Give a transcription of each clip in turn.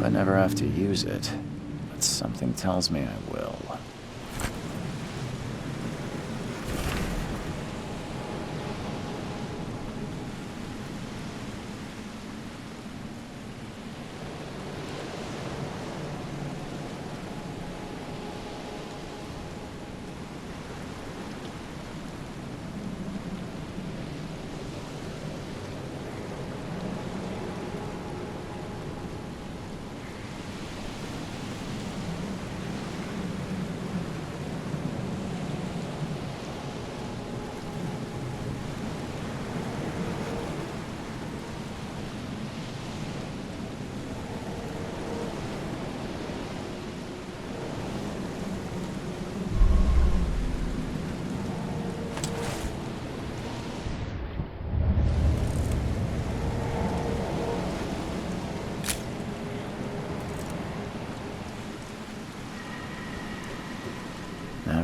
I never have to use it, but something tells me I will.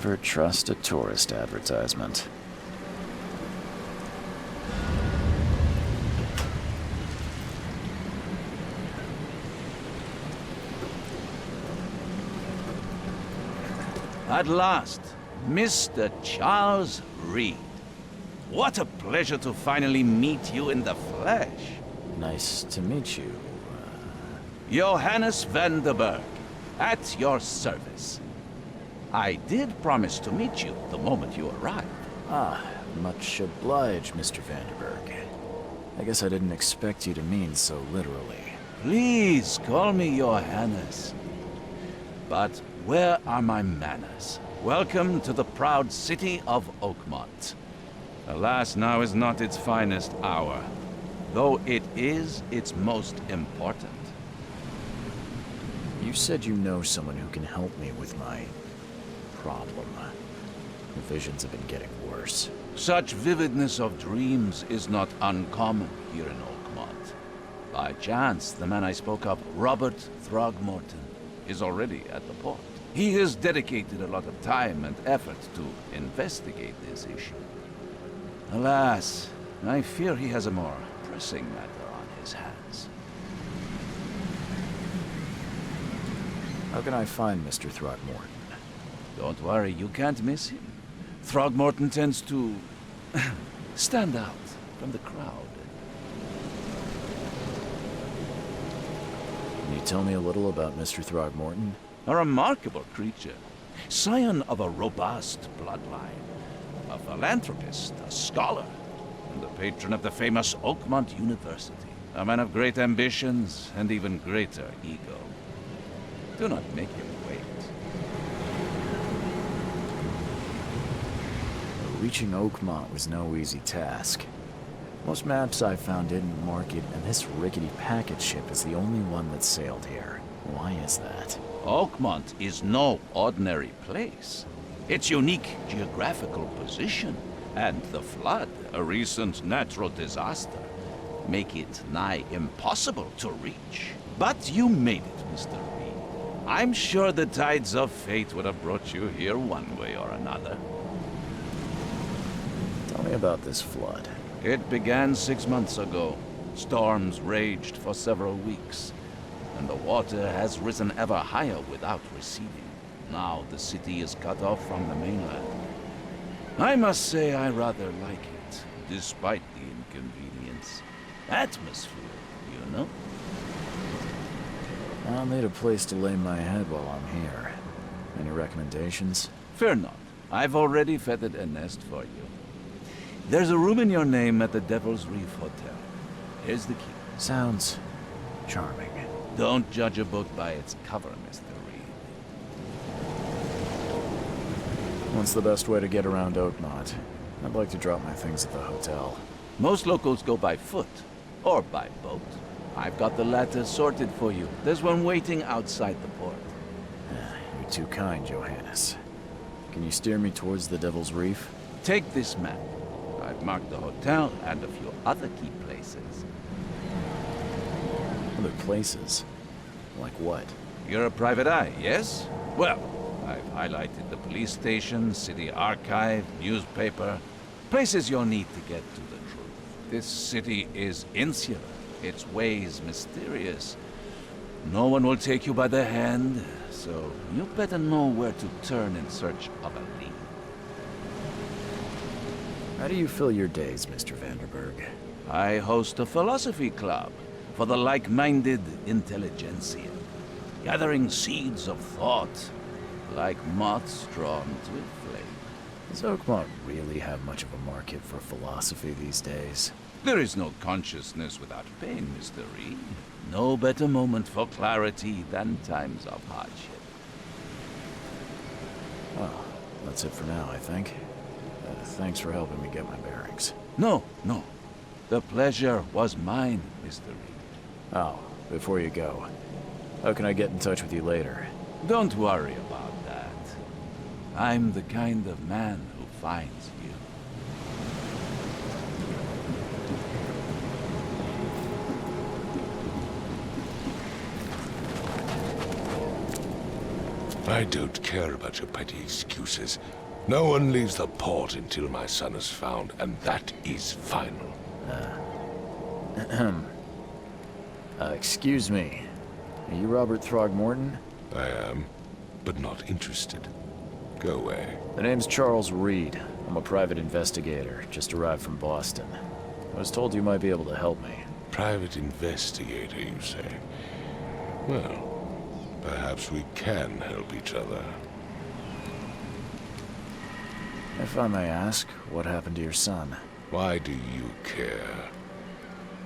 Never trust a tourist advertisement. At last, Mr. Charles Reed. What a pleasure to finally meet you in the flesh. Nice to meet you. Johannes van der Berg, at your service. I did promise to meet you the moment you arrived. Ah, much obliged, Mr. Vanderberg. I guess I didn't expect you to mean so literally. Please call me Johannes. But where are my manners? Welcome to the proud city of Oakmont. Alas, now is not its finest hour, though it is its most important. You said you know someone who can help me with my problem. The visions have been getting worse. Such vividness of dreams is not uncommon here in Oakmont. By chance, the man I spoke of, Robert Throgmorton, is already at the port. He has dedicated a lot of time and effort to investigate this issue. Alas, I fear he has a more pressing matter on his hands. How can I find Mr. Throgmorton? Don't worry, you can't miss him. Throgmorton tends to stand out from the crowd. Can you tell me a little about Mr. Throgmorton? A remarkable creature, scion of a robust bloodline, a philanthropist, a scholar, and the patron of the famous Oakmont University. A man of great ambitions and even greater ego. Do not make him wait. Reaching Oakmont was no easy task. Most maps I found didn't mark it, and this rickety packet ship is the only one that sailed here. Why is that? Oakmont is no ordinary place. Its unique geographical position and the flood, a recent natural disaster, make it nigh impossible to reach. But you made it, Mr. Reed. I'm sure the tides of fate would have brought you here one way or another. Tell me about this flood. It began 6 months ago. Storms raged for several weeks, and the water has risen ever higher without receding. Now the city is cut off from the mainland. I must say I rather like it, despite the inconvenience. Atmosphere, you know? I'll need a place to lay my head while I'm here. Any recommendations? Fear not. I've already feathered a nest for you. There's a room in your name at the Devil's Reef Hotel. Here's the key. Sounds charming. Don't judge a book by its cover, Mr. Reed. What's the best way to get around Oakmont? I'd like to drop my things at the hotel. Most locals go by foot, or by boat. I've got the latter sorted for you. There's one waiting outside the port. You're too kind, Johannes. Can you steer me towards the Devil's Reef? Take this map. I've marked the hotel and a few other key places. Other places? Like what? You're a private eye, yes? Well, I've highlighted the police station, city archive, newspaper. Places you'll need to get to the truth. This city is insular. Its ways mysterious. No one will take you by the hand, so you better know where to turn in search of a lead. How do you fill your days, Mr. Vanderberg? I host a philosophy club for the like-minded intelligentsia, gathering seeds of thought, like moths drawn to a flame. Does Oakmont really have much of a market for philosophy these days? There is no consciousness without pain, Mr. Reed. No better moment for clarity than times of hardship. Well, that's it for now, I think. Thanks for helping me get my bearings. No. The pleasure was mine, Mr. Reed. Oh, before you go, how can I get in touch with you later? Don't worry about that. I'm the kind of man who finds you. I don't care about your petty excuses. No one leaves the port until my son is found, and that is final. Excuse me. Are you Robert Throgmorton? I am, but not interested. Go away. The name's Charles Reed. I'm a private investigator, just arrived from Boston. I was told you might be able to help me. Private investigator, you say? Well, perhaps we can help each other. If I may ask, what happened to your son? Why do you care?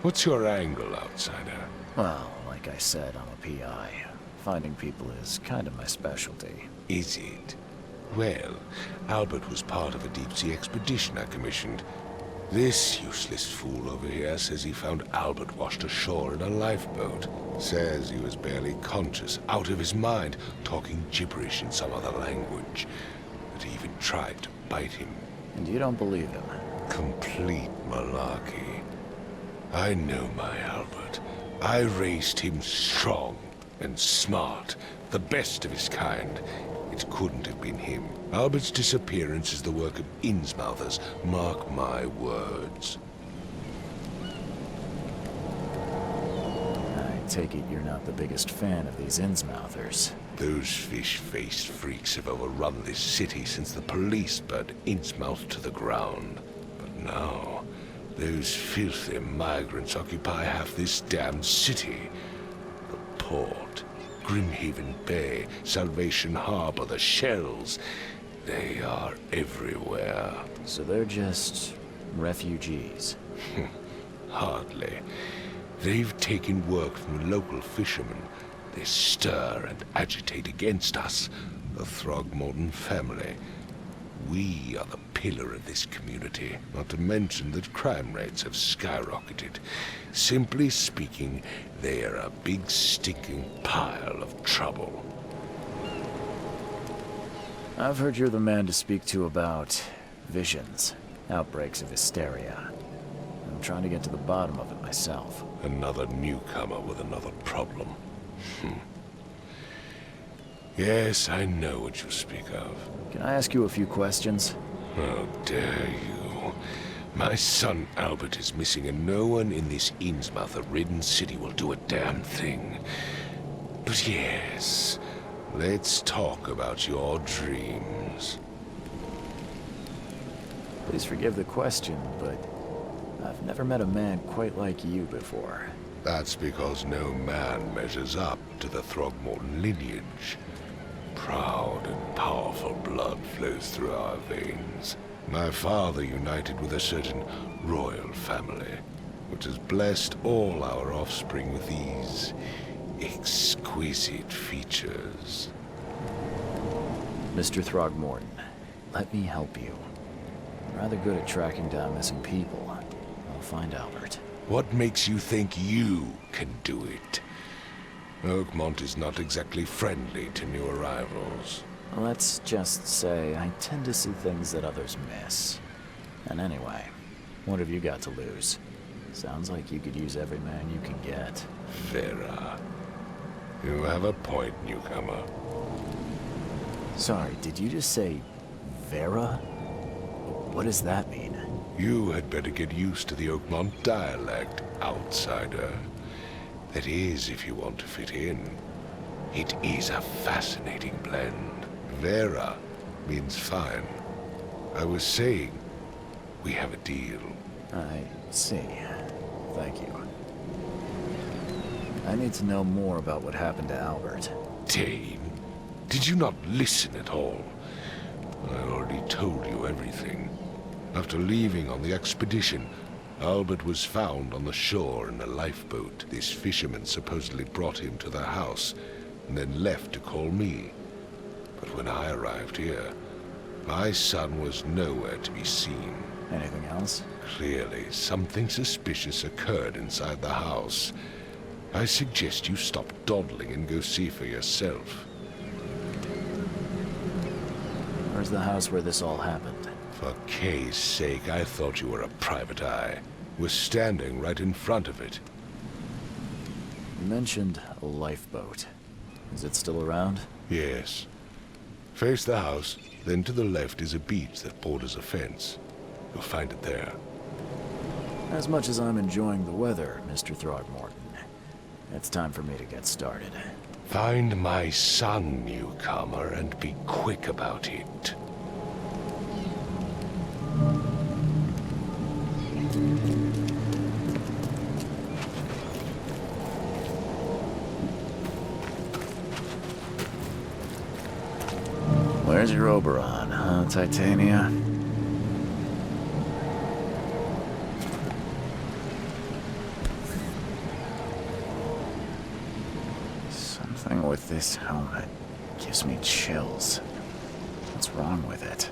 What's your angle, outsider? Well, like I said, I'm a PI. Finding people is kind of my specialty. Is it? Well, Albert was part of a deep-sea expedition I commissioned. This useless fool over here says he found Albert washed ashore in a lifeboat. Says he was barely conscious, out of his mind, talking gibberish in some other language. That he even tried to bite him. And you don't believe him? Complete malarkey. I know my Albert. I raised him strong and smart, the best of his kind. It couldn't have been him. Albert's disappearance is the work of Innsmouthers, mark my words. I take it you're not the biggest fan of these Innsmouthers. Those fish-faced freaks have overrun this city since the police burned Innsmouth to the ground. But now, those filthy migrants occupy half this damned city. The port, Grimhaven Bay, Salvation Harbor, the shells. They are everywhere. So they're just refugees? Hardly. They've taken work from local fishermen. They stir and agitate against us, the Throgmorton family. We are the pillar of this community, not to mention that crime rates have skyrocketed. Simply speaking, they are a big stinking pile of trouble. I've heard you're the man to speak to about visions, outbreaks of hysteria. I'm trying to get to the bottom of it myself. Another newcomer with another problem. Yes, I know what you speak of. Can I ask you a few questions? How dare you? My son Albert is missing, and no one in this Innsmouth-ridden city will do a damn thing. But yes, let's talk about your dreams. Please forgive the question, but I've never met a man quite like you before. That's because no man measures up to the Throgmorton lineage. Proud and powerful blood flows through our veins. My father united with a certain royal family, which has blessed all our offspring with these exquisite features. Mr. Throgmorton, let me help you. I'm rather good at tracking down missing people. I'll find Albert. What makes you think you can do it? Oakmont is not exactly friendly to new arrivals. Let's just say I tend to see things that others miss. And anyway, what have you got to lose? Sounds like you could use every man you can get. Vera. You have a point, newcomer. Sorry, did you just say Vera? What does that mean? You had better get used to the Oakmont dialect, outsider. That is, if you want to fit in. It is a fascinating blend. Vera means fine. I was saying, we have a deal. I see. Thank you. I need to know more about what happened to Albert. Dane, did you not listen at all? I already told you everything. After leaving on the expedition, Albert was found on the shore in a lifeboat. This fisherman supposedly brought him to the house, and then left to call me. But when I arrived here, my son was nowhere to be seen. Anything else? Clearly, something suspicious occurred inside the house. I suggest you stop dawdling and go see for yourself. Where's the house where this all happened? For Kay's sake, I thought you were a private eye. We're standing right in front of it. You mentioned a lifeboat. Is it still around? Yes. Face the house, then to the left is a beach that borders a fence. You'll find it there. As much as I'm enjoying the weather, Mr. Throgmorton, it's time for me to get started. Find my son, newcomer, and be quick about it. Where's your Oberon, huh, Titania? Something with this helmet gives me chills. What's wrong with it?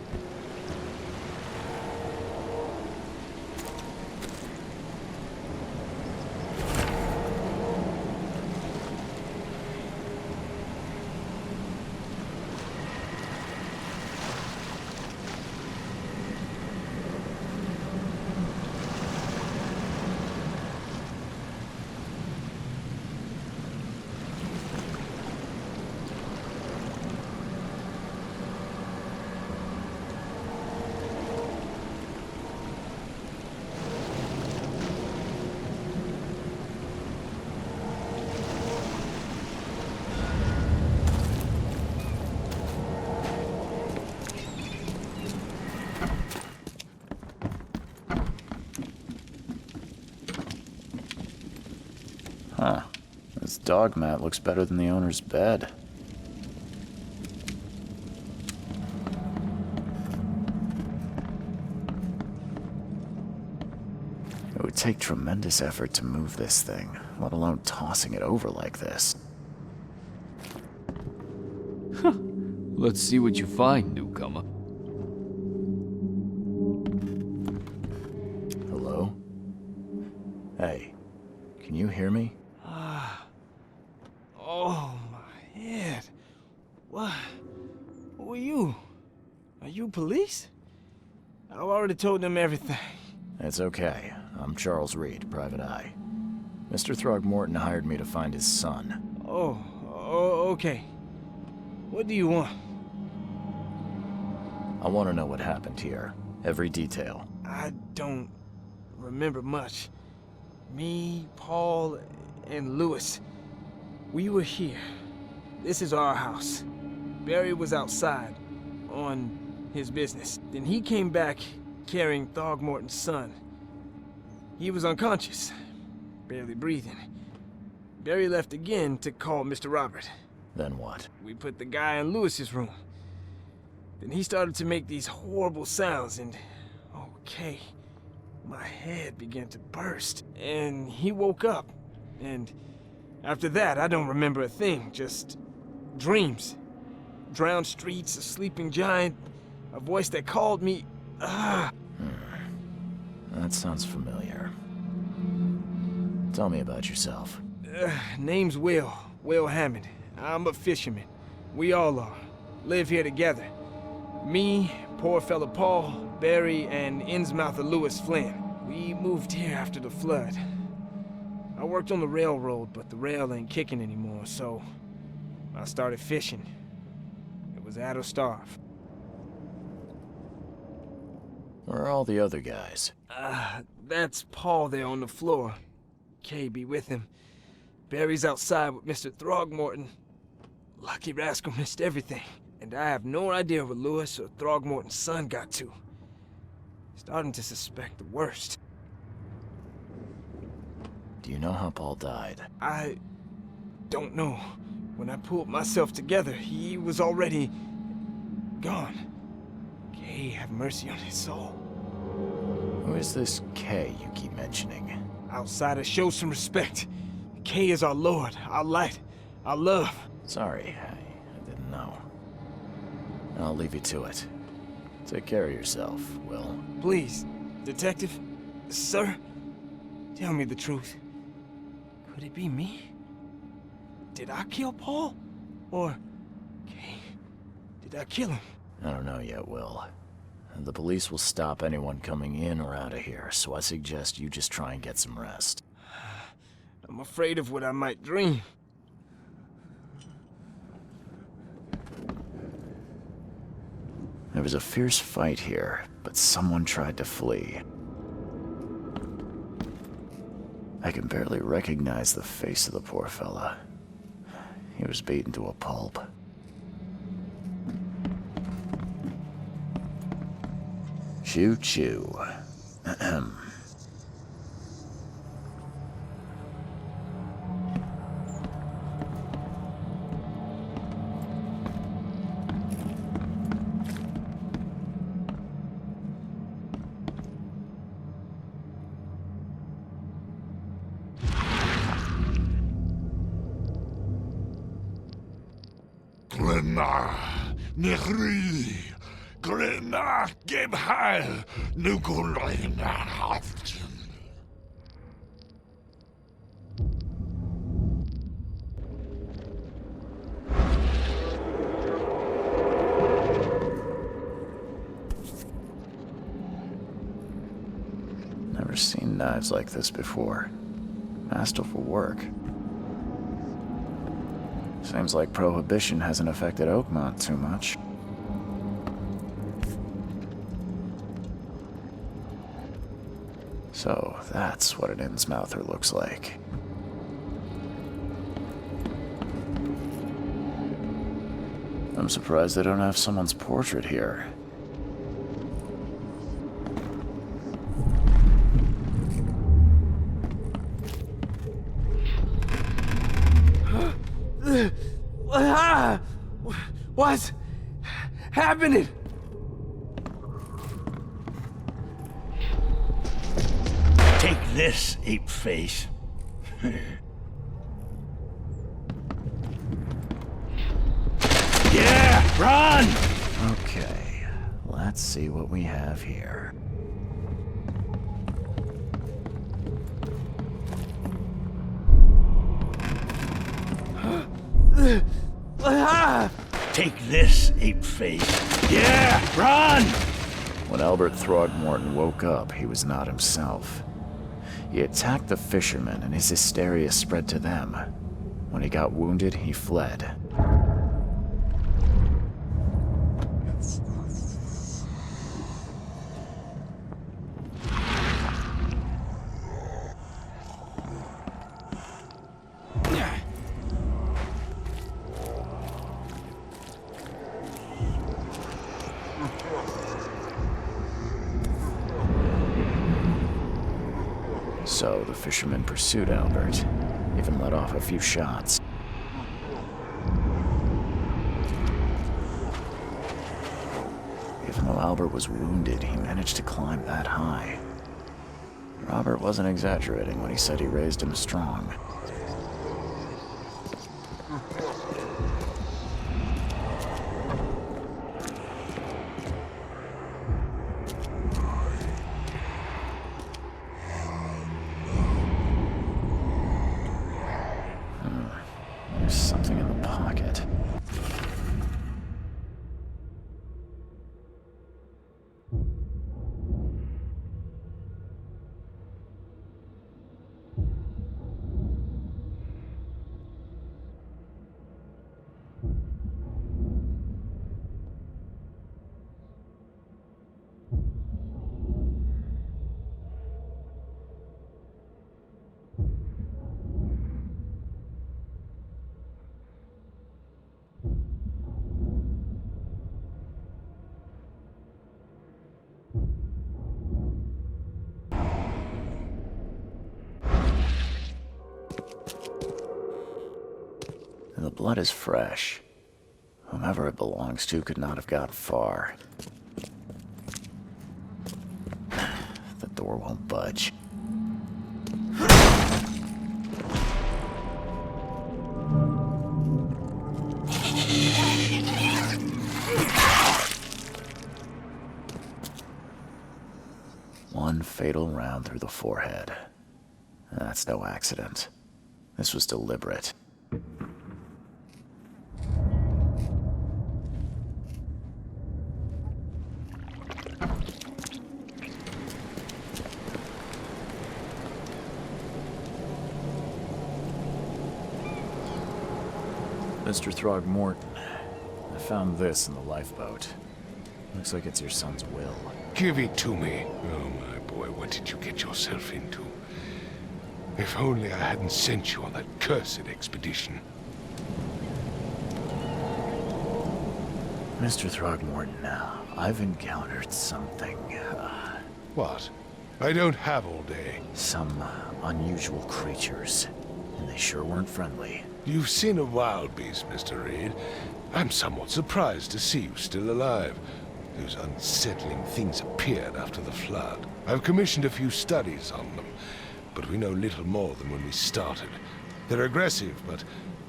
Huh. This dog mat looks better than the owner's bed. It would take tremendous effort to move this thing, let alone tossing it over like this. Let's see what you find, newcomer. Hello? Hey, can you hear me? Oh, my head. What? Who are you? Are you police? I've already told them everything. It's okay. I'm Charles Reed, Private Eye. Mr. Throgmorton hired me to find his son. Oh, okay. What do you want? I want to know what happened here. Every detail. I don't remember much. Me, Paul, and Lewis, we were here. This is our house. Barry was outside, on his business. Then he came back carrying Throgmorton's son. He was unconscious, barely breathing. Barry left again to call Mr. Robert. Then what? We put the guy in Lewis's room. Then he started to make these horrible sounds and... okay, my head began to burst. And he woke up. And after that, I don't remember a thing, just dreams. Drowned streets, a sleeping giant, a voice that called me... That sounds familiar. Tell me about yourself. Name's Will Hammond. I'm a fisherman. We all are. Live here together. Me, poor fella Paul, Barry, and Innsmouther Lewis Flynn. We moved here after the flood. I worked on the railroad, but the rail ain't kicking anymore, so I started fishing. It was at or starve. Where are all the other guys? That's Paul there on the floor. Kay be with him. Barry's outside with Mr. Throgmorton. Lucky rascal missed everything. And I have no idea where Lewis or Throgmorton's son got to. Starting to suspect the worst. Do you know how Paul died? I don't know. When I pulled myself together, he was already gone. Kay have mercy on his soul. Who is this K you keep mentioning? Outsiders, show some respect. Kay is our lord, our light, our love. Sorry, I didn't know. I'll leave you to it. Take care of yourself, Will. Please, detective, sir, tell me the truth. Could it be me? Did I kill Paul? Or, Kay, did I kill him? I don't know yet, Will. The police will stop anyone coming in or out of here, so I suggest you just try and get some rest. I'm afraid of what I might dream. There was a fierce fight here, but someone tried to flee. I can barely recognize the face of the poor fella. He was beaten to a pulp. Choo choo. Ahem. Nechri, Glenna, Gebheil, Nukulina, Haften. Never seen knives like this before. Masterful work. Seems like Prohibition hasn't affected Oakmont too much. So, that's what an Innsmouther looks like. I'm surprised they don't have someone's portrait here. What's happening? Take this, ape face. Yeah, run! Okay, let's see what we have here. Take this, ape face. Yeah, run! When Albert Throgmorton woke up, he was not himself. He attacked the fishermen, and his hysteria spread to them. When he got wounded, he fled. So the fisherman pursued Albert, even let off a few shots. Even though Albert was wounded, he managed to climb that high. Robert wasn't exaggerating when he said he raised him strong. There's something in the pocket. The blood is fresh. Whomever it belongs to could not have got far. The door won't budge. One fatal round through the forehead. That's no accident. This was deliberate. Mr. Throgmorton, I found this in the lifeboat. Looks like it's your son's will. Give it to me. Oh, my boy, what did you get yourself into? If only I hadn't sent you on that cursed expedition. Mr. Throgmorton, I've encountered something, What? I don't have all day. some unusual creatures, and they sure weren't friendly. You've seen a wild beast, Mr. Reed. I'm somewhat surprised to see you still alive. Those unsettling things appeared after the flood. I've commissioned a few studies on them, but we know little more than when we started. They're aggressive, but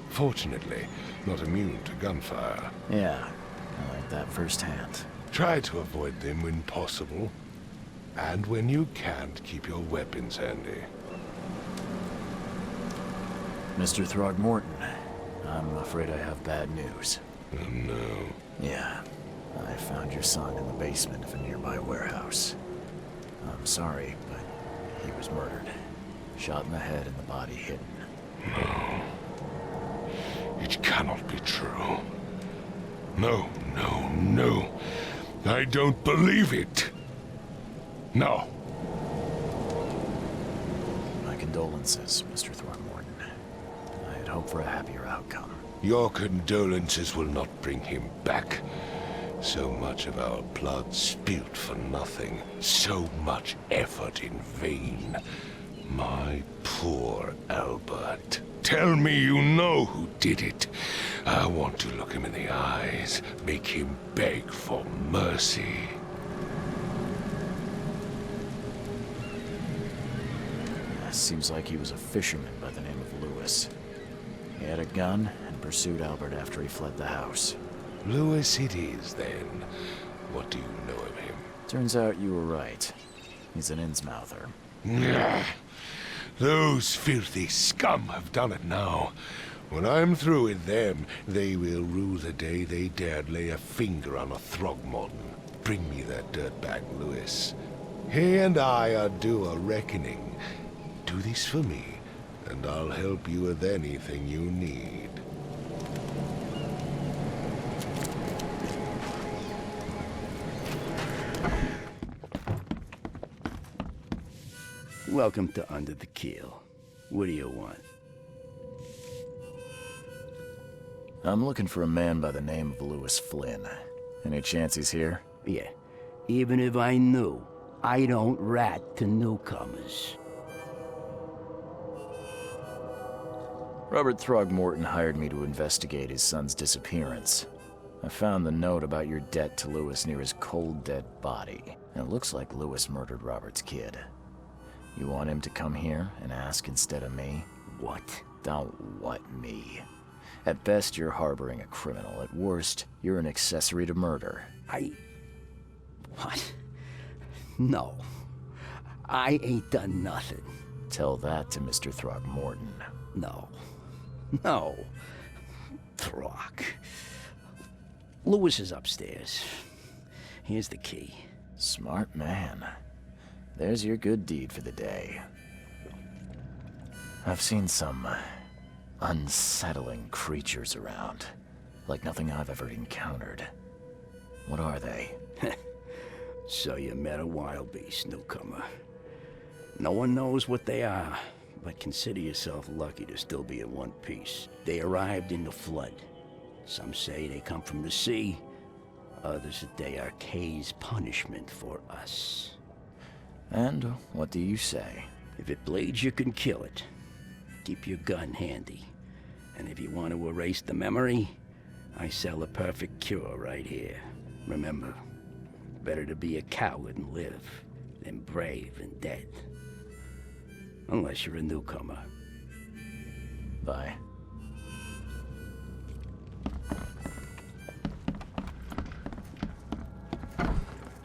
fortunately not immune to gunfire. Yeah, I learned that firsthand. Try to avoid them when possible. And when you can't, keep your weapons handy. Mr. Throgmorton, I'm afraid I have bad news. Oh, no. Yeah, I found your son in the basement of a nearby warehouse. I'm sorry, but he was murdered. Shot in the head and the body hidden. No. It cannot be true. No, no, no. I don't believe it. No. My condolences, Mr. Throgmorton. I had hoped for a happier outcome. Your condolences will not bring him back. So much of our blood spilt for nothing. So much effort in vain. My poor Albert. Tell me you know who did it. I want to look him in the eyes, make him beg for mercy. Seems like he was a fisherman by the name of Lewis. He had a gun and pursued Albert after he fled the house. Lewis it is, then. What do you know of him? Turns out you were right. He's an Innsmouther. Nah. Those filthy scum have done it now. When I'm through with them, they will rue the day they dared lay a finger on a Throgmorton. Bring me that dirtbag, Lewis. He and I are due a reckoning. Do this for me, and I'll help you with anything you need. Welcome to Under the Keel. What do you want? I'm looking for a man by the name of Lewis Flynn. Any chance he's here? Yeah. Even if I knew, I don't rat to newcomers. Robert Throgmorton hired me to investigate his son's disappearance. I found the note about your debt to Lewis near his cold, dead body. And it looks like Lewis murdered Robert's kid. You want him to come here and ask instead of me? What? Don't what me. At best, you're harboring a criminal. At worst, you're an accessory to murder. What? No. I ain't done nothing. Tell that to Mr. Throgmorton. No. No. Throg. Lewis is upstairs. Here's the key. Smart man. There's your good deed for the day. I've seen some unsettling creatures around, like nothing I've ever encountered. What are they? So you met a wild beast, newcomer. No one knows what they are, but consider yourself lucky to still be in one piece. They arrived in the flood. Some say they come from the sea. Others that they are Kay's punishment for us. And what do you say? If it bleeds, you can kill it. Keep your gun handy. And if you want to erase the memory, I sell a perfect cure right here. Remember, better to be a coward and live than brave and dead. Unless you're a newcomer. Bye.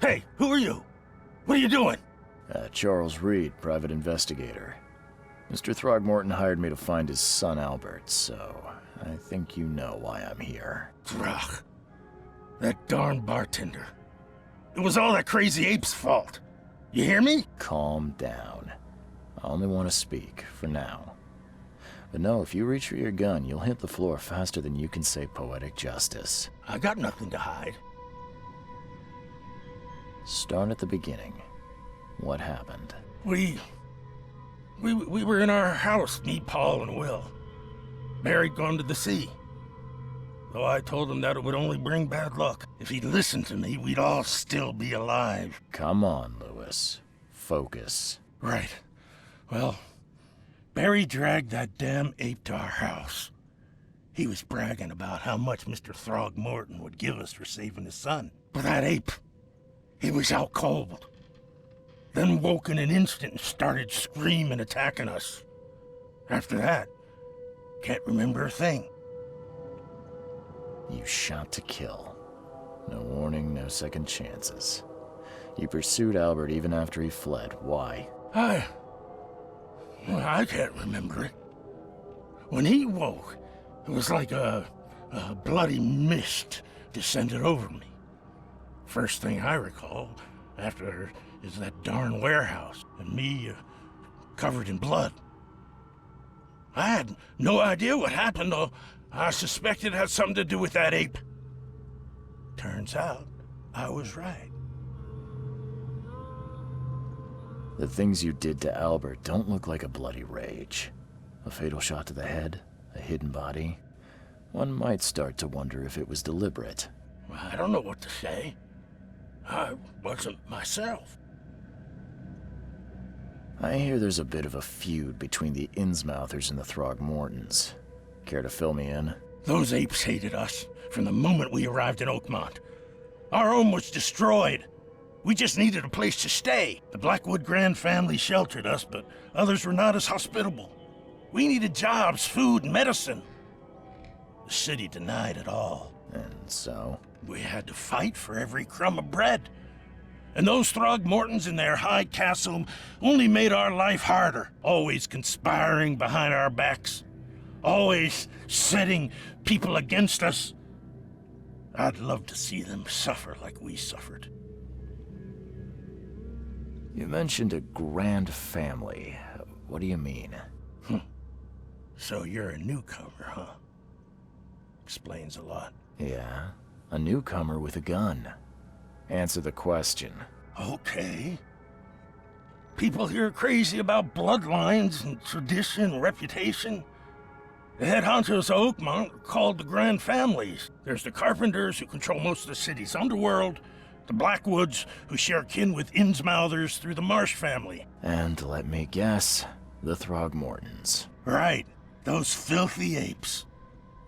Hey, who are you? What are you doing? Charles Reed, private investigator. Mr. Throgmorton hired me to find his son Albert, so I think you know why I'm here. Throg. That darn bartender. It was all that crazy ape's fault. You hear me? Calm down. I only want to speak, for now. But no, if you reach for your gun, you'll hit the floor faster than you can say poetic justice. I got nothing to hide. Start at the beginning. What happened? We were in our house, me, Paul, and Will. Barry'd gone to the sea. Though I told him that it would only bring bad luck. If he'd listened to me, we'd all still be alive. Come on, Lewis. Focus. Right. Well, Barry dragged that damn ape to our house. He was bragging about how much Mr. Throgmorton would give us for saving his son. But that ape, he was out cold. Then woke in an instant and started screaming, attacking us. After that, can't remember a thing. You shot to kill. No warning, no second chances. You pursued Albert even after he fled. Why? I can't remember it. When he woke, it was like a bloody mist descended over me. First thing I recall after is that darn warehouse, and me covered in blood. I had no idea what happened, though I suspected it had something to do with that ape. Turns out, I was right. The things you did to Albert don't look like a bloody rage. A fatal shot to the head, a hidden body. One might start to wonder if it was deliberate. I don't know what to say. I wasn't myself. I hear there's a bit of a feud between the Innsmouthers and the Throgmortons. Care to fill me in? Those apes hated us from the moment we arrived in Oakmont. Our home was destroyed. We just needed a place to stay. The Blackwood Grand family sheltered us, but others were not as hospitable. We needed jobs, food, and medicine. The city denied it all. And so? We had to fight for every crumb of bread. And those Throgmortons in their high castle only made our life harder, always conspiring behind our backs, always setting people against us. I'd love to see them suffer like we suffered. You mentioned a grand family. What do you mean? So you're a newcomer, huh? Explains a lot. Yeah, a newcomer with a gun. Answer the question. Okay. People here are crazy about bloodlines and tradition and reputation. The head honchos of Oakmont are called the Grand Families. There's the Carpenters, who control most of the city's underworld, the Blackwoods, who share kin with Innsmouthers through the Marsh family. And let me guess, the Throgmortons. Right. Those filthy apes.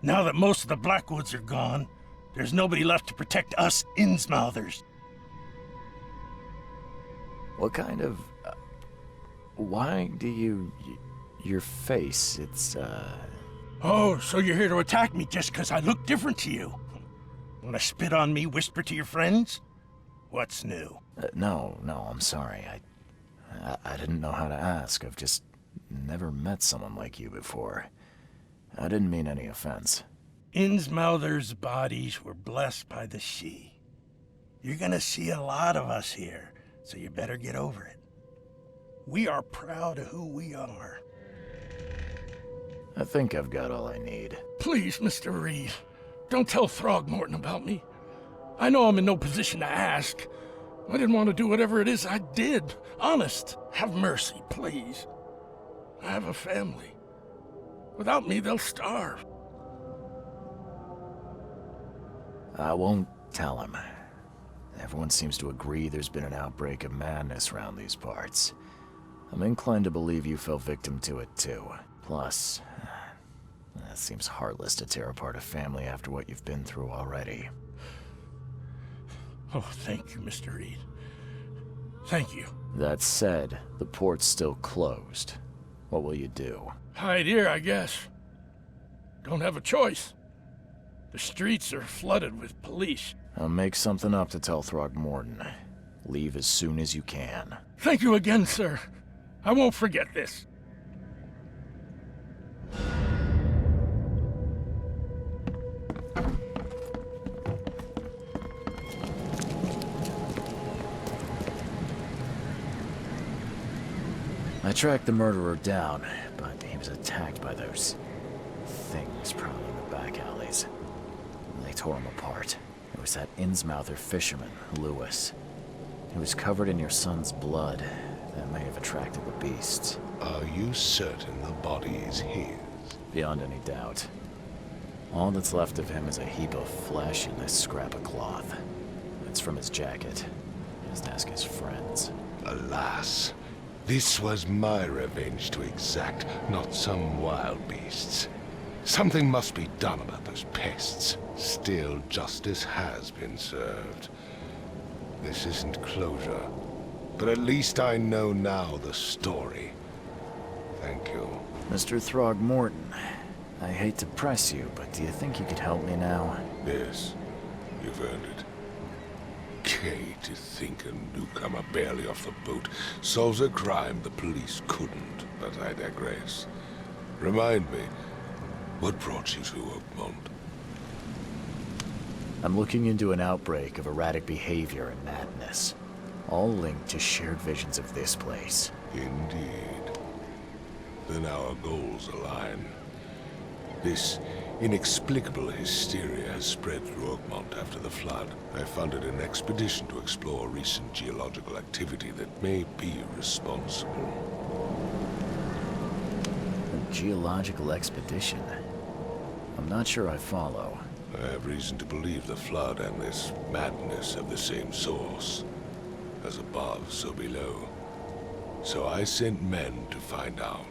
Now that most of the Blackwoods are gone, there's nobody left to protect us Innsmouthers. What kind of... why do you... your face, it's, Oh, so you're here to attack me just because I look different to you? Wanna spit on me, whisper to your friends? What's new? no, I'm sorry. I didn't know how to ask. I've just never met someone like you before. I didn't mean any offense. Innsmouthers' bodies were blessed by the sea. You're gonna see a lot of us here, so you better get over it. We are proud of who we are. I think I've got all I need. Please, Mr. Reed, don't tell Throgmorton about me. I know I'm in no position to ask. I didn't want to do whatever it is I did. Honest, have mercy, please. I have a family. Without me, they'll starve. I won't tell him. Everyone seems to agree there's been an outbreak of madness around these parts. I'm inclined to believe you fell victim to it too. Plus, it seems heartless to tear apart a family after what you've been through already. Oh, thank you, Mr. Reed. Thank you. That said, the port's still closed. What will you do? Hide here, I guess. Don't have a choice. The streets are flooded with police. I'll make something up to tell Throgmorton. Leave as soon as you can. Thank you again, sir. I won't forget this. I tracked the murderer down, but he was attacked by those things prowling in the back alleys. They tore him apart. It was that Innsmouther fisherman, Lewis. He was covered in your son's blood. That may have attracted the beasts. Are you certain the body is his? Beyond any doubt. All that's left of him is a heap of flesh and this scrap of cloth. It's from his jacket. Just ask his friends. Alas, this was my revenge to exact, not some wild beast's. Something must be done about those pests. Still, justice has been served. This isn't closure, but at least I know now the story. Thank you. Mr. Throgmorton, I hate to press you, but do you think you could help me now? Yes, you've earned it. Kay, to think a newcomer barely off the boat solves a crime the police couldn't, but I digress. Remind me, what brought you to Oakmont? I'm looking into an outbreak of erratic behavior and madness, all linked to shared visions of this place. Indeed. Then our goals align. This inexplicable hysteria has spread through Oakmont after the flood. I funded an expedition to explore recent geological activity that may be responsible. A geological expedition? I'm not sure I follow. I have reason to believe the flood and this madness have the same source. As above, so below. So I sent men to find out.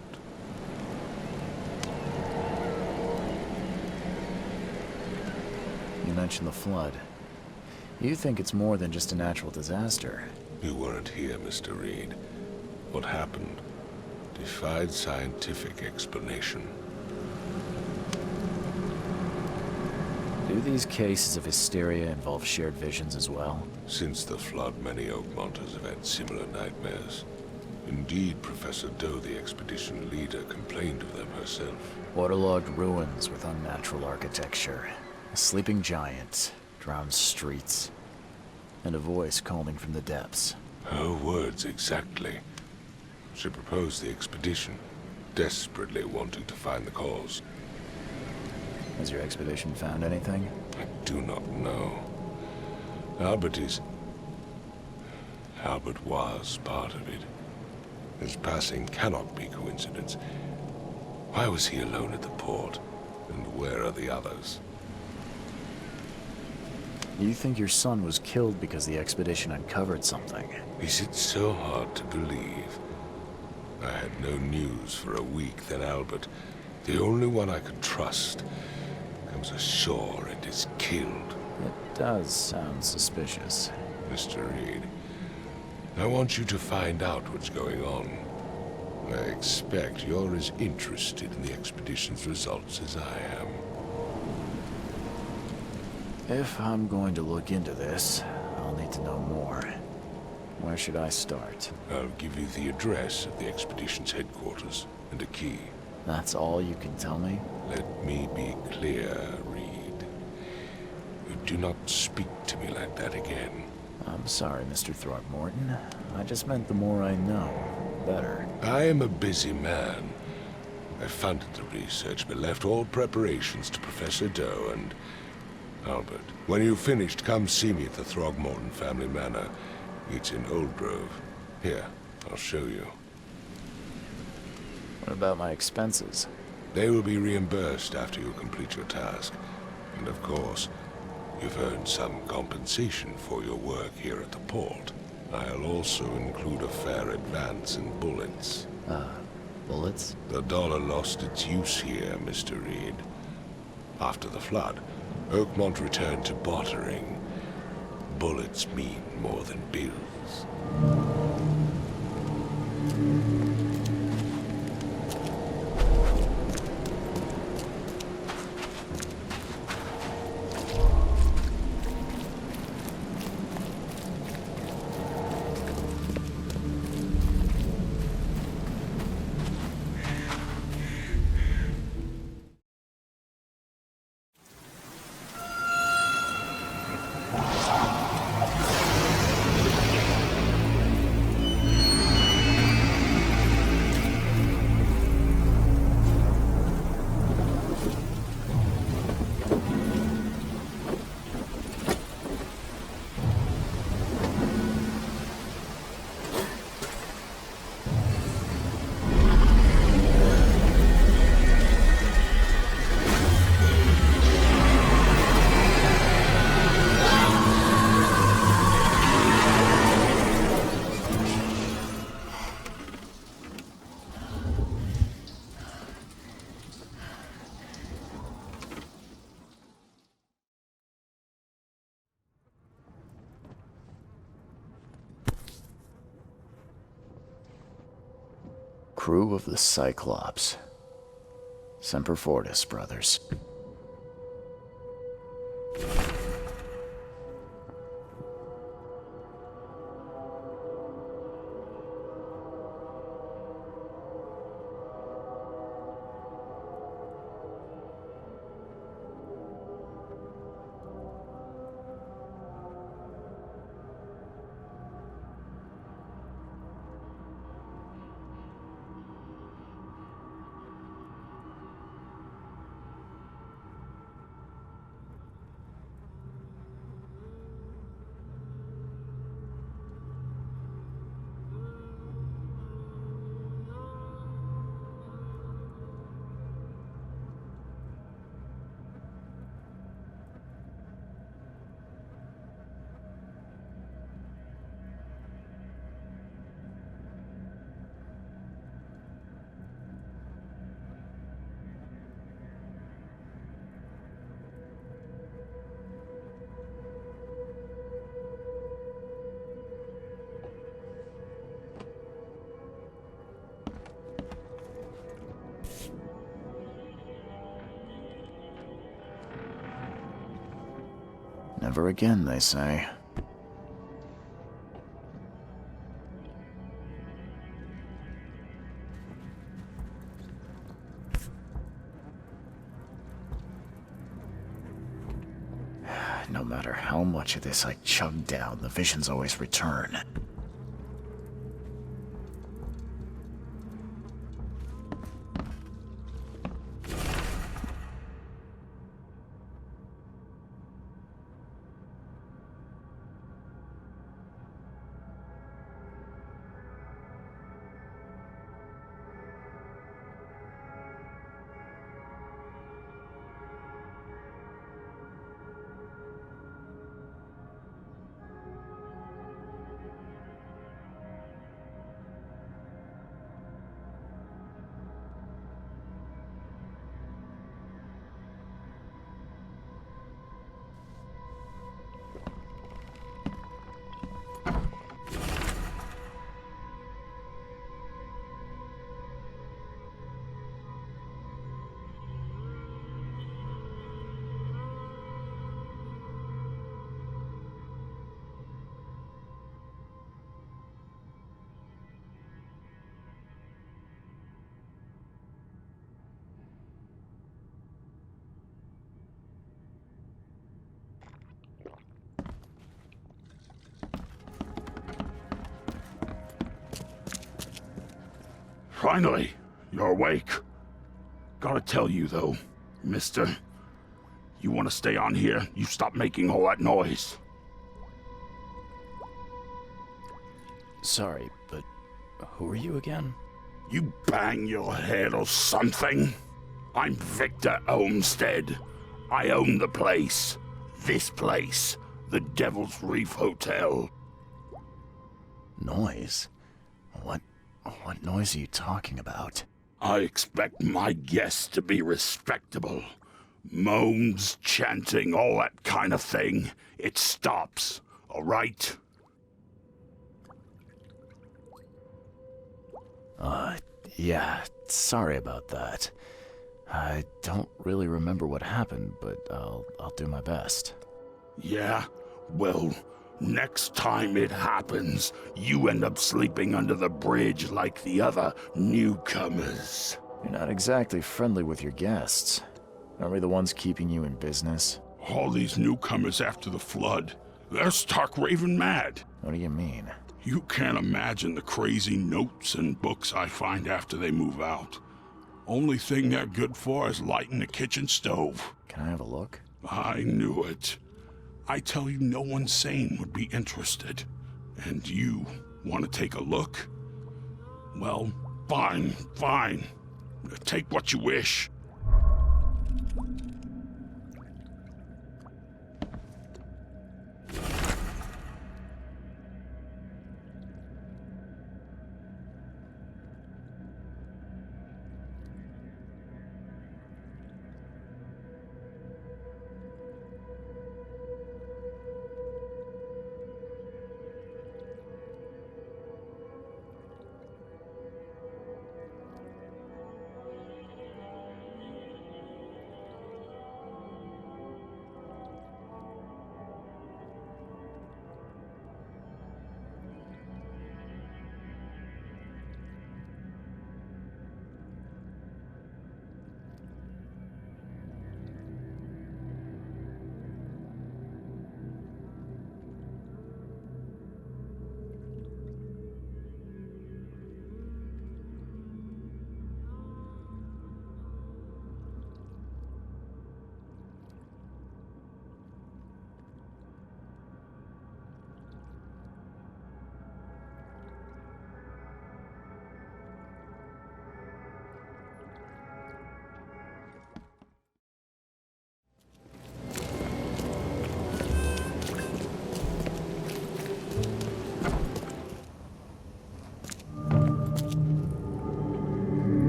You mentioned the flood. You think it's more than just a natural disaster. You weren't here, Mr. Reed. What happened defied scientific explanation. Do these cases of hysteria involve shared visions as well? Since the flood, many Oakmonters have had similar nightmares. Indeed, Professor Doe, the expedition leader, complained of them herself. Waterlogged ruins with unnatural architecture. A sleeping giant, drowned streets, and a voice calling from the depths. Her words exactly. She proposed the expedition, desperately wanting to find the cause. Has your expedition found anything? I do not know. Albert was part of it. His passing cannot be coincidence. Why was he alone at the port? And where are the others? You think your son was killed because the expedition uncovered something? Is it so hard to believe? I had no news for a week, then Albert The only one I can trust comes ashore and is killed. It does sound suspicious. Mr. Reed, I want you to find out what's going on. I expect you're as interested in the expedition's results as I am. If I'm going to look into this, I'll need to know more. Where should I start? I'll give you the address of the expedition's headquarters and a key. That's all you can tell me? Let me be clear, Reed. Do not speak to me like that again. I'm sorry, Mr. Throckmorton. I just meant the more I know, better. I am a busy man. I funded the research, but left all preparations to Professor Doe and Albert. When you've finished, come see me at the Throgmorton family manor. It's in Old Grove. Here, I'll show you. What about my expenses? They will be reimbursed after you complete your task. And of course, you've earned some compensation for your work here at the port. I'll also include a fair advance in bullets. Bullets? The dollar lost its use here, Mr. Reed. After the flood, Oakmont returned to bartering. Bullets mean more than bills. Crew of the Cyclops. Semper Fortis, brothers. Never again, they say. No matter how much of this I chug down, the visions always return. Finally, you're awake. Gotta tell you though, mister, you want to stay on here, you stop making all that noise. Sorry, but who are you again? You bang your head or something? I'm Victor Olmsted. I own the place. This place. The Devil's Reef Hotel. Noise? What noise are you talking about? I expect my guests to be respectable. Moans, chanting, all that kind of thing. It stops, all right? Yeah, sorry about that. I don't really remember what happened, but I'll do my best. Yeah? Well, next time it happens, you end up sleeping under the bridge like the other newcomers. You're not exactly friendly with your guests. Aren't we the ones keeping you in business? All these newcomers after the flood, they're stark raving mad. What do you mean? You can't imagine the crazy notes and books I find after they move out. Only thing they're good for is lighting the kitchen stove. Can I have a look? I knew it. I tell you, no one sane would be interested. And you want to take a look? Well, fine. Take what you wish.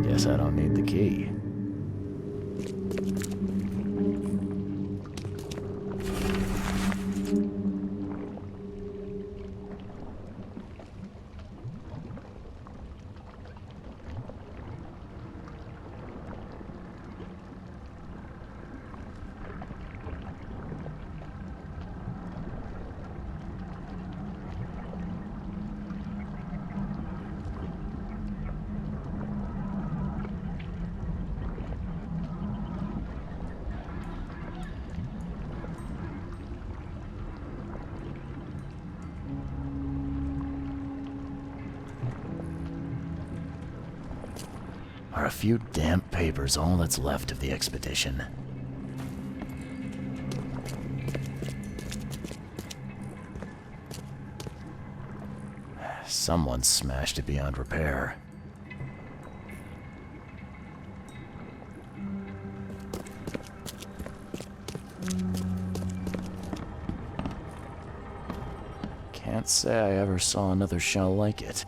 Guess I don't need the key. Are a few damp papers all that's left of the expedition? Someone smashed it beyond repair. Can't say I ever saw another shell like it.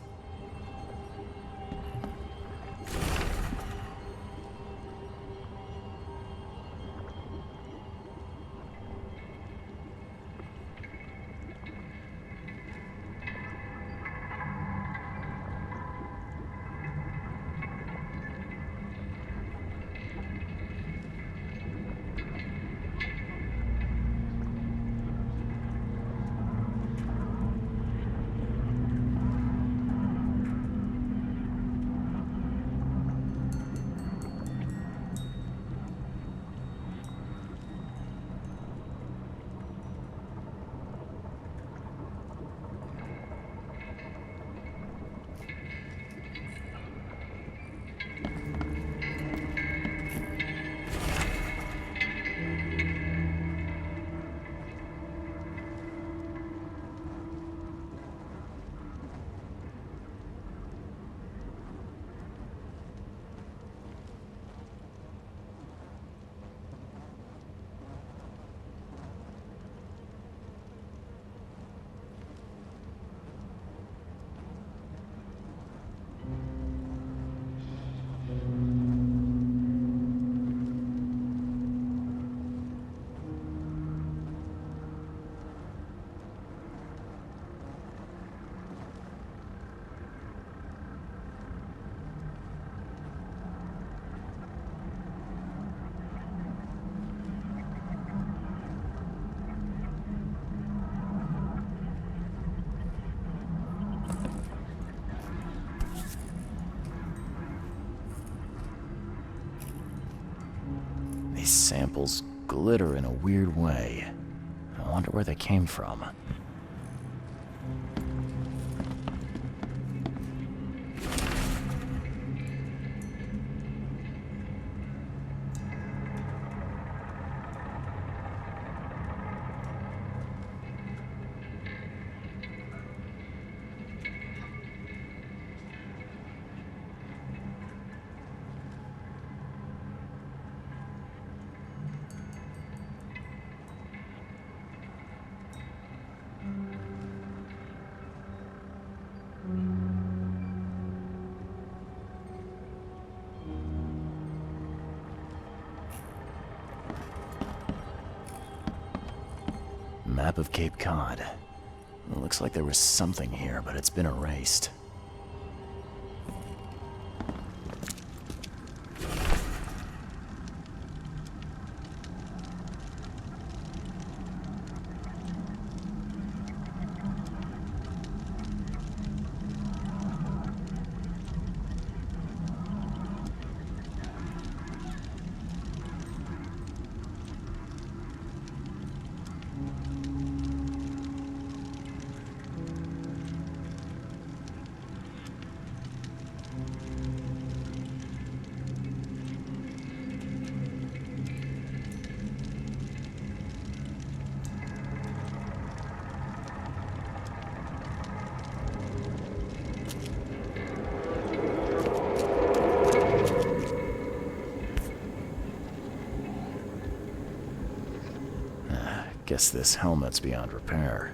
samples glitter in a weird way. I wonder where they came from. Map of Cape Cod. It looks like there was something here, but it's been erased. Guess this helmet's beyond repair.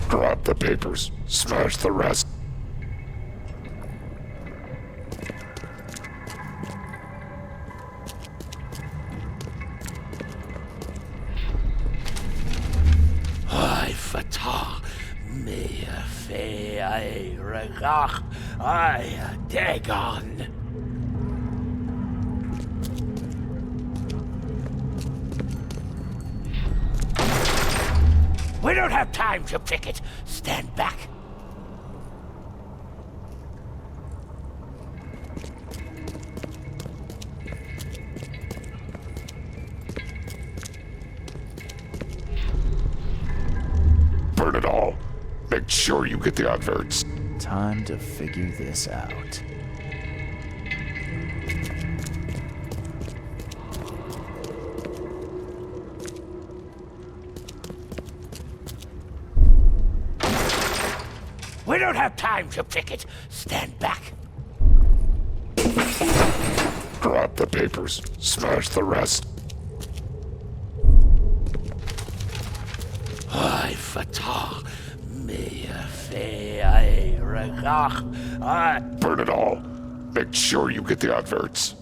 Grab the papers, smash the rest. Dagon! We don't have time to pick it. Stand back. Burn it all. Make sure you get the adverts. Time to figure this out. We don't have time to pick it. Stand back. Grab the papers, smash the rest. I fatah. Burn it all. Make sure you get the adverts.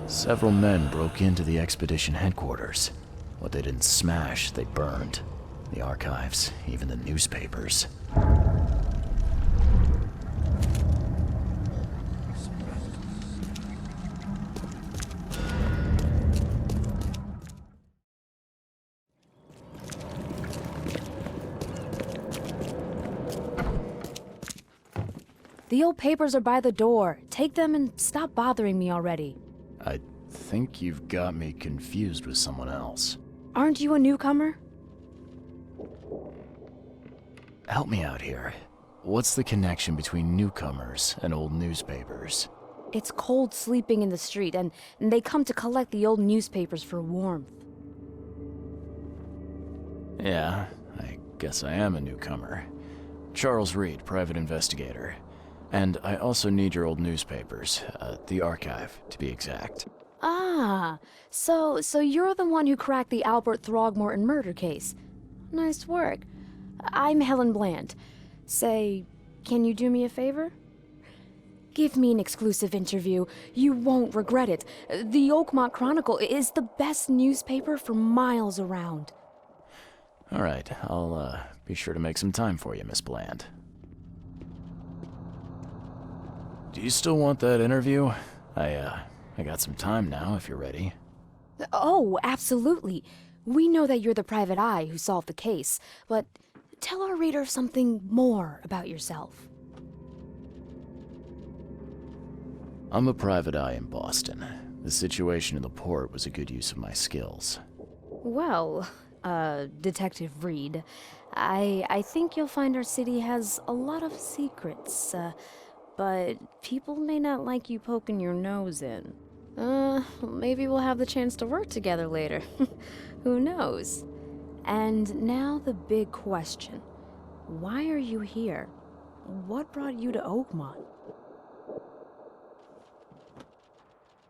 Several men broke into the expedition headquarters. What they didn't smash, they burned. The archives, even the newspapers. The old papers are by the door. Take them and stop bothering me already. I think you've got me confused with someone else. Aren't you a newcomer? Help me out here. What's the connection between newcomers and old newspapers? It's cold sleeping in the street, and they come to collect the old newspapers for warmth. Yeah, I guess I am a newcomer. Charles Reed, private investigator. And I also need your old newspapers, the archive, to be exact. Ah, so you're the one who cracked the Albert Throgmorton murder case. Nice work. I'm Helen Bland. Say, can you do me a favor? Give me an exclusive interview. You won't regret it. The Oakmont Chronicle is the best newspaper for miles around. All right, I'll be sure to make some time for you, Miss Bland. Do you still want that interview? I I got some time now, if you're ready. Oh, absolutely. We know that you're the private eye who solved the case, but tell our reader something more about yourself. I'm a private eye in Boston. The situation in the port was a good use of my skills. Well, Detective Reed, I think you'll find our city has a lot of secrets, but people may not like you poking your nose in. Maybe we'll have the chance to work together later. Who knows? And now the big question. Why are you here? What brought you to Oakmont?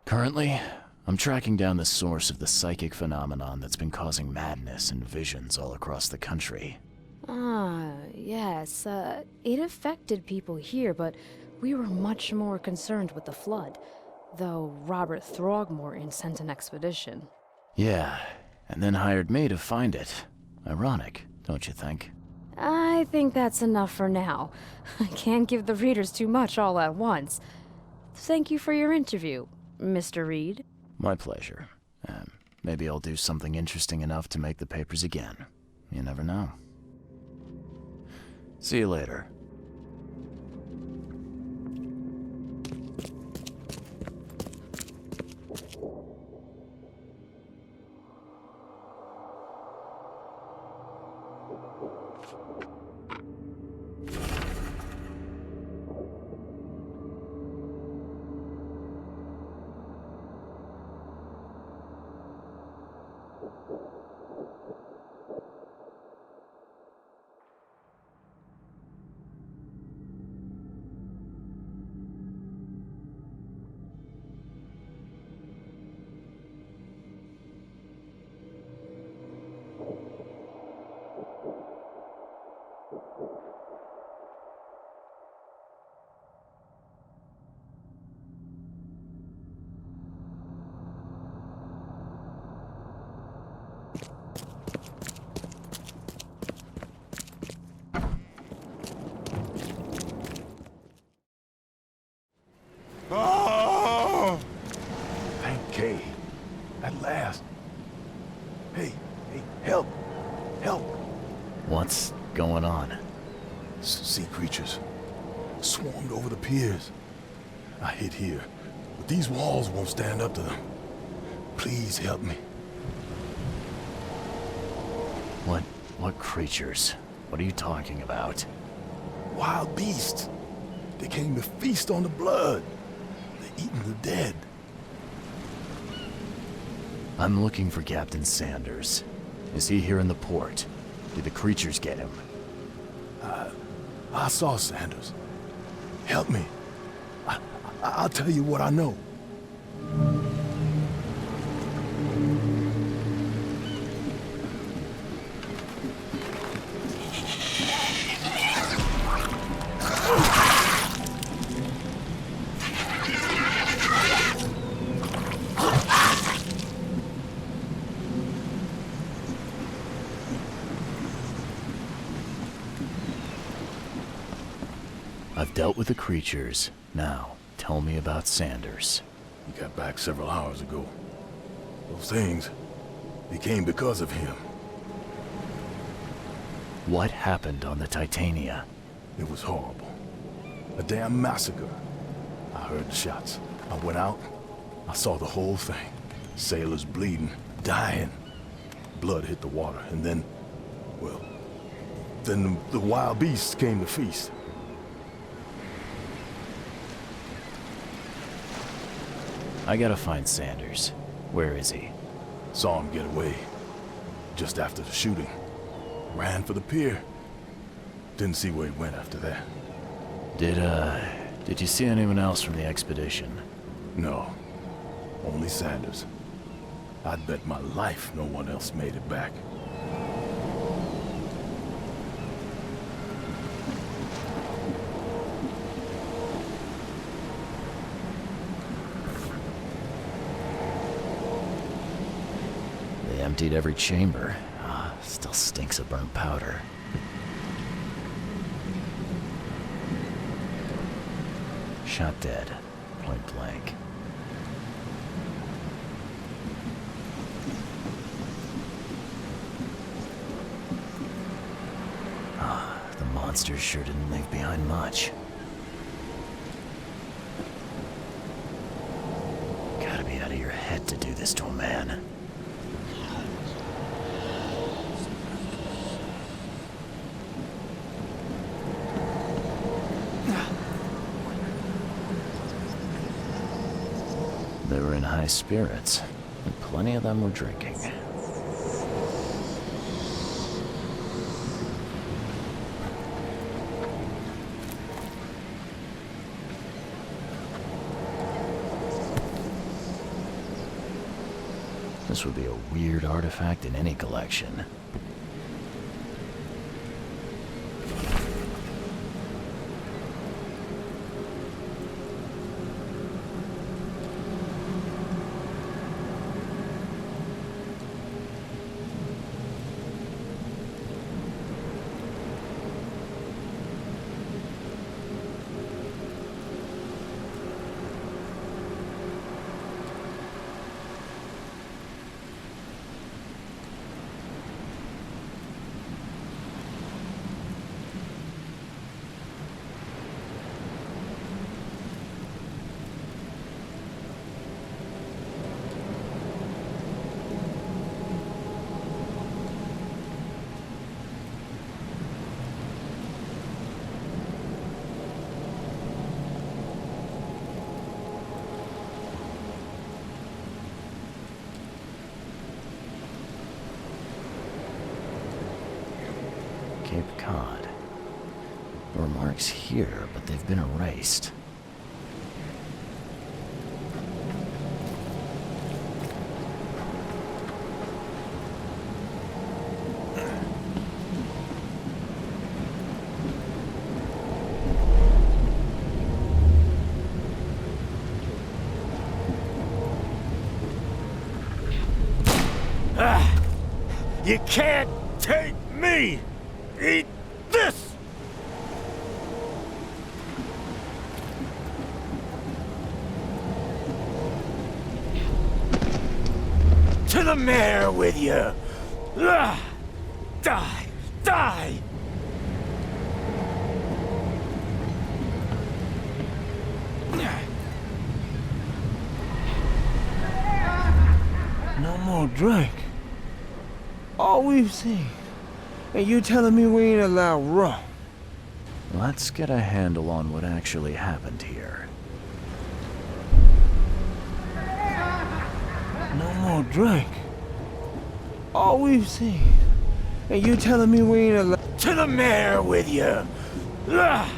Currently, I'm tracking down the source of the psychic phenomenon that's been causing madness and visions all across the country. Ah, yes, it affected people here, but we were much more concerned with the flood, though Robert Throgmorton sent an expedition. Yeah, and then hired me to find it. Ironic, don't you think? I think that's enough for now. I can't give the readers too much all at once. Thank you for your interview, Mr. Reed. My pleasure. Maybe I'll do something interesting enough to make the papers again. You never know. See you later. Oh! Thank Kay. At last. Hey, help! Help! What's going on? Sea creatures swarmed over the piers. I hid here, but these walls won't stand up to them. Please help me. What creatures? What are you talking about? Wild beasts. They came to feast on the blood. They're eating the dead. I'm looking for Captain Sanders. Is he here in the port? Did the creatures get him? I saw Sanders. Help me. I'll tell you what I know. I've dealt with the creatures. Now, tell me about Sanders. He got back several hours ago. Those things, they came because of him. What happened on the Titania? It was horrible. A damn massacre. I heard the shots. I went out. I saw the whole thing. Sailors bleeding, dying. Blood hit the water, and then, well, then the wild beasts came to feast. I gotta find Sanders. Where is he? Saw him get away. Just after the shooting. Ran for the pier. Didn't see where he went after that. Did you see anyone else from the expedition? No. Only Sanders. I'd bet my life no one else made it back. They emptied every chamber. Still stinks of burnt powder. Shot dead. Point blank. monsters sure didn't leave behind much. Gotta be out of your head to do this to a man. They were in high spirits, and plenty of them were drinking. This would be a weird artifact in any collection. Cape Cod. There were marks here, but they've been erased. You can't take me! Eat this! To the mayor with you! Die! Die! No more drink. All we've seen. And you telling me we ain't allowed rum? Let's get a handle on what actually happened here. No more drink. All we've seen. And you telling me we ain't allowed... To the mayor with you! Die!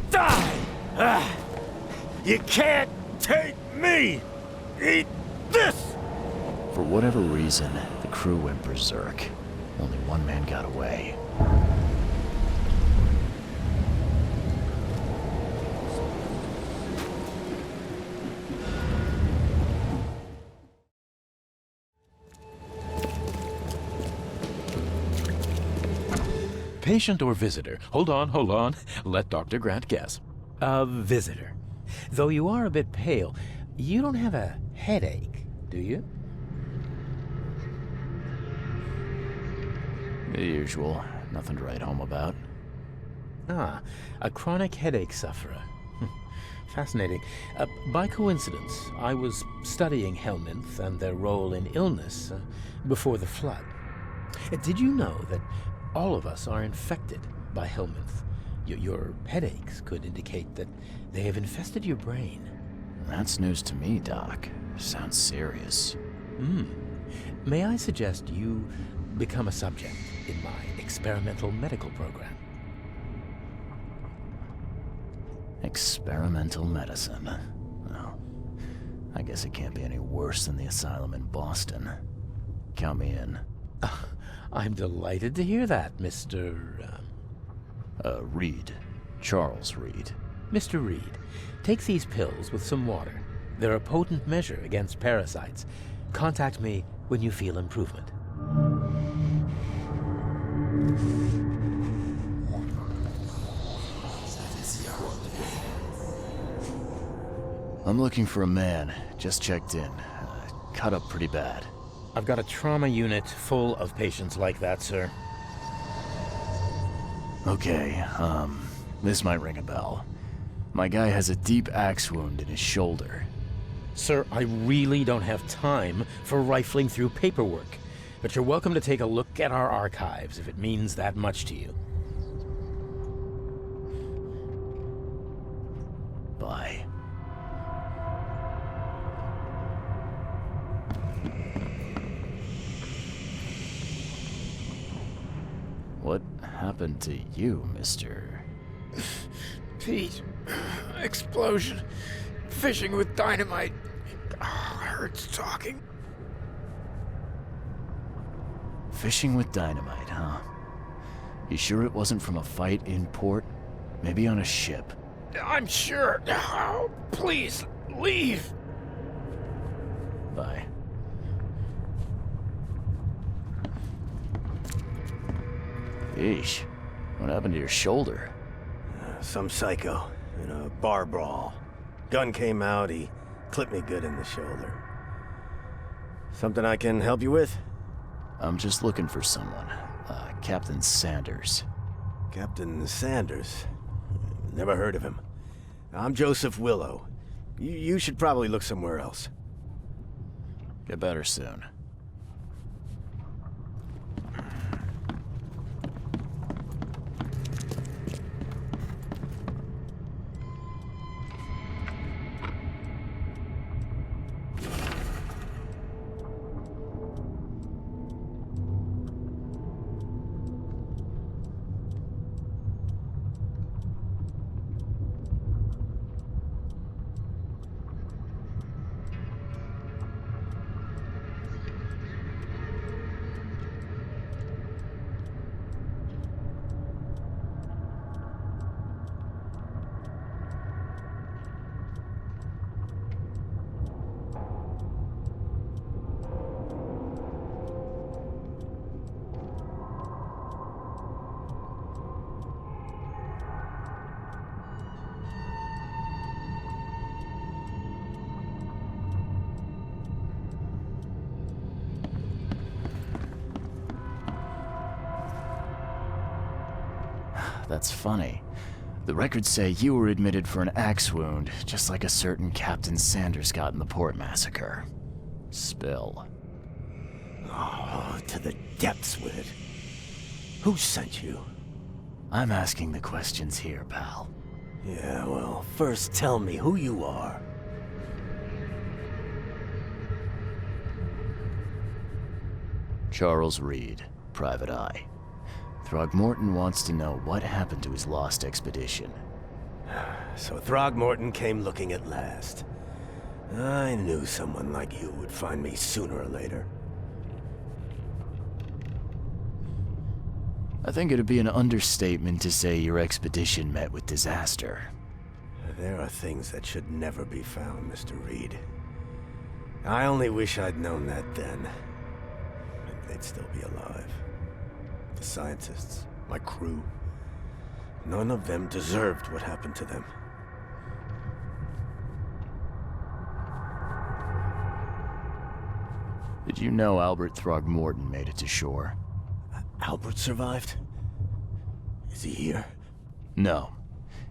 Die! You can't take me! Eat this! For whatever reason, the crew went berserk. Only one man got away. Patient or visitor? Hold on. Let Dr. Grant guess. A visitor. Though you are a bit pale, you don't have a headache, do you? The usual. Nothing to write home about. Ah, a chronic headache sufferer. Fascinating. By coincidence, I was studying Helminth and their role in illness before the flood. Did you know that all of us are infected by Helminth? Your headaches could indicate that they have infested your brain. That's news to me, Doc. Sounds serious. May I suggest you become a subject in my experimental medical program? Experimental medicine. Oh, I guess it can't be any worse than the asylum in Boston. Count me in. I'm delighted to hear that, Mr. Reed. Charles Reed. Mr. Reed, take these pills with some water. They're a potent measure against parasites. Contact me when you feel improvement. I'm looking for a man. Just checked in. Cut up pretty bad. I've got a trauma unit full of patients like that, sir. Okay, this might ring a bell. My guy has a deep axe wound in his shoulder. Sir, I really don't have time for rifling through paperwork, but you're welcome to take a look at our archives if it means that much to you. Bye. What happened to you, mister? Pete, explosion. Fishing with dynamite. Hurts talking. Fishing with dynamite, huh? You sure it wasn't from a fight in port? Maybe on a ship? I'm sure. Oh, please, leave. Bye. Yeesh. What happened to your shoulder? Some psycho in a bar brawl. Gun came out, he clipped me good in the shoulder. Something I can help you with? I'm just looking for someone. Captain Sanders. Captain Sanders? Never heard of him. I'm Joseph Willow. You should probably look somewhere else. Get better soon. That's funny. The records say you were admitted for an axe wound, just like a certain Captain Sanders got in the port massacre. Spill. Oh, to the depths with it. Who sent you? I'm asking the questions here, pal. Yeah, well, first tell me who you are. Charles Reed, Private Eye. Throgmorton wants to know what happened to his lost expedition. So Throgmorton came looking at last. I knew someone like you would find me sooner or later. I think it'd be an understatement to say your expedition met with disaster. There are things that should never be found, Mr. Reed. I only wish I'd known that then. They'd still be alive. The scientists, my crew, none of them deserved what happened to them. Did you know Albert Throgmorton made it to shore? Albert survived? Is he here? No.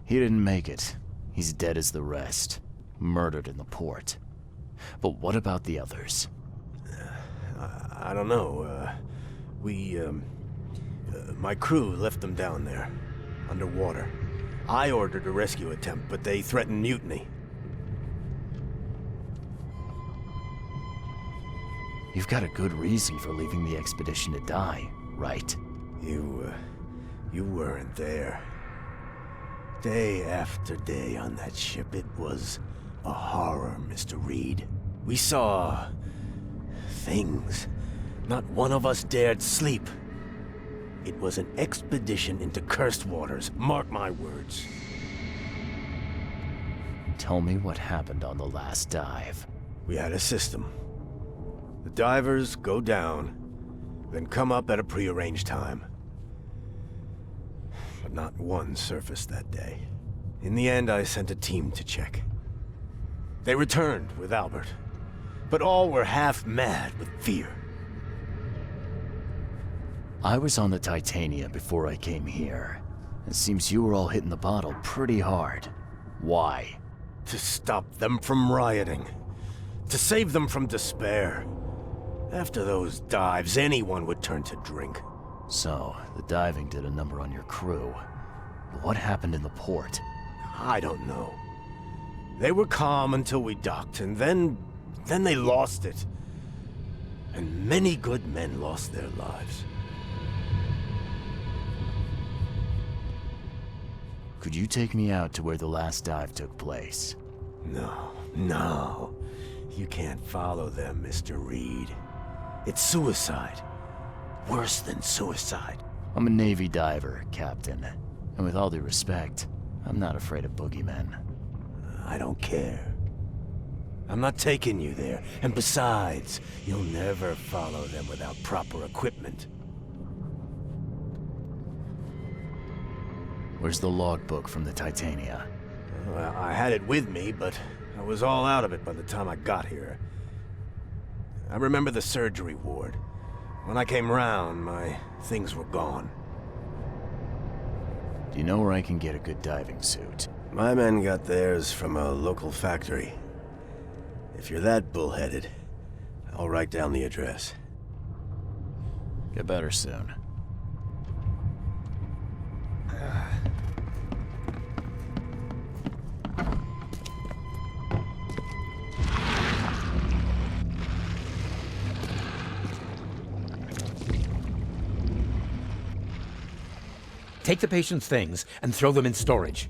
He didn't make it. He's dead as the rest. Murdered in the port. But what about the others? I don't know. My crew left them down there, underwater. I ordered a rescue attempt, but they threatened mutiny. You've got a good reason for leaving the expedition to die, right? You weren't there. Day after day on that ship, it was a horror, Mr. Reed. We saw things. Not one of us dared sleep. It was an expedition into cursed waters, mark my words. Tell me what happened on the last dive. We had a system. The divers go down, then come up at a prearranged time. But not one surfaced that day. In the end, I sent a team to check. They returned with Albert, but all were half mad with fear. I was on the Titania before I came here. It seems you were all hitting the bottle pretty hard. Why? To stop them from rioting. To save them from despair. After those dives, anyone would turn to drink. So, the diving did a number on your crew. But what happened in the port? I don't know. They were calm until we docked, and then they lost it. And many good men lost their lives. Could you take me out to where the last dive took place? No. You can't follow them, Mr. Reed. It's suicide. Worse than suicide. I'm a Navy diver, Captain. And with all due respect, I'm not afraid of boogeymen. I don't care. I'm not taking you there. And besides, you'll never follow them without proper equipment. Where's the logbook from the Titania? Well, I had it with me, but I was all out of it by the time I got here. I remember the surgery ward. When I came round, my things were gone. Do you know where I can get a good diving suit? My men got theirs from a local factory. If you're that bullheaded, I'll write down the address. Get better soon. Take the patient's things and throw them in storage.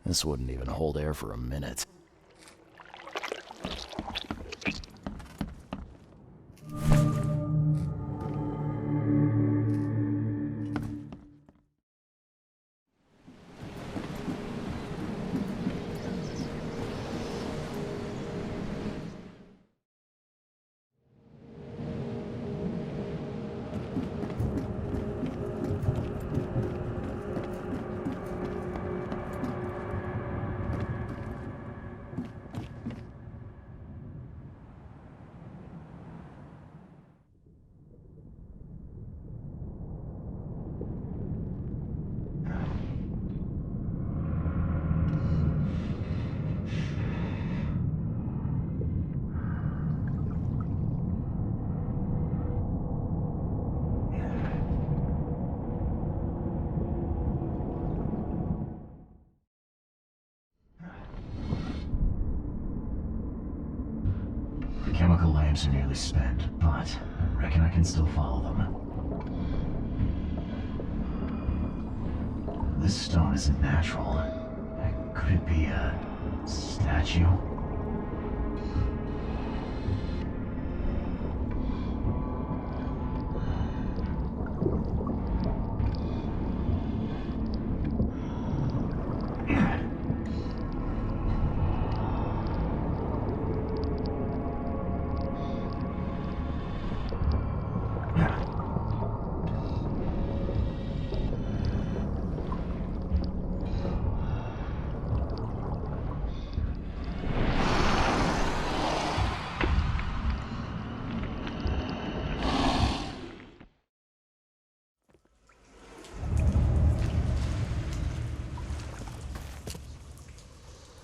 This wouldn't even hold air for a minute. The chemical lamps are nearly spent, but I reckon I can still follow them. This stone isn't natural. Could it be a statue?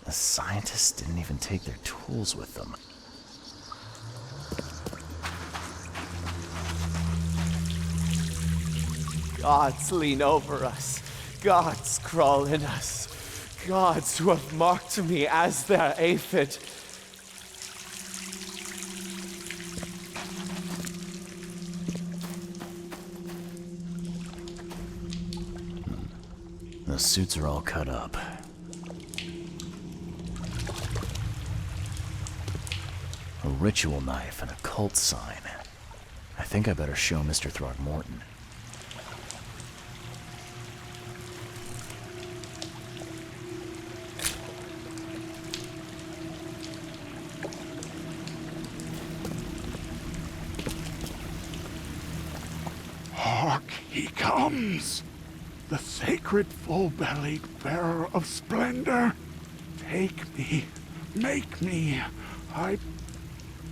The scientists didn't even take their tools with them. Gods lean over us. Gods crawl in us. Gods who have marked me as their aphid. The suits are all cut up. A ritual knife and a cult sign. I think I better show Mr. Throgmorton. Hark, he comes! The sacred full-bellied bearer of splendor. Take me, make me, I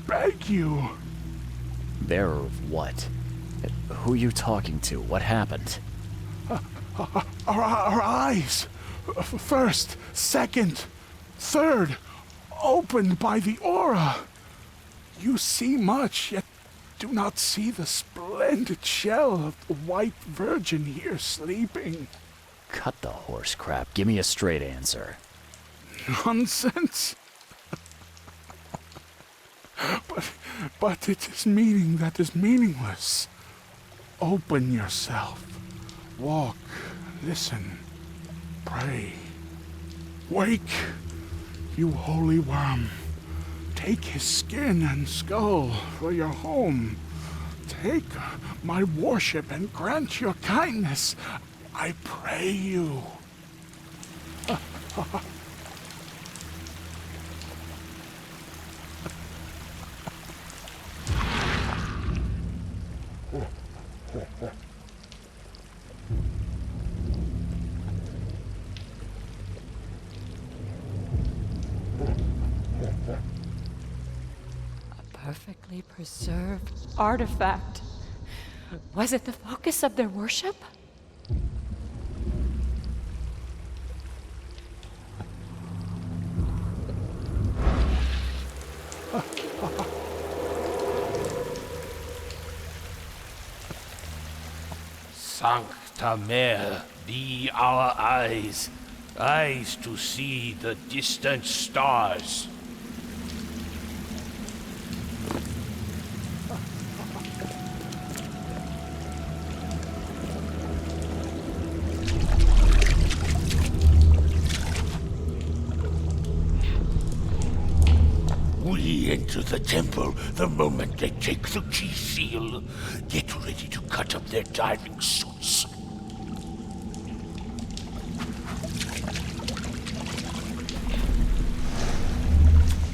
beg you. Bearer of what? Who are you talking to? What happened? Our eyes, first, second, third, opened by the aura. You see much, yet do not see the splendid shell of the white virgin here sleeping. Cut the horse crap. Give me a straight answer. Nonsense. But it is meaning that is meaningless. Open yourself. Walk, listen, pray. Wake, you holy worm. Take his skin and skull for your home. Take my worship and grant your kindness. I pray you. Perfectly preserved artifact. Was it the focus of their worship? Sancta Mare, be our eyes, eyes to see the distant stars. We enter the temple the moment they take the key seal. Get ready to cut up their diving suits.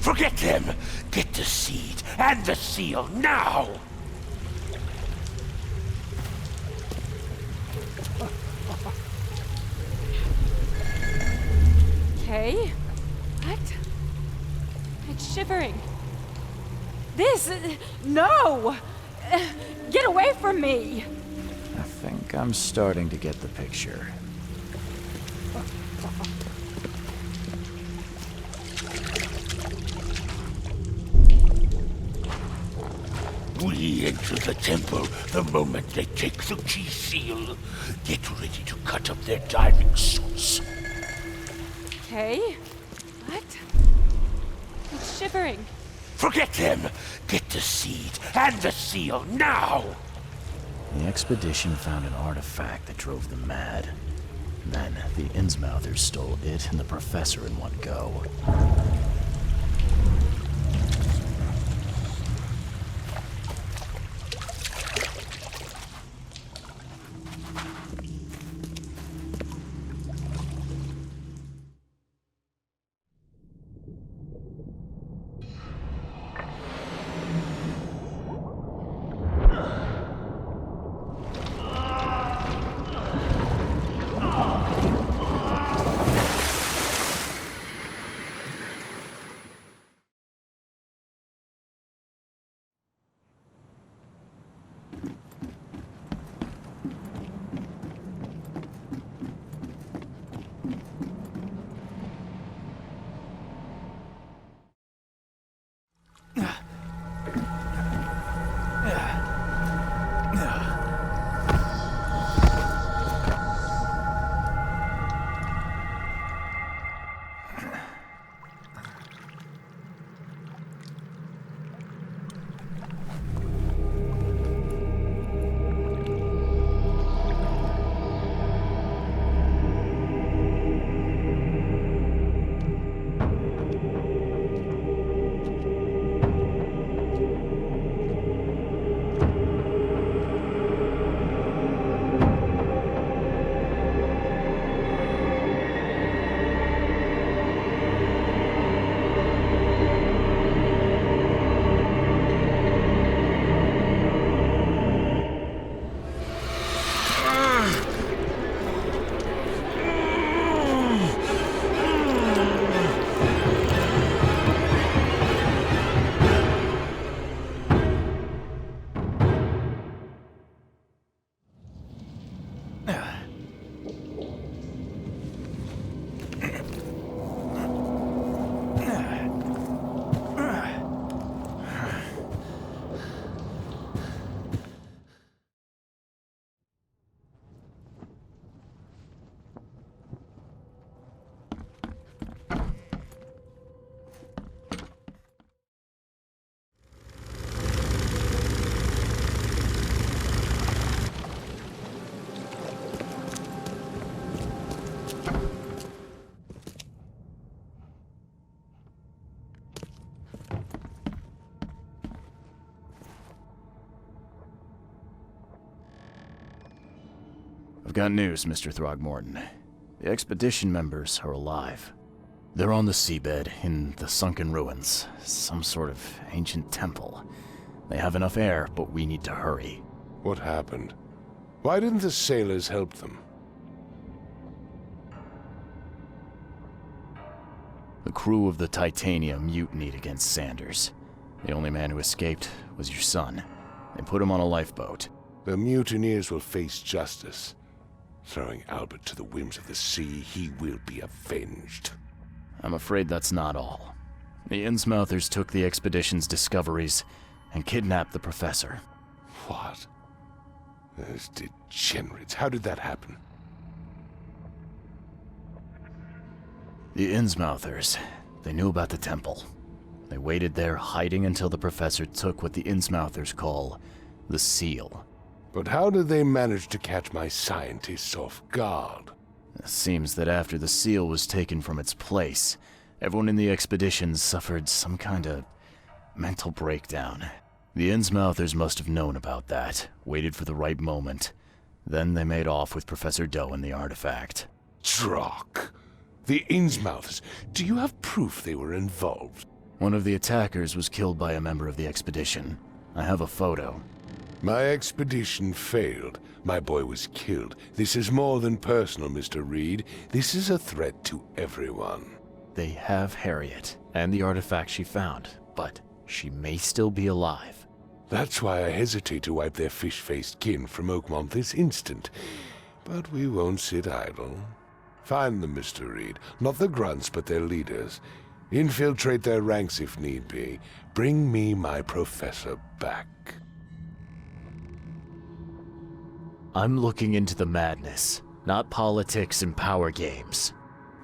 Forget them! Get the seed and the seal now! Okay. What? It's shivering. This... No! Get away from me! I think I'm starting to get the picture. We enter the temple the moment they take the key seal. Get ready to cut up their diving suits. Okay. What? It's shivering. Forget them! Get the seed and the seal now! The expedition found an artifact that drove them mad. Then the Innsmouthers stole it and the professor in one go. I've got news, Mr. Throgmorton. The expedition members are alive. They're on the seabed, in the sunken ruins. Some sort of ancient temple. They have enough air, but we need to hurry. What happened? Why didn't the sailors help them? The crew of the Titania mutinied against Sanders. The only man who escaped was your son. They put him on a lifeboat. The mutineers will face justice. Throwing Albert to the whims of the sea, he will be avenged. I'm afraid that's not all. The Innsmouthers took the expedition's discoveries and kidnapped the professor. What? Those degenerates. How did that happen? The Innsmouthers. They knew about the temple. They waited there, hiding until the professor took what the Innsmouthers call the seal. But how did they manage to catch my scientists off guard? It seems that after the seal was taken from its place, everyone in the expedition suffered some kind of mental breakdown. The Innsmouthers must have known about that, waited for the right moment. Then they made off with Professor Doe and the artifact. Drock! The Innsmouthers! Do you have proof they were involved? One of the attackers was killed by a member of the expedition. I have a photo. My expedition failed. My boy was killed. This is more than personal, Mr. Reed. This is a threat to everyone. They have Harriet, and the artifact she found, but she may still be alive. That's why I hesitate to wipe their fish-faced kin from Oakmont this instant. But we won't sit idle. Find them, Mr. Reed. Not the grunts, but their leaders. Infiltrate their ranks if need be. Bring me my professor back. I'm looking into the madness, not politics and power games.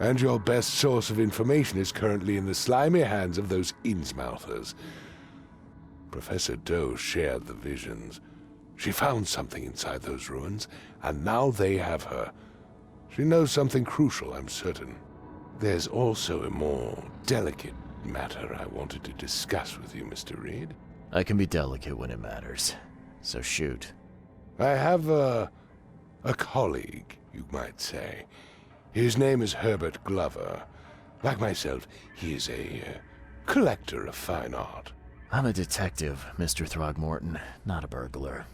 And your best source of information is currently in the slimy hands of those Innsmouthers. Professor Doe shared the visions. She found something inside those ruins, and now they have her. She knows something crucial, I'm certain. There's also a more delicate matter I wanted to discuss with you, Mr. Reed. I can be delicate when it matters, so shoot. I have a colleague, you might say. His name is Herbert Glover. Like myself, he is a collector of fine art. I'm a detective, Mr. Throgmorton, not a burglar.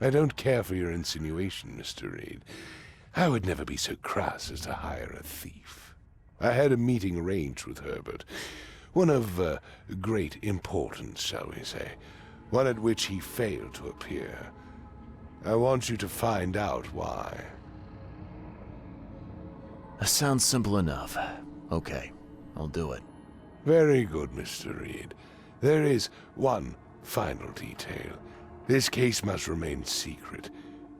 I don't care for your insinuation, Mr. Reed. I would never be so crass as to hire a thief. I had a meeting arranged with Herbert, one of great importance, shall we say, one at which he failed to appear. I want you to find out why. That sounds simple enough. Okay, I'll do it. Very good, Mr. Reed. There is one final detail. This case must remain secret,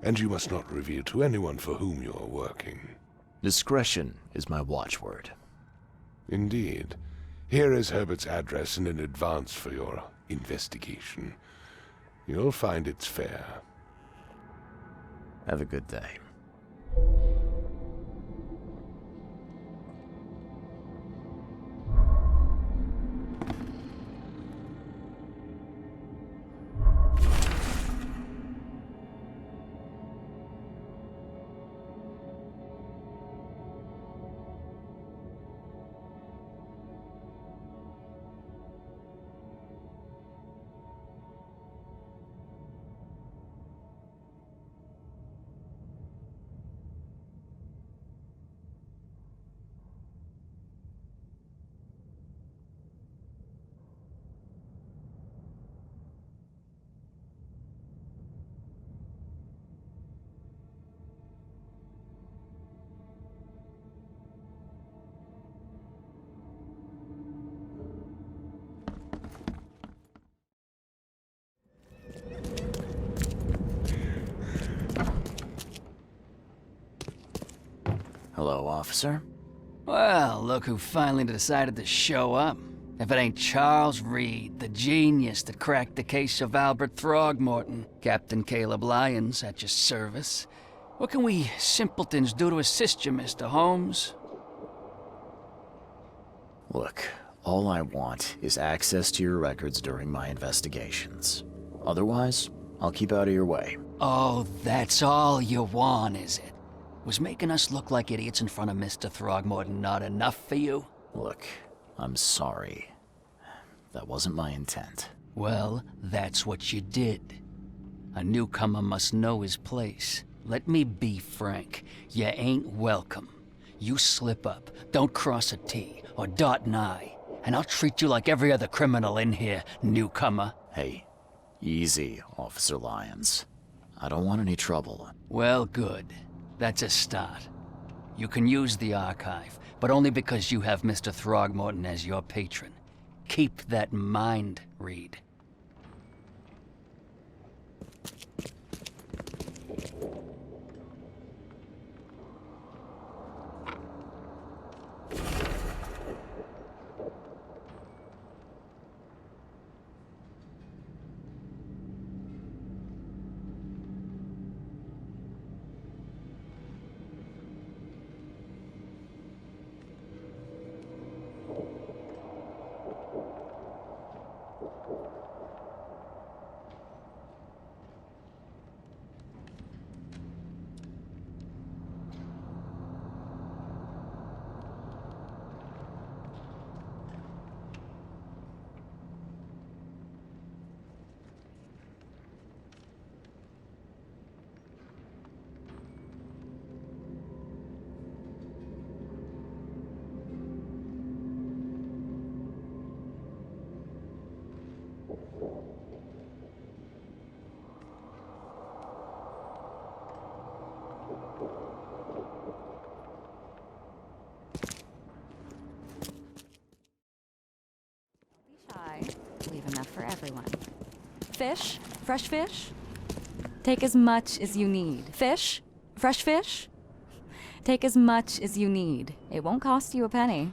and you must not reveal to anyone for whom you are working. Discretion is my watchword. Indeed. Here is Herbert's address and an advance for your investigation. You'll find it's fair. Have a good day. Hello, officer. Well, look who finally decided to show up. If it ain't Charles Reed, the genius that cracked the case of Albert Throgmorton. Captain Caleb Lyons at your service. What can we simpletons do to assist you, Mr. Holmes? Look, all I want is access to your records during my investigations. Otherwise, I'll keep out of your way. Oh, that's all you want, is it? Was making us look like idiots in front of Mr. Throgmorton not enough for you? Look, I'm sorry. That wasn't my intent. Well, that's what you did. A newcomer must know his place. Let me be frank. You ain't welcome. You slip up, don't cross a T or dot an I, and I'll treat you like every other criminal in here, newcomer. Hey, easy, Officer Lyons. I don't want any trouble. Well, good. That's a start. You can use the archive, but only because you have Mr. Throgmorton as your patron. Keep that in mind, Reed. Leave enough for everyone. Fish? Fresh fish? Take as much as you need. Fish? Fresh fish? Take as much as you need. It won't cost you a penny.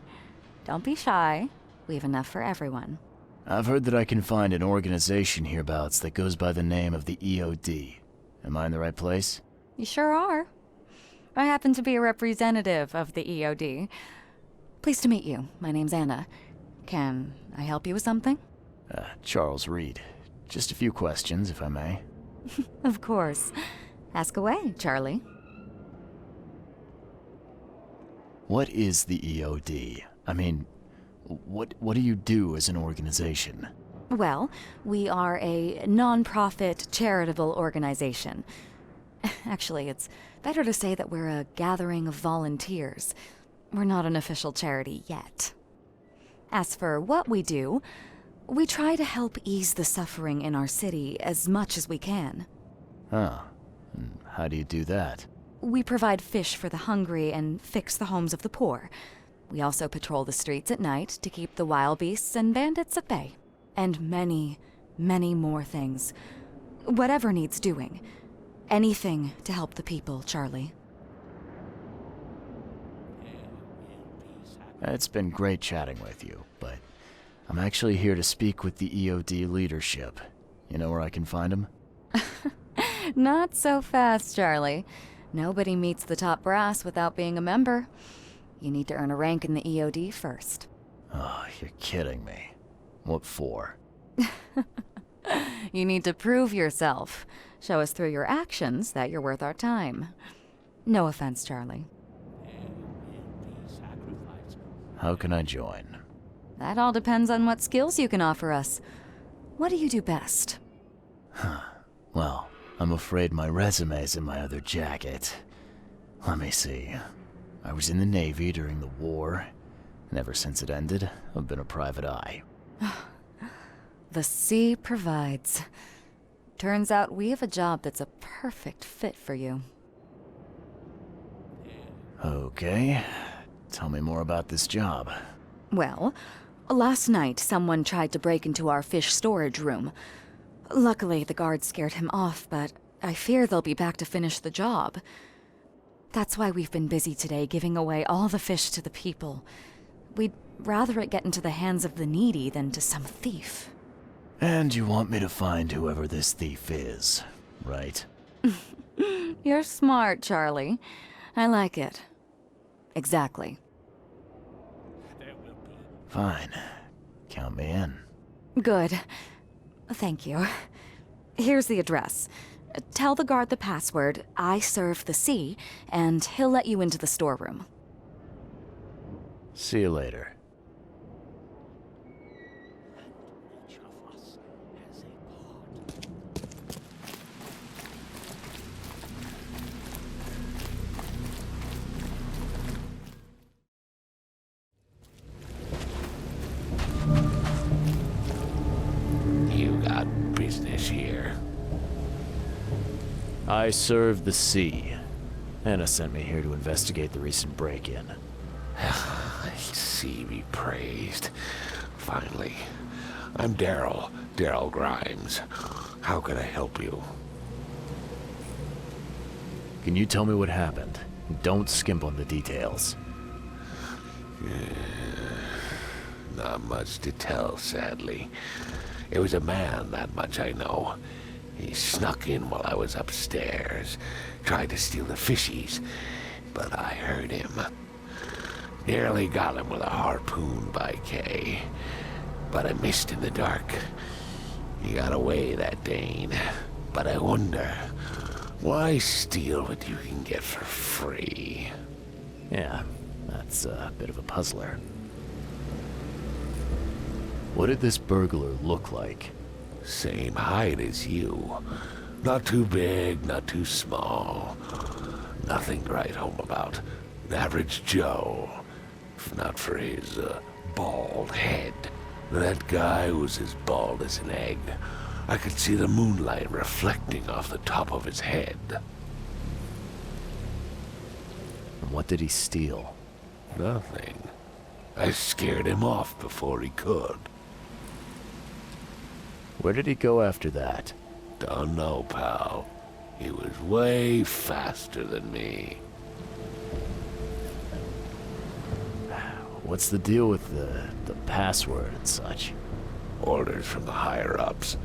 Don't be shy. Leave enough for everyone. I've heard that I can find an organization hereabouts that goes by the name of the EOD. Am I in the right place? You sure are. I happen to be a representative of the EOD. Pleased to meet you. My name's Anna. Can I help you with something? Charles Reed. Just a few questions, if I may. Of course. Ask away, Charlie. What is the EOD? I mean, what do you do as an organization? Well, we are a non-profit charitable organization. Actually, it's better to say that we're a gathering of volunteers. We're not an official charity yet. As for what we do, we try to help ease the suffering in our city as much as we can. Huh. And how do you do that? We provide fish for the hungry and fix the homes of the poor. We also patrol the streets at night to keep the wild beasts and bandits at bay. And many, many more things. Whatever needs doing. Anything to help the people, Charlie. It's been great chatting with you, but I'm actually here to speak with the EOD leadership. You know where I can find them? Not so fast, Charlie. Nobody meets the top brass without being a member. You need to earn a rank in the EOD first. Oh, you're kidding me. What for? You need to prove yourself. Show us through your actions that you're worth our time. No offense, Charlie. How can I join? That all depends on what skills you can offer us. What do you do best? Well, I'm afraid my resume's in my other jacket. Let me see. I was in the Navy during the war, and ever since it ended, I've been a private eye. The sea provides. Turns out we have a job that's a perfect fit for you. Okay. Tell me more about this job. Well, last night someone tried to break into our fish storage room. Luckily, the guards scared him off, but I fear they'll be back to finish the job. That's why we've been busy today giving away all the fish to the people. We'd rather it get into the hands of the needy than to some thief. And you want me to find whoever this thief is, right? You're smart, Charlie. I like it. Exactly. Fine. Count me in. Good. Thank you. Here's the address. Tell the guard the password, I serve the sea, and he'll let you into the storeroom. See you later. You got business here. I serve the sea. Anna sent me here to investigate the recent break-in. Sea be praised. Finally. I'm Daryl Grimes. How can I help you? Can you tell me what happened? Don't skimp on the details. Not much to tell, sadly. It was a man, that much I know. He snuck in while I was upstairs, tried to steal the fishies, but I heard him. Nearly got him with a harpoon by Kay, but I missed in the dark. He got away, that Dane, but I wonder, why steal what you can get for free? Yeah, that's a bit of a puzzler. What did this burglar look like? Same height as you. Not too big, not too small. Nothing to write home about. An average Joe. If not for his, bald head. That guy was as bald as an egg. I could see the moonlight reflecting off the top of his head. And what did he steal? Nothing. I scared him off before he could. Where did he go after that? Don't know, pal. He was way faster than me. What's the deal with the password and such? Orders from the higher-ups.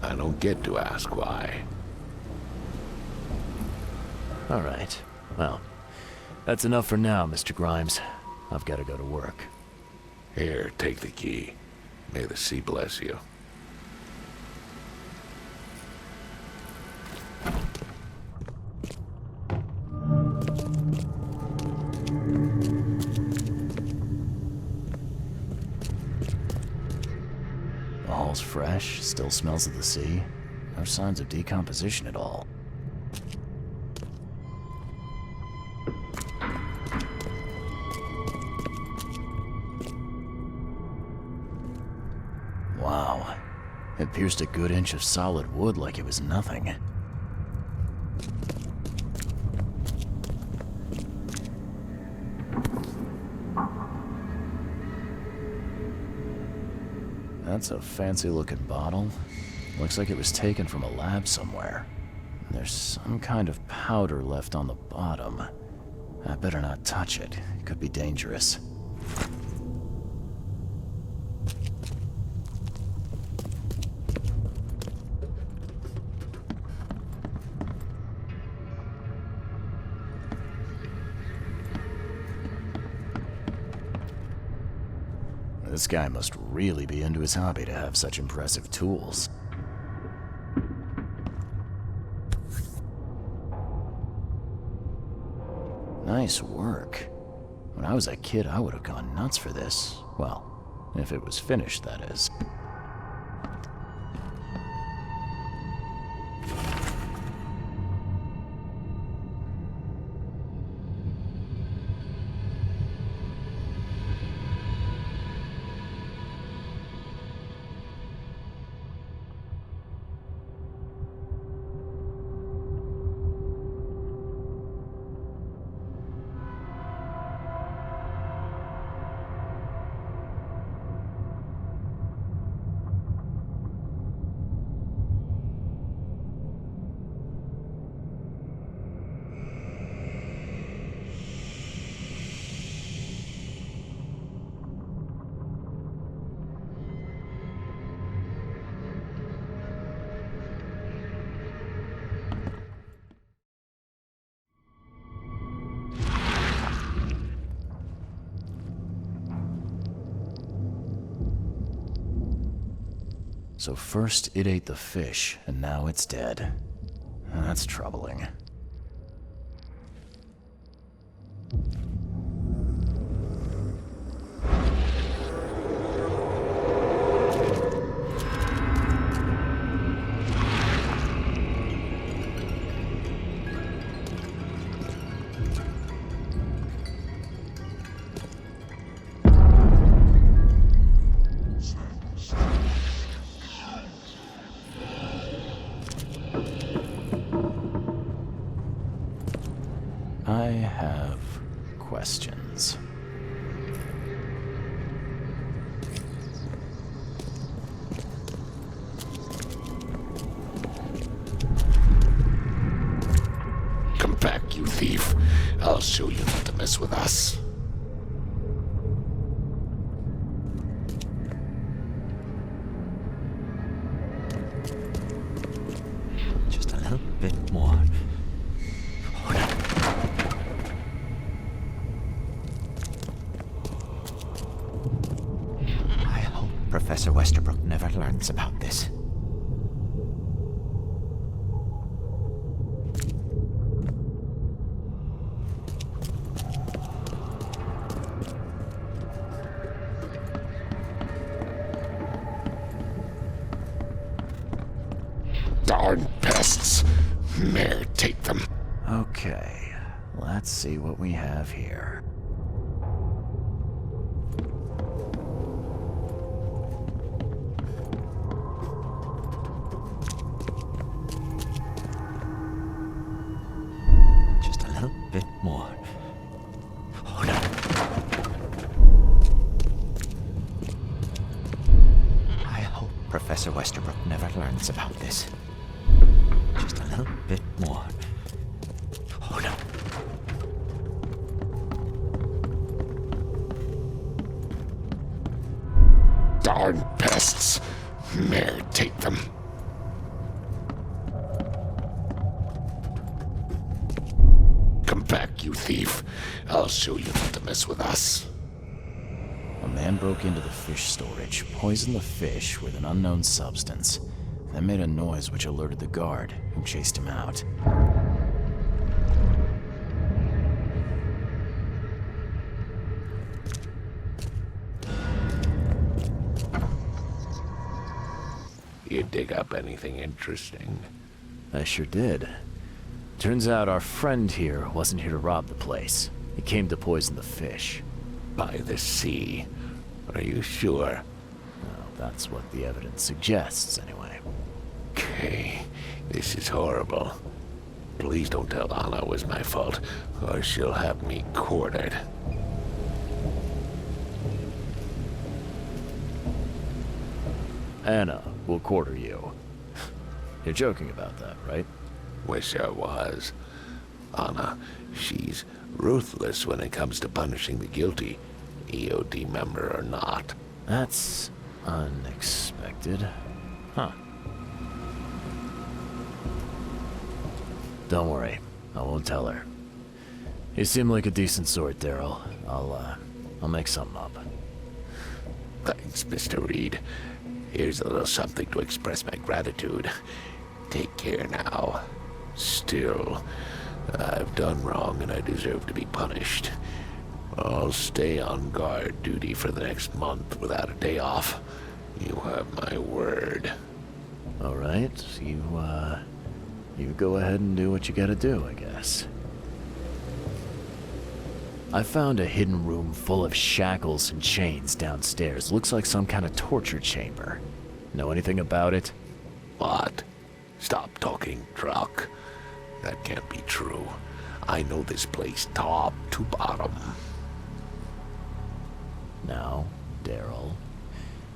I don't get to ask why. All right. Well, That's enough for now, Mr. Grimes. I've got to go to work. Here, take the key. May the sea bless you. The hall's fresh, still smells of the sea. No signs of decomposition at all. Wow. It pierced a good inch of solid wood like it was nothing. That's a fancy-looking bottle. Looks like it was taken from a lab somewhere. There's some kind of powder left on the bottom. I better not touch it. It could be dangerous. This guy must really be into his hobby to have such impressive tools. Nice work. When I was a kid, I would have gone nuts for this. Well, if it was finished, that is. So first it ate the fish, and now it's dead. That's troubling. I have questions. Come back, you thief. I'll show you not to mess with us. Just a little bit more. Professor Westerbrook never learns about this. Darn pests. May take them. Okay, let's see what we have here. Bit more. Hold on. I hope Professor Westerbrook never learns about this. Just a little bit more. Hold on. Darn pests. May take them. Come back, you thief. I'll show you not to mess with us. A man broke into the fish storage, poisoned the fish with an unknown substance, then made a noise which alerted the guard, who chased him out. You dig up anything interesting? I sure did. Turns out our friend here wasn't here to rob the place. He came to poison the fish. By the sea. Are you sure? Well, that's what the evidence suggests, anyway. Okay, this is horrible. Please don't tell Anna it was my fault, or she'll have me quartered. Anna will quarter you. You're joking about that, right? Wish I was. Anna, she's ruthless when it comes to punishing the guilty, EOD member or not. That's unexpected. Huh. Don't worry, I won't tell her. You seem like a decent sort, Daryl. I'll make something up. Thanks, Mr. Reed. Here's a little something to express my gratitude. Take care now. Still, I've done wrong and I deserve to be punished. I'll stay on guard duty for the next month without a day off. You have my word. All right, you go ahead and do what you gotta do, I guess. I found a hidden room full of shackles and chains downstairs. Looks like some kind of torture chamber. Know anything about it? What? Stop talking, Truck. That can't be true. I know this place top to bottom. Now, Daryl,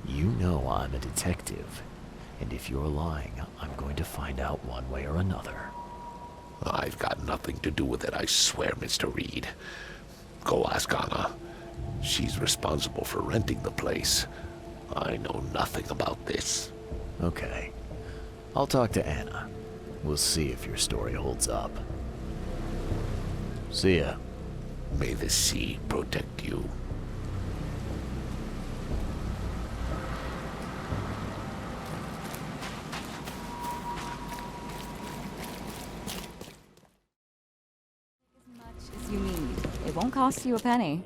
you know I'm a detective. And if you're lying, I'm going to find out one way or another. I've got nothing to do with it, I swear, Mr. Reed. Go ask Anna. She's responsible for renting the place. I know nothing about this. Okay. I'll talk to Anna. We'll see if your story holds up. See ya. May the sea protect you. As much as you need. It won't cost you a penny.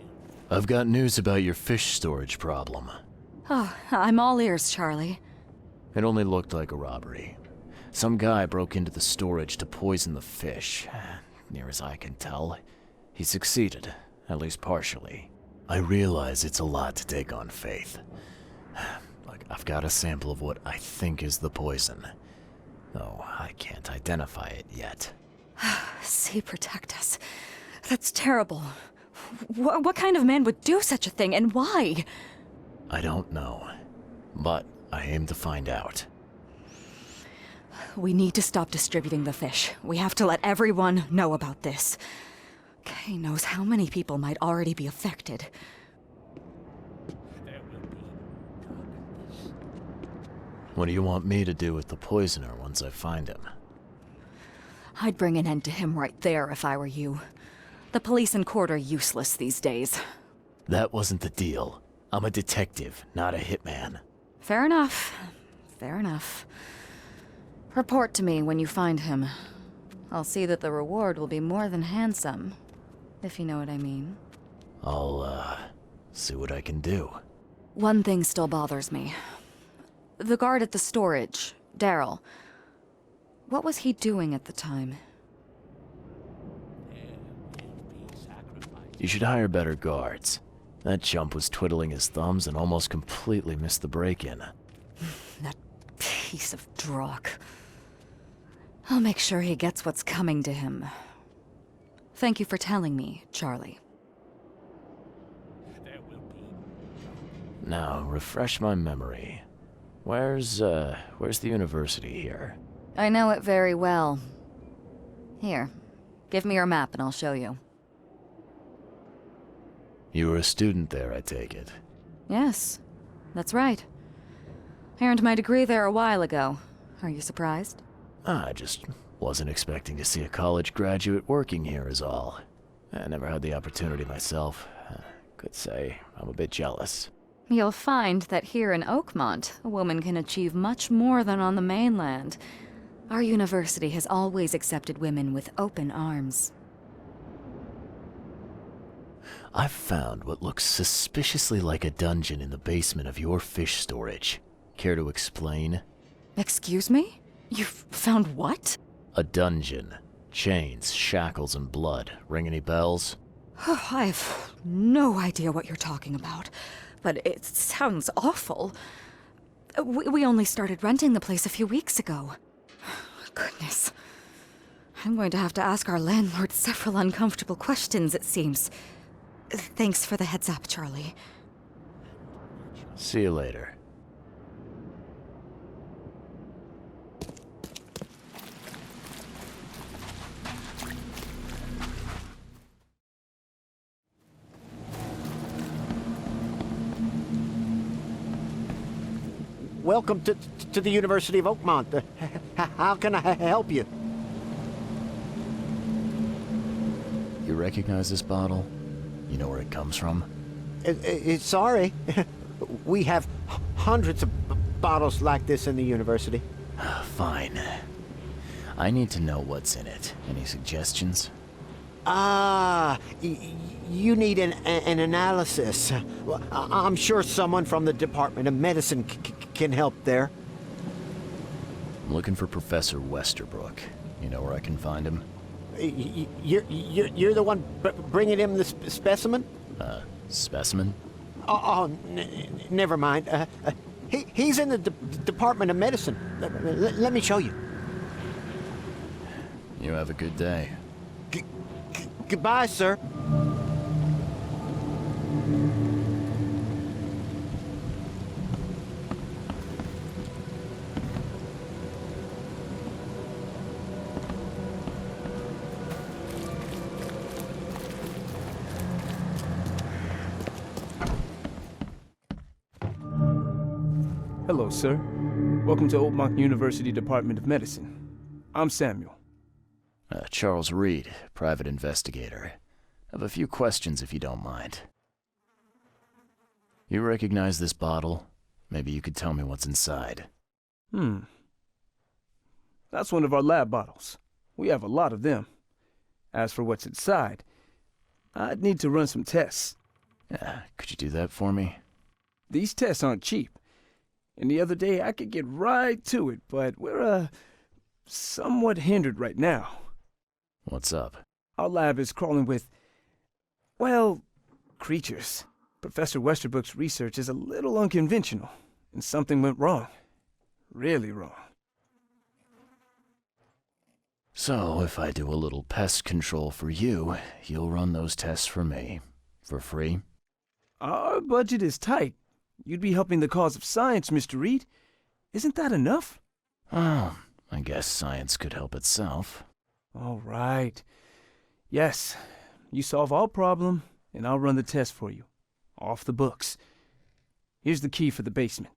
I've got news about your fish storage problem. Oh, I'm all ears, Charlie. It only looked like a robbery. Some guy broke into the storage to poison the fish. Near as I can tell, he succeeded, at least partially. I realize it's a lot to take on faith. Look, I've got a sample of what I think is the poison, though I can't identify it yet. Sea protect us. That's terrible. What kind of man would do such a thing, and why? I don't know, but I aim to find out. We need to stop distributing the fish. We have to let everyone know about this. Kay knows how many people might already be affected. What do you want me to do with the poisoner once I find him? I'd bring an end to him right there if I were you. The police and court are useless these days. That wasn't the deal. I'm a detective, not a hitman. Fair enough. Fair enough. Report to me when you find him. I'll see that the reward will be more than handsome, if you know what I mean. I'll, see what I can do. One thing still bothers me. The guard at the storage, Daryl. What was he doing at the time? You should hire better guards. That chump was twiddling his thumbs and almost completely missed the break-in. That piece of drock. I'll make sure he gets what's coming to him. Thank you for telling me, Charlie. Now, refresh my memory. Where's the university here? I know it very well. Here, give me your map and I'll show you. You were a student there, I take it. Yes, that's right. I earned my degree there a while ago. Are you surprised? I just wasn't expecting to see a college graduate working here is all. I never had the opportunity myself. Could say I'm a bit jealous. You'll find that here in Oakmont, a woman can achieve much more than on the mainland. Our university has always accepted women with open arms. I've found what looks suspiciously like a dungeon in the basement of your fish storage. Care to explain? Excuse me? You've found what? A dungeon. Chains, shackles, and blood. Ring any bells? I've no idea what you're talking about, but it sounds awful. We only started renting the place a few weeks ago. Goodness. I'm going to have to ask our landlord several uncomfortable questions, it seems. Thanks for the heads up, Charlie. See you later. Welcome to the University of Oakmont. How can I help you? You recognize this bottle? You know where it comes from? Sorry. We have hundreds of bottles like this in the university. Fine. I need to know what's in it. Any suggestions? You need an analysis. Well, I'm sure someone from the Department of Medicine can help there. I'm looking for Professor Westerbrook. You know where I can find him? You're the one bringing him the specimen? Specimen? Never mind. He's in the Department of Medicine. Let me show you. You have a good day. Goodbye, sir. Hello, sir. Welcome to Oakmont University Department of Medicine. I'm Samuel. Charles Reed, private investigator. I have a few questions if you don't mind. You recognize this bottle? Maybe you could tell me what's inside. That's one of our lab bottles. We have a lot of them. As for what's inside, I'd need to run some tests. Could you do that for me? These tests aren't cheap. Any other day I could get right to it, but we're, somewhat hindered right now. What's up? Our lab is crawling with, well, creatures. Professor Westerbrook's research is a little unconventional, and something went wrong. Really wrong. So, if I do a little pest control for you, you'll run those tests for me. For free? Our budget is tight. You'd be helping the cause of science, Mr. Reed. Isn't that enough? Oh, I guess science could help itself. All right. Yes, you solve our problem, and I'll run the test for you. Off the books. Here's the key for the basement.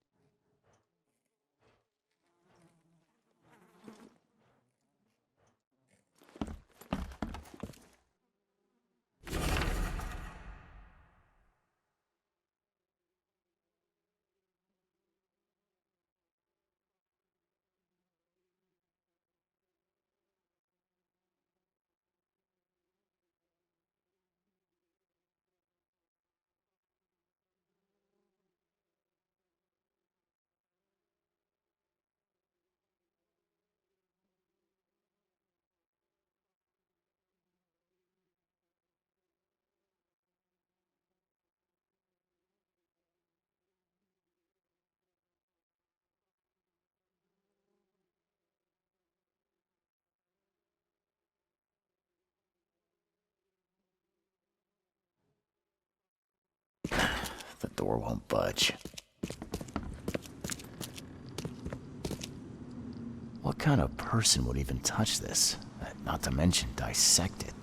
The door won't budge. What kind of person would even touch this? Not to mention dissect it.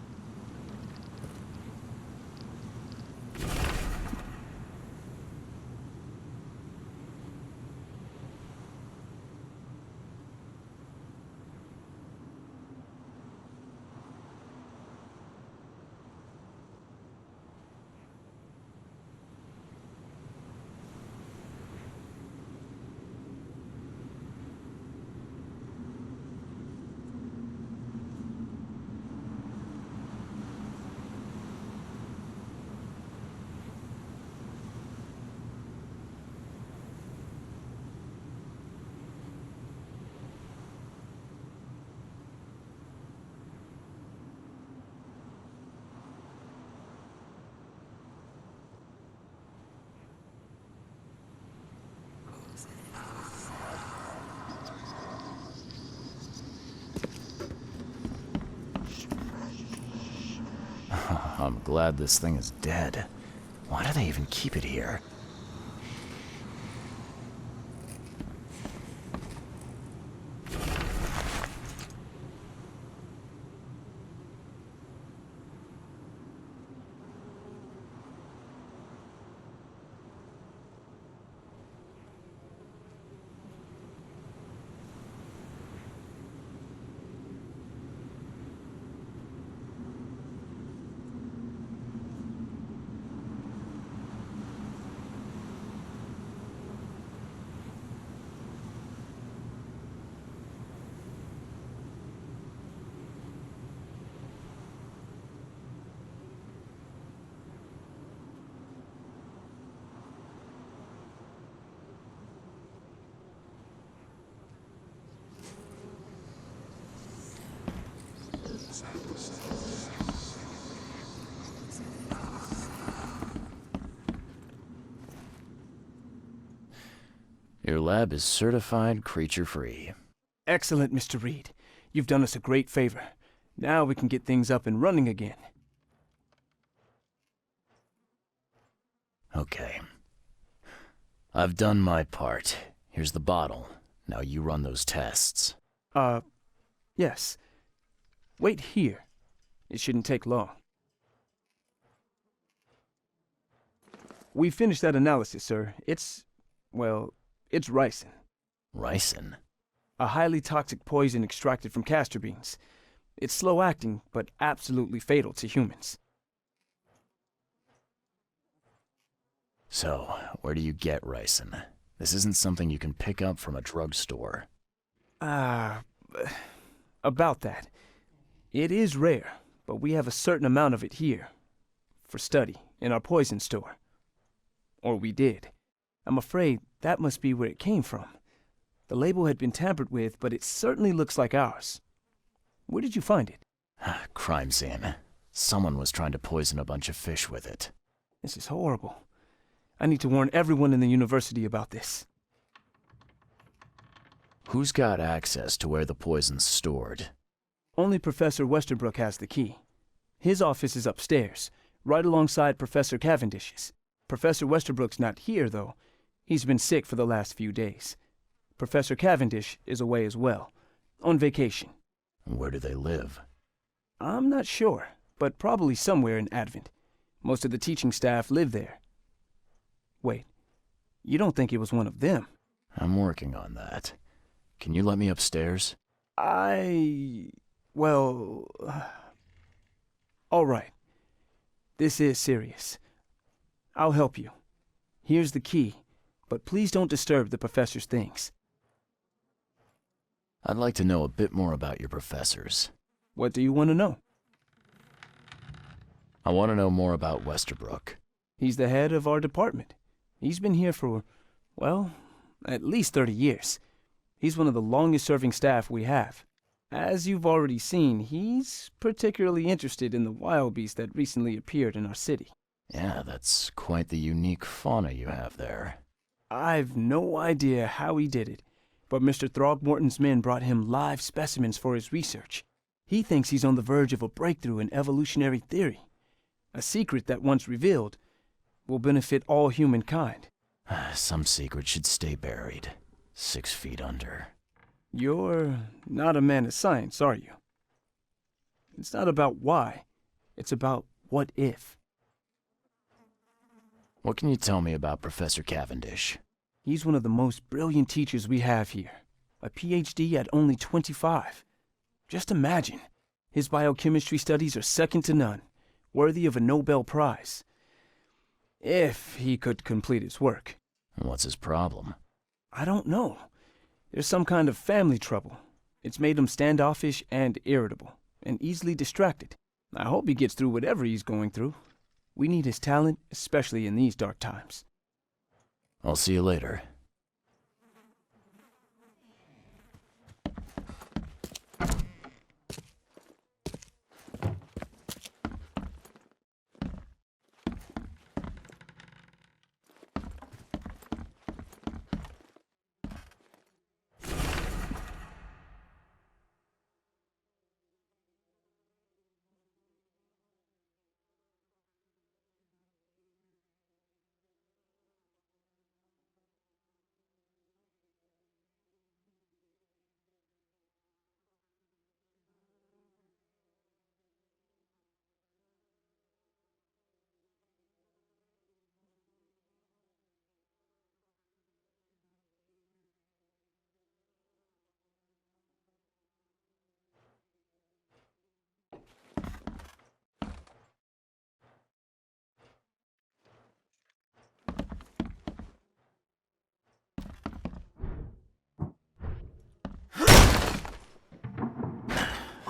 I'm glad this thing is dead. Why do they even keep it here? Your lab is certified creature-free. Excellent, Mr. Reed. You've done us a great favor. Now we can get things up and running again. Okay. I've done my part. Here's the bottle. Now you run those tests. Yes. Wait here. It shouldn't take long. We finished that analysis, sir. It's ricin. Ricin? A highly toxic poison extracted from castor beans. It's slow-acting, but absolutely fatal to humans. So, where do you get ricin? This isn't something you can pick up from a drugstore. About that. It is rare, but we have a certain amount of it here. For study, in our poison store. Or we did. I'm afraid that must be where it came from. The label had been tampered with, but it certainly looks like ours. Where did you find it? Crime scene. Someone was trying to poison a bunch of fish with it. This is horrible. I need to warn everyone in the university about this. Who's got access to where the poison's stored? Only Professor Westerbrook has the key. His office is upstairs, right alongside Professor Cavendish's. Professor Westerbrook's not here, though. He's been sick for the last few days. Professor Cavendish is away as well, on vacation. Where do they live? I'm not sure, but probably somewhere in Advent. Most of the teaching staff live there. Wait, you don't think it was one of them? I'm working on that. Can you let me upstairs? Well... all right. This is serious. I'll help you. Here's the key, but please don't disturb the professor's things. I'd like to know a bit more about your professors. What do you want to know? I want to know more about Westerbrook. He's the head of our department. He's been here for, well, at least 30 years. He's one of the longest-serving staff we have. As you've already seen, he's particularly interested in the wild beast that recently appeared in our city. Yeah, that's quite the unique fauna you have there. I've no idea how he did it, but Mr. Throgmorton's men brought him live specimens for his research. He thinks he's on the verge of a breakthrough in evolutionary theory. A secret that, once revealed, will benefit all humankind. Some secret should stay buried, 6 feet under. You're not a man of science, are you? It's not about why. It's about what if. What can you tell me about Professor Cavendish? He's one of the most brilliant teachers we have here. A PhD at only 25. Just imagine. His biochemistry studies are second to none, worthy of a Nobel Prize. If he could complete his work. What's his problem? I don't know. There's some kind of family trouble. It's made him standoffish and irritable, and easily distracted. I hope he gets through whatever he's going through. We need his talent, especially in these dark times. I'll see you later.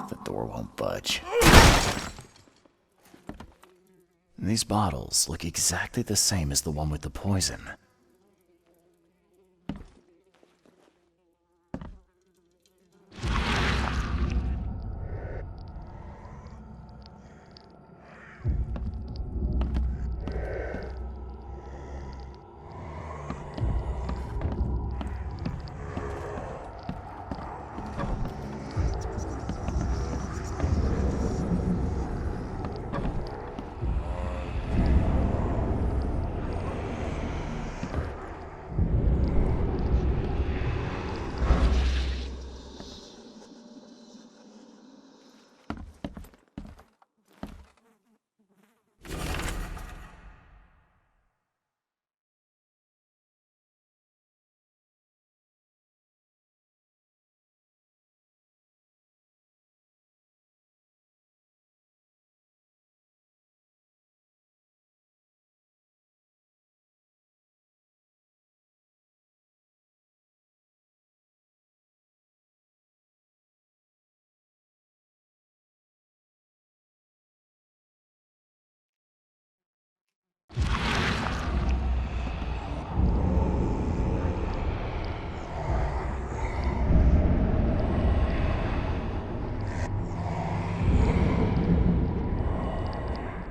The door won't budge. These bottles look exactly the same as the one with the poison.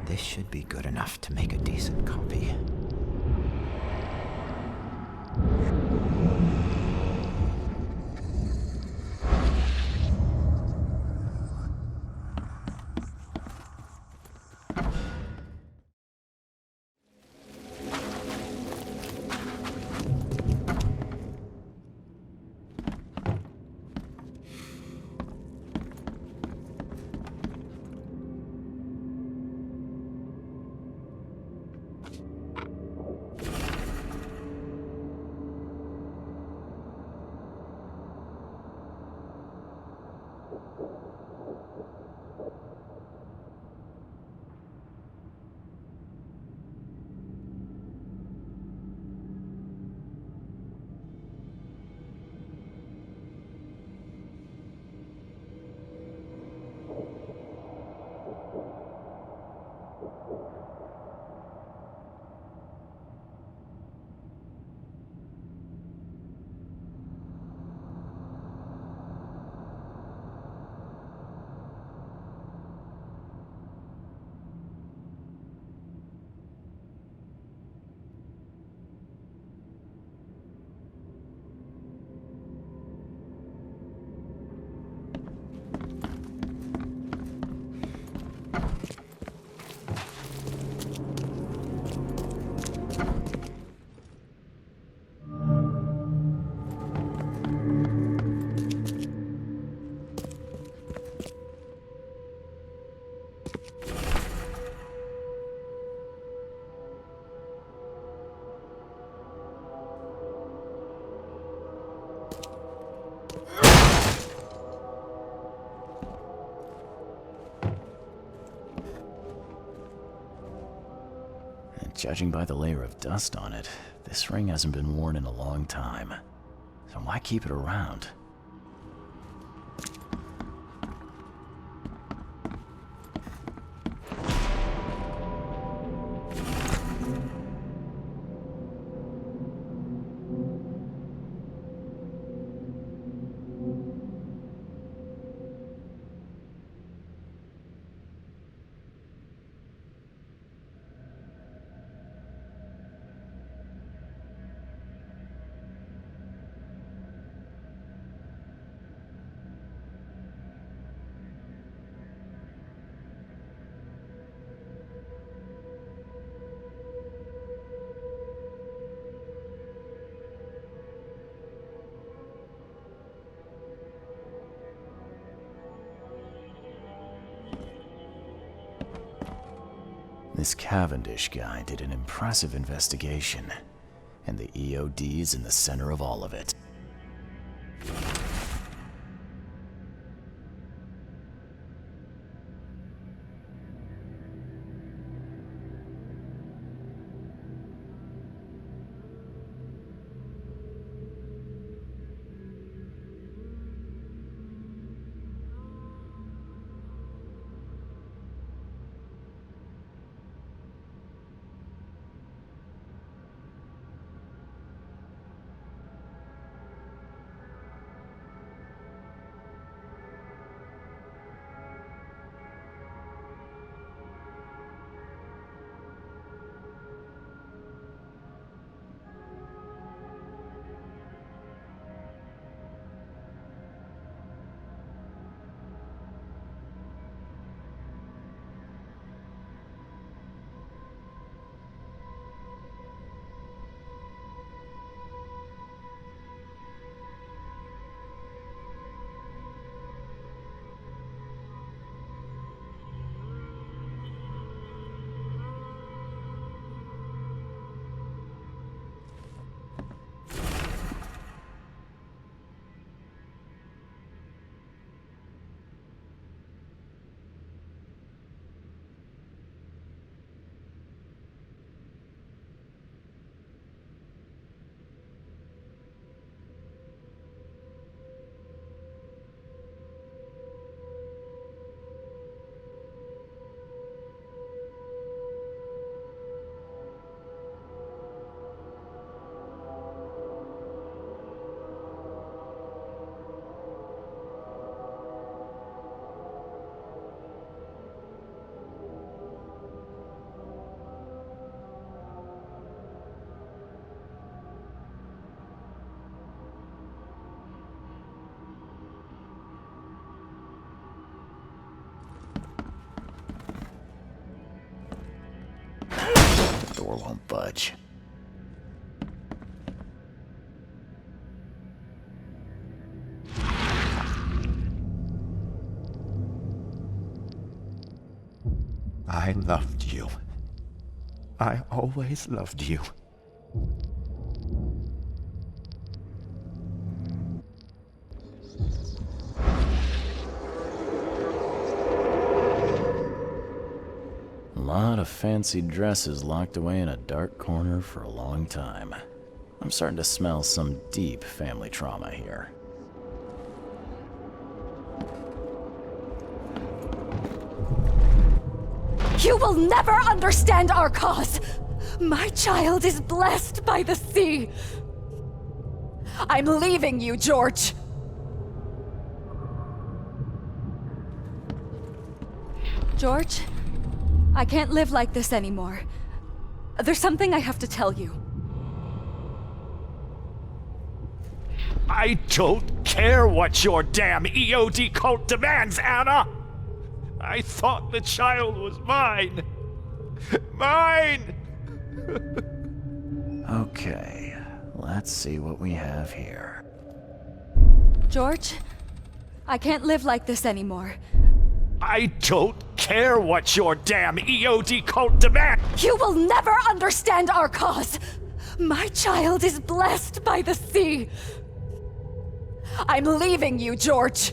This should be good enough to make a decent copy. Judging by the layer of dust on it, this ring hasn't been worn in a long time. So why keep it around? This Cavendish guy did an impressive investigation, and the EOD is in the center of all of it. door won't budge. I loved you. I always loved you. A lot of fancy dresses locked away in a dark corner for a long time. I'm starting to smell some deep family trauma here. You will never understand our cause! My child is blessed by the sea! I'm leaving you, George! George, I can't live like this anymore. There's something I have to tell you. I don't care what your damn EOD cult demands, Anna! I thought the child was mine! Mine! Okay, let's see what we have here. George, I can't live like this anymore. I don't care what your damn EOD cult demands! You will never understand our cause! My child is blessed by the sea! I'm leaving you, George!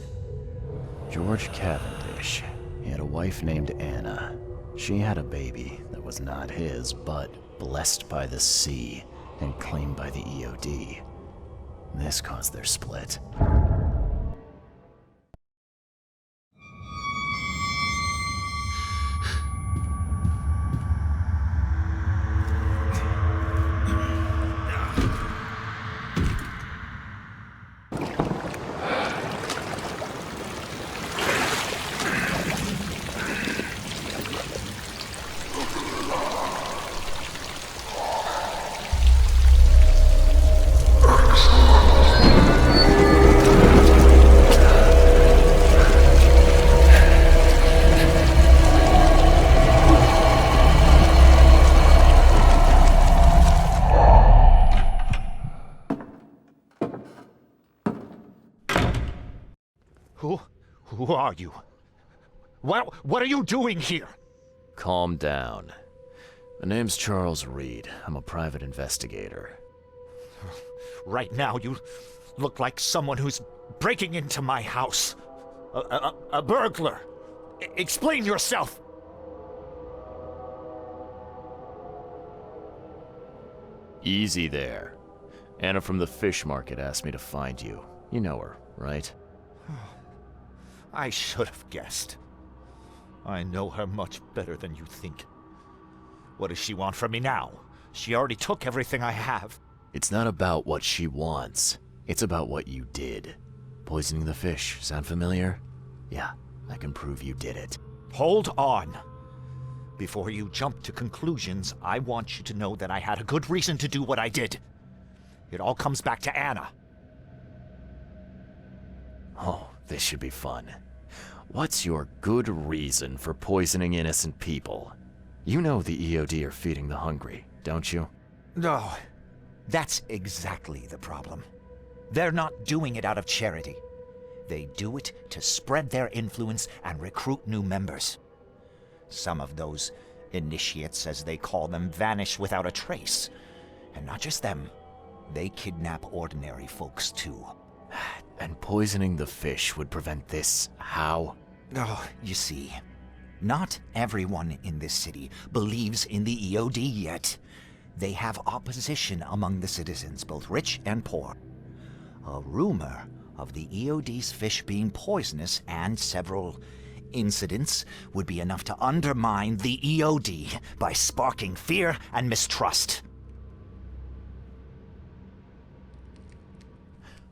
George Cavendish. He had a wife named Anna. She had a baby that was not his, but blessed by the sea and claimed by the EOD. This caused their split. Who are you? What are you doing here? Calm down. My name's Charles Reed. I'm a private investigator. Right now, you look like someone who's breaking into my house. A burglar. Explain yourself. Easy there. Anna from the fish market asked me to find you. You know her, right? I should have guessed. I know her much better than you think. What does she want from me now? She already took everything I have. It's not about what she wants. It's about what you did. Poisoning the fish. Sound familiar? Yeah, I can prove you did it. Hold on. Before you jump to conclusions, I want you to know that I had a good reason to do what I did. It all comes back to Anna. Oh, this should be fun. What's your good reason for poisoning innocent people? You know the EOD are feeding the hungry, don't you? No, that's exactly the problem. They're not doing it out of charity. They do it to spread their influence and recruit new members. Some of those initiates, as they call them, vanish without a trace. And not just them. They kidnap ordinary folks, too. And poisoning the fish would prevent this. How? Oh, you see, not everyone in this city believes in the EOD yet. They have opposition among the citizens, both rich and poor. A rumor of the EOD's fish being poisonous and several incidents would be enough to undermine the EOD by sparking fear and mistrust.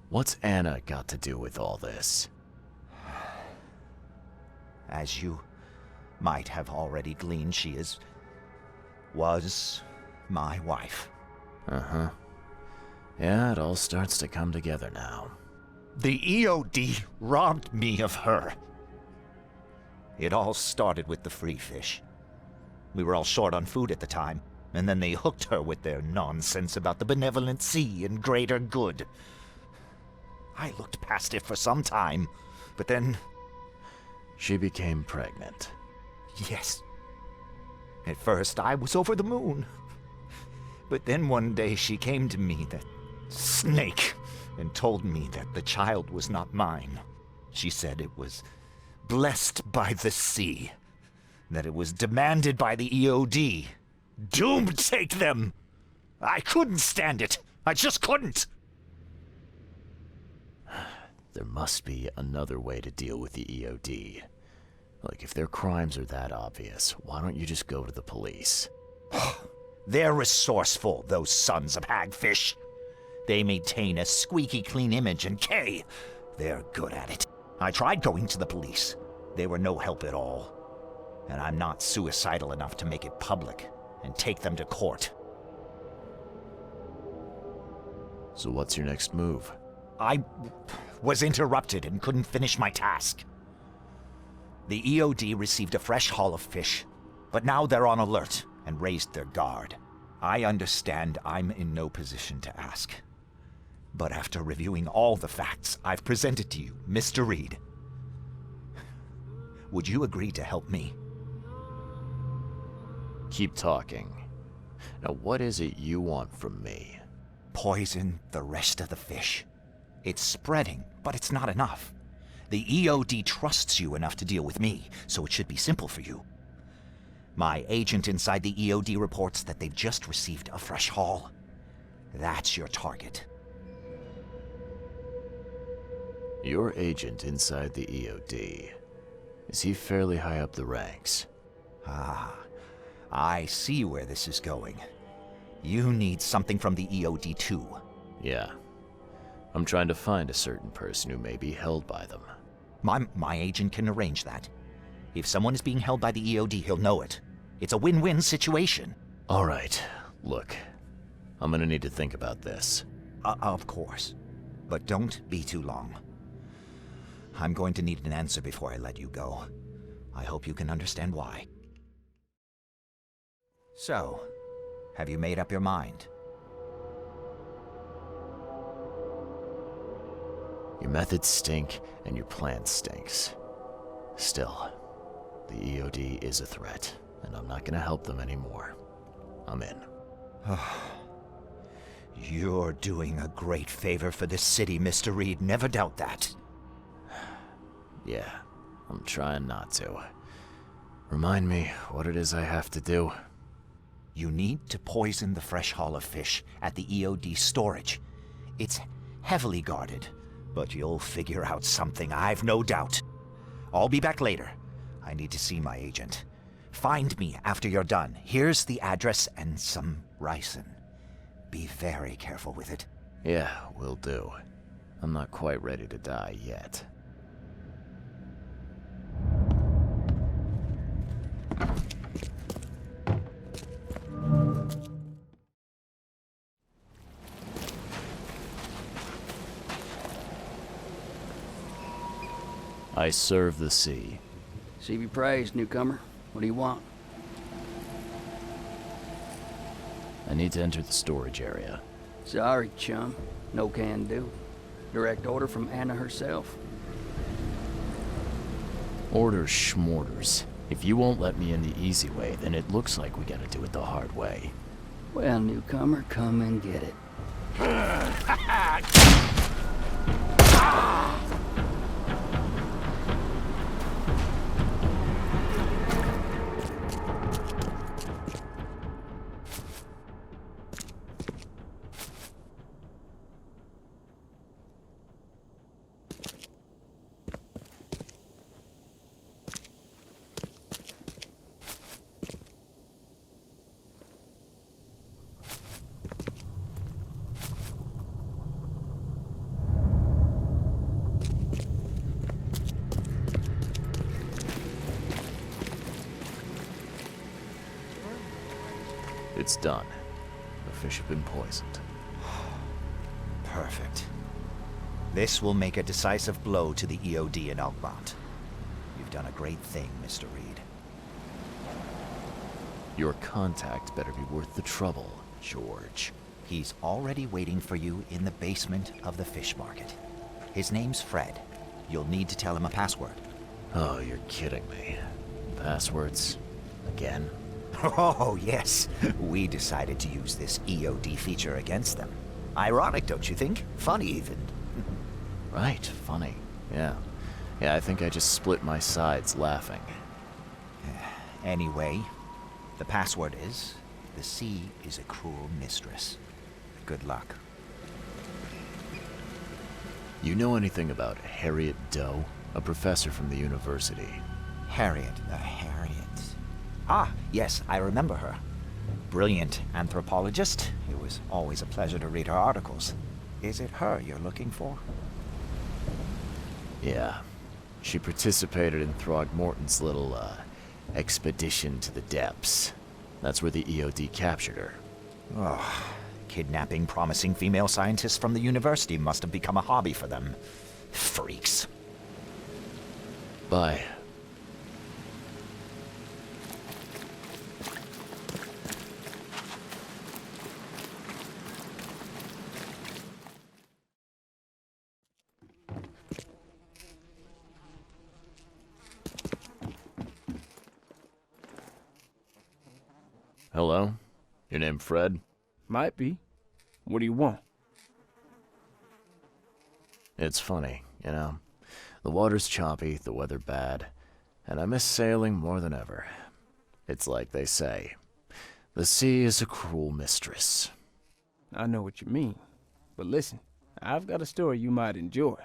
What's Anna got to do with all this? As you might have already gleaned, she was my wife. Uh-huh. Yeah, it all starts to come together now. The EOD robbed me of her. It all started with the free fish. We were all short on food at the time. And then they hooked her with their nonsense about the benevolent sea and greater good. I looked past it for some time, but then... She became pregnant. Yes. At first, I was over the moon. But then one day she came to me, that snake, and told me that the child was not mine. She said it was blessed by the sea, that it was demanded by the EOD. Doom take them! I couldn't stand it. I just couldn't! There must be another way to deal with the EOD. Like, if their crimes are that obvious, why don't you just go to the police? They're resourceful, those sons of hagfish. They maintain a squeaky clean image, and they're good at it. I tried going to the police. They were no help at all. And I'm not suicidal enough to make it public and take them to court. So what's your next move? I was interrupted and couldn't finish my task. The EOD received a fresh haul of fish, but now they're on alert and raised their guard. I understand I'm in no position to ask. But after reviewing all the facts I've presented to you, Mr. Reed, would you agree to help me? Keep talking. Now, what is it you want from me? Poison the rest of the fish. It's spreading, but it's not enough. The EOD trusts you enough to deal with me, so it should be simple for you. My agent inside the EOD reports that they've just received a fresh haul. That's your target. Your agent inside the EOD. Is he fairly high up the ranks? Ah, I see where this is going. You need something from the EOD too. Yeah. I'm trying to find a certain person who may be held by them. My agent can arrange that. If someone is being held by the EOD, he'll know it. It's a win-win situation. All right. Look, I'm gonna need to think about this. Of course. But don't be too long. I'm going to need an answer before I let you go. I hope you can understand why. So, have you made up your mind? Your methods stink, and your plan stinks. Still, the EOD is a threat, and I'm not gonna help them anymore. I'm in. You're doing a great favor for this city, Mr. Reed. Never doubt that. Yeah, I'm trying not to. Remind me what it is I have to do. You need to poison the fresh haul of fish at the EOD storage. It's heavily guarded, but you'll figure out something, I've no doubt. I'll be back later. I need to see my agent. Find me after you're done. Here's the address and some ricin. Be very careful with it. Yeah, will do. I'm not quite ready to die yet. I serve the sea. Sea be praised, newcomer. What do you want? I need to enter the storage area. Sorry, chum. No can do. Direct order from Anna herself. Orders schmorders. If you won't let me in the easy way, then it looks like we gotta do it the hard way. Well, newcomer, come and get it. It's done. The fish have been poisoned. Perfect. This will make a decisive blow to the EOD in Oakmont. You've done a great thing, Mr. Reed. Your contact better be worth the trouble, George. He's already waiting for you in the basement of the fish market. His name's Fred. You'll need to tell him a password. Oh, you're kidding me. Passwords? Again? Oh, yes. We decided to use this EOD feature against them. Ironic, don't you think? Funny, even. Right, funny. Yeah. Yeah, I think I just split my sides laughing. Anyway, the password is, the sea is a cruel mistress. Good luck. You know anything about Harriet Doe? A professor from the university. Harriet. Ah, yes, I remember her. Brilliant anthropologist. It was always a pleasure to read her articles. Is it her you're looking for? Yeah. She participated in Throgmorton's little, expedition to the depths. That's where the EOD captured her. Oh, kidnapping promising female scientists from the university must have become a hobby for them. Freaks. Bye. Hello? Your name Fred? Might be. What do you want? It's funny, you know. The water's choppy, the weather bad, and I miss sailing more than ever. It's like they say, the sea is a cruel mistress. I know what you mean. But listen, I've got a story you might enjoy.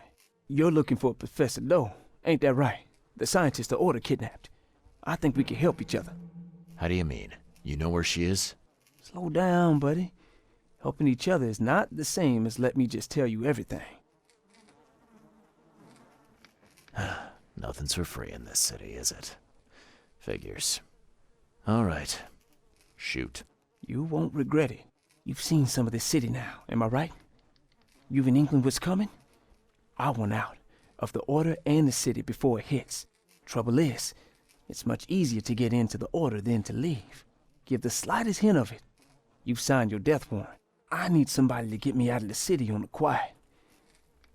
You're looking for Professor Doe, ain't that right? The scientist the Order kidnapped. I think we can help each other. How do you mean? You know where she is? Slow down, buddy. Helping each other is not the same as let me just tell you everything. Nothing's for free in this city, is it? Figures. All right. Shoot. You won't regret it. You've seen some of this city now, am I right? You've in England what's coming? I want out of the Order and the city before it hits. Trouble is, it's much easier to get into the Order than to leave. Give the slightest hint of it. You've signed your death warrant. I need somebody to get me out of the city on the quiet.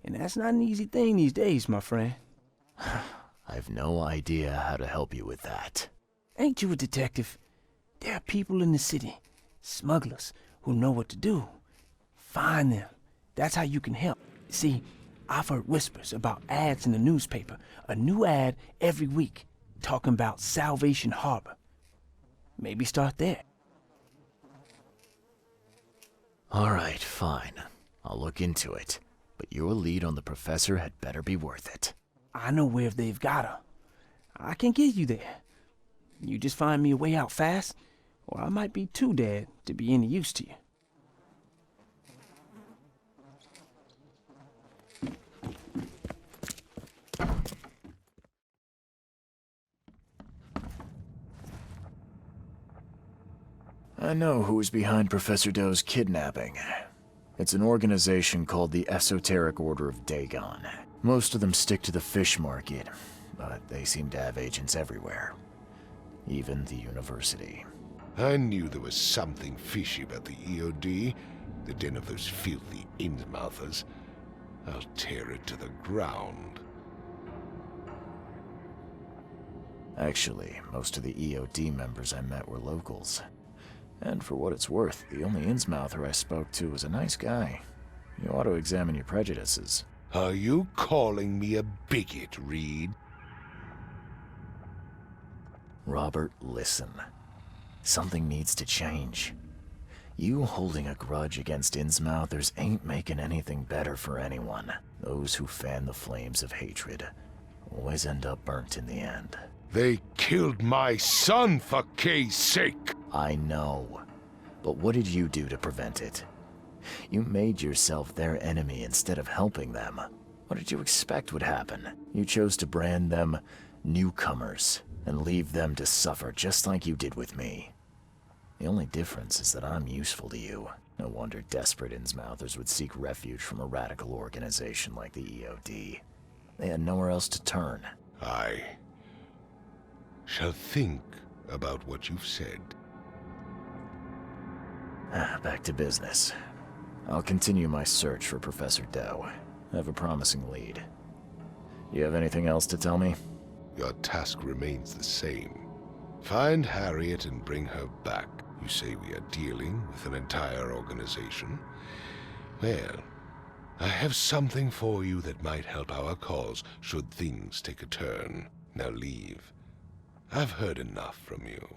And that's not an easy thing these days, my friend. I've no idea how to help you with that. Ain't you a detective? There are people in the city, smugglers, who know what to do. Find them. That's how you can help. See, I've heard whispers about ads in the newspaper. A new ad every week, talking about Salvation Harbor. Maybe start there. All right, fine. I'll look into it. But your lead on the professor had better be worth it. I know where they've got her. I can get you there. You just find me a way out fast, or I might be too dead to be any use to you. I know who's behind Professor Doe's kidnapping. It's an organization called the Esoteric Order of Dagon. Most of them stick to the fish market, but they seem to have agents everywhere. Even the university. I knew there was something fishy about the EOD, the den of those filthy Innsmouthers. I'll tear it to the ground. Actually, most of the EOD members I met were locals. And for what it's worth, the only Innsmouther I spoke to was a nice guy. You ought to examine your prejudices. Are you calling me a bigot, Reed? Robert, listen. Something needs to change. You holding a grudge against Innsmouthers ain't making anything better for anyone. Those who fan the flames of hatred always end up burnt in the end. They killed my son, for Kay's sake! I know. But what did you do to prevent it? You made yourself their enemy instead of helping them. What did you expect would happen? You chose to brand them newcomers and leave them to suffer just like you did with me. The only difference is that I'm useful to you. No wonder desperate Innsmouthers would seek refuge from a radical organization like the EOD. They had nowhere else to turn. I shall think about what you've said. Back to business. I'll continue my search for Professor Doe. I have a promising lead. You have anything else to tell me? Your task remains the same. Find Harriet and bring her back. You say we are dealing with an entire organization? Well, I have something for you that might help our cause should things take a turn. Now leave. I've heard enough from you.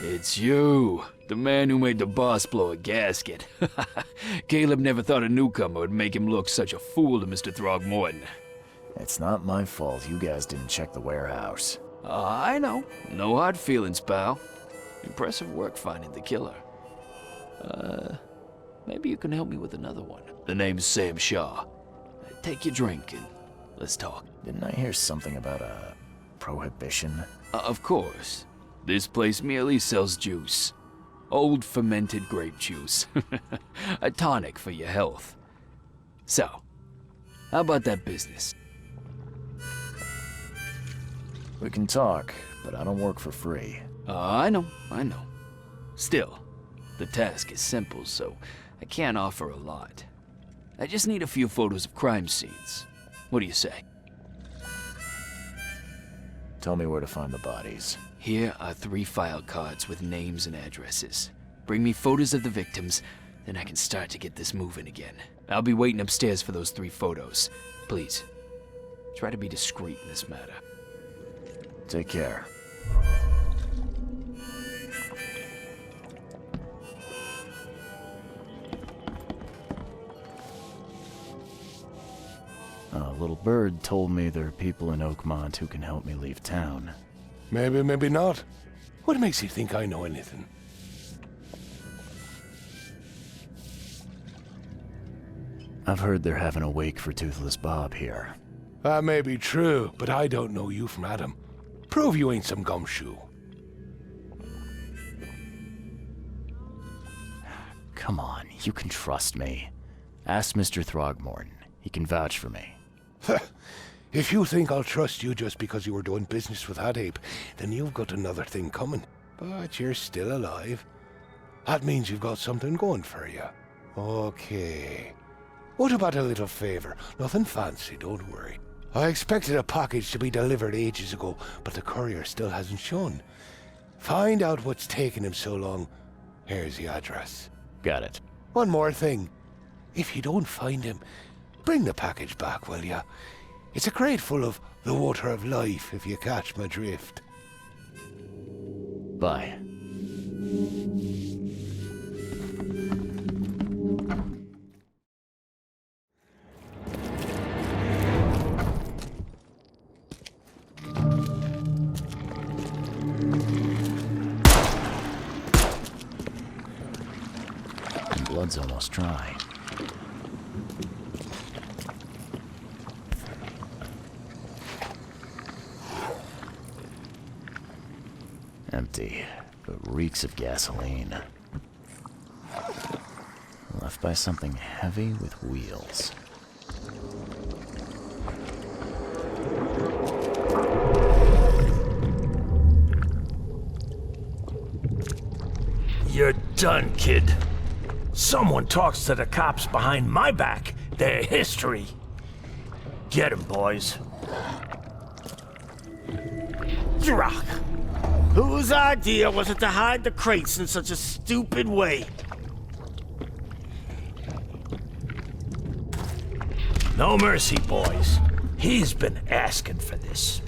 It's you, the man who made the boss blow a gasket. Caleb never thought a newcomer would make him look such a fool to Mr. Throgmorton. It's not my fault you guys didn't check the warehouse. I know. No hard feelings, pal. Impressive work finding the killer. Maybe you can help me with another one. The name's Sam Shaw. Take your drink and let's talk. Didn't I hear something about a prohibition? Of course. This place merely sells juice. Old fermented grape juice. A tonic for your health. So, how about that business? We can talk, but I don't work for free. I know. Still, the task is simple, so I can't offer a lot. I just need a few photos of crime scenes. What do you say? Tell me where to find the bodies. Here are 3 file cards with names and addresses. Bring me photos of the victims, then I can start to get this moving again. I'll be waiting upstairs for those 3 photos. Please, try to be discreet in this matter. Take care. A little bird told me there are people in Oakmont who can help me leave town. Maybe, maybe not. What makes you think I know anything? I've heard they're having a wake for Toothless Bob here. That may be true, but I don't know you from Adam. Prove you ain't some gumshoe. Come on, you can trust me. Ask Mr. Throgmorton. He can vouch for me. If you think I'll trust you just because you were doing business with that ape, then you've got another thing coming. But you're still alive. That means you've got something going for you. Okay. What about a little favor? Nothing fancy, don't worry. I expected a package to be delivered ages ago, but the courier still hasn't shown. Find out what's taking him so long. Here's the address. Got it. One more thing. If you don't find him, bring the package back, will ya? It's a crate full of the water of life, if you catch my drift. Bye. Blood's almost dry. Empty, but reeks of gasoline. Left by something heavy with wheels. You're done, kid. Someone talks to the cops behind my back. Their history. Get 'em, boys. Drock! Whose idea was it to hide the crates in such a stupid way? No mercy, boys. He's been asking for this.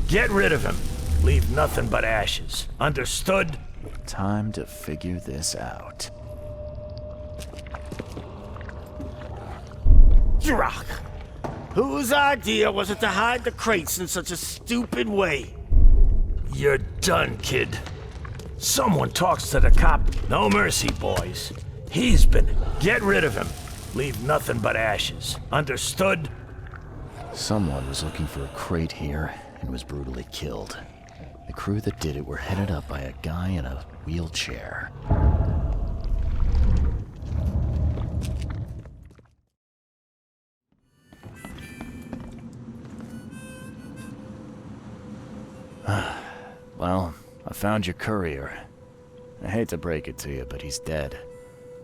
Get rid of him. Leave nothing but ashes. Understood? Time to figure this out. Drock! Whose idea was it to hide the crates in such a stupid way? You're done, kid. Someone talks to the cop. No mercy, boys. He's been... Get rid of him. Leave nothing but ashes. Understood? Someone was looking for a crate here and was brutally killed. The crew that did it were headed up by a guy in a wheelchair. Well, I found your courier. I hate to break it to you, but he's dead.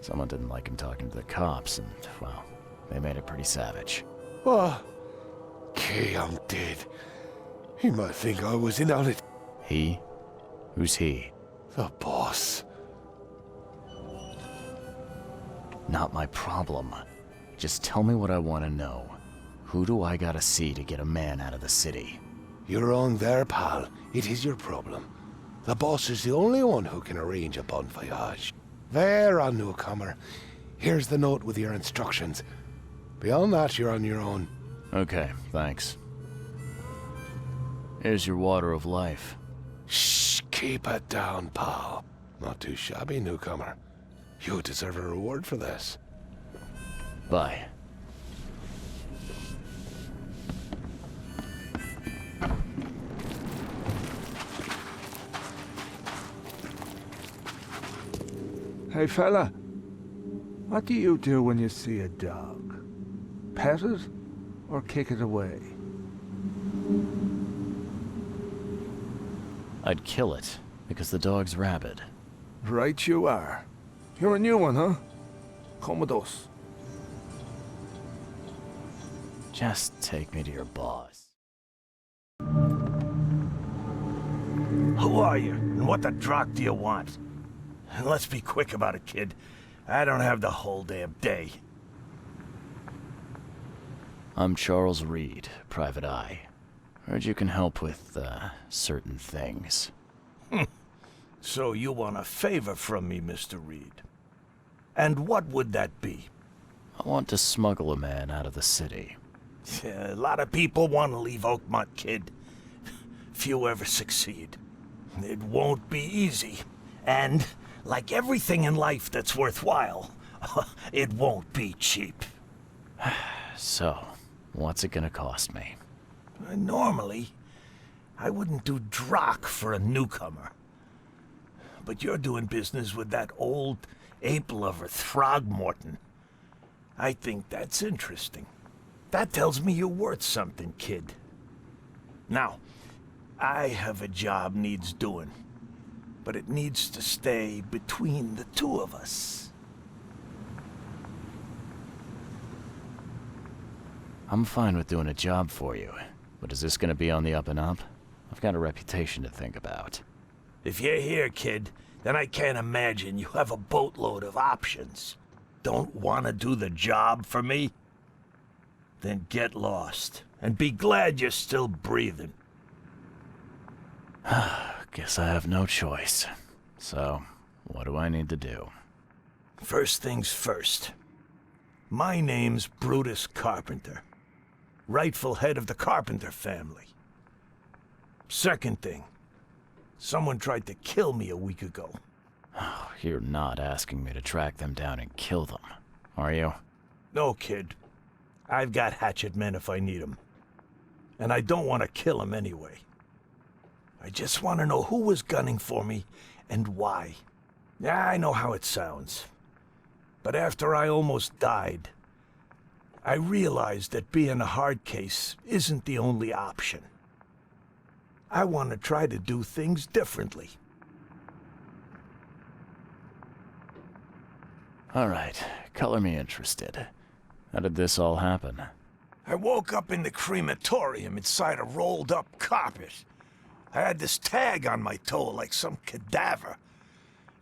Someone didn't like him talking to the cops, and, well, they made it pretty savage. Oh, okay, I'm dead. He might think I was in on it. He? Who's he? The boss. Not my problem. Just tell me what I want to know. Who do I gotta see to get a man out of the city? You're wrong there, pal. It is your problem. The boss is the only one who can arrange a bon voyage. There, a newcomer. Here's the note with your instructions. Beyond that, you're on your own. Okay, thanks. Here's your water of life. Shh, keep it down, pal. Not too shabby, newcomer. You deserve a reward for this. Bye. Hey, fella. What do you do when you see a dog? Pet it or kick it away? I'd kill it, because the dog's rabid. Right you are. You're a new one, huh? Come with us. Just take me to your boss. Who are you, and what the drock do you want? And let's be quick about it, kid. I don't have the whole damn day. I'm Charles Reed, Private Eye. Heard you can help with, certain things. So you want a favor from me, Mr. Reed. And what would that be? I want to smuggle a man out of the city. Yeah, a lot of people want to leave Oakmont, kid. Few ever succeed. It won't be easy. And, like everything in life that's worthwhile, it won't be cheap. So, what's it gonna cost me? Normally, I wouldn't do drock for a newcomer. But you're doing business with that old ape-lover Throgmorton. I think that's interesting. That tells me you're worth something, kid. Now, I have a job needs doing, but it needs to stay between the two of us. I'm fine with doing a job for you, but is this gonna be on the up and up? I've got a reputation to think about. If you're here, kid, then I can't imagine you have a boatload of options. Don't want to do the job for me? Then get lost, and be glad you're still breathing. Guess I have no choice. So, what do I need to do? First things first. My name's Brutus Carpenter, rightful head of the Carpenter family. Second thing, someone tried to kill me a week ago. You're not asking me to track them down and kill them, are you? No, kid. I've got hatchet men if I need them. And I don't want to kill them anyway. I just want to know who was gunning for me and why. Yeah, I know how it sounds. But after I almost died, I realized that being a hard case isn't the only option. I want to try to do things differently. All right, color me interested. How did this all happen? I woke up in the crematorium inside a rolled-up carpet. I had this tag on my toe like some cadaver.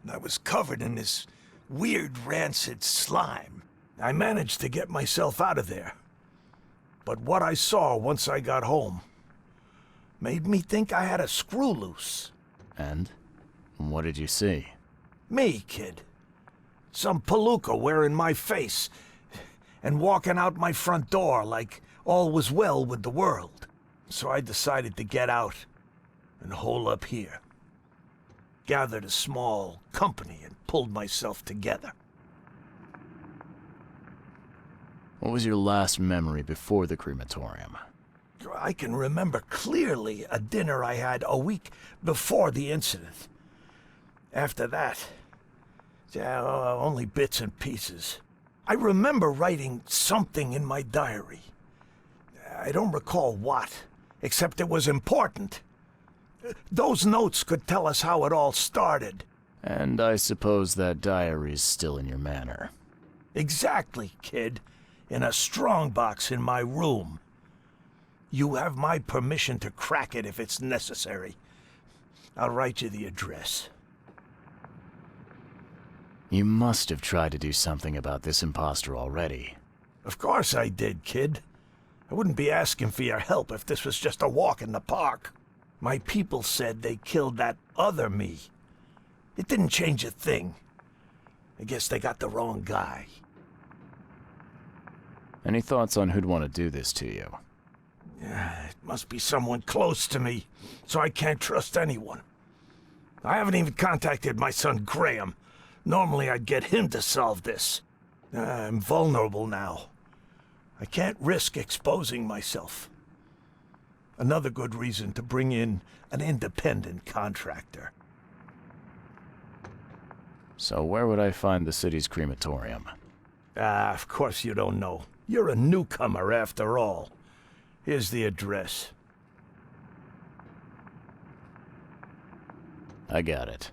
And I was covered in this weird rancid slime. I managed to get myself out of there. But what I saw once I got home made me think I had a screw loose. And? What did you see? Me, kid. Some palooka wearing my face and walking out my front door like all was well with the world. So I decided to get out and hole up here. Gathered a small company and pulled myself together. What was your last memory before the crematorium? I can remember clearly a dinner I had a week before the incident. After that, only bits and pieces. I remember writing something in my diary. I don't recall what, except it was important. Those notes could tell us how it all started. And I suppose that diary's still in your manor. Exactly, kid. In a strongbox in my room. You have my permission to crack it if it's necessary. I'll write you the address. You must have tried to do something about this imposter already. Of course I did, kid. I wouldn't be asking for your help if this was just a walk in the park. My people said they killed that other me. It didn't change a thing. I guess they got the wrong guy. Any thoughts on who'd want to do this to you? It must be someone close to me, so I can't trust anyone. I haven't even contacted my son Graham. Normally I'd get him to solve this. I'm vulnerable now. I can't risk exposing myself. Another good reason to bring in an independent contractor. So where would I find the city's crematorium? Of course you don't know. You're a newcomer after all. Here's the address. I got it.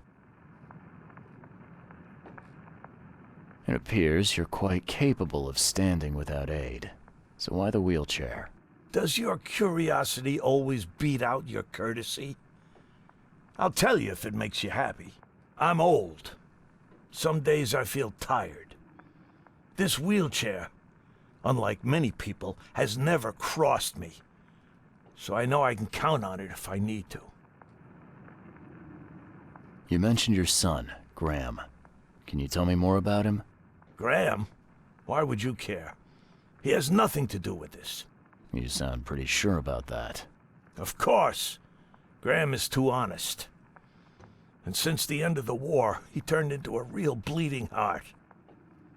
It appears you're quite capable of standing without aid. So why the wheelchair? Does your curiosity always beat out your courtesy? I'll tell you if it makes you happy. I'm old. Some days I feel tired. This wheelchair, unlike many people, has never crossed me. So I know I can count on it if I need to. You mentioned your son, Graham. Can you tell me more about him? Graham? Why would you care? He has nothing to do with this. You sound pretty sure about that. Of course. Graham is too honest. And since the end of the war, he turned into a real bleeding heart.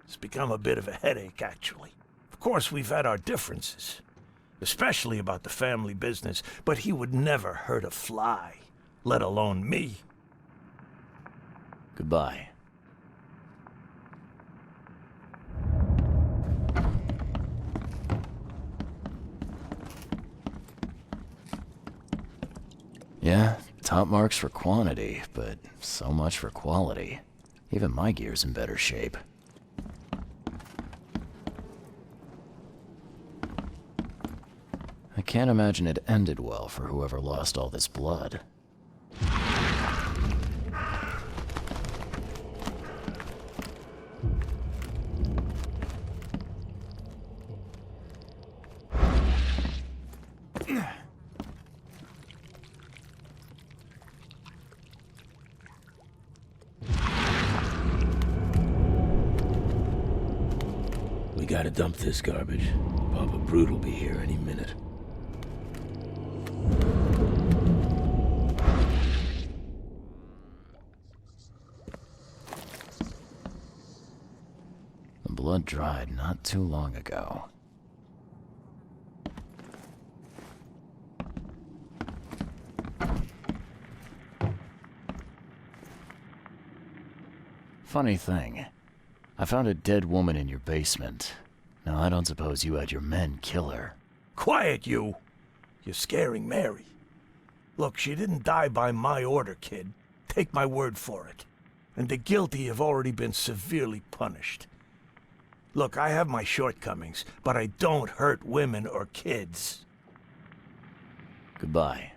It's become a bit of a headache, actually. Of course, we've had our differences, especially about the family business, but he would never hurt a fly, let alone me. Goodbye. Yeah, top marks for quantity, but so much for quality. Even my gear's in better shape. I can't imagine it ended well for whoever lost all this blood. We gotta dump this garbage. Papa Brute will be here any minute. The blood dried not too long ago. Funny thing, I found a dead woman in your basement. Now, I don't suppose you had your men kill her. Quiet, you! You're scaring Mary. Look, she didn't die by my order, kid. Take my word for it. And the guilty have already been severely punished. Look, I have my shortcomings, but I don't hurt women or kids. Goodbye.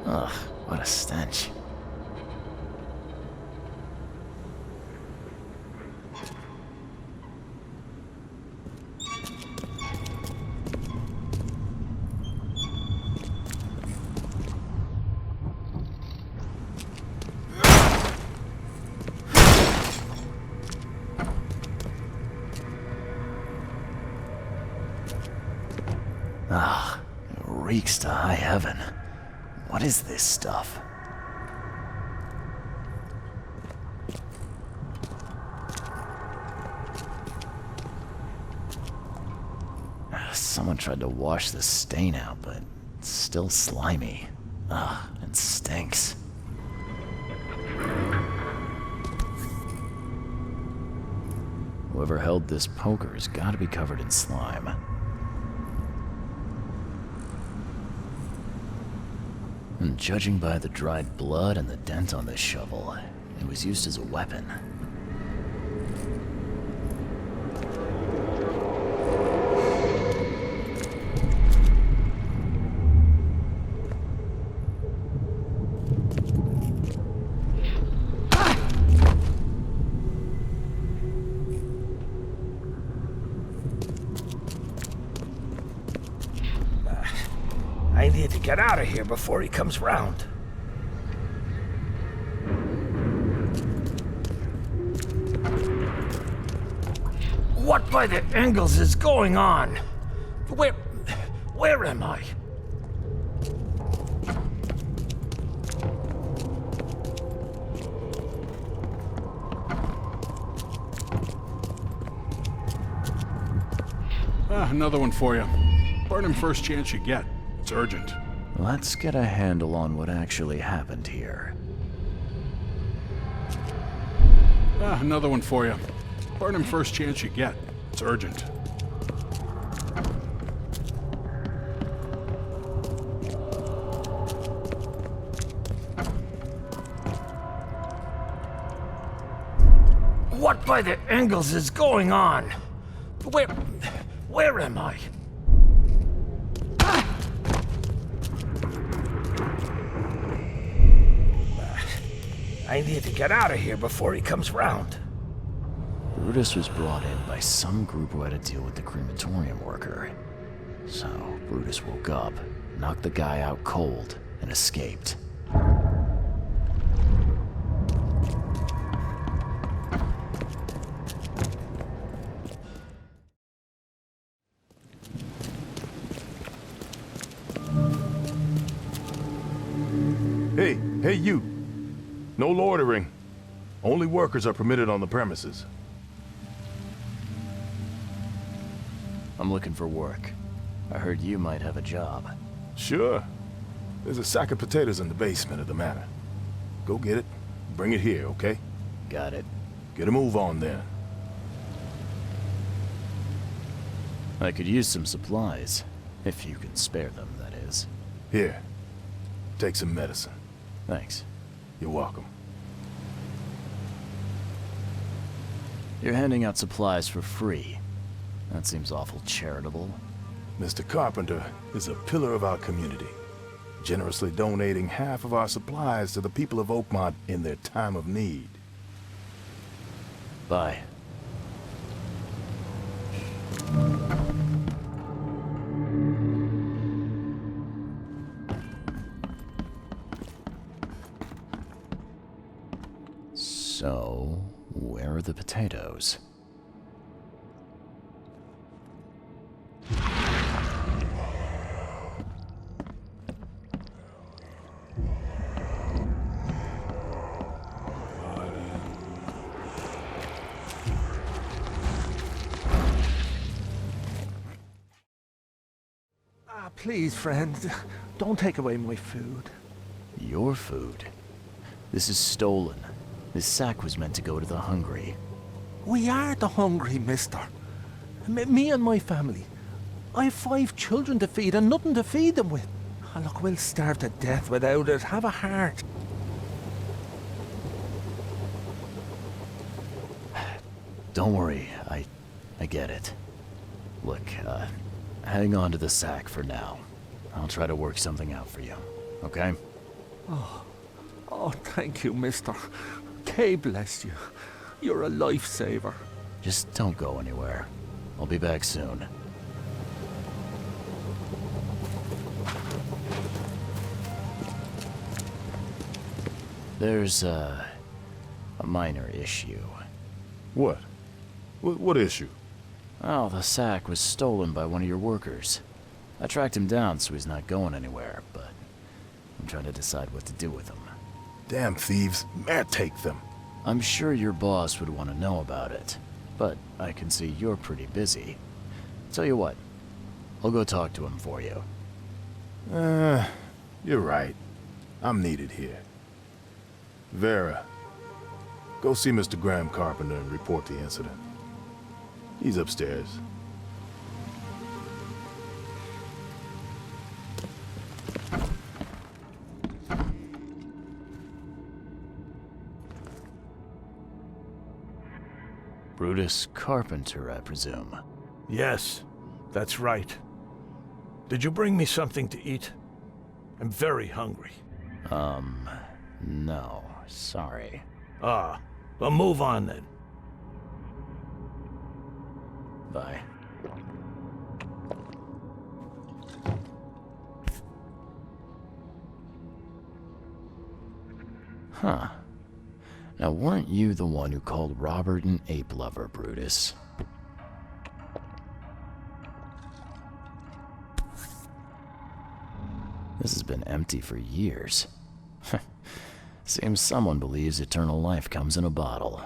Ugh, what a stench. Ah, it reeks to high heaven. What is this stuff? Someone tried to wash the stain out, but it's still slimy. Ugh, it stinks. Whoever held this poker has got to be covered in slime. And judging by the dried blood and the dent on this shovel, it was used as a weapon. I need to get out of here before he comes round. What by the angles is going on? Where am I? Another one for you. Burn him first chance you get. It's urgent. Let's get a handle on what actually happened here. Another one for you. Burn him first chance you get. It's urgent. What by the angles is going on? Where am I? I need to get out of here before he comes round. Brutus was brought in by some group who had to deal with the crematorium worker. So, Brutus woke up, knocked the guy out cold, and escaped. Hey you! No loitering. Only workers are permitted on the premises. I'm looking for work. I heard you might have a job. Sure. There's a sack of potatoes in the basement of the manor. Go get it. Bring it here, okay? Got it. Get a move on then. I could use some supplies. If you can spare them, that is. Here. Take some medicine. Thanks. You're welcome. You're handing out supplies for free. That seems awful charitable. Mr. Carpenter is a pillar of our community, generously donating half of our supplies to the people of Oakmont in their time of need. Bye. So, where are the potatoes? Please, friend, don't take away my food. Your food? This is stolen. This sack was meant to go to the hungry. We are the hungry, mister. Me and my family. I have 5 children to feed and nothing to feed them with. Oh, look, we'll starve to death without it. Have a heart. Don't worry, I get it. Look, hang on to the sack for now. I'll try to work something out for you, okay? Oh, thank you, mister. Kay bless you. You're a lifesaver. Just don't go anywhere. I'll be back soon. There's a minor issue. What? What issue? Well, the sack was stolen by one of your workers. I tracked him down so he's not going anywhere, but I'm trying to decide what to do with him. Damn thieves. Man, take them. I'm sure your boss would want to know about it, but I can see you're pretty busy. Tell you what, I'll go talk to him for you. You're right. I'm needed here. Vera, go see Mr. Graham Carpenter and report the incident. He's upstairs. Brutus Carpenter, I presume. Yes, that's right. Did you bring me something to eat? I'm very hungry. No, sorry. Ah, well, move on then. Bye. Huh. Now, weren't you the one who called Robert an ape lover, Brutus? This has been empty for years. Seems someone believes eternal life comes in a bottle.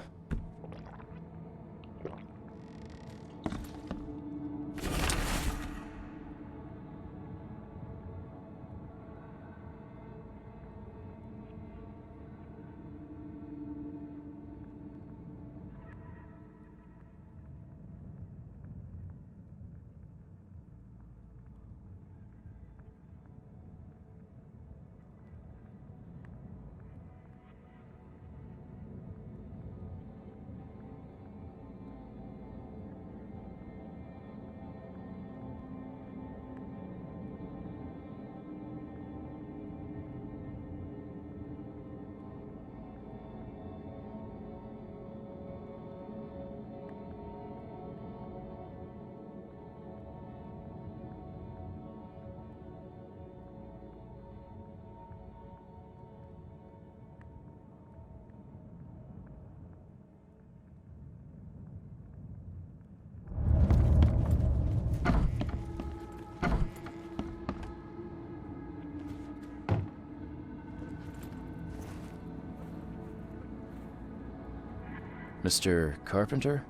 Mr. Carpenter?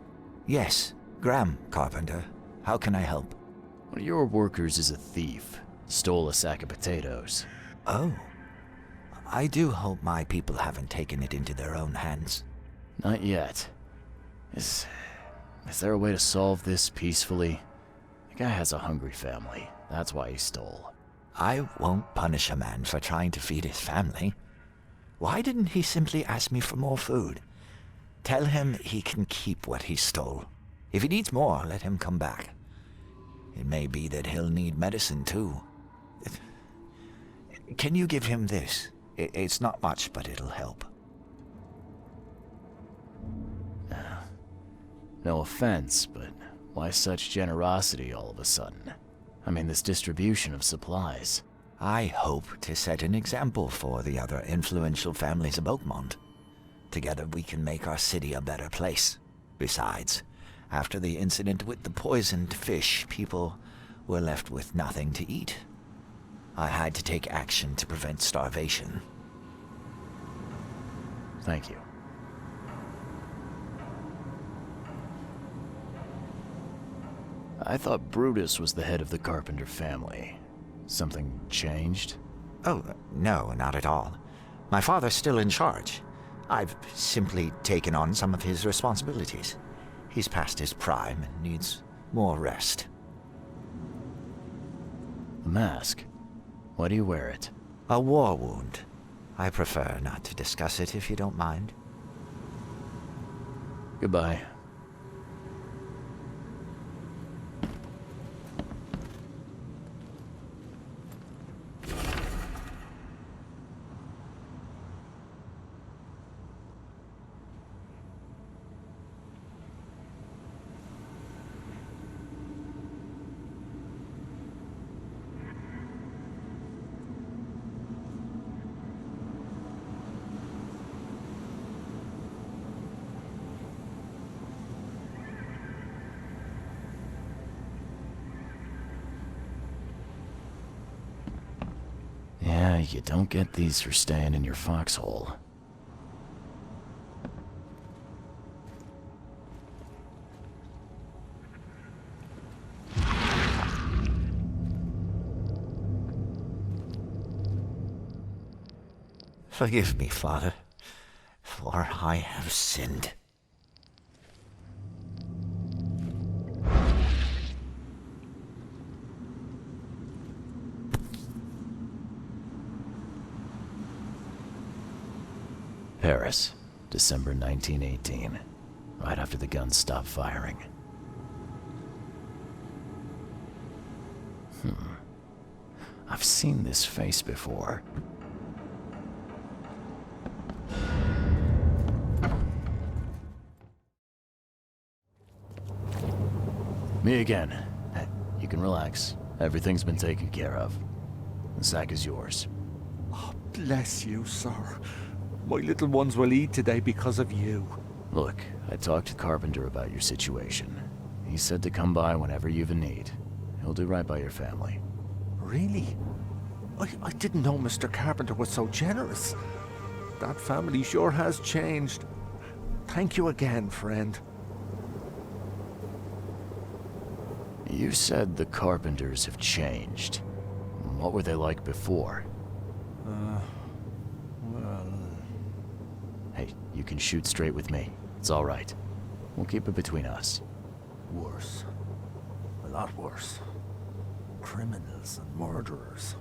Yes, Graham Carpenter. How can I help? One of your workers is a thief. Stole a sack of potatoes. Oh. I do hope my people haven't taken it into their own hands. Not yet. Is there a way to solve this peacefully? The guy has a hungry family. That's why he stole. I won't punish a man for trying to feed his family. Why didn't he simply ask me for more food? Tell him he can keep what he stole. If he needs more, let him come back. It may be that he'll need medicine too. Can you give him this? It's not much, but it'll help. No offense, but why such generosity all of a sudden? I mean, this distribution of supplies. I hope to set an example for the other influential families of Oakmont. Together we can make our city a better place. Besides, after the incident with the poisoned fish, people were left with nothing to eat. I had to take action to prevent starvation. Thank you. I thought Brutus was the head of the Carpenter family. Something changed? Oh, no, not at all. My father's still in charge. I've simply taken on some of his responsibilities. He's past his prime and needs more rest. The mask. Why do you wear it? A war wound. I prefer not to discuss it if you don't mind. Goodbye. You don't get these for staying in your foxhole. Forgive me, Father, for I have sinned. Paris, December 1918, right after the guns stopped firing. I've seen this face before. Me again. You can relax. Everything's been taken care of. The sack is yours. Oh, bless you, sir. My little ones will eat today because of you. Look, I talked to Carpenter about your situation. He said to come by whenever you've a need. He'll do right by your family. Really? I didn't know Mr. Carpenter was so generous. That family sure has changed. Thank you again, friend. You said the Carpenters have changed. What were they like before? Well... Hey, you can shoot straight with me. It's all right. We'll keep it between us. Worse. A lot worse. Criminals and murderers.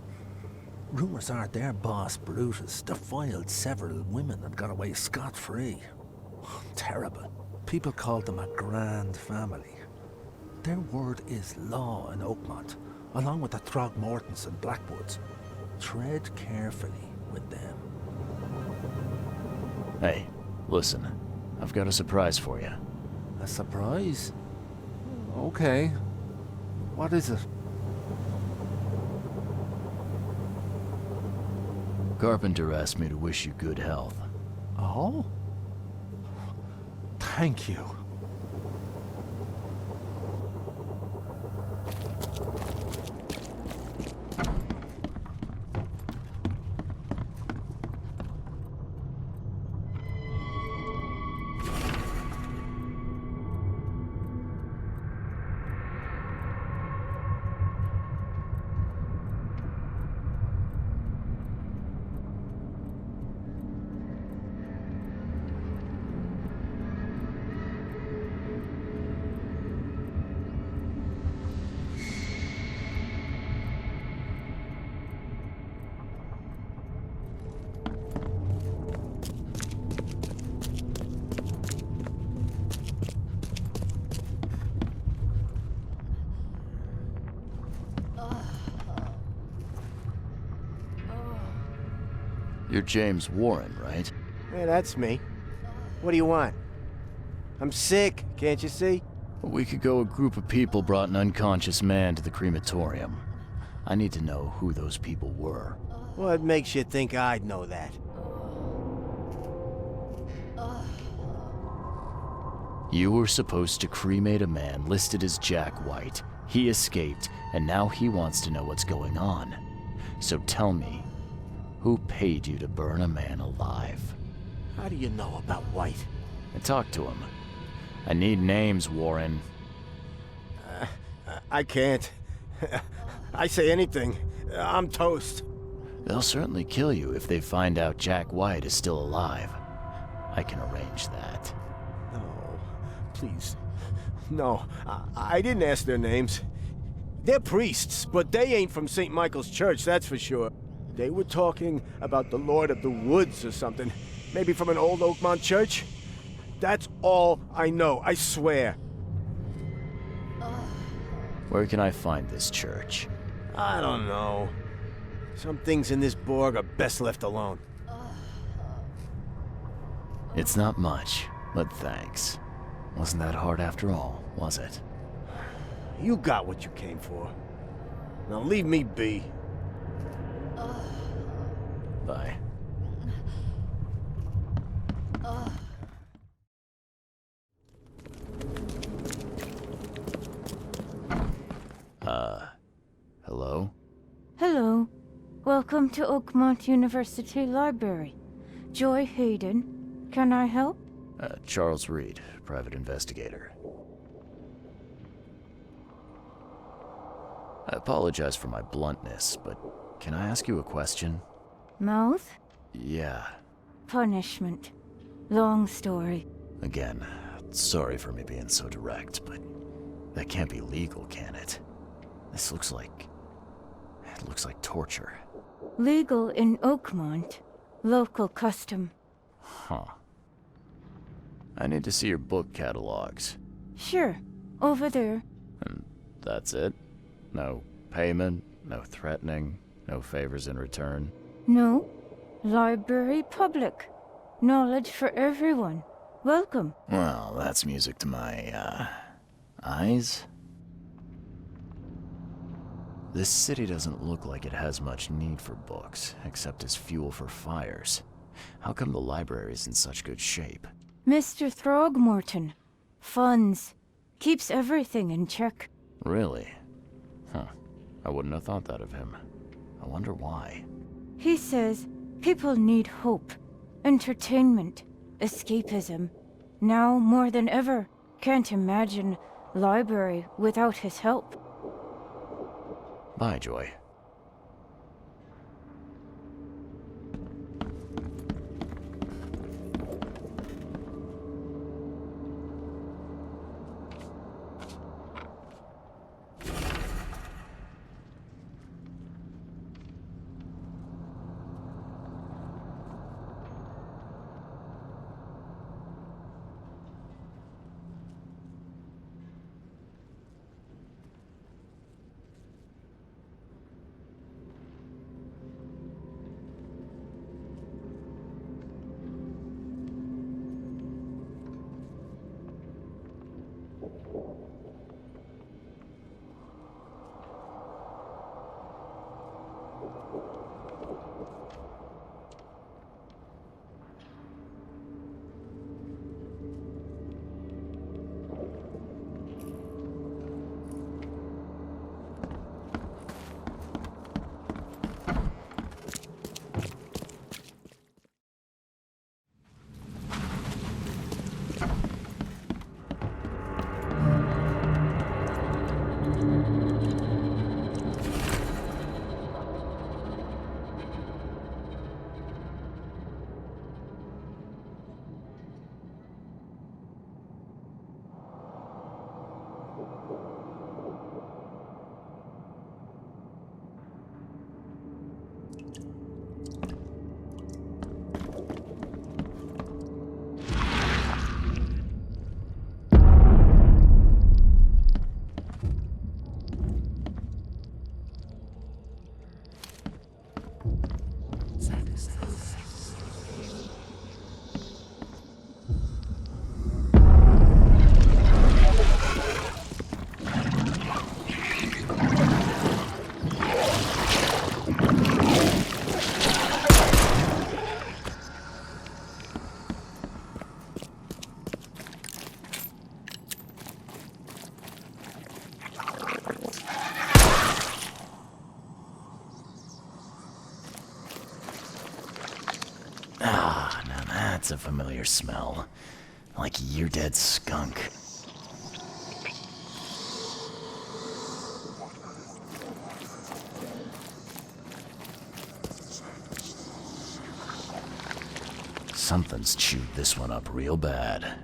Rumors are their boss, Brutus, defiled several women and got away scot-free. Terrible. People called them a grand family. Their word is law in Oakmont, along with the Throgmortons and Blackwoods. Tread carefully with them. Hey, listen. I've got a surprise for you. A surprise? Okay. What is it? Carpenter asked me to wish you good health. Oh? Thank you. You're James Warren, right? Yeah, that's me. What do you want? I'm sick, can't you see? A week ago, a group of people brought an unconscious man to the crematorium. I need to know who those people were. What makes you think I'd know that? You were supposed to cremate a man listed as Jack White. He escaped, and now he wants to know what's going on. So tell me, who paid you to burn a man alive? How do you know about White? I talked to him. I need names, Warren. I can't. I say anything. I'm toast. They'll certainly kill you if they find out Jack White is still alive. I can arrange that. No, please. No, I didn't ask their names. They're priests, but they ain't from St. Michael's Church, that's for sure. They were talking about the Lord of the Woods or something. Maybe from an old Oakmont church? That's all I know, I swear. Where can I find this church? I don't know. Some things in this Borg are best left alone. It's not much, but thanks. Wasn't that hard after all, was it? You got what you came for. Now leave me be. Bye. Well, Hello? Welcome to Oakmont University Library. Joy Hayden. Can I help? Charles Reed, private investigator. I apologize for my bluntness, but can I ask you a question? Mouth? Yeah. Punishment. Long story. Again, sorry for me being so direct, but that can't be legal, can it? This looks like... it looks like torture. Legal in Oakmont. Local custom. Huh. I need to see your book catalogs. Sure. Over there. And that's it? No payment, no threatening, no favors in return? No. Library public. Knowledge for everyone. Welcome. Well, that's music to my, eyes. This city doesn't look like it has much need for books, except as fuel for fires. How come the library's in such good shape? Mr. Throgmorton. Funds. Keeps everything in check. Really? Huh. I wouldn't have thought that of him. I wonder why. He says people need hope, entertainment, escapism. Now more than ever, can't imagine library without his help. Bye, Joy. Ah, now that's a familiar smell. Like year-dead skunk. Something's chewed this one up real bad.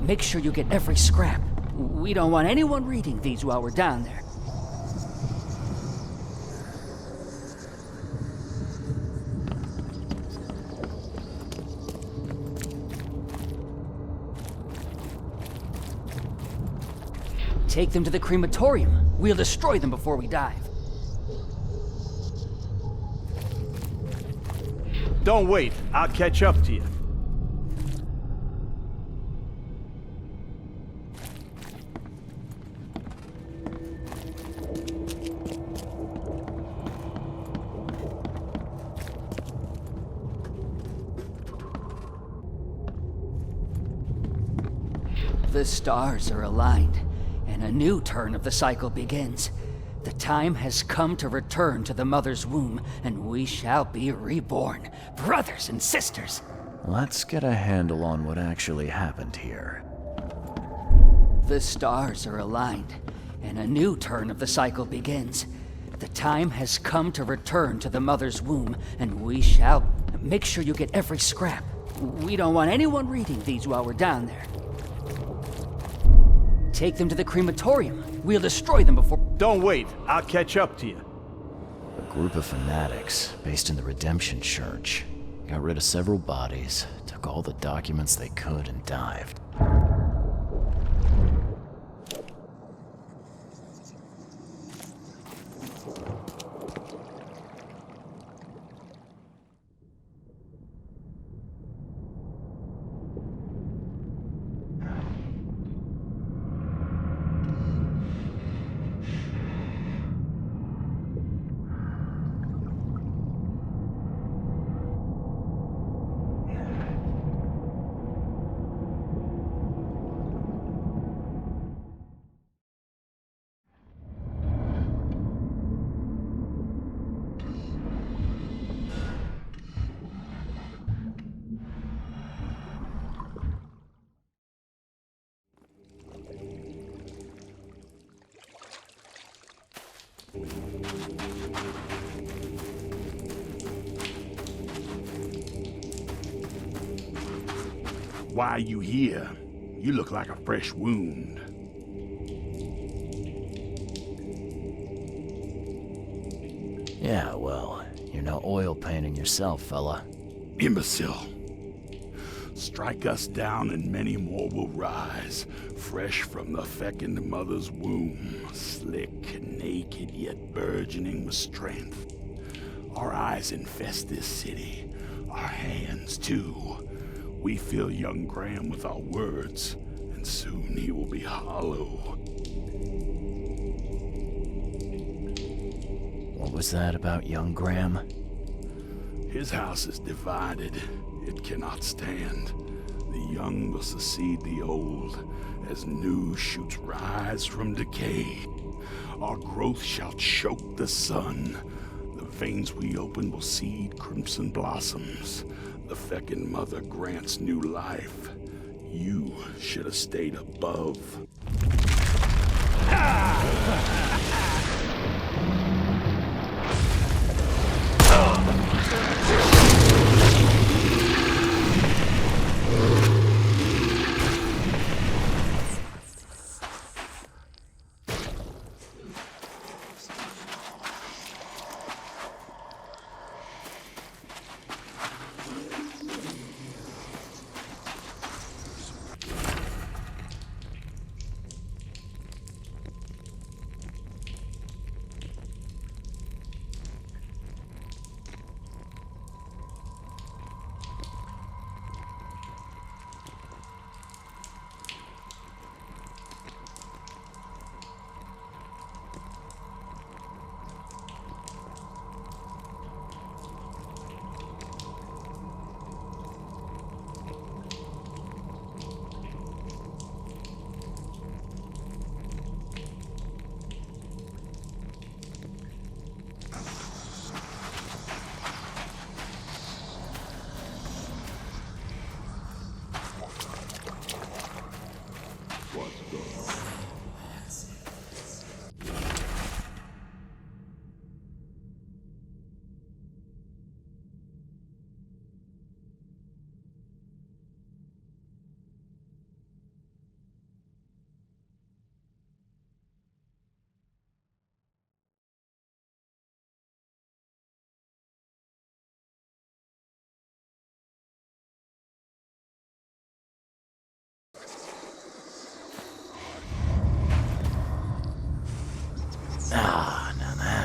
Make sure you get every scrap. We don't want anyone reading these while we're down there. Take them to the crematorium. We'll destroy them before we dive. Don't wait. I'll catch up to you. The stars are aligned, and a new turn of the cycle begins. The time has come to return to the mother's womb, and we shall be reborn, brothers and sisters. Let's get a handle on what actually happened here. The stars are aligned, and a new turn of the cycle begins. The time has come to return to the mother's womb, and we shall... Make sure you get every scrap. We don't want anyone reading these while we're down there. Take them to the crematorium. We'll destroy them before... Don't wait. I'll catch up to you. A group of fanatics based in the Redemption Church got rid of several bodies, took all the documents they could, and dived. Why are you here? You look like a fresh wound. Yeah, well, you're no oil painting yourself, fella. Imbecile. Strike us down and many more will rise, fresh from the fecund mother's womb, slick, naked, yet burgeoning with strength. Our eyes infest this city, our hands too. We fill young Graham with our words, and soon he will be hollow. What was that about young Graham? His house is divided. It cannot stand. The young will succeed the old, as new shoots rise from decay. Our growth shall choke the sun. The veins we open will seed crimson blossoms. The fecund mother grants new life. You should have stayed above.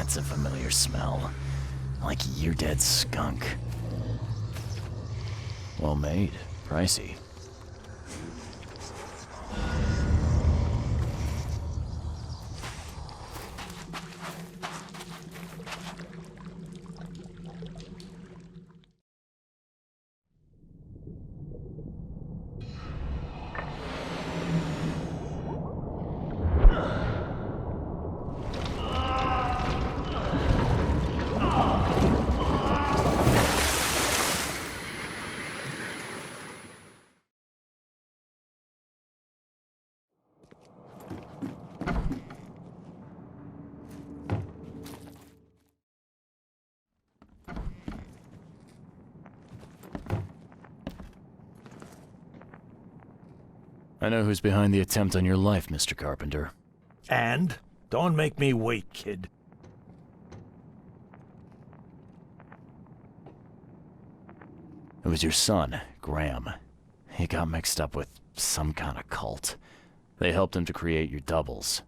That's a familiar smell. Like year-dead skunk. Well made. Pricey. I know who's behind the attempt on your life, Mr. Carpenter. And? Don't make me wait, kid. It was your son, Graham. He got mixed up with some kind of cult. They helped him to create your doubles.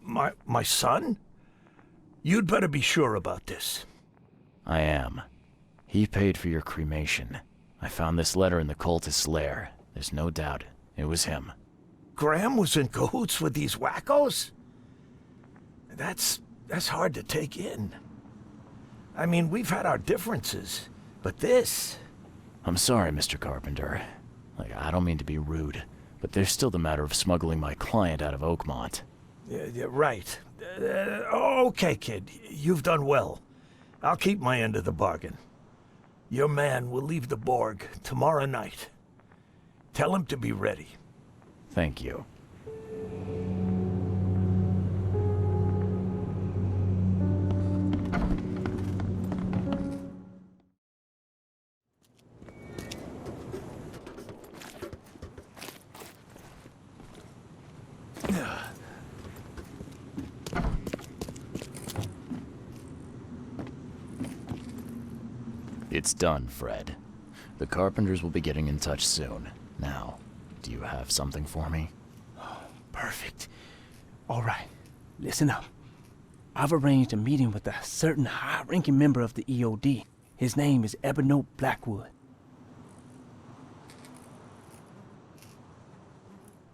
My son? You'd better be sure about this. I am. He paid for your cremation. I found this letter in the cultist's lair. There's no doubt it was him. Graham was in cahoots with these wackos? That's hard to take in. I mean, we've had our differences, but this... I'm sorry, Mr. Carpenter. I don't mean to be rude, but there's still the matter of smuggling my client out of Oakmont. Yeah, right. Okay, kid. You've done well. I'll keep my end of the bargain. Your man will leave the Borg tomorrow night. Tell him to be ready. Thank you. It's done, Fred. The Carpenters will be getting in touch soon. Now, do you have something for me? Perfect. All right, listen up. I've arranged a meeting with a certain high-ranking member of the EOD. His name is Ebony Blackwood.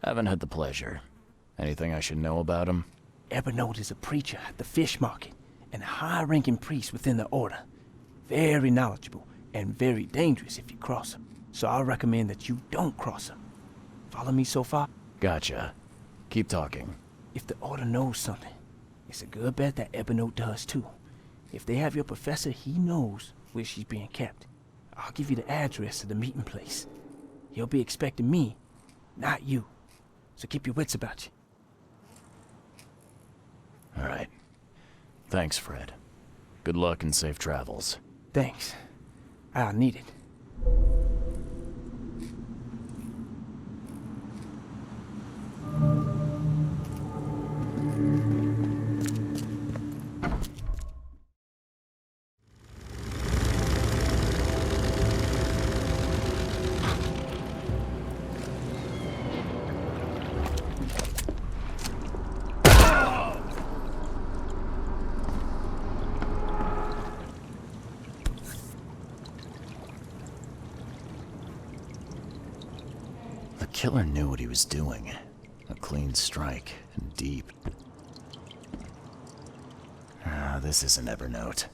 Haven't had the pleasure. Anything I should know about him? Ebony is a preacher at the fish market and a high-ranking priest within the order. Very knowledgeable and very dangerous if you cross him. So I recommend that you don't cross him. Follow me so far? Gotcha. Keep talking. If the order knows something, it's a good bet that Ebony does too. If they have your professor, he knows where she's being kept. I'll give you the address of the meeting place. He'll be expecting me, not you. So keep your wits about you. All right. Thanks, Fred. Good luck and safe travels. Thanks. I'll need it. The killer knew what he was doing. A clean strike, and deep. This isn't Evernote.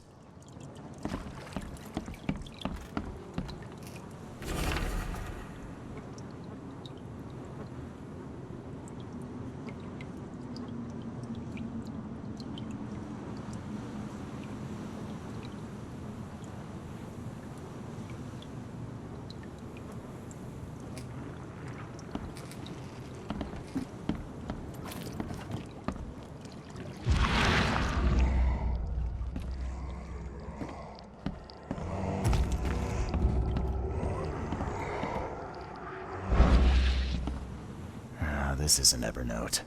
This isn't Evernote.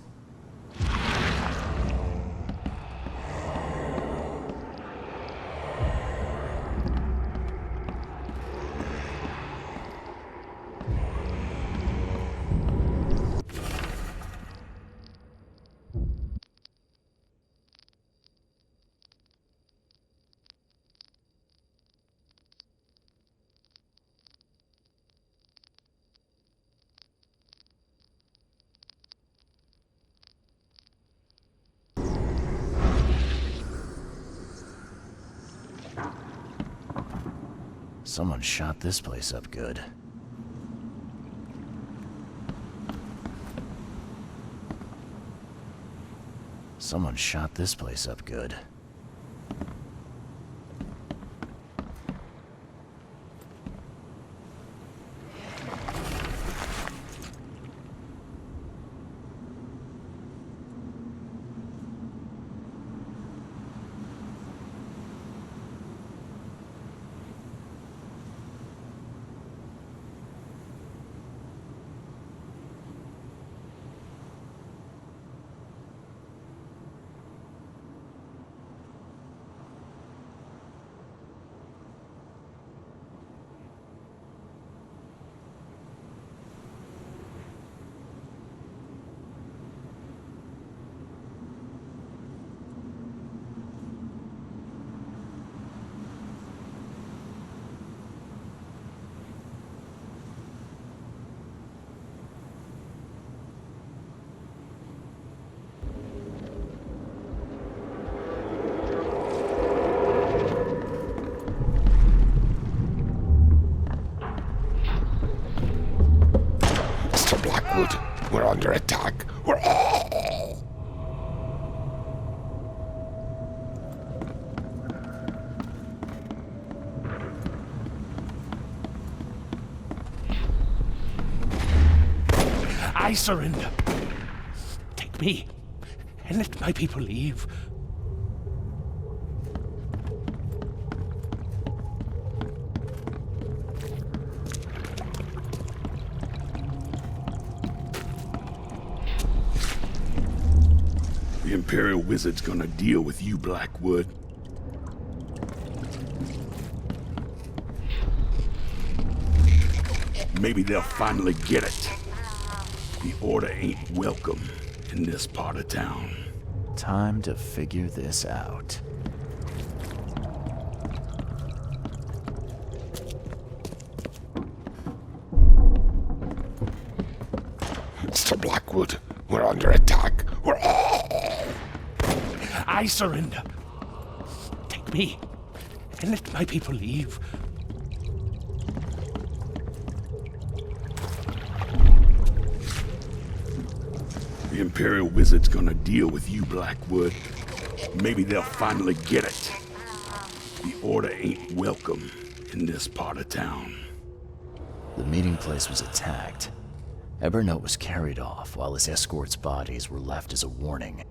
Someone shot this place up good. Someone shot this place up good. We're under attack. I surrender. Take me, and let my people leave. The Imperial Wizard's gonna deal with you, Blackwood. Maybe they'll finally get it. The Order ain't welcome in this part of town. Time to figure this out. Mr. Blackwood, we're under attack. I surrender. Take me, and let my people leave. The Imperial Wizard's gonna deal with you, Blackwood. Maybe they'll finally get it. The Order ain't welcome in this part of town. The meeting place was attacked. Evernote was carried off while his escort's bodies were left as a warning.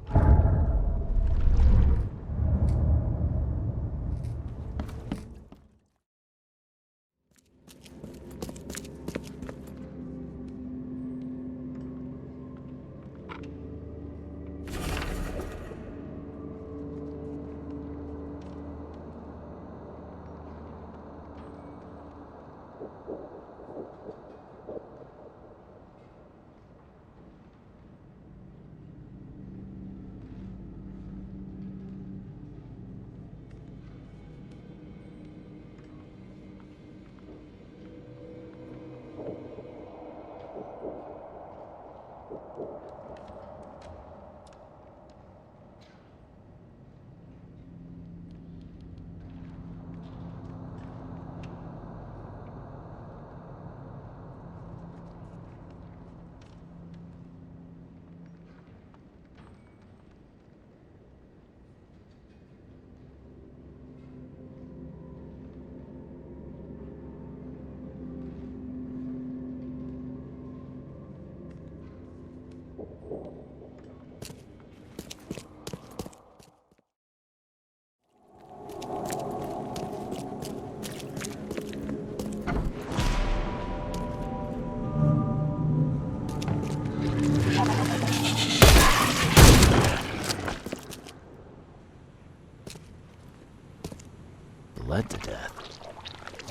Bled to death.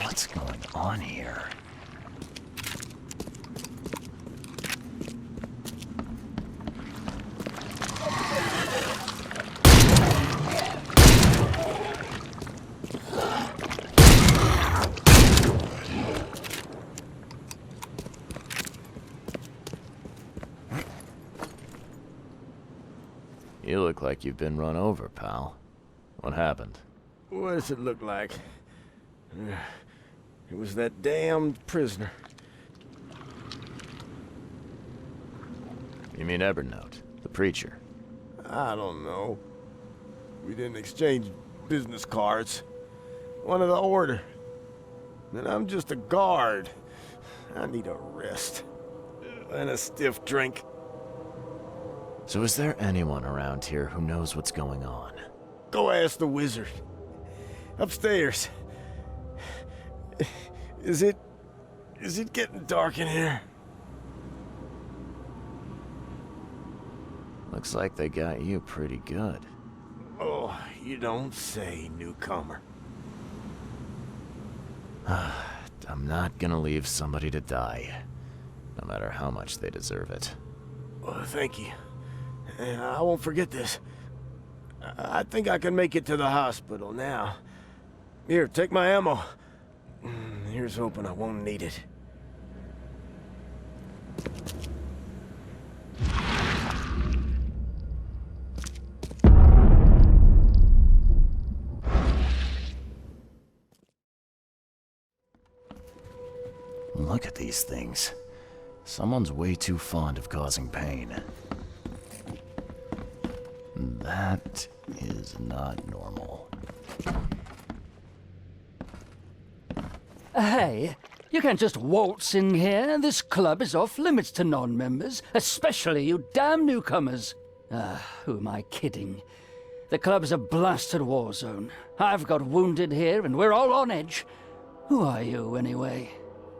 What's going on here? You look like you've been run over, pal. What happened? What does it look like? It was that damned prisoner. You mean Evernote, the preacher? I don't know. We didn't exchange business cards. One of the order. And I'm just a guard. I need a rest. And a stiff drink. So is there anyone around here who knows what's going on? Go ask the wizard. Upstairs. Is it getting dark in here? Looks like they got you pretty good. Oh, you don't say, newcomer. I'm not gonna leave somebody to die, no matter how much they deserve it. Oh, thank you. I won't forget this. I think I can make it to the hospital now. Here, take my ammo. Here's hoping I won't need it. Look at these things. Someone's way too fond of causing pain. That is not normal. Hey, you can't just waltz in here. This club is off limits to non-members, especially you damn newcomers. Who am I kidding? The club's a blasted war zone. I've got wounded here, and we're all on edge. Who are you, anyway?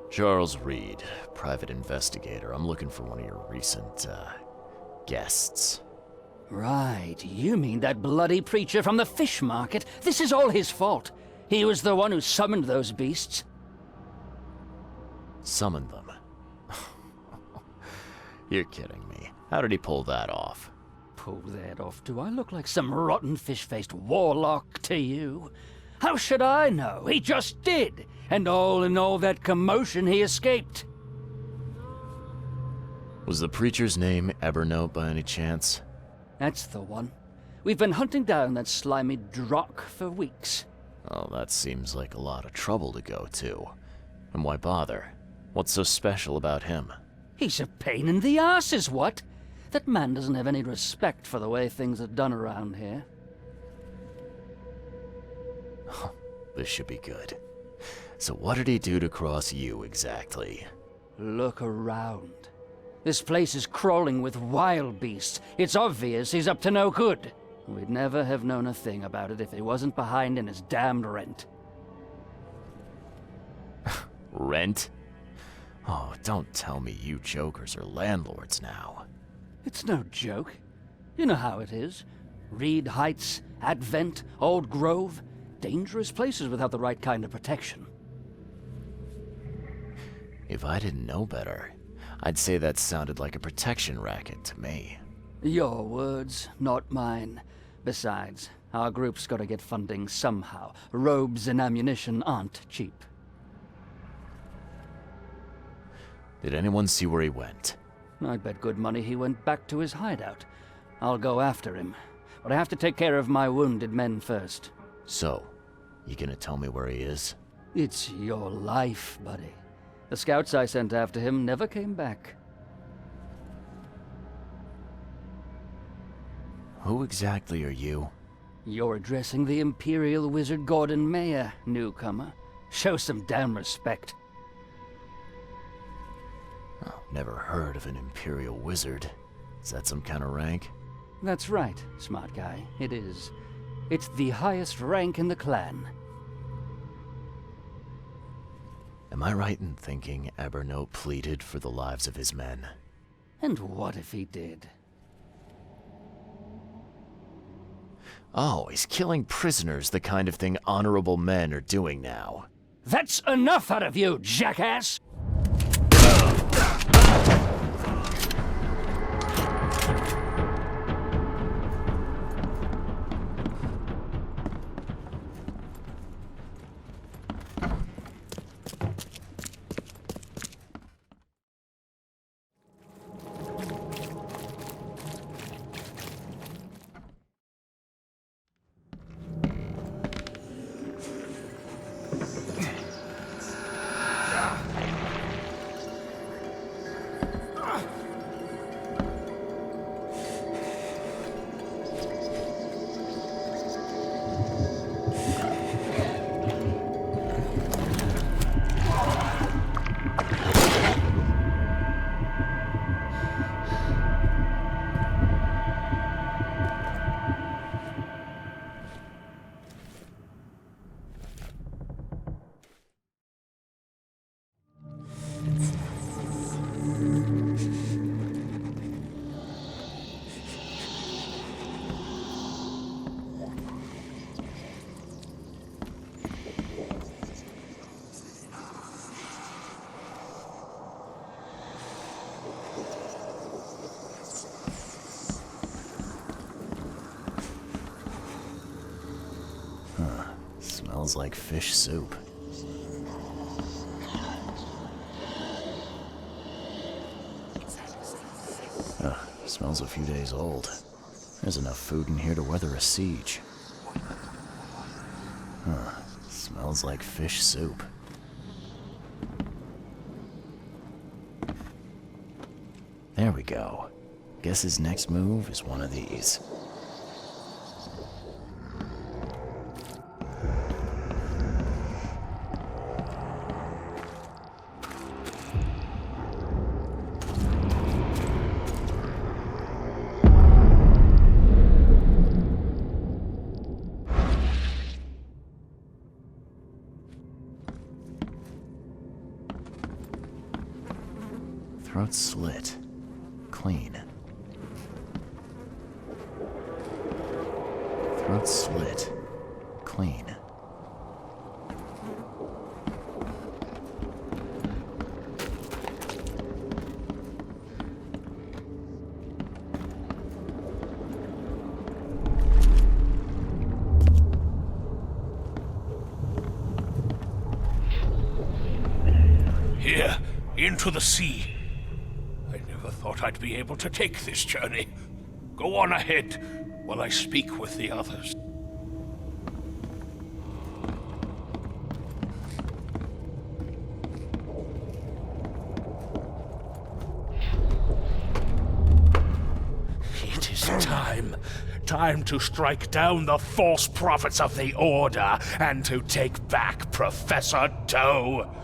Charles Reed, private investigator. I'm looking for one of your recent, guests. Right, you mean that bloody preacher from the fish market? This is all his fault. He was the one who summoned those beasts. Summoned them? You're kidding me. How did he pull that off? Pull that off? Do I look like some rotten fish-faced warlock to you? How should I know? He just did. And all in all that commotion, he escaped. Was the preacher's name Evernote by any chance? That's the one. We've been hunting down that slimy drock for weeks. Oh, that seems like a lot of trouble to go to. And why bother? What's so special about him? He's a pain in the arse, is what? That man doesn't have any respect for the way things are done around here. This should be good. So what did he do to cross you, exactly? Look around. This place is crawling with wild beasts. It's obvious he's up to no good. We'd never have known a thing about it if he wasn't behind in his damned rent. Rent? Oh, don't tell me you jokers are landlords now. It's no joke. You know how it is. Reed Heights, Advent, Old Grove. Dangerous places without the right kind of protection. If I didn't know better, I'd say that sounded like a protection racket to me. Your words, not mine. Besides, our group's gotta get funding somehow. Robes and ammunition aren't cheap. Did anyone see where he went? I'd bet good money he went back to his hideout. I'll go after him, but I have to take care of my wounded men first. So, you gonna tell me where he is? It's your life, buddy. The scouts I sent after him never came back. Who exactly are you? You're addressing the Imperial Wizard Gordon Mayer, newcomer. Show some damn respect. Oh, never heard of an Imperial Wizard. Is that some kind of rank? That's right, smart guy. It is. It's the highest rank in the clan. Am I right in thinking Evernote pleaded for the lives of his men? And what if he did? Oh, he's killing prisoners, the kind of thing honorable men are doing now. That's enough out of you, jackass! Smells like fish soup. Ugh, smells a few days old. There's enough food in here to weather a siege. Huh, smells like fish soup. There we go. Guess his next move is one of these. Throat slit. Clean. Throat slit. Clean. Here, into the sea. I never thought I'd be able to take this journey. Go on ahead while I speak with the others. It is time. Time to strike down the false prophets of the Order and to take back Professor Doe.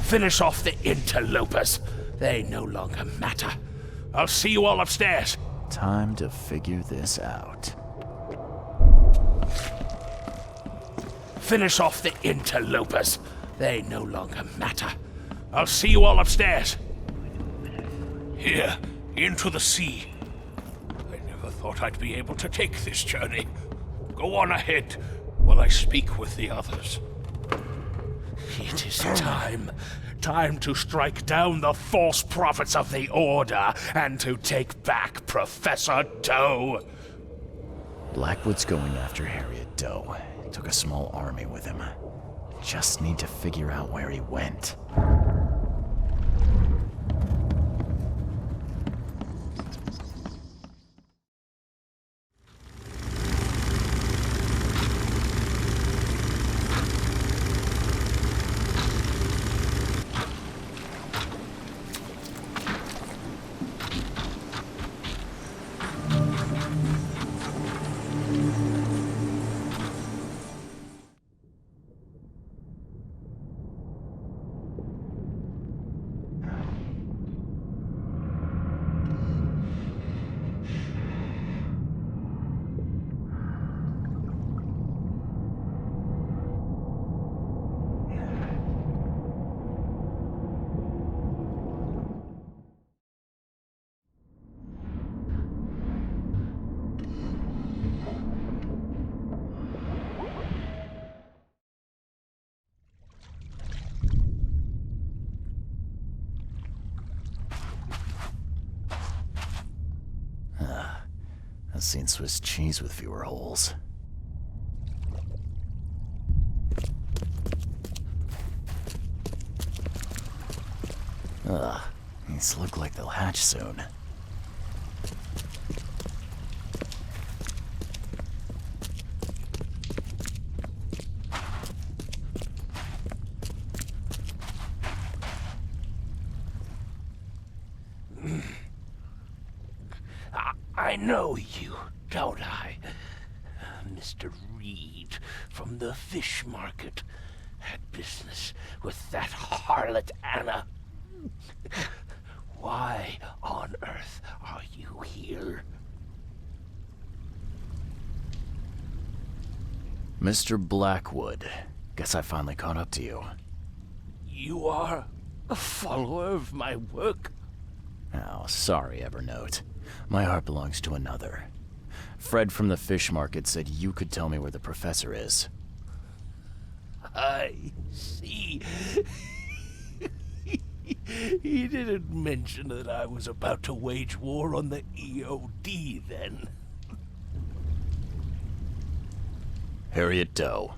Finish off the interlopers. They no longer matter. I'll see you all upstairs. Time to figure this out. Finish off the interlopers. They no longer matter. I'll see you all upstairs. Here, into the sea. I never thought I'd be able to take this journey. Go on ahead while I speak with the others. It is time. Time to strike down the false prophets of the Order and to take back Professor Doe. Blackwood's going after Harriet Doe. Took a small army with him. Just need to figure out where he went. I've seen Swiss cheese with fewer holes. These look like they'll hatch soon. I know you, don't I? Mr. Reed from the fish market had business with that harlot Anna. Why on earth are you here? Mr. Blackwood. Guess I finally caught up to you. You are a follower of my work? Oh, sorry, Evernote. My heart belongs to another. Fred from the fish market said you could tell me where the professor is. I see. He didn't mention that I was about to wage war on the EOD then. Harriet Doe.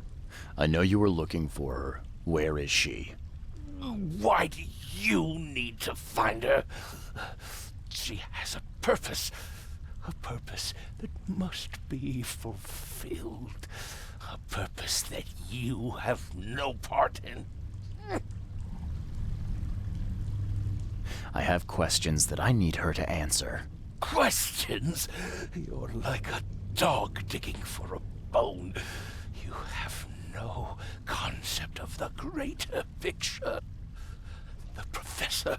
I know you were looking for her. Where is she? Why do you need to find her? She has a purpose that must be fulfilled. A purpose that you have no part in. I have questions that I need her to answer. Questions? You're like a dog digging for a bone. You have no concept of the greater picture. The professor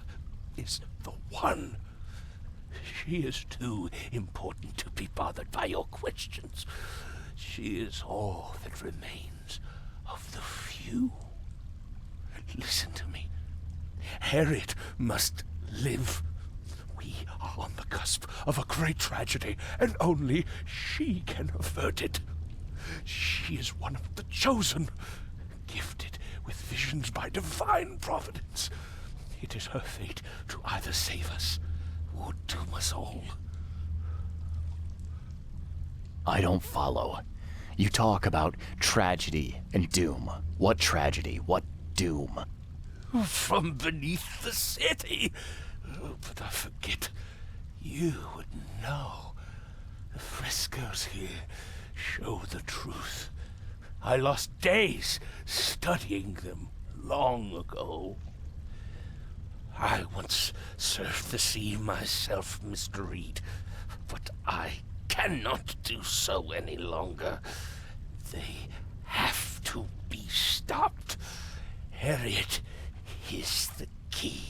is the one. She is too important to be bothered by your questions. She is all that remains of the few. Listen to me. Harriet must live. We are on the cusp of a great tragedy, and only she can avert it. She is one of the chosen, gifted with visions by divine providence. It is her fate to either save us or doom us all. I don't follow. You talk about tragedy and doom. What tragedy? What doom? From beneath the city. But I forget. You would know. The frescoes here show the truth. I lost days studying them long ago. I once surfed the sea myself, Mr. Reed, but I cannot do so any longer. They have to be stopped. Harriet is the key.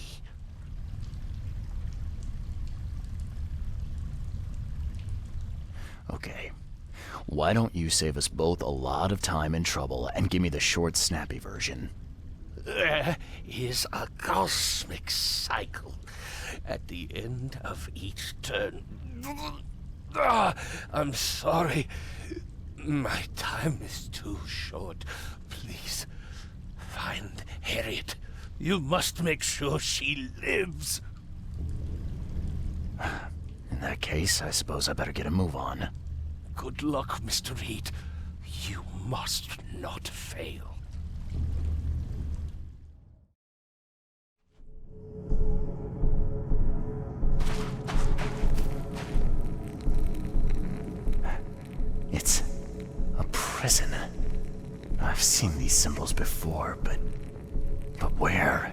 Okay. Why don't you save us both a lot of time and trouble and give me the short, snappy version? There is a cosmic cycle at the end of each turn. I'm sorry. My time is too short. Please, find Harriet. You must make sure she lives. In that case, I suppose I better get a move on. Good luck, Mr. Reed. You must not fail. It's a prison. I've seen these symbols before, but where?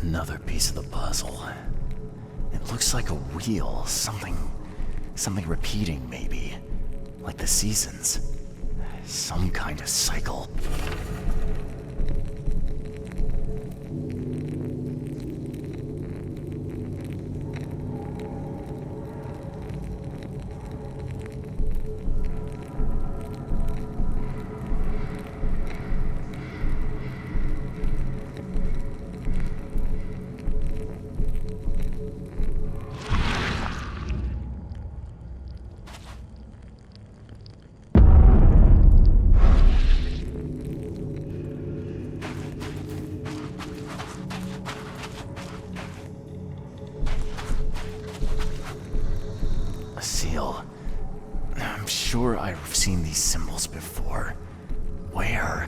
Another piece of the puzzle. It looks like a wheel, something repeating maybe. Like the seasons. Some kind of cycle. Seal. I'm sure I've seen these symbols before. Where?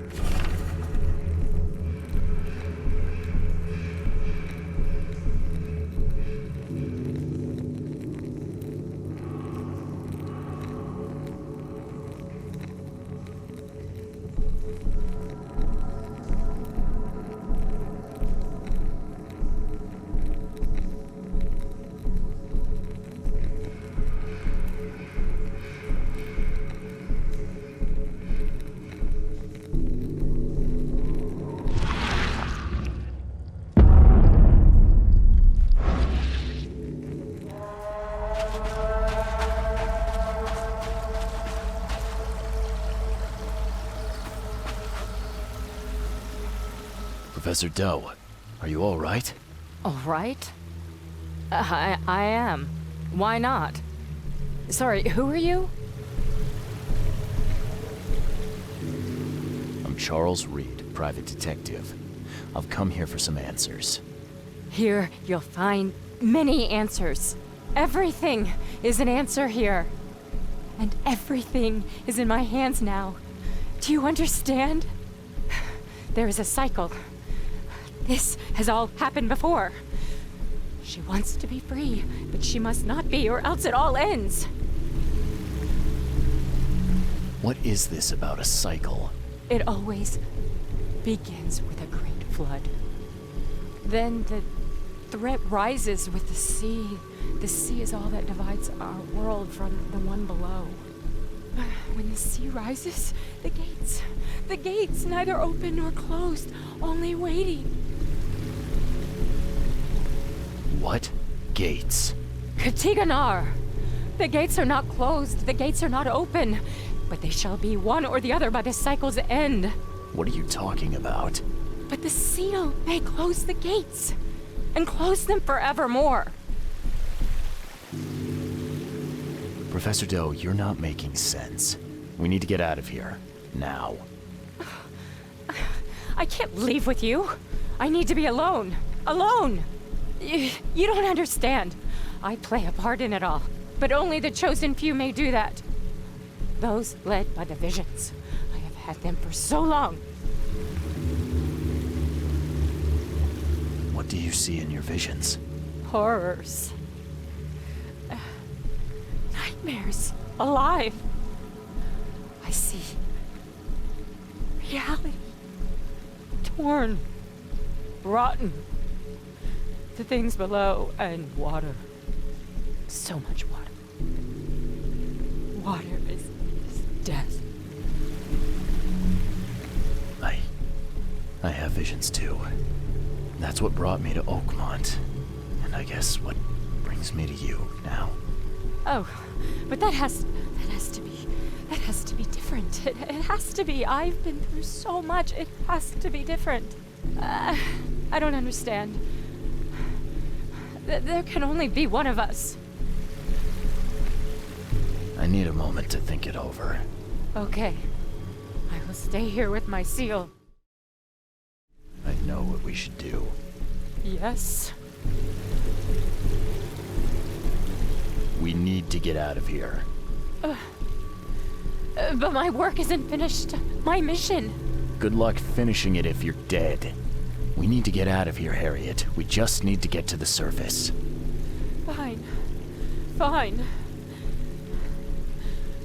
Professor Doe, are you all right? All right? I am. Why not? Sorry, who are you? I'm Charles Reed, private detective. I've come here for some answers. Here, you'll find many answers. Everything is an answer here. And everything is in my hands now. Do you understand? There is a cycle. This has all happened before. She wants to be free, but she must not be, or else it all ends. What is this about a cycle? It always begins with a great flood. Then the threat rises with the sea. The sea is all that divides our world from the one below. When the sea rises, the gates, neither open nor closed, only waiting. What gates? Katiganar! The gates are not closed, the gates are not open, but they shall be one or the other by the cycle's end. What are you talking about? But the seal may close the gates, and close them forevermore. Professor Doe, you're not making sense. We need to get out of here. Now. I can't leave with you. I need to be alone. Alone! You don't understand. I play a part in it all, but only the chosen few may do that. Those led by the visions. I have had them for so long. What do you see in your visions? Horrors. Nightmares. Alive. I see reality. Torn. Rotten. The things below, and water. So much water. Water is death. I have visions too. That's what brought me to Oakmont. And I guess what brings me to you now. Oh, but that has to be different. It has to be. I've been through so much. It has to be different. I don't understand. There can only be one of us. I need a moment to think it over. Okay. I will stay here with my seal. I know what we should do. Yes. We need to get out of here. But my work isn't finished. My mission. Good luck finishing it if you're dead. We need to get out of here, Harriet. We just need to get to the surface. Fine. Fine.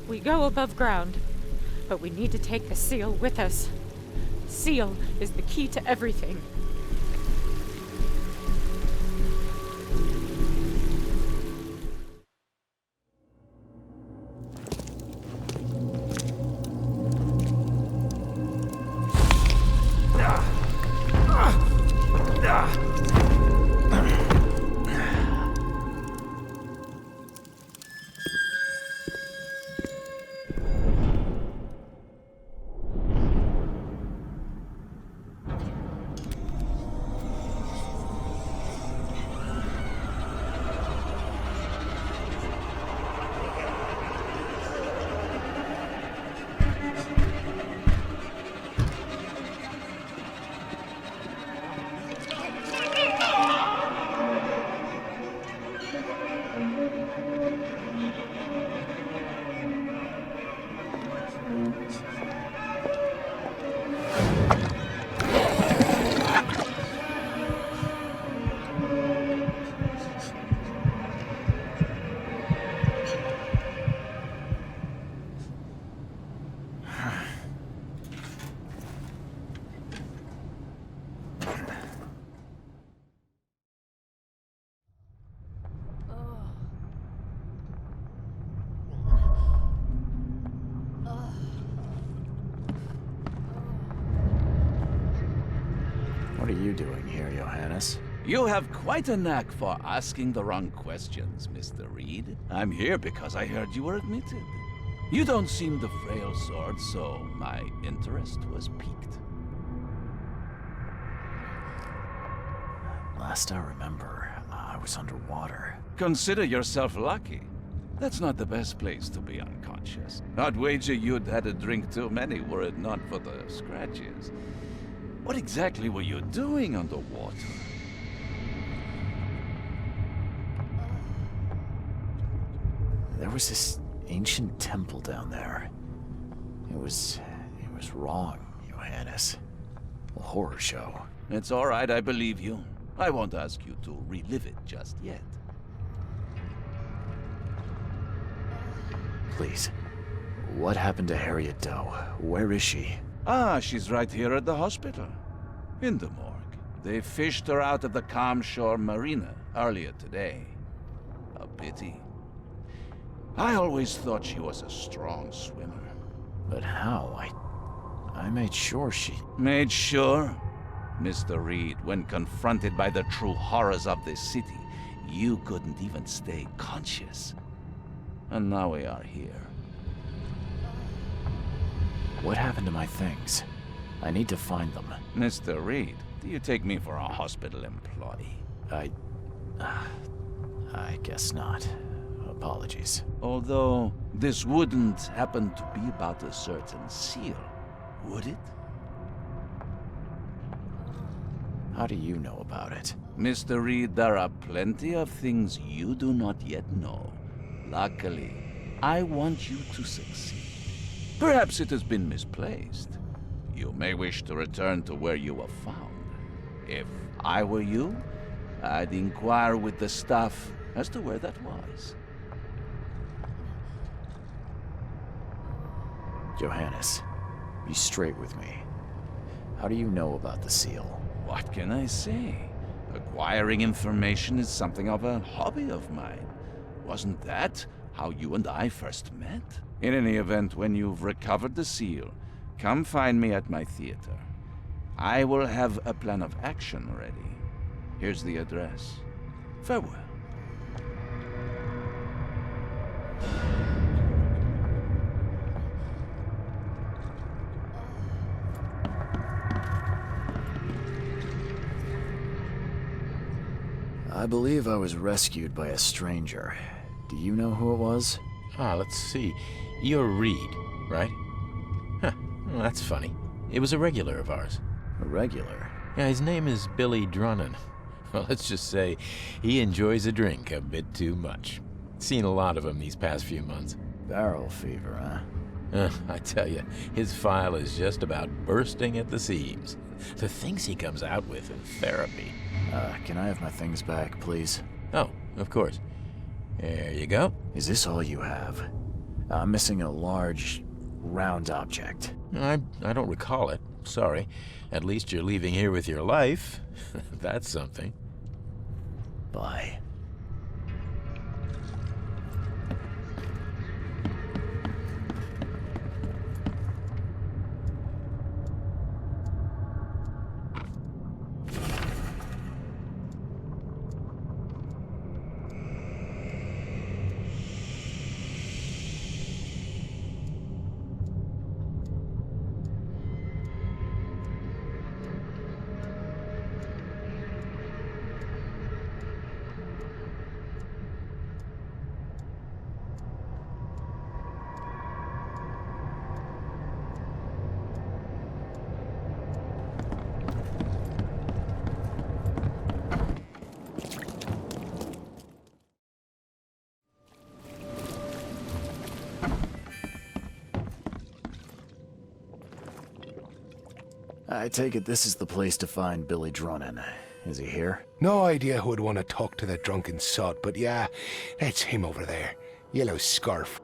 We go above ground, but we need to take the seal with us. The seal is the key to everything. What are you doing here, Johannes? You have quite a knack for asking the wrong questions, Mr. Reed. I'm here because I heard you were admitted. You don't seem the frail sort, so my interest was piqued. Last I remember, I was underwater. Consider yourself lucky. That's not the best place to be unconscious. I'd wager you'd had a drink too many were it not for the scratches. What exactly were you doing underwater? There was this ancient temple down there. It was wrong, Johannes. A horror show. It's all right, I believe you. I won't ask you to relive it just yet. Please. What happened to Harriet Doe? Where is she? Ah, she's right here at the hospital. In the morgue. They fished her out of the Calm Shore Marina earlier today. A pity. I always thought she was a strong swimmer. But how? I made sure she... Made sure? Mr. Reed, when confronted by the true horrors of this city, you couldn't even stay conscious. And now we are here. What happened to my things? I need to find them. Mr. Reed, do you take me for a hospital employee? I guess not. Apologies. Although, this wouldn't happen to be about a certain seal, would it? How do you know about it? Mr. Reed, there are plenty of things you do not yet know. Luckily, I want you to succeed. Perhaps it has been misplaced. You may wish to return to where you were found. If I were you, I'd inquire with the staff as to where that was. Johannes, be straight with me. How do you know about the seal? What can I say? Acquiring information is something of a hobby of mine. Wasn't that how you and I first met? In any event, when you've recovered the seal, come find me at my theater. I will have a plan of action ready. Here's the address. Farewell. I believe I was rescued by a stranger. Do you know who it was? Let's see. You're Reed, right? Huh, well, that's funny. It was a regular of ours. A regular? Yeah, his name is Billy Drunnen. Well, let's just say he enjoys a drink a bit too much. Seen a lot of him these past few months. Barrel fever, huh? I tell you, his file is just about bursting at the seams. The things he comes out with in therapy. Can I have my things back, please? Oh, of course. There you go. Is this all you have? I'm missing a large, round object. I don't recall it. Sorry. At least you're leaving here with your life. That's something. Bye. I take it this is the place to find Billy Drunnen. Is he here? No idea who'd want to talk to the drunken sod, but yeah, that's him over there. Yellow scarf.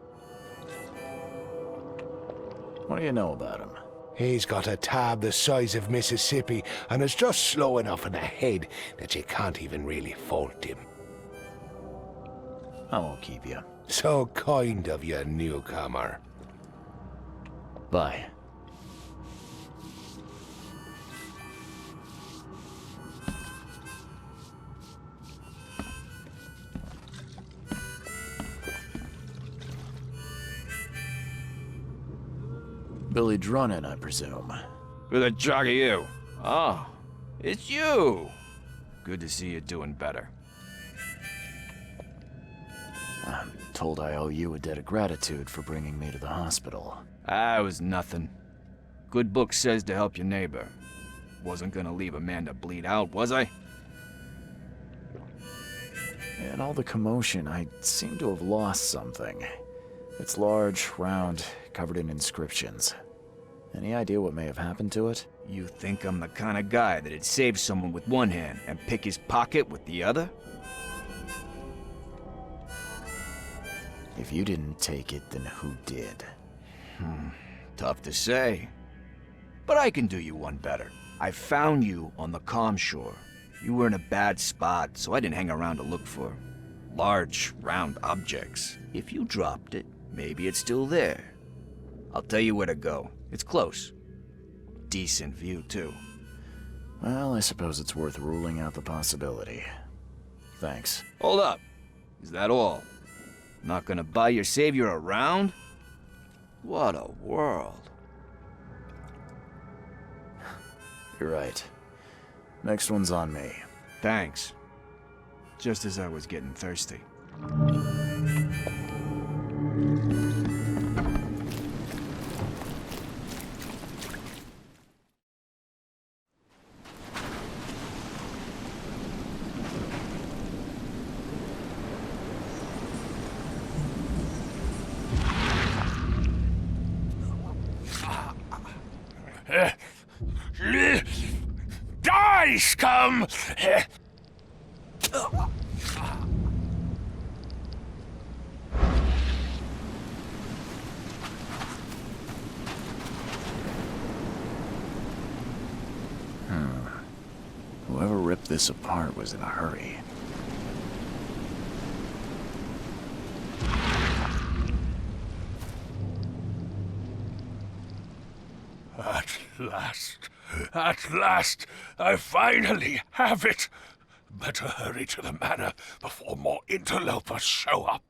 What do you know about him? He's got a tab the size of Mississippi, and is just slow enough in the head that you can't even really fault him. I won't keep you. So kind of you, newcomer. Bye. Billy Drunnen, I presume. Who the jog are you? Oh, it's you. Good to see you doing better. I'm told I owe you a debt of gratitude for bringing me to the hospital. It was nothing. Good book says to help your neighbor. Wasn't gonna leave a man to bleed out, was I? In all the commotion, I seem to have lost something. It's large, round, covered in inscriptions. Any idea what may have happened to it? You think I'm the kind of guy that'd save someone with one hand and pick his pocket with the other? If you didn't take it, then who did? Tough to say. But I can do you one better. I found you on the calm shore. You were in a bad spot, so I didn't hang around to look for large, round objects. If you dropped it, maybe it's still there. I'll tell you where to go. It's close. Decent view, too. Well, I suppose it's worth ruling out the possibility. Thanks. Hold up. Is that all? Not gonna buy your savior around? What a world. You're right. Next one's on me. Thanks. Just as I was getting thirsty. Die, scum! Whoever ripped this apart was in a hurry. At last, I finally have it. Better hurry to the manor before more interlopers show up.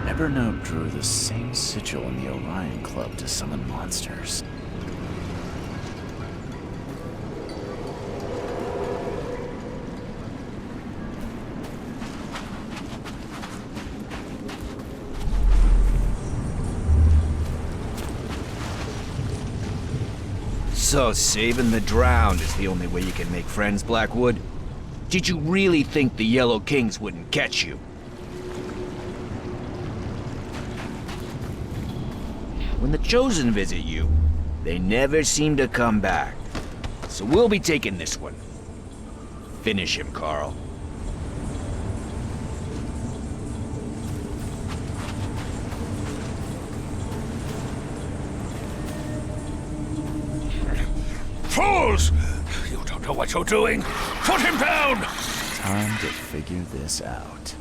Evernote drew the same sigil in the Orion Club to summon monsters. So saving the drowned is the only way you can make friends, Blackwood? Did you really think the Yellow Kings wouldn't catch you? When the Chosen visit you, they never seem to come back. So we'll be taking this one. Finish him, Carl. Fools! You don't know what you're doing. Put him down! Time to figure this out.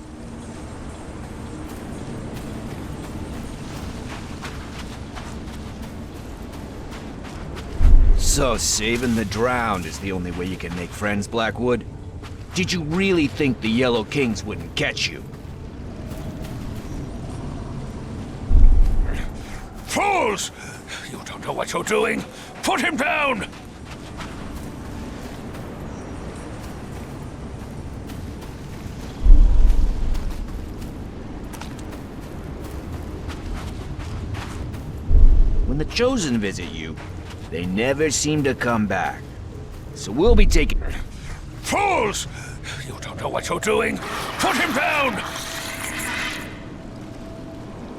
So saving the drowned is the only way you can make friends, Blackwood? Did you really think the Yellow Kings wouldn't catch you? Fools! You don't know what you're doing. Put him down! When the Chosen visit you, they never seem to come back. So we'll be taking... Fools! You don't know what you're doing. Put him down!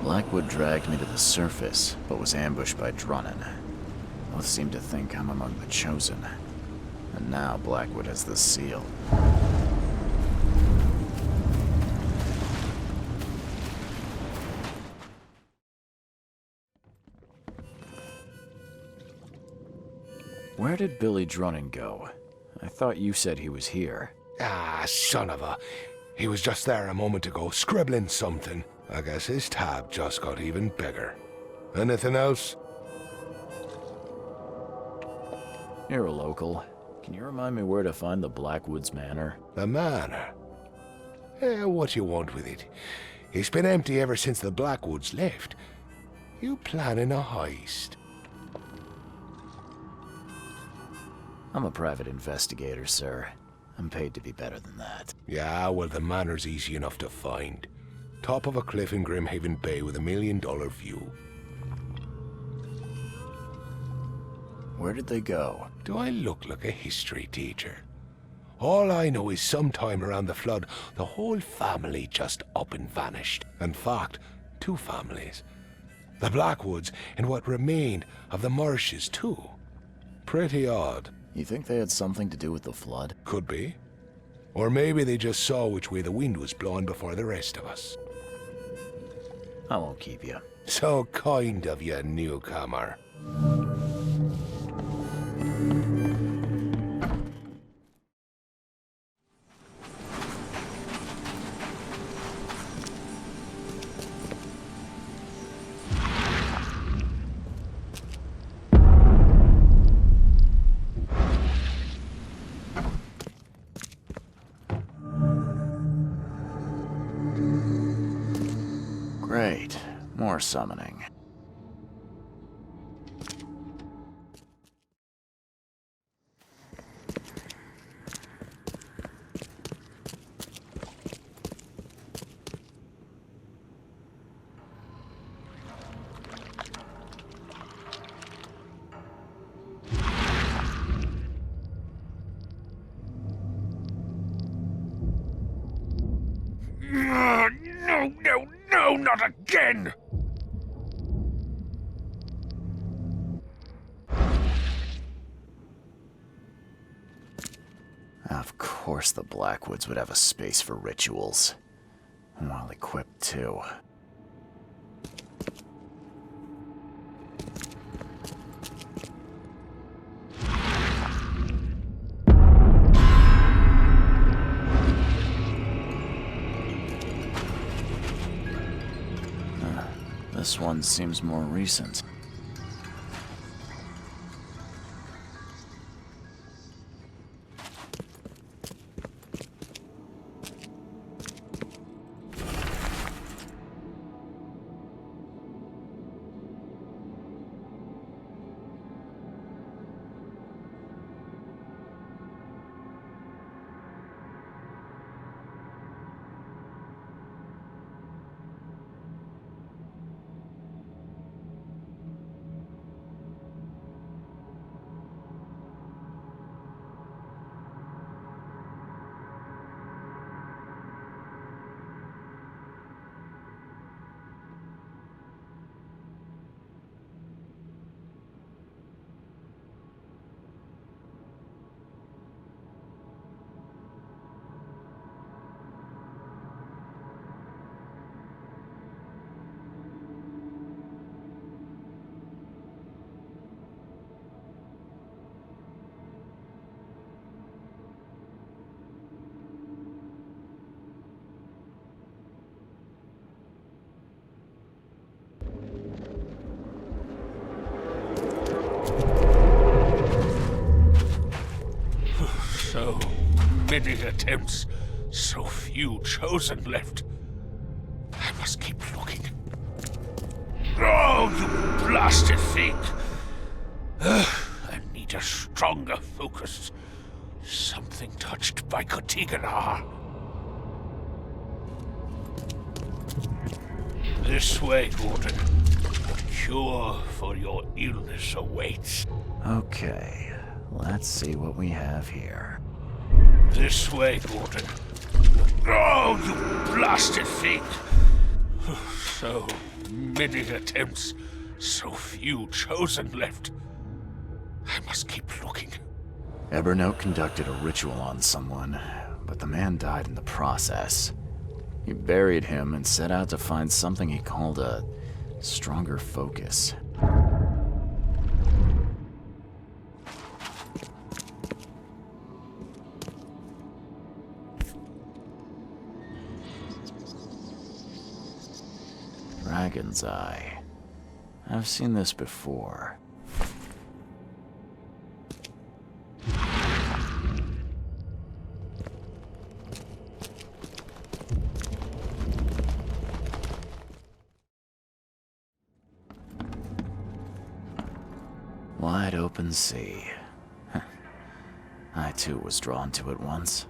Blackwood dragged me to the surface, but was ambushed by Drunnan. Both seem to think I'm among the Chosen. And now Blackwood has the seal. Where did Billy Drunnan go? I thought you said he was here. Ah, son of a... He was just there a moment ago, scribbling something. I guess his tab just got even bigger. Anything else? You're a local. Can you remind me where to find the Blackwoods Manor? The manor? What you want with it? It's been empty ever since the Blackwoods left. You planning a heist? I'm a private investigator, sir. I'm paid to be better than that. Yeah, well, the manor's easy enough to find. Top of a cliff in Grimhaven Bay with $1 million view. Where did they go? Do I look like a history teacher? All I know is sometime around the flood, the whole family just up and vanished. In fact, 2 families. The Blackwoods and what remained of the Marshes, too. Pretty odd. You think they had something to do with the flood? Could be. Or maybe they just saw which way the wind was blowing before the rest of us. I won't keep you. So kind of you, newcomer. Great. More summoning. No, not again! Of course the Blackwoods would have a space for rituals. Well equipped, too. This one seems more recent. So many attempts, so few chosen left. I must keep looking. Oh, you blasted thing! I need a stronger focus. Something touched by Kotigana. This way, Gordon. The cure for your illness awaits. Okay, let's see what we have here. This way, Gordon. Oh, you blasted thing! So many attempts, so few chosen left. I must keep looking. Evernote conducted a ritual on someone, but the man died in the process. He buried him and set out to find something he called a stronger focus. Dragon's Eye. I've seen this before. Wide open sea. I too was drawn to it once.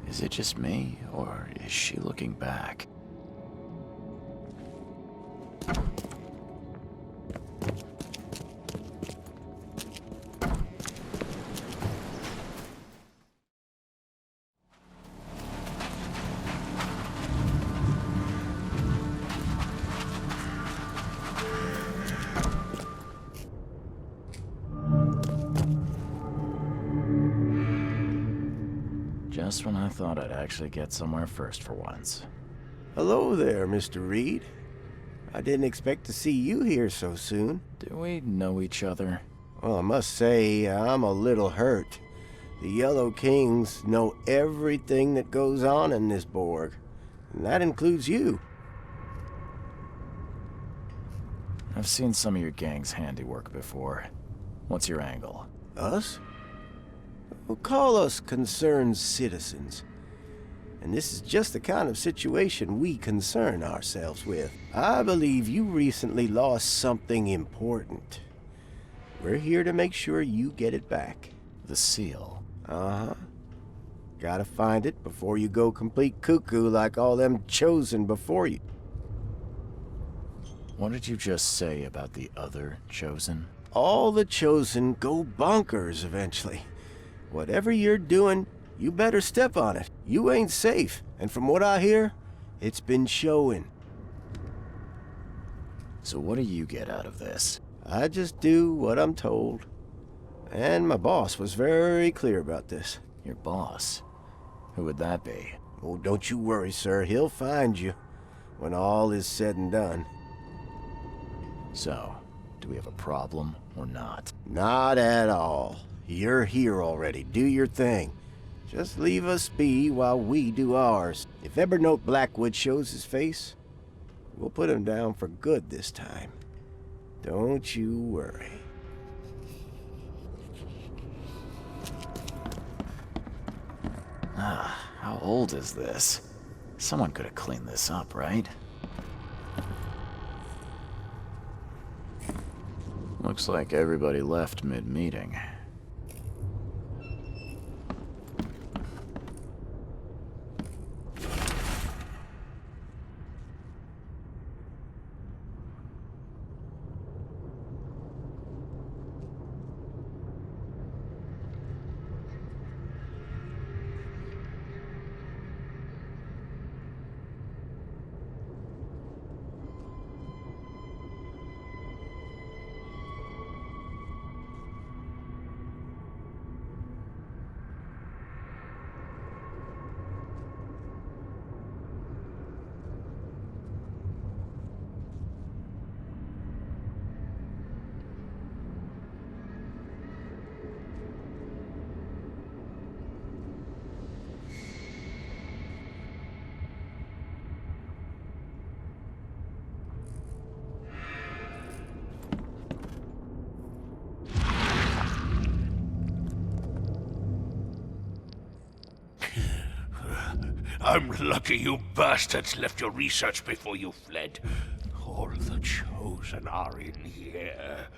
Is it just me, or is she looking back? Just when I thought I'd actually get somewhere first for once. Hello there, Mr. Reed. I didn't expect to see you here so soon. Do we know each other? Well, I must say, I'm a little hurt. The Yellow Kings know everything that goes on in this Borg, and that includes you. I've seen some of your gang's handiwork before. What's your angle? Us? Well, call us concerned citizens. And this is just the kind of situation we concern ourselves with. I believe you recently lost something important. We're here to make sure you get it back. The seal? Uh-huh. Gotta find it before you go complete cuckoo like all them chosen before you. What did you just say about the other Chosen? All the Chosen go bonkers eventually. Whatever you're doing, you better step on it. You ain't safe, and from what I hear, it's been showing. So what do you get out of this? I just do what I'm told. And my boss was very clear about this. Your boss? Who would that be? Oh, don't you worry, sir. He'll find you when all is said and done. So, do we have a problem or not? Not at all. You're here already. Do your thing. Just leave us be while we do ours. If Evernote Blackwood shows his face, we'll put him down for good this time. Don't you worry. How old is this? Someone could have cleaned this up, right? Looks like everybody left mid-meeting. I'm lucky you bastards left your research before you fled. All the Chosen are in here.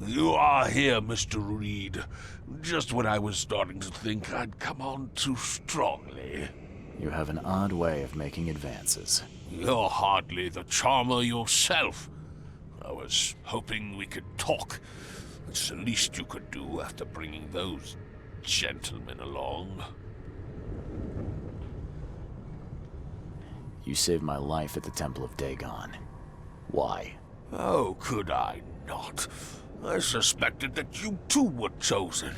You are here, Mr. Reed. Just when I was starting to think I'd come on too strongly. You have an odd way of making advances. You're hardly the charmer yourself. I was hoping we could talk. It's the least you could do after bringing those gentlemen along. You saved my life at the Temple of Dagon. Why? Oh, could I not? I suspected that you too were chosen.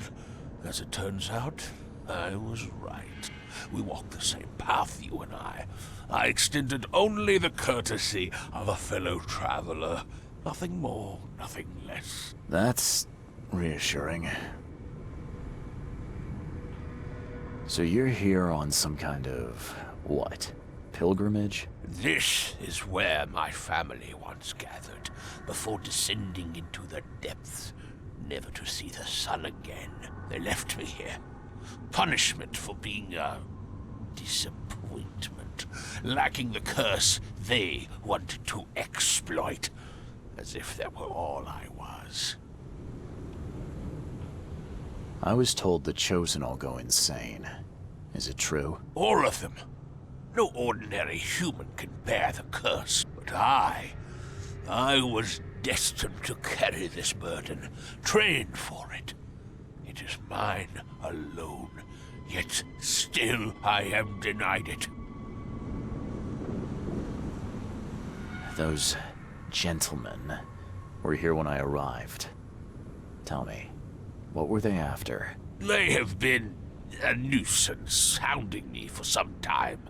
As it turns out, I was right. We walked the same path, you and I. I extended only the courtesy of a fellow traveler. Nothing more, nothing less. That's reassuring. So you're here on some kind of, what, pilgrimage? This is where my family once gathered, before descending into the depths, never to see the sun again. They left me here. Punishment for being a disappointment, lacking the curse they wanted to exploit, as if that were all I was. I was told the Chosen all go insane. Is it true? All of them. No ordinary human can bear the curse, but I was destined to carry this burden, trained for it. It is mine alone, yet still I am denied it. Those gentlemen were here when I arrived. Tell me, what were they after? They have been a nuisance, hounding me for some time.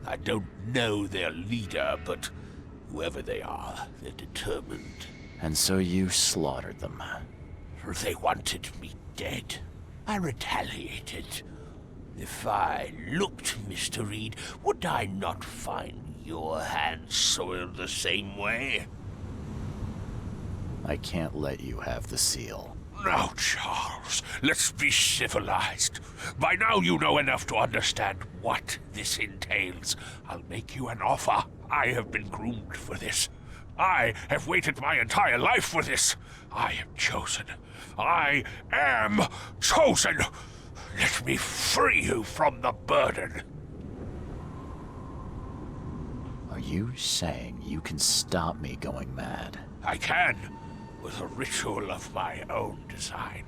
I don't know their leader, but whoever they are, they're determined. And so you slaughtered them. They wanted me dead. I retaliated. If I looked, Mr. Reed, would I not find your hands soiled the same way? I can't let you have the seal. Now, Charles, let's be civilized. By now you know enough to understand what this entails. I'll make you an offer. I have been groomed for this. I have waited my entire life for this. I am chosen. I am chosen. Let me free you from the burden. Are you saying you can stop me going mad? I can, with a ritual of my own design.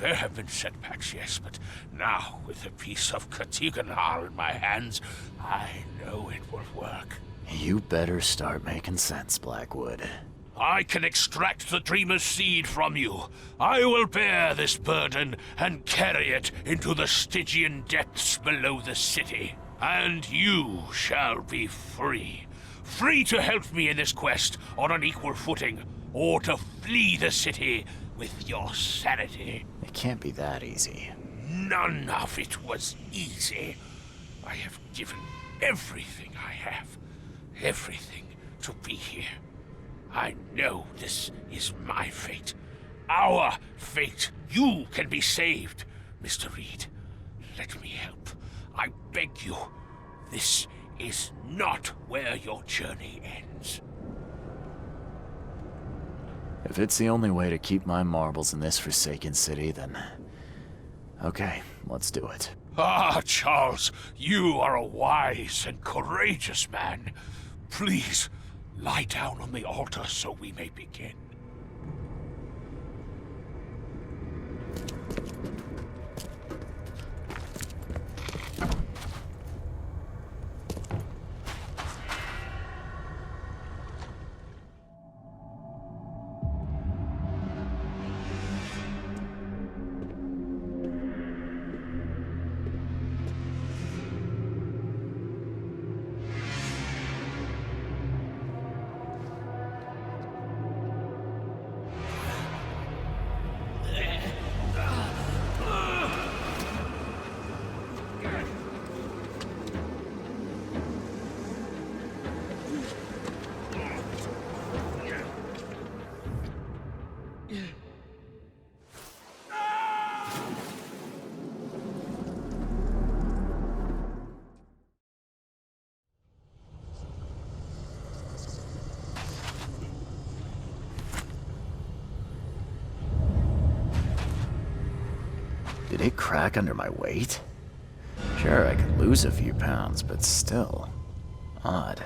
There have been setbacks, yes, but now, with a piece of Katiganal in my hands, I know it will work. You better start making sense, Blackwood. I can extract the Dreamer's seed from you. I will bear this burden and carry it into the Stygian depths below the city. And you shall be free. Free to help me in this quest on an equal footing, or to flee the city with your sanity. It can't be that easy. None of it was easy. I have given everything I have, everything to be here. I know this is my fate, our fate. You can be saved, Mr. Reed. Let me help. I beg you. This is not where your journey ends. If it's the only way to keep my marbles in this forsaken city, then... okay, let's do it. Ah, Charles, you are a wise and courageous man. Please, lie down on the altar so we may begin. Did it crack under my weight? Sure, I could lose a few pounds, but still... odd.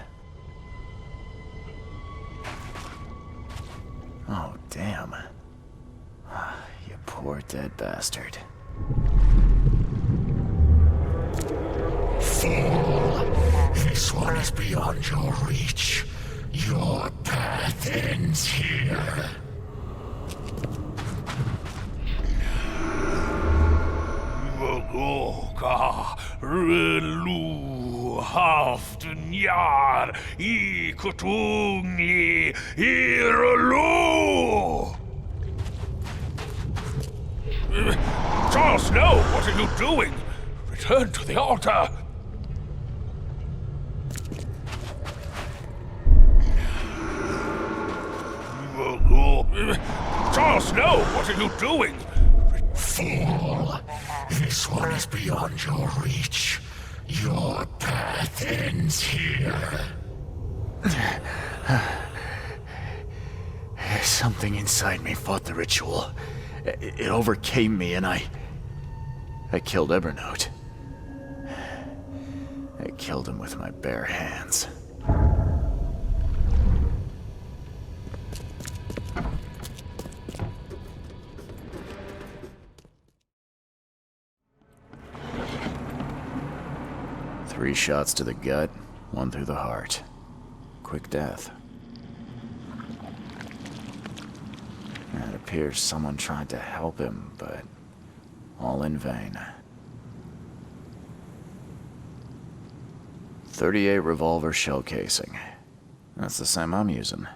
Oh, damn. You poor dead bastard. Fool! This one is beyond your reach. Your path ends here. Vogoka, Relu, Haftunyar, Ikutungi, Irelu! Charles, no! What are you doing? Return to the altar! Charles, no! What are you doing? Fool! This one is beyond your reach. Your path ends here. Something inside me fought the ritual. It overcame me, and I killed Evernote. I killed him with my bare hands. Three shots to the gut, one through the heart. Quick death. It appears someone tried to help him, but all in vain. 38 revolver shell casing. That's the same I'm using.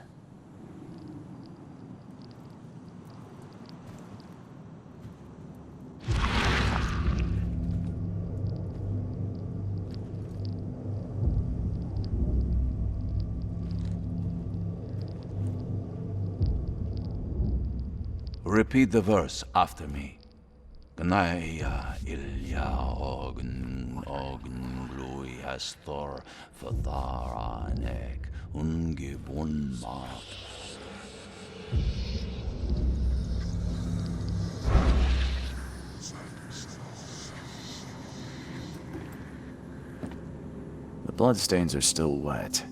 Repeat the verse after me. Gnaya ilya ogn glui astor fatharanek ungibun mak. The bloodstains are still wet.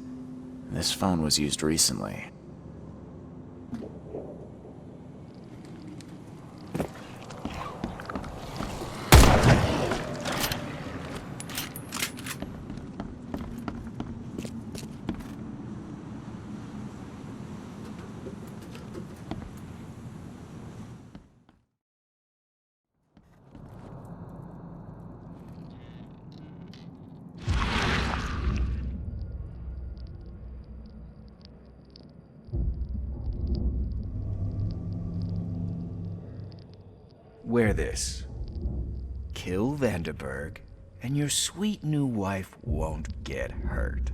This phone was used recently. Wear this. Kill Vanderberg, and your sweet new wife won't get hurt.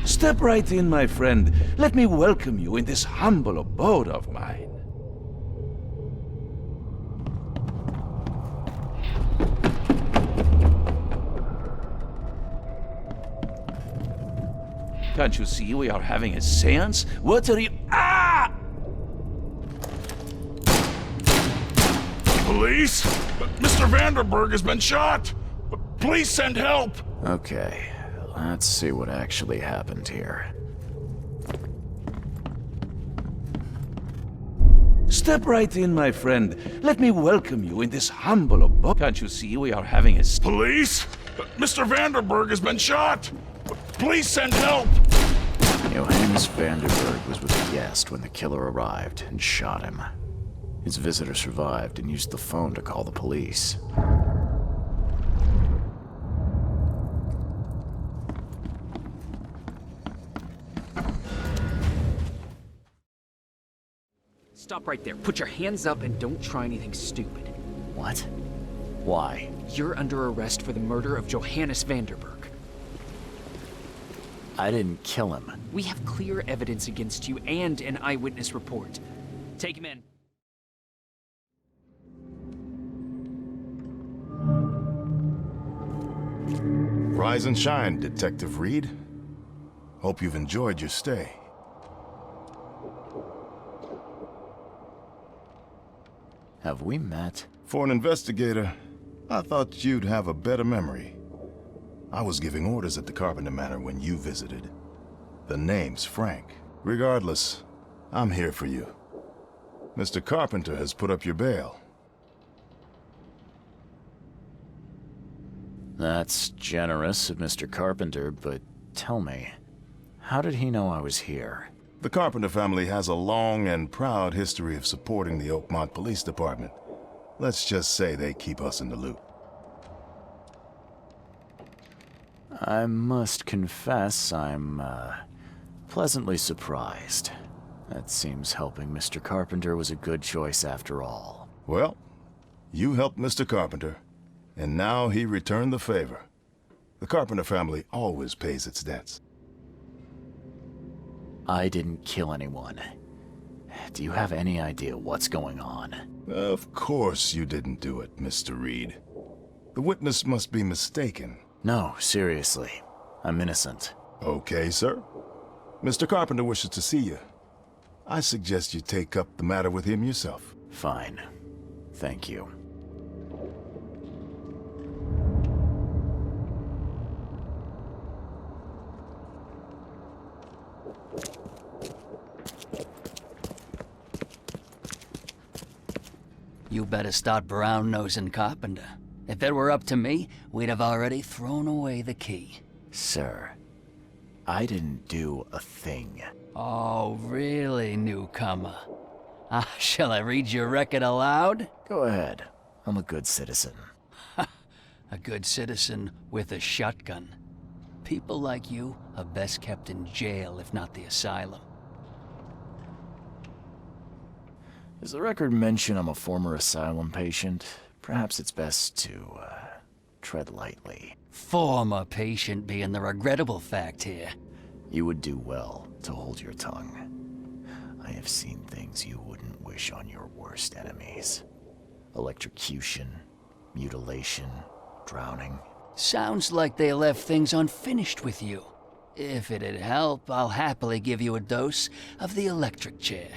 Step right in, my friend. Let me welcome you in this humble abode of mine. Can't you see we are having a seance? What are you— Ah! Police? Mr. Vanderberg has been shot! Please send help! Okay, let's see what actually happened here. Step right in, my friend. Let me welcome you in this humble abode. Can't you see we are having a— Police? Mr. Vanderberg has been shot! Please send help! Johannes Vanderberg was with a guest when the killer arrived and shot him. His visitor survived and used the phone to call the police. Stop right there. Put your hands up and don't try anything stupid. What? Why? You're under arrest for the murder of Johannes Vanderberg. I didn't kill him. We have clear evidence against you and an eyewitness report. Take him in. Rise and shine, Detective Reed. Hope you've enjoyed your stay. Have we met? For an investigator, I thought you'd have a better memory. I was giving orders at the Carpenter Manor when you visited. The name's Frank. Regardless, I'm here for you. Mr. Carpenter has put up your bail. That's generous of Mr. Carpenter, but tell me, how did he know I was here? The Carpenter family has a long and proud history of supporting the Oakmont Police Department. Let's just say they keep us in the loop. I must confess I'm, pleasantly surprised. That seems helping Mr. Carpenter was a good choice after all. Well, you helped Mr. Carpenter, and now he returned the favor. The Carpenter family always pays its debts. I didn't kill anyone. Do you have any idea what's going on? Of course you didn't do it, Mr. Reed. The witness must be mistaken. No, seriously. I'm innocent. Okay, sir. Mr. Carpenter wishes to see you. I suggest you take up the matter with him yourself. Fine. Thank you. You better start brown-nosing Carpenter. If it were up to me, we'd have already thrown away the key. Sir, I didn't do a thing. Oh, really, newcomer? Shall I read your record aloud? Go ahead. I'm a good citizen. A good citizen with a shotgun. People like you are best kept in jail, if not the asylum. Does the record mention I'm a former asylum patient? Perhaps it's best to, tread lightly. Former patient being the regrettable fact here. You would do well to hold your tongue. I have seen things you wouldn't wish on your worst enemies. Electrocution, mutilation, drowning. Sounds like they left things unfinished with you. If it'd help, I'll happily give you a dose of the electric chair.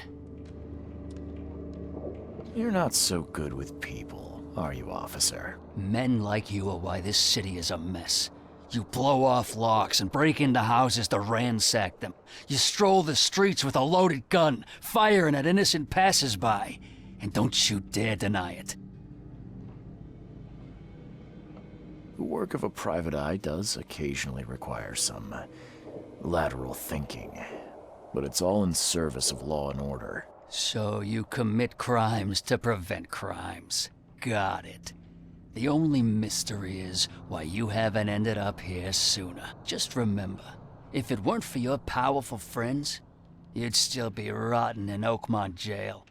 You're not so good with people, are you, officer? Men like you are why this city is a mess. You blow off locks and break into houses to ransack them. You stroll the streets with a loaded gun, firing at innocent passers-by. And don't you dare deny it. The work of a private eye does occasionally require some lateral thinking, but it's all in service of law and order. So you commit crimes to prevent crimes. Got it. The only mystery is why you haven't ended up here sooner. Just remember, if it weren't for your powerful friends, you'd still be rotting in Oakmont jail.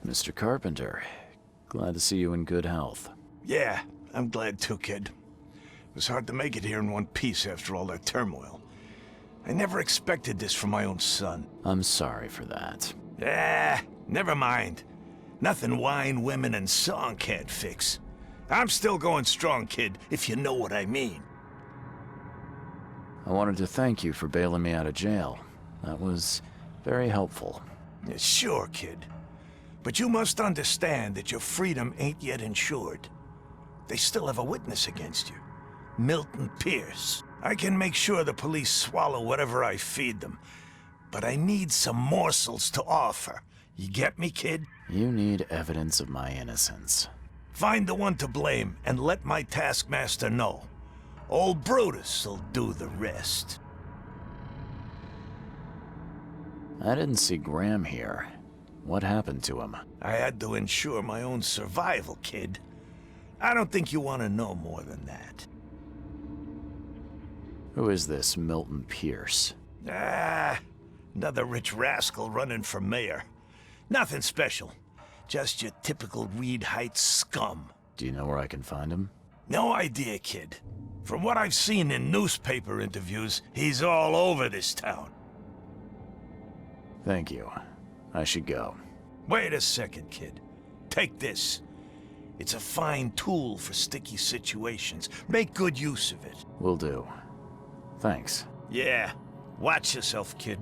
Mr. Carpenter, glad to see you in good health. Yeah, I'm glad too, kid. It was hard to make it here in one piece after all that turmoil. I never expected this from my own son. I'm sorry for that. Never mind. Nothing wine, women, and song can't fix. I'm still going strong, kid, if you know what I mean. I wanted to thank you for bailing me out of jail. That was very helpful. Yeah, sure, kid. But you must understand that your freedom ain't yet insured. They still have a witness against you. Milton Pierce. I can make sure the police swallow whatever I feed them. But I need some morsels to offer. You get me, kid? You need evidence of my innocence. Find the one to blame and let my taskmaster know. Old Brutus'll do the rest. I didn't see Graham here. What happened to him? I had to ensure my own survival, kid. I don't think you want to know more than that. Who is this Milton Pierce? Another rich rascal running for mayor. Nothing special. Just your typical Reed Heights scum. Do you know where I can find him? No idea, kid. From what I've seen in newspaper interviews, he's all over this town. Thank you. I should go. Wait a second, kid. Take this. It's a fine tool for sticky situations. Make good use of it. Will do. Thanks. Yeah. Watch yourself, kid.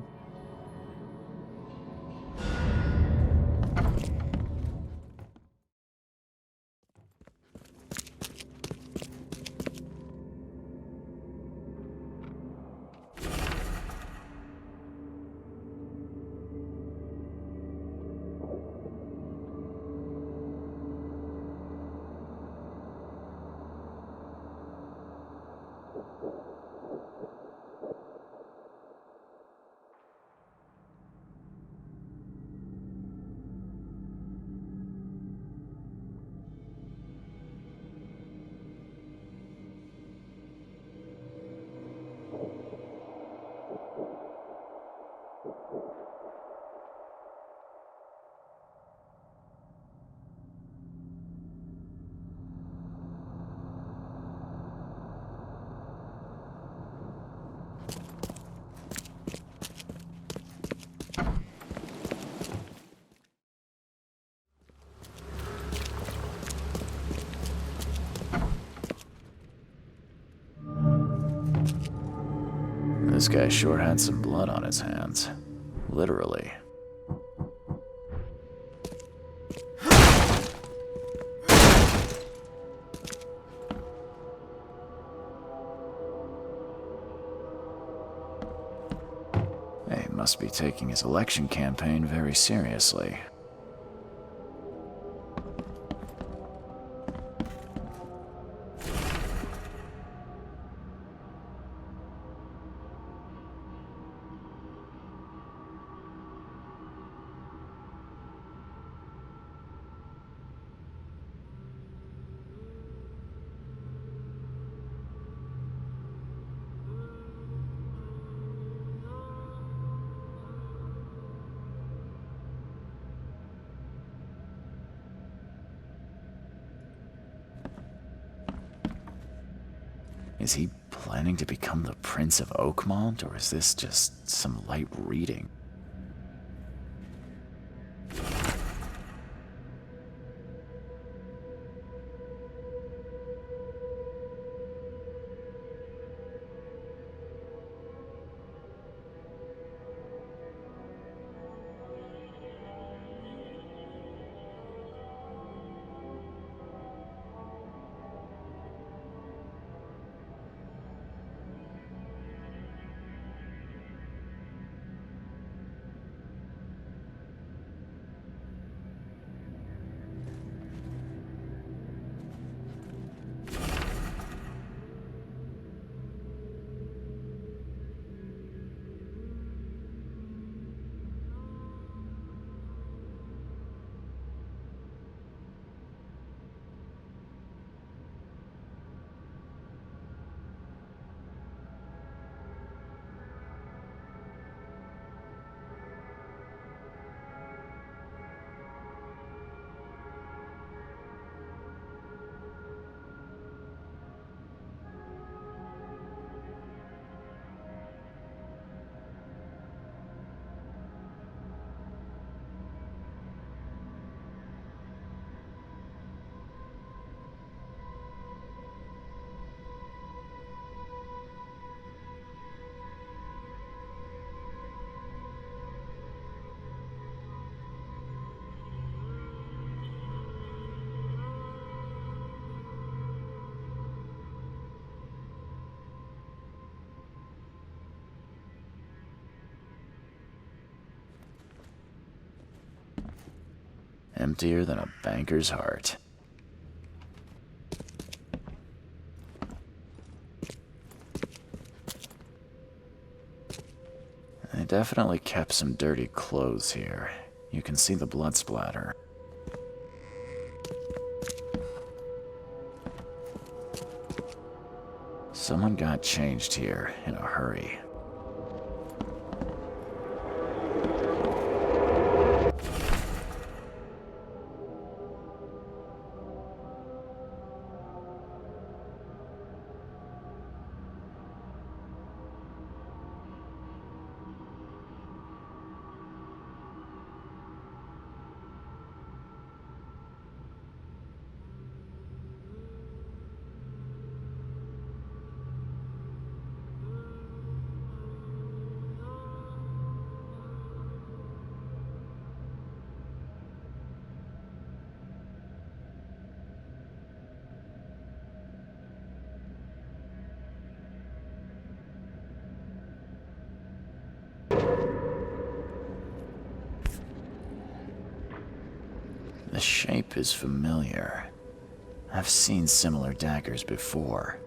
This guy sure had some blood on his hands. Literally. He must be taking his election campaign very seriously. Is he planning to become the Prince of Oakmont, or is this just some light reading? Emptier than a banker's heart. They definitely kept some dirty clothes here. You can see the blood splatter. Someone got changed here in a hurry. The shape is familiar. I've seen similar daggers before.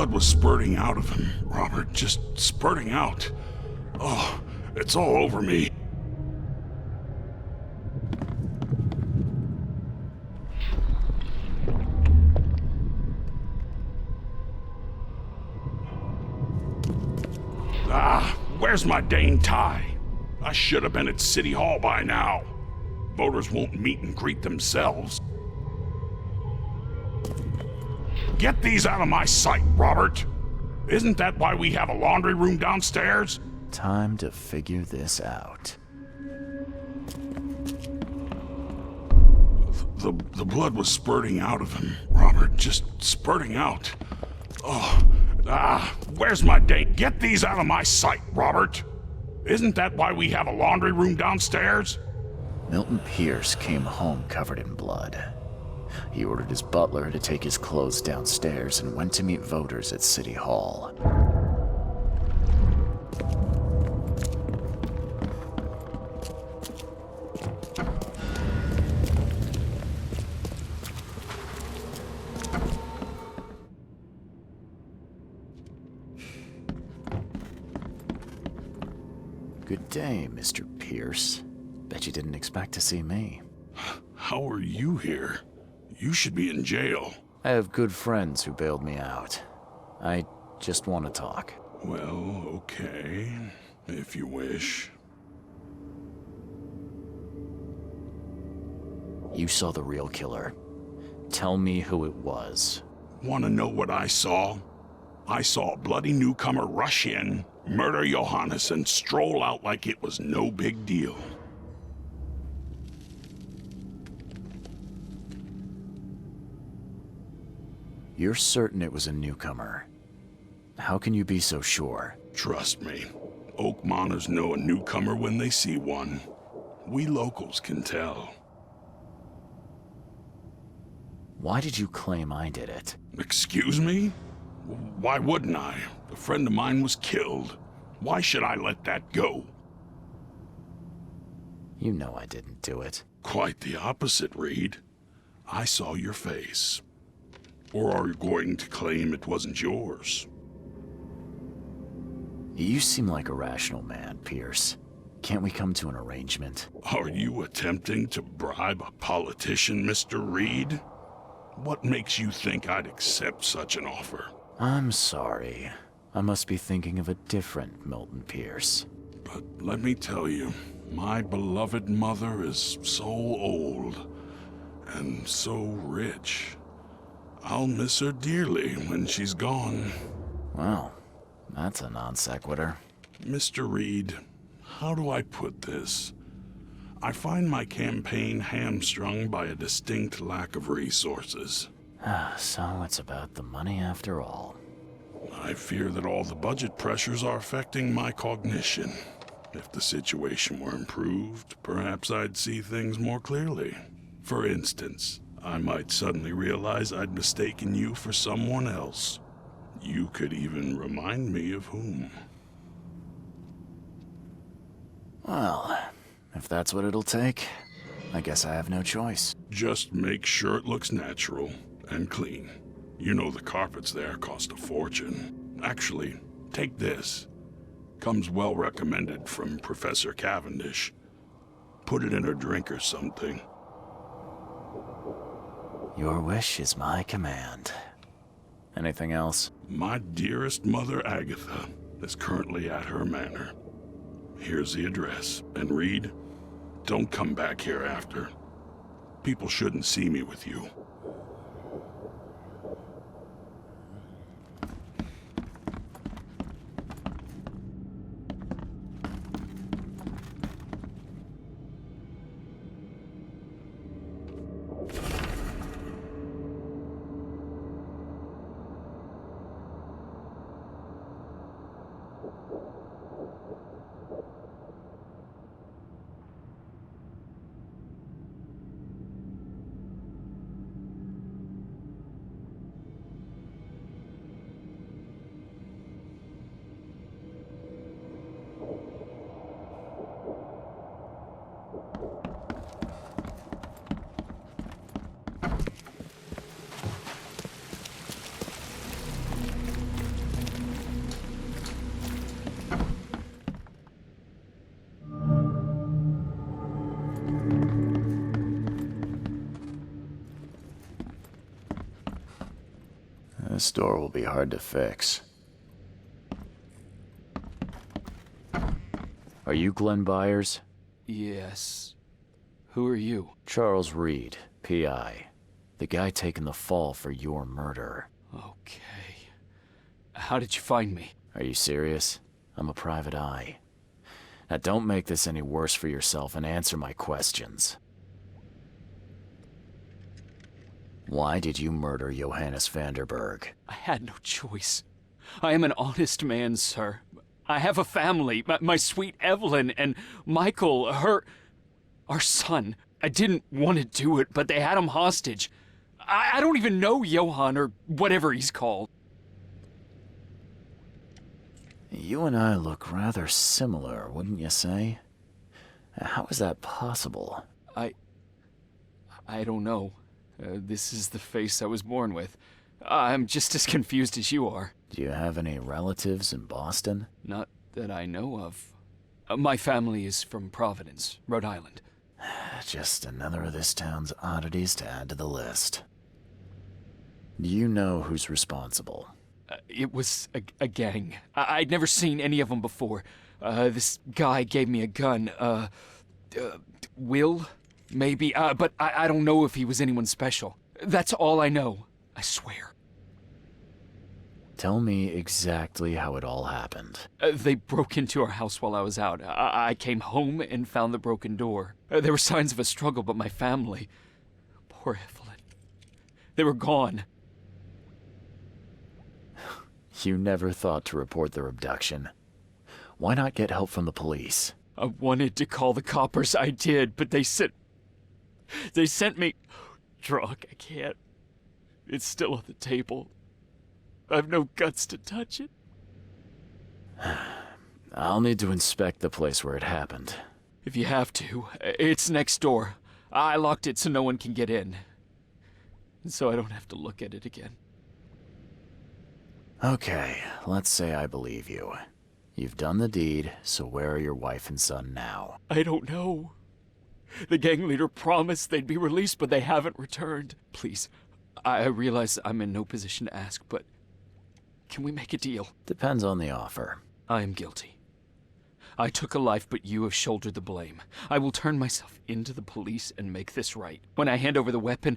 blood was spurting out of him, Robert. Just spurting out. Oh, it's all over me. Ah, where's my dang tie? I should have been at City Hall by now. Voters won't meet and greet themselves. Get these out of my sight, Robert. Isn't that why we have a laundry room downstairs? Time to figure this out. The blood was spurting out of him, Robert. Just spurting out. Oh, where's my date? Get these out of my sight, Robert. Isn't that why we have a laundry room downstairs? Milton Pierce came home covered in blood. He ordered his butler to take his clothes downstairs and went to meet voters at City Hall. Good day, Mr. Pierce. Bet you didn't expect to see me. How are you here? You should be in jail. I have good friends who bailed me out. I just want to talk. Well, okay, if you wish. You saw the real killer. Tell me who it was. Want to know what I saw? I saw a bloody newcomer rush in, murder Johannes, and stroll out like it was no big deal. You're certain it was a newcomer. How can you be so sure? Trust me. Oakmoners know a newcomer when they see one. We locals can tell. Why did you claim I did it? Excuse me? Why wouldn't I? A friend of mine was killed. Why should I let that go? You know I didn't do it. Quite the opposite, Reed. I saw your face. Or are you going to claim it wasn't yours? You seem like a rational man, Pierce. Can't we come to an arrangement? Are you attempting to bribe a politician, Mr. Reed? What makes you think I'd accept such an offer? I'm sorry. I must be thinking of a different Milton Pierce. But let me tell you, my beloved mother is so old and so rich. I'll miss her dearly when she's gone. Well, that's a non sequitur. Mr. Reed, how do I put this? I find my campaign hamstrung by a distinct lack of resources. So it's about the money after all. I fear that all the budget pressures are affecting my cognition. If the situation were improved, perhaps I'd see things more clearly. For instance, I might suddenly realize I'd mistaken you for someone else. You could even remind me of whom. Well, if that's what it'll take, I guess I have no choice. Just make sure it looks natural and clean. You know the carpets there cost a fortune. Actually, take this. Comes well recommended from Professor Cavendish. Put it in her drink or something. Your wish is my command. Anything else? My dearest mother, Agatha, is currently at her manor. Here's the address. And Reed, don't come back here after. People shouldn't see me with you. This door will be hard to fix. Are you Glenn Byers? Yes. Who are you? Charles Reed, P.I. The guy taking the fall for your murder. Okay. How did you find me? Are you serious? I'm a private eye. Now don't make this any worse for yourself and answer my questions. Why did you murder Johannes Vanderberg? I had no choice. I am an honest man, sir. I have a family, my sweet Evelyn and Michael, our son. I didn't want to do it, but they had him hostage. I don't even know Johann or whatever he's called. You and I look rather similar, wouldn't you say? How is that possible? I don't know. This is the face I was born with. I'm just as confused as you are. Do you have any relatives in Boston? Not that I know of. My family is from Providence, Rhode Island. Just another of this town's oddities to add to the list. Do you know who's responsible? It was a gang. I'd never seen any of them before. This guy gave me a gun. Will? Maybe. But I don't know if he was anyone special. That's all I know. I swear. Tell me exactly how it all happened. They broke into our house while I was out. I came home and found the broken door. There were signs of a struggle, but my family... Poor Evelyn. They were gone. You never thought to report their abduction. Why not get help from the police? I wanted to call the coppers, I did, but they sent me... Drunk, I can't. It's still on the table. I've no guts to touch it. I'll need to inspect the place where it happened. If you have to, it's next door. I locked it so no one can get in. So I don't have to look at it again. Okay, let's say I believe you. You've done the deed, so where are your wife and son now? I don't know. The gang leader promised they'd be released, but they haven't returned. Please, I realize I'm in no position to ask, but can we make a deal? Depends on the offer. I am guilty. I took a life, but you have shouldered the blame. I will turn myself into the police and make this right. When I hand over the weapon,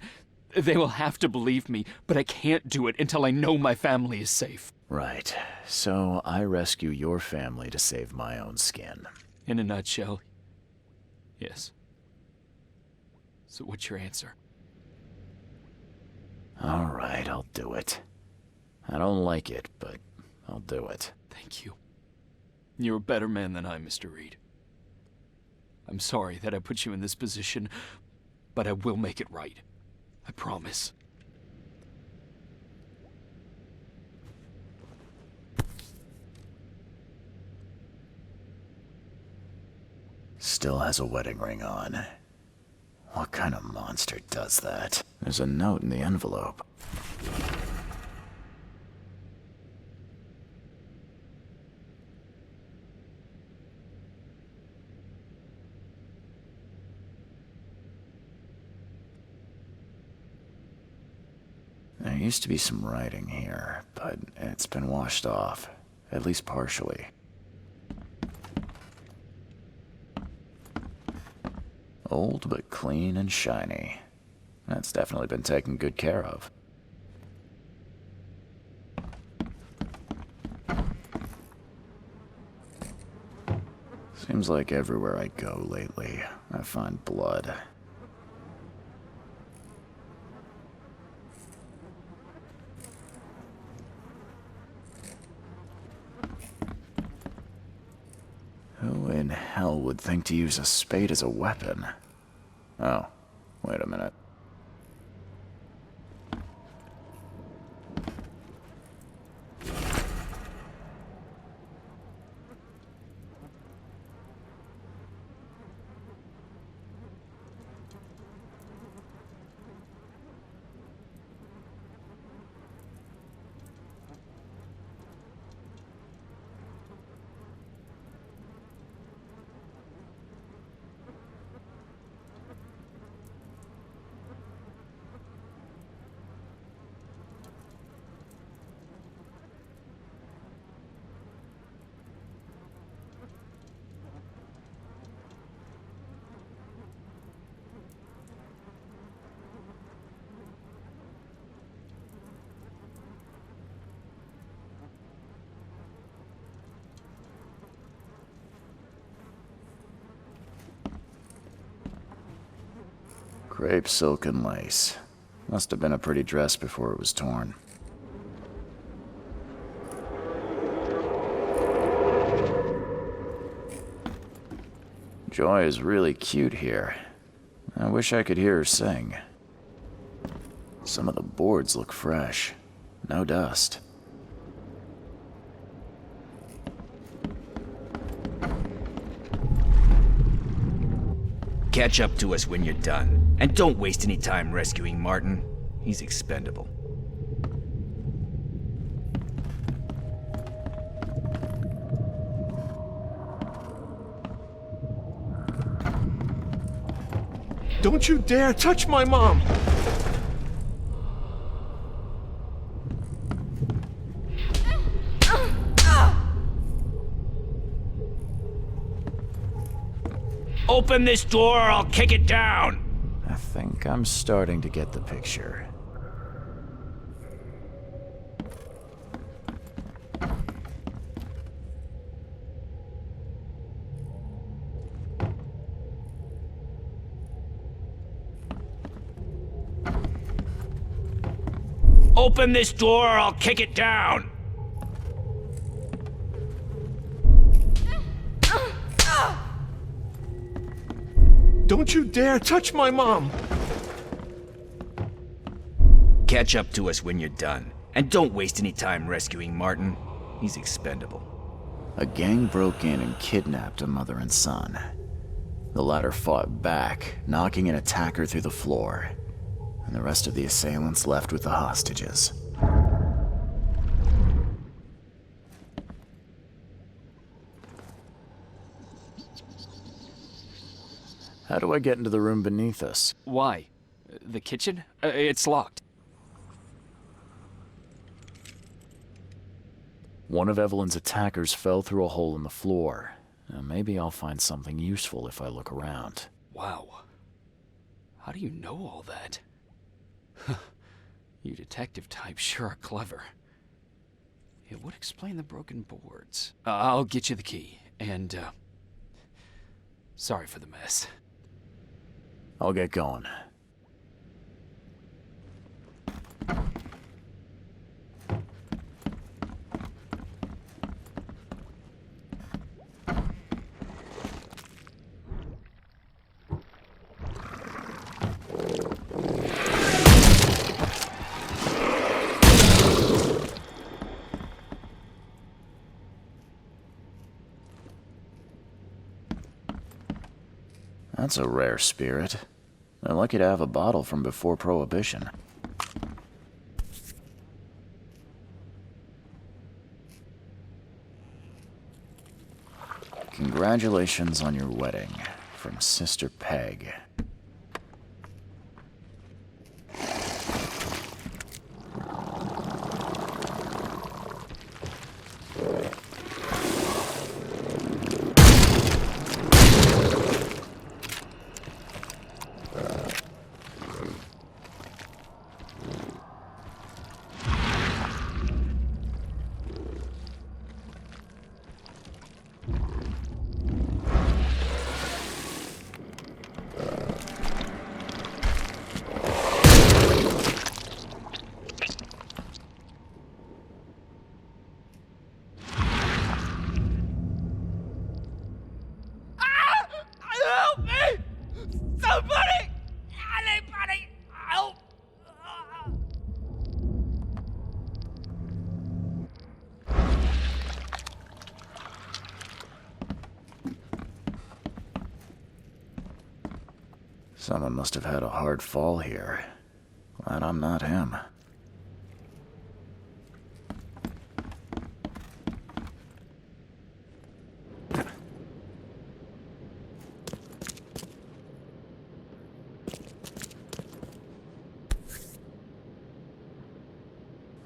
they will have to believe me, but I can't do it until I know my family is safe. Right. So I rescue your family to save my own skin. In a nutshell, yes. So what's your answer? All right, I'll do it. I don't like it, but I'll do it. Thank you. You're a better man than I, Mr. Reed. I'm sorry that I put you in this position, but I will make it right. I promise. Still has a wedding ring on. What kind of monster does that? There's a note in the envelope. There used to be some writing here, but it's been washed off, at least partially. Old but clean and shiny. That's definitely been taken good care of. Seems like everywhere I go lately, I find blood. Who in hell would think to use a spade as a weapon? Oh, wait a minute. Crepe silk and lace. Must have been a pretty dress before it was torn. Joy is really cute here. I wish I could hear her sing. Some of the boards look fresh. No dust. Catch up to us when you're done. And don't waste any time rescuing Martin. He's expendable. Don't you dare touch my mom! Open this door or I'll kick it down! I think I'm starting to get the picture. Open this door or I'll kick it down! Don't you dare touch my mom! Catch up to us when you're done. And don't waste any time rescuing Martin. He's expendable. A gang broke in and kidnapped a mother and son. The latter fought back, knocking an attacker through the floor. And the rest of the assailants left with the hostages. How do I get into the room beneath us? Why? The kitchen? It's locked. One of Evelyn's attackers fell through a hole in the floor. Maybe I'll find something useful if I look around. Wow. How do you know all that? You detective types sure are clever. It would explain the broken boards. I'll get you the key, and, sorry for the mess. I'll get going. That's a rare spirit. They're lucky to have a bottle from before Prohibition. Congratulations on your wedding, from Sister Peg. Someone must have had a hard fall here. Glad I'm not him.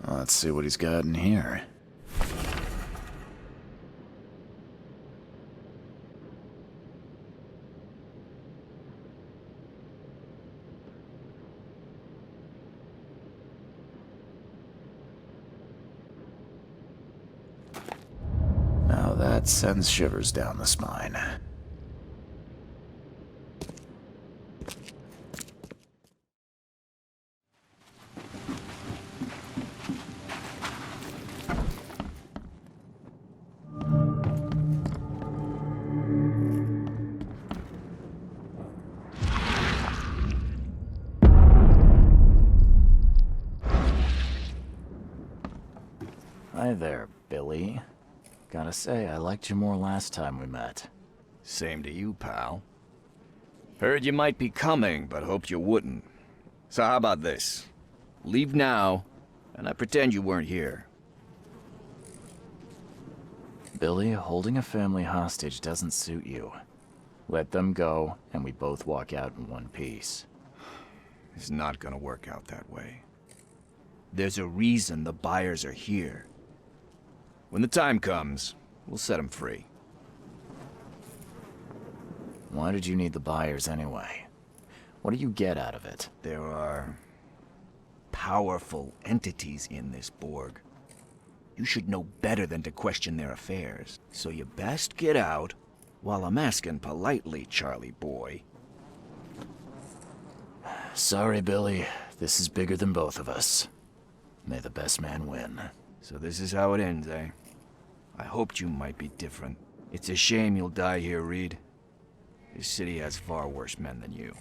Let's see what he's got in here. Now that sends shivers down the spine. Hi there, Billy. Gotta say, I liked you more last time we met. Same to you, pal. Heard you might be coming, but hoped you wouldn't. So how about this? Leave now, and I pretend you weren't here. Billy, holding a family hostage doesn't suit you. Let them go, and we both walk out in one piece. It's not gonna work out that way. There's a reason the buyers are here. When the time comes, we'll set them free. Why did you need the buyers anyway? What do you get out of it? There are powerful entities in this Borg. You should know better than to question their affairs. So you best get out while I'm asking politely, Charlie boy. Sorry, Billy. This is bigger than both of us. May the best man win. So this is how it ends, eh? I hoped you might be different. It's a shame you'll die here, Reed. This city has far worse men than you.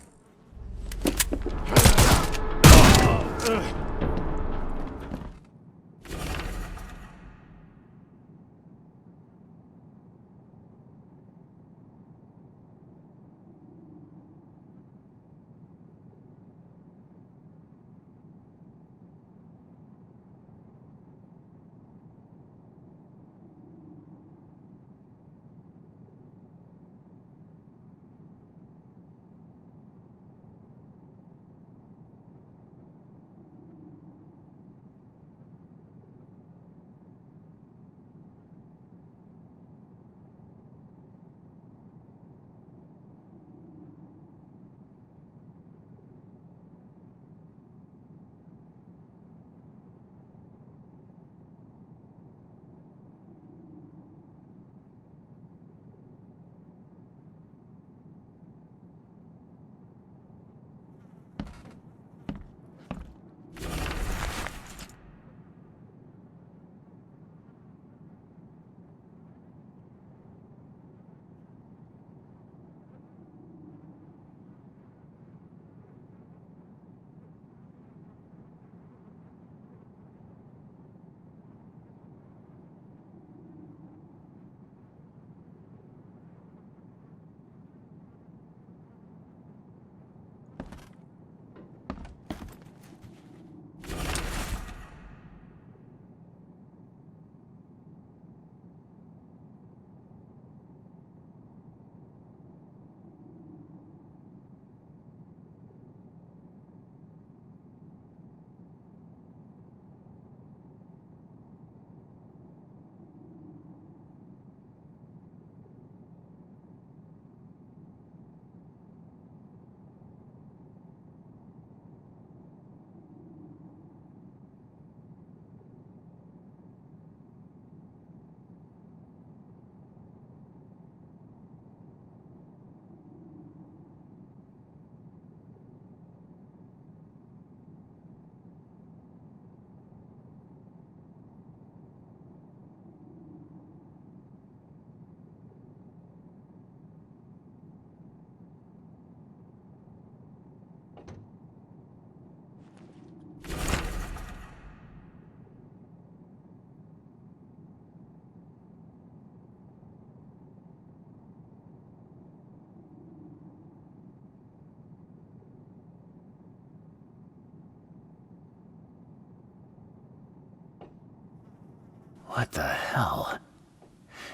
What the hell?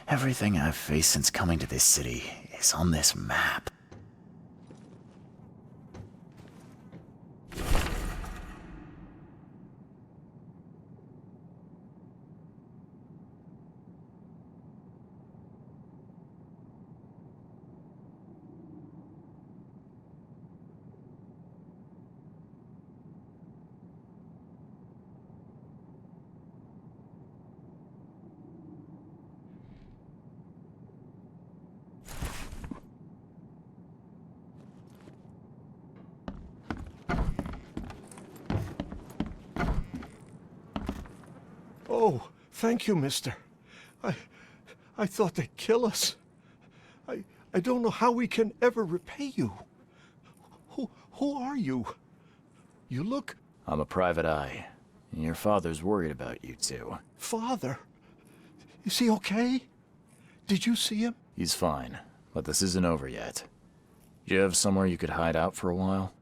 Everything I've faced since coming to this city is on this map. Oh, thank you, mister. I thought they'd kill us. I don't know how we can ever repay you. Who are you? You look... I'm a private eye. Your father's worried about you two. Father? Is he okay? Did you see him? He's fine, but this isn't over yet. Do you have somewhere you could hide out for a while?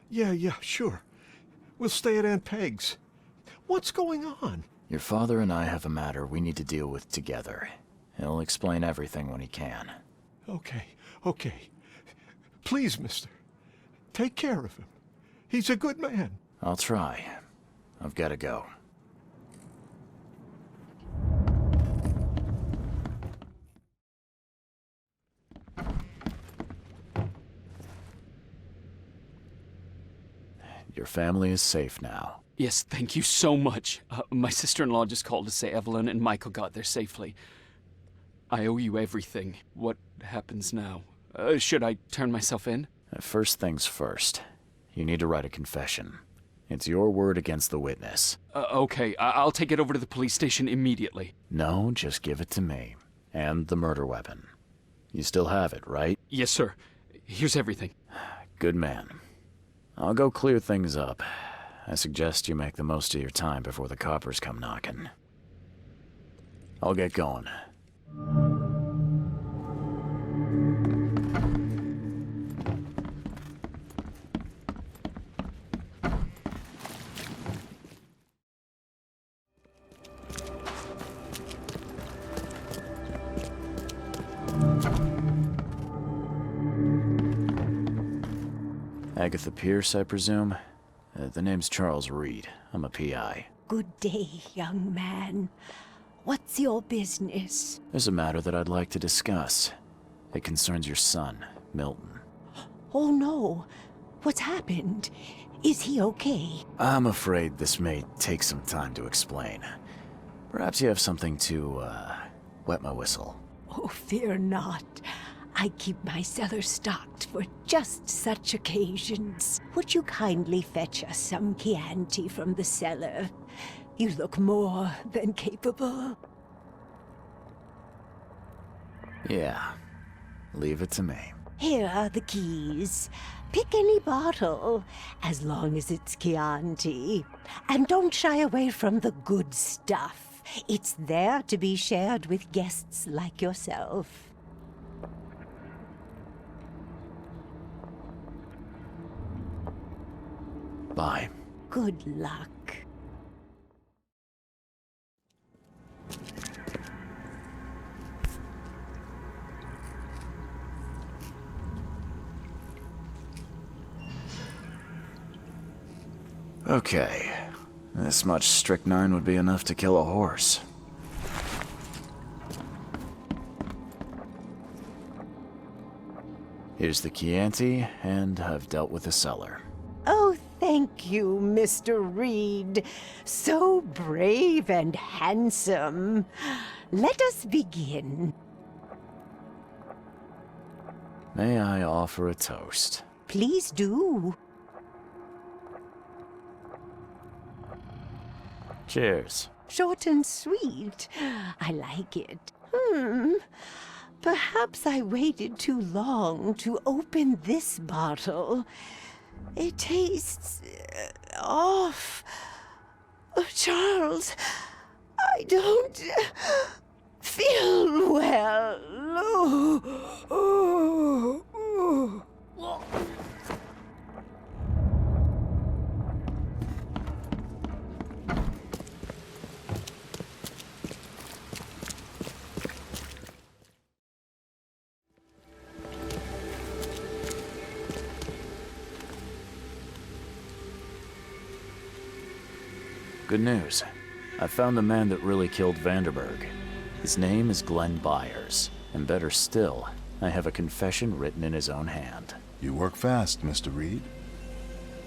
Yeah, sure. We'll stay at Aunt Peg's. What's going on? Your father and I have a matter we need to deal with together. He'll explain everything when he can. Okay. Please, mister. Take care of him. He's a good man. I'll try. I've got to go. Your family is safe now. Yes, thank you so much. My sister-in-law just called to say Evelyn and Michael got there safely. I owe you everything. What happens now? Should I turn myself in? First things first. You need to write a confession. It's your word against the witness. Okay, I'll take it over to the police station immediately. No, just give it to me. And the murder weapon. You still have it, right? Yes, sir. Here's everything. Good man. I'll go clear things up. I suggest you make the most of your time before the coppers come knocking. I'll get going. Agatha Pierce, I presume? The name's Charles Reed. I'm a PI. Good day, young man. What's your business? There's a matter that I'd like to discuss. It concerns your son, Milton. Oh no. What's happened? Is he okay? I'm afraid this may take some time to explain. Perhaps you have something to, wet my whistle. Oh, fear not. I keep my cellar stocked for just such occasions. Would you kindly fetch us some Chianti from the cellar? You look more than capable. Yeah. Leave it to me. Here are the keys. Pick any bottle, as long as it's Chianti. And don't shy away from the good stuff. It's there to be shared with guests like yourself. Bye. Good luck. Okay. This much strychnine would be enough to kill a horse. Here's the Chianti, and I've dealt with the cellar. Oh, thank you, Mr. Reed. So brave and handsome. Let us begin. May I offer a toast? Please do. Cheers. Short and sweet. I like it. Perhaps I waited too long to open this bottle. It tastes off. Oh, Charles, I don't feel well. Good news. I found the man that really killed Vanderberg. His name is Glenn Byers, and better still, I have a confession written in his own hand. You work fast, Mr. Reed.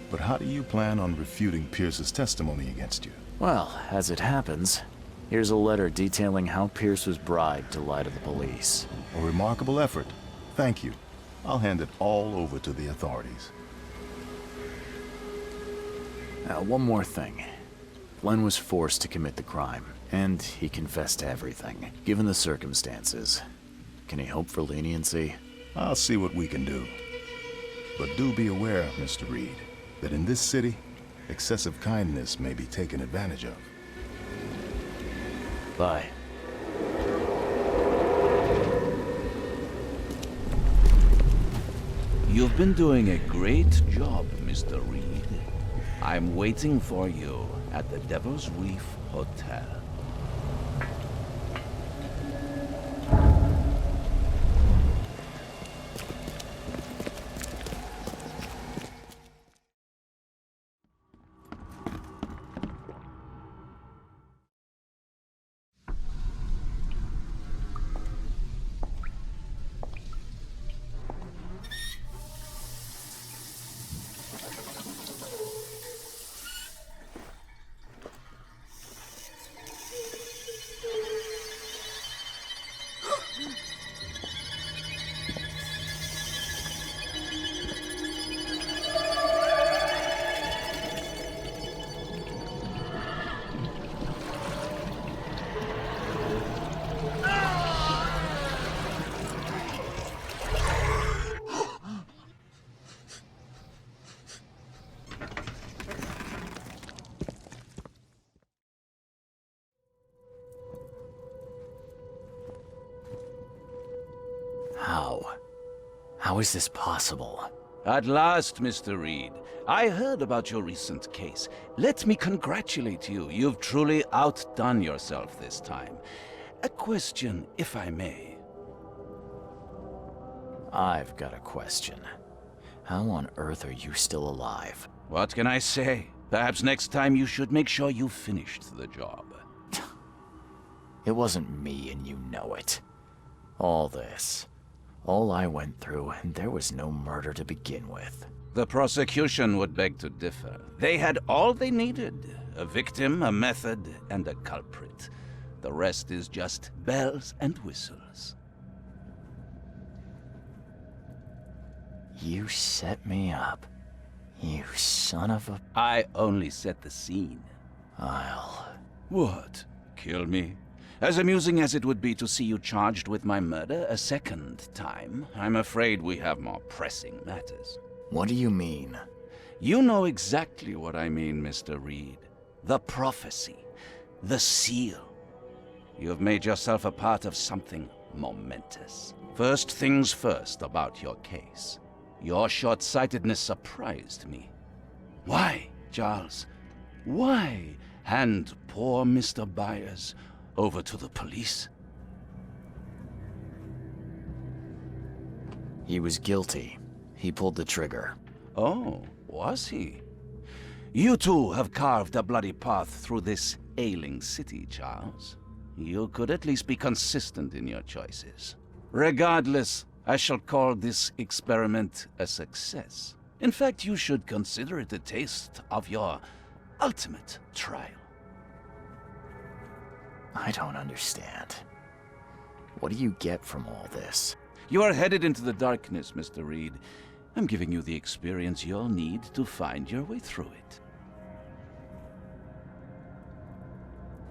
But how do you plan on refuting Pierce's testimony against you? Well, as it happens, here's a letter detailing how Pierce was bribed to lie to the police. A remarkable effort. Thank you. I'll hand it all over to the authorities. Now, one more thing. Glenn was forced to commit the crime, and he confessed to everything. Given the circumstances, can he hope for leniency? I'll see what we can do. But do be aware, Mr. Reed, that in this city, Excessive kindness may be taken advantage of. Bye. You've been doing a great job, Mr. Reed. I'm waiting for you at the Devil's Reef Hotel. How is this possible? At last, Mr. Reed. I heard about your recent case. Let me congratulate you. You've truly outdone yourself this time. A question, if I may. I've got a question. How on earth are you still alive? What can I say? Perhaps next time you should make sure you finished the job. It wasn't me, and you know it. All I went through, and there was no murder to begin with. The prosecution would beg to differ. They had all they needed. A victim, a method, and a culprit. The rest is just bells and whistles. You set me up. You son of a... I only set the scene. I'll... What? Kill me? As amusing as it would be to see you charged with my murder a second time, I'm afraid we have more pressing matters. What do you mean? You know exactly what I mean, Mr. Reed. The prophecy. The seal. You have made yourself a part of something momentous. First things first about your case. Your short-sightedness surprised me. Why, Charles? Why hand poor Mr. Byers over to the police? He was guilty. He pulled the trigger. Oh, was he? You too have carved a bloody path through this ailing city, Charles. You could at least be consistent in your choices. Regardless, I shall call this experiment a success. In fact, you should consider it a taste of your ultimate trial. I don't understand. What do you get from all this? You are headed into the darkness, Mr. Reed. I'm giving you the experience you'll need to find your way through it.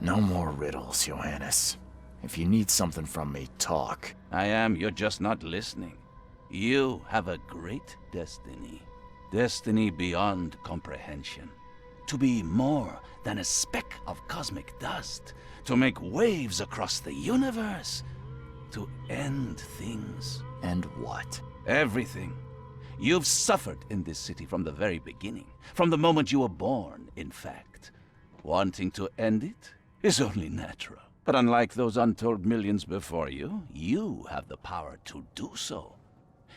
No more riddles, Johannes. If you need something from me, talk. I am, you're just not listening. You have a great destiny. Destiny beyond comprehension. To be more than a speck of cosmic dust. To make waves across the universe. To end things. End what? Everything. You've suffered in this city from the very beginning. From the moment you were born, in fact. Wanting to end it is only natural. But unlike those untold millions before you, you have the power to do so.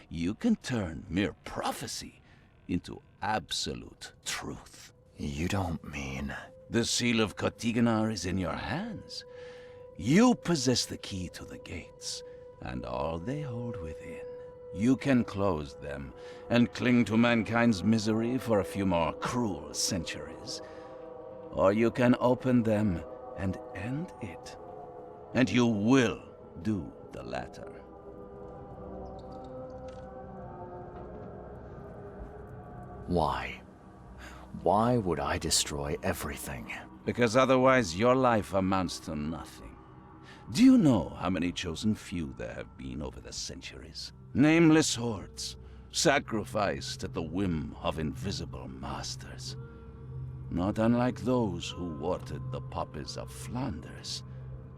You can turn mere prophecy into absolute truth. You don't mean... The seal of Kotiganar is in your hands. You possess the key to the gates, and all they hold within. You can close them, and cling to mankind's misery for a few more cruel centuries. Or you can open them and end it. And you will do the latter. Why? Why would I destroy everything? Because otherwise your life amounts to nothing. Do you know how many chosen few there have been over the centuries? Nameless hordes, sacrificed at the whim of invisible masters. not unlike those who watered the poppies of Flanders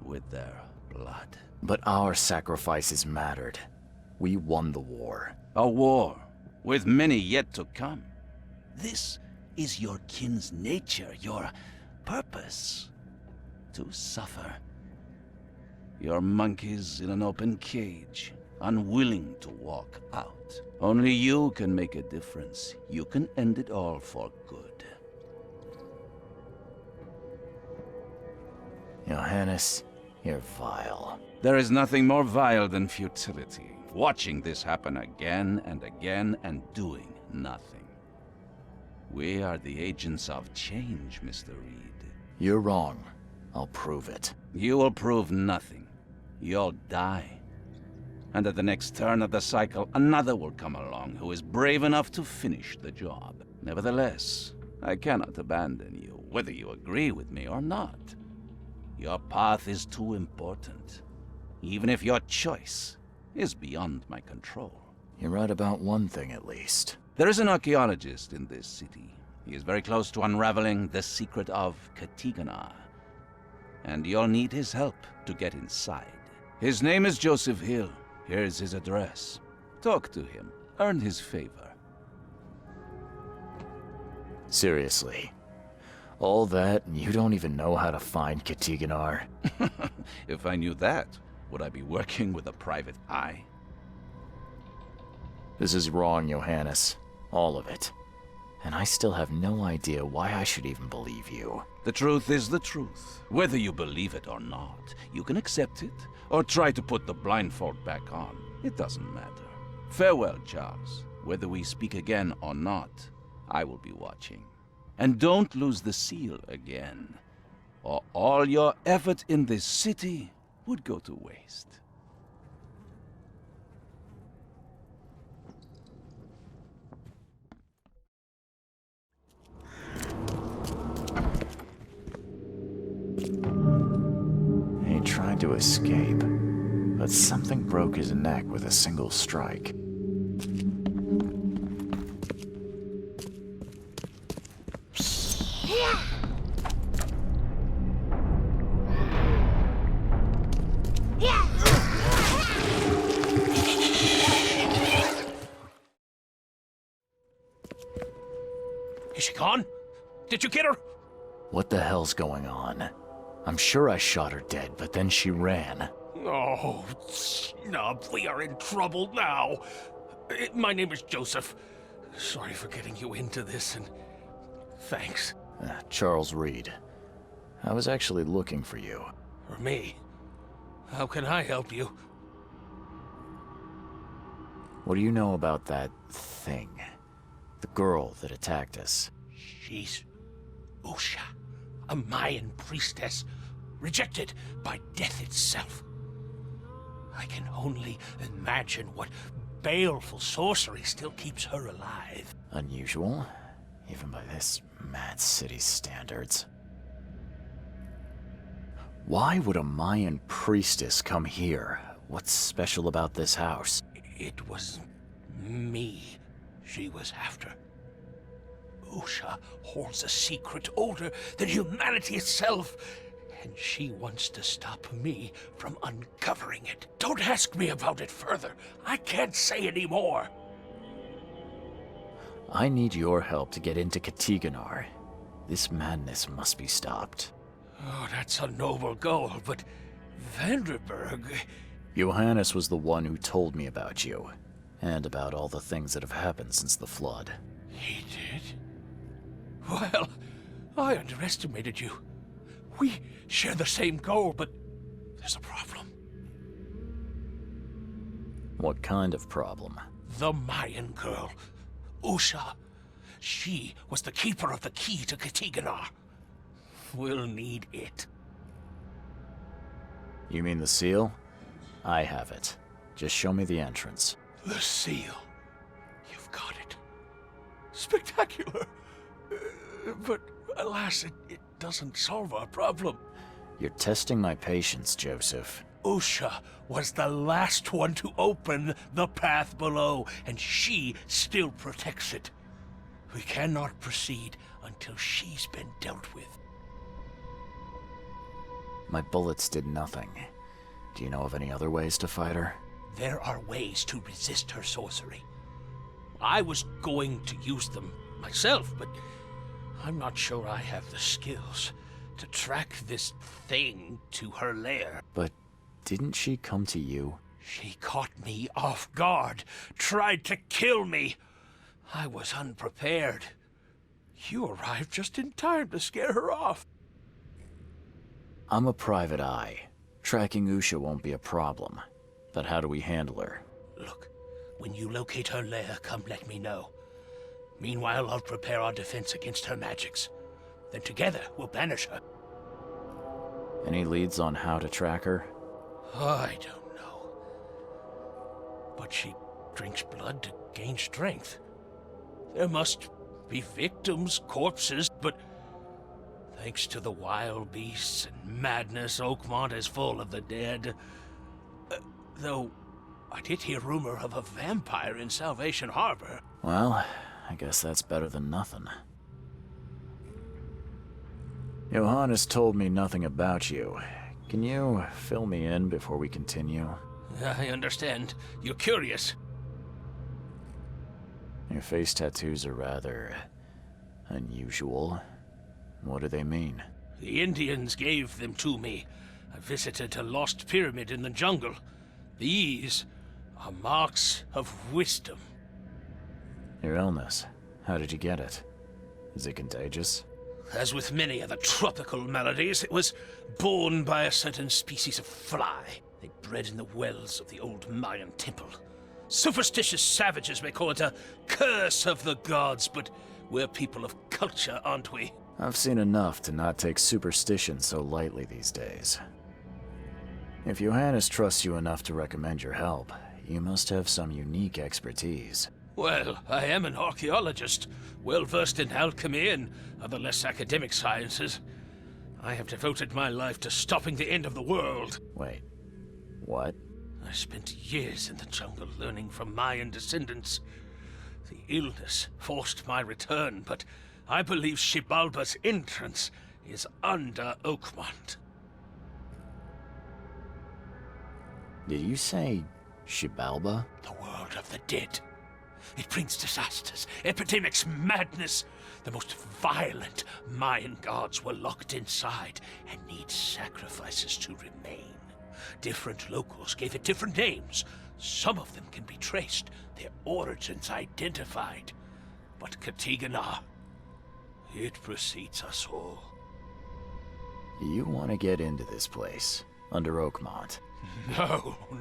with their blood. But our sacrifices mattered. We won the war. A war, with many yet to come. This is your kin's nature, your purpose. To suffer. Your monkeys in an open cage, unwilling to walk out. Only you can make a difference. You can end it all for good. Johannes, you're vile. There is nothing more vile than futility. Watching this happen again and again and doing nothing. We are the agents of change, Mr. Reed. You're wrong. I'll prove it. You will prove nothing. You'll die. And at the next turn of the cycle, another will come along who is brave enough to finish the job. Nevertheless, I cannot abandon you, whether you agree with me or not. Your path is too important, even if your choice is beyond my control. You're right about one thing, at least. There is an archaeologist in this city. He is very close to unraveling the secret of Katiganar. And you'll need his help to get inside. His name is Joseph Hill. Here's his address. Talk to him. Earn his favor. Seriously. All that, and you don't even know how to find Katiganar? If I knew that, would I be working with a private eye? This is wrong, Johannes. All of it. And I still have no idea why I should even believe you. The truth is the truth. Whether you believe it or not, you can accept it, or try to put the blindfold back on. It doesn't matter. Farewell, Charles. Whether we speak again or not, I will be watching. And don't lose the seal again, or all your effort in this city would go to waste. He tried to escape, but something broke his neck with a single strike. Is she gone? Did you get her? What the hell's going on? I'm sure I shot her dead, but then she ran. Oh, snub, we are in trouble now. My name is Joseph. Sorry for getting you into this, and thanks. Charles Reed. I was actually looking for you. For me? How can I help you? What do you know about that thing? The girl that attacked us? She's Usha, a Mayan priestess, rejected by death itself. I can only imagine what baleful sorcery still keeps her alive. Unusual, even by this mad city's standards. Why would a Mayan priestess come here? What's special about this house? It was me she was after. Usha holds a secret older than humanity itself, and she wants to stop me from uncovering it. Don't ask me about it further. I can't say any more. I need your help to get into Katiganar. This madness must be stopped. Oh, that's a noble goal, but Vanderberg... Johannes was the one who told me about you, and about all the things that have happened since the flood. He did? Well, I underestimated you. We share the same goal, but there's a problem. What kind of problem? The Mayan girl, Usha. She was the keeper of the key to Katiganar. We'll need it. You mean the seal? I have it. Just show me the entrance. The seal. You've got it. Spectacular. But alas, it doesn't solve our problem. You're testing my patience, Joseph. Usha was the last one to open the path below, and she still protects it. We cannot proceed until she's been dealt with. My bullets did nothing. Do you know of any other ways to fight her? There are ways to resist her sorcery. I was going to use them myself, but I'm not sure I have the skills to track this thing to her lair. But didn't she come to you? She caught me off guard, tried to kill me. I was unprepared. You arrived just in time to scare her off. I'm a private eye. Tracking Usha won't be a problem. But how do we handle her? Look, when you locate her lair, come let me know. Meanwhile, I'll prepare our defense against her magics. Then together, we'll banish her. Any leads on how to track her? I don't know. But she drinks blood to gain strength. There must be victims, corpses, but thanks to the wild beasts and madness, Oakmont is full of the dead. Though, I did hear rumor of a vampire in Salvation Harbor. Well, I guess that's better than nothing. Johannes told me nothing about you. Can you fill me in before we continue? I understand. You're curious. Your face tattoos are rather unusual. What do they mean? The Indians gave them to me. I visited a lost pyramid in the jungle. These are marks of wisdom. Your illness. How did you get it? Is it contagious? As with many other tropical maladies, it was borne by a certain species of fly. They bred in the wells of the old Mayan temple. Superstitious savages may call it a curse of the gods, but we're people of culture, aren't we? I've seen enough to not take superstition so lightly these days. If Johannes trusts you enough to recommend your help, you must have some unique expertise. Well, I am an archaeologist, well-versed in alchemy and other less academic sciences. I have devoted my life to stopping the end of the world. Wait, what? I spent years in the jungle learning from Mayan descendants. The illness forced my return, but I believe Xibalba's entrance is under Oakmont. Did you say Xibalba? The world of the dead. It brings disasters, epidemics, madness. The most violent Mayan gods were locked inside and need sacrifices to remain. Different locals gave it different names. Some of them can be traced, their origins identified. But Katigana, it precedes us all. You want to get into this place, under Oakmont?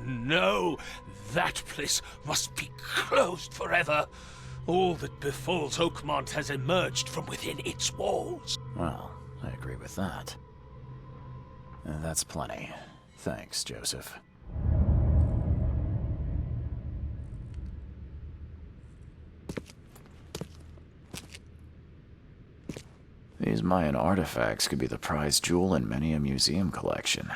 No. That place must be closed forever. All that befalls Oakmont has emerged from within its walls. Well, I agree with that. That's plenty. Thanks, Joseph. These Mayan artifacts could be the prized jewel in many a museum collection.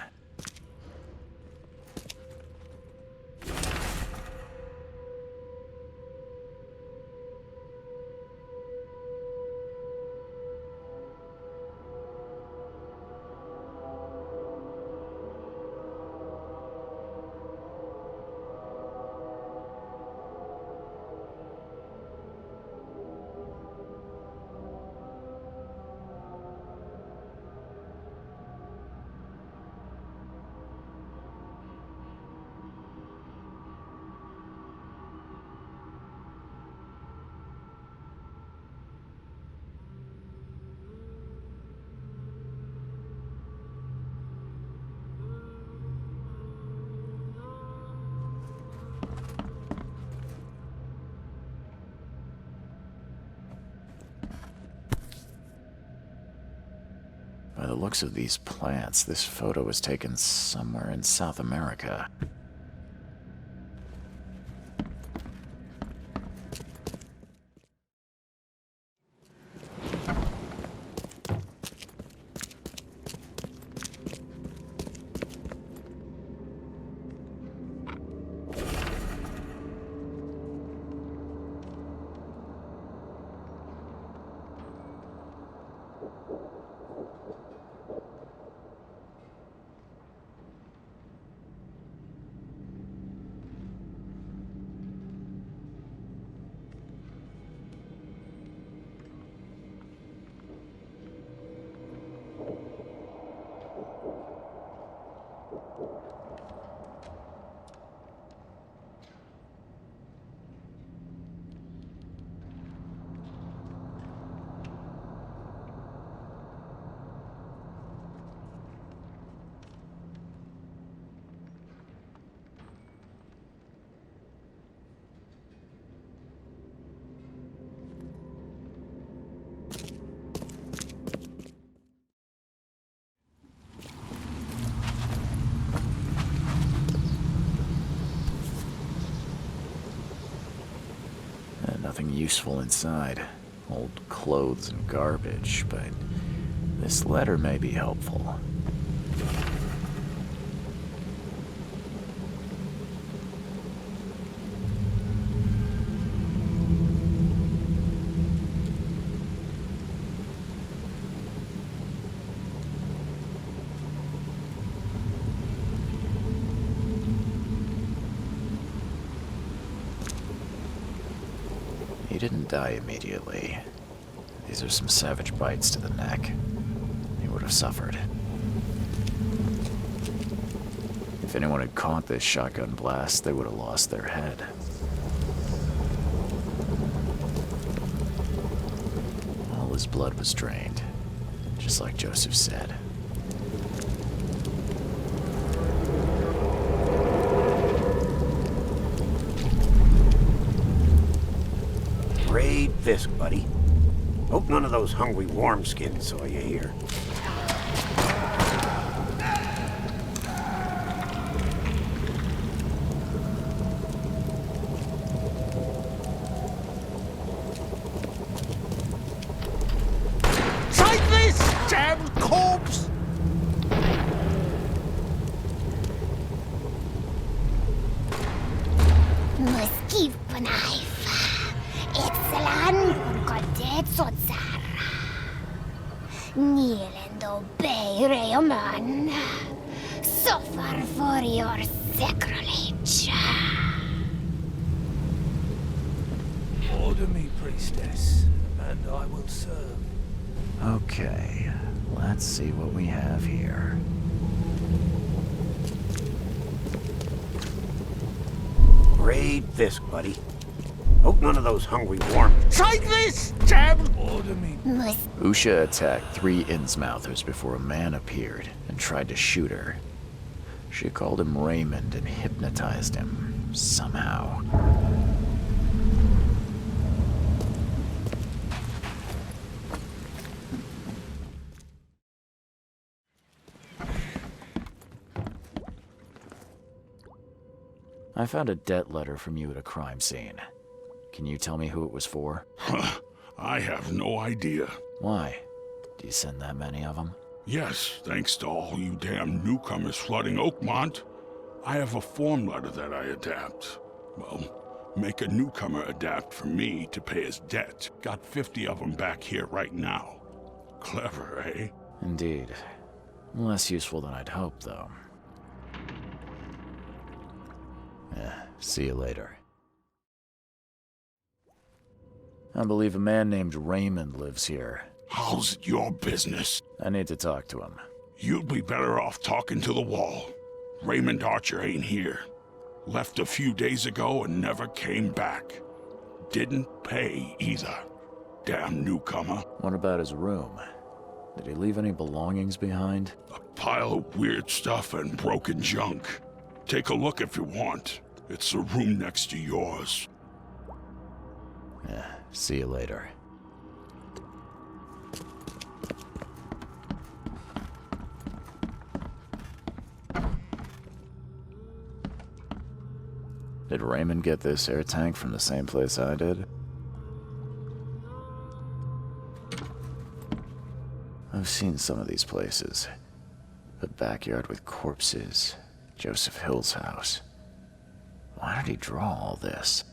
By the looks of these plants, this photo was taken somewhere in South America. nothing useful inside. Old clothes and garbage, but this letter may be helpful. He didn't die immediately. These are some savage bites to the neck. He would have suffered. If anyone had caught this shotgun blast, they would have lost their head. All his blood was drained, just like Joseph said. Great fisk, buddy. Hope none of those hungry wormskins saw you here. Take this, damn corpse! Muskiv Panaifa. Excellent Godet Sotsara. Nilendo Bay Rayoman. Suffer for your sacrilege. Order me, priestess, and I will serve. Okay, let's see what we have here. Great fisk, buddy. Hope none of those hungry worms. Take this, damn! Order me. Usha attacked 3 Innsmouthers before a man appeared and tried to shoot her. She called him Raymond and hypnotized him, somehow. I found a debt letter from you at a crime scene. Can you tell me who it was for? I have no idea. Why? Do you send that many of them? Yes, thanks to all you damn newcomers flooding Oakmont. I have a form letter that I adapt. Well, make a newcomer adapt for me to pay his debt. Got 50 of them back here right now. Clever, eh? Indeed. Less useful than I'd hoped, though. See you later. I believe a man named Raymond lives here. How's it your business? I need to talk to him. You'd be better off talking to the wall. Raymond Archer ain't here. Left a few days ago and never came back. Didn't pay either. Damn newcomer. What about his room? Did he leave any belongings behind? A pile of weird stuff and broken junk. Take a look if you want. It's the room next to yours. See you later. Did Raymond get this air tank from the same place I did? I've seen some of these places. The backyard with corpses. Joseph Hill's house. Why did he draw all this?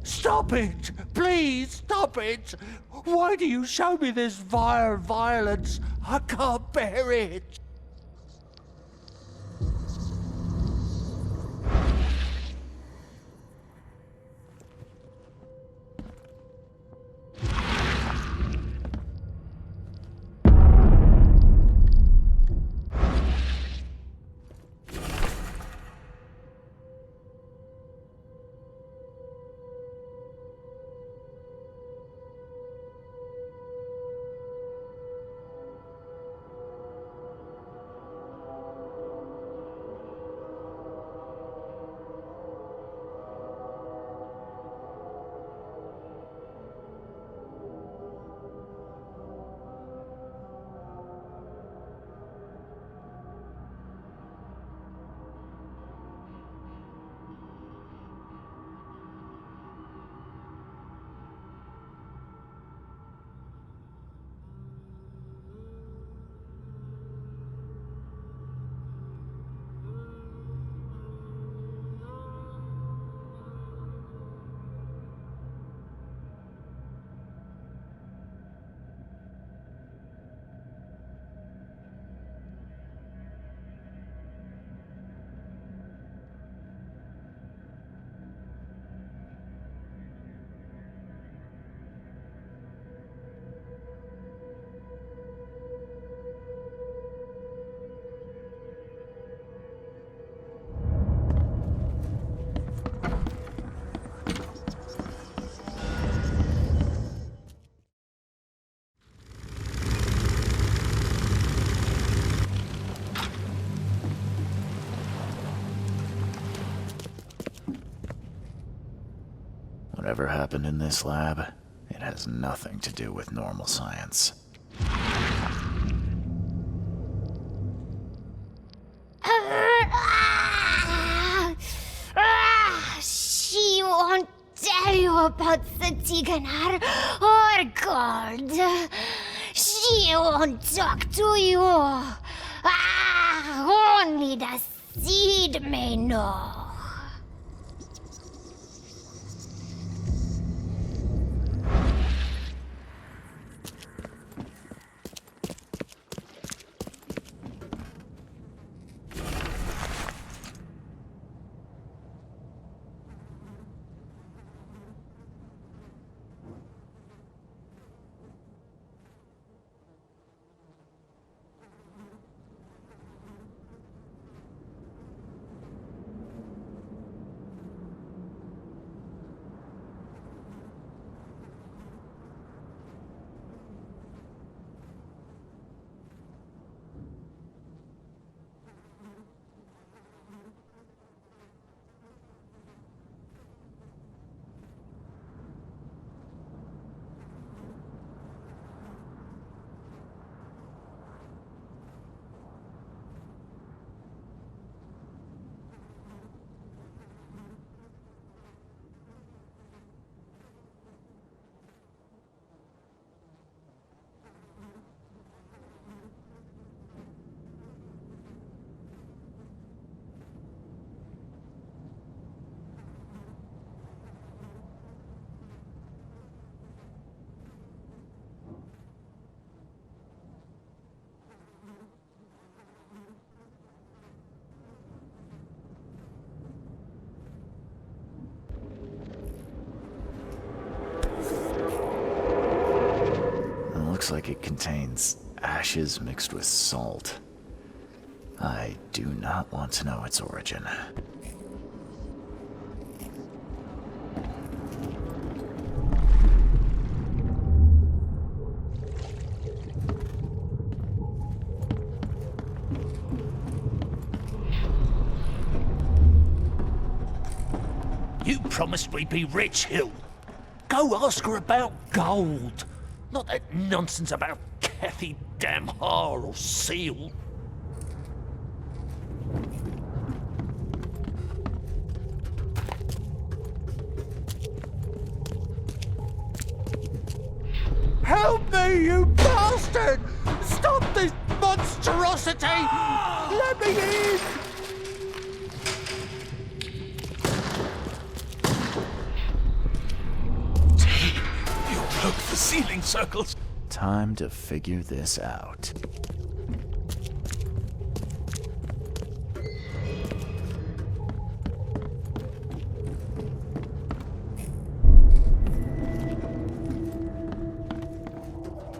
Stop it! Please, stop it! Why do you show me this vile violence? I can't bear it! Whatever happened in this lab, it has nothing to do with normal science. She won't tell you about Satiganar or gold. She won't talk to you. Only the seed may know. Looks like it contains ashes mixed with salt. I do not want to know its origin. You promised we'd be rich, Hill. Go ask her about gold. Not that nonsense about Kathy Damhar or Seal. Help me, you bastard! Stop this monstrosity! Let me in! Broke the ceiling circles. Time to figure this out.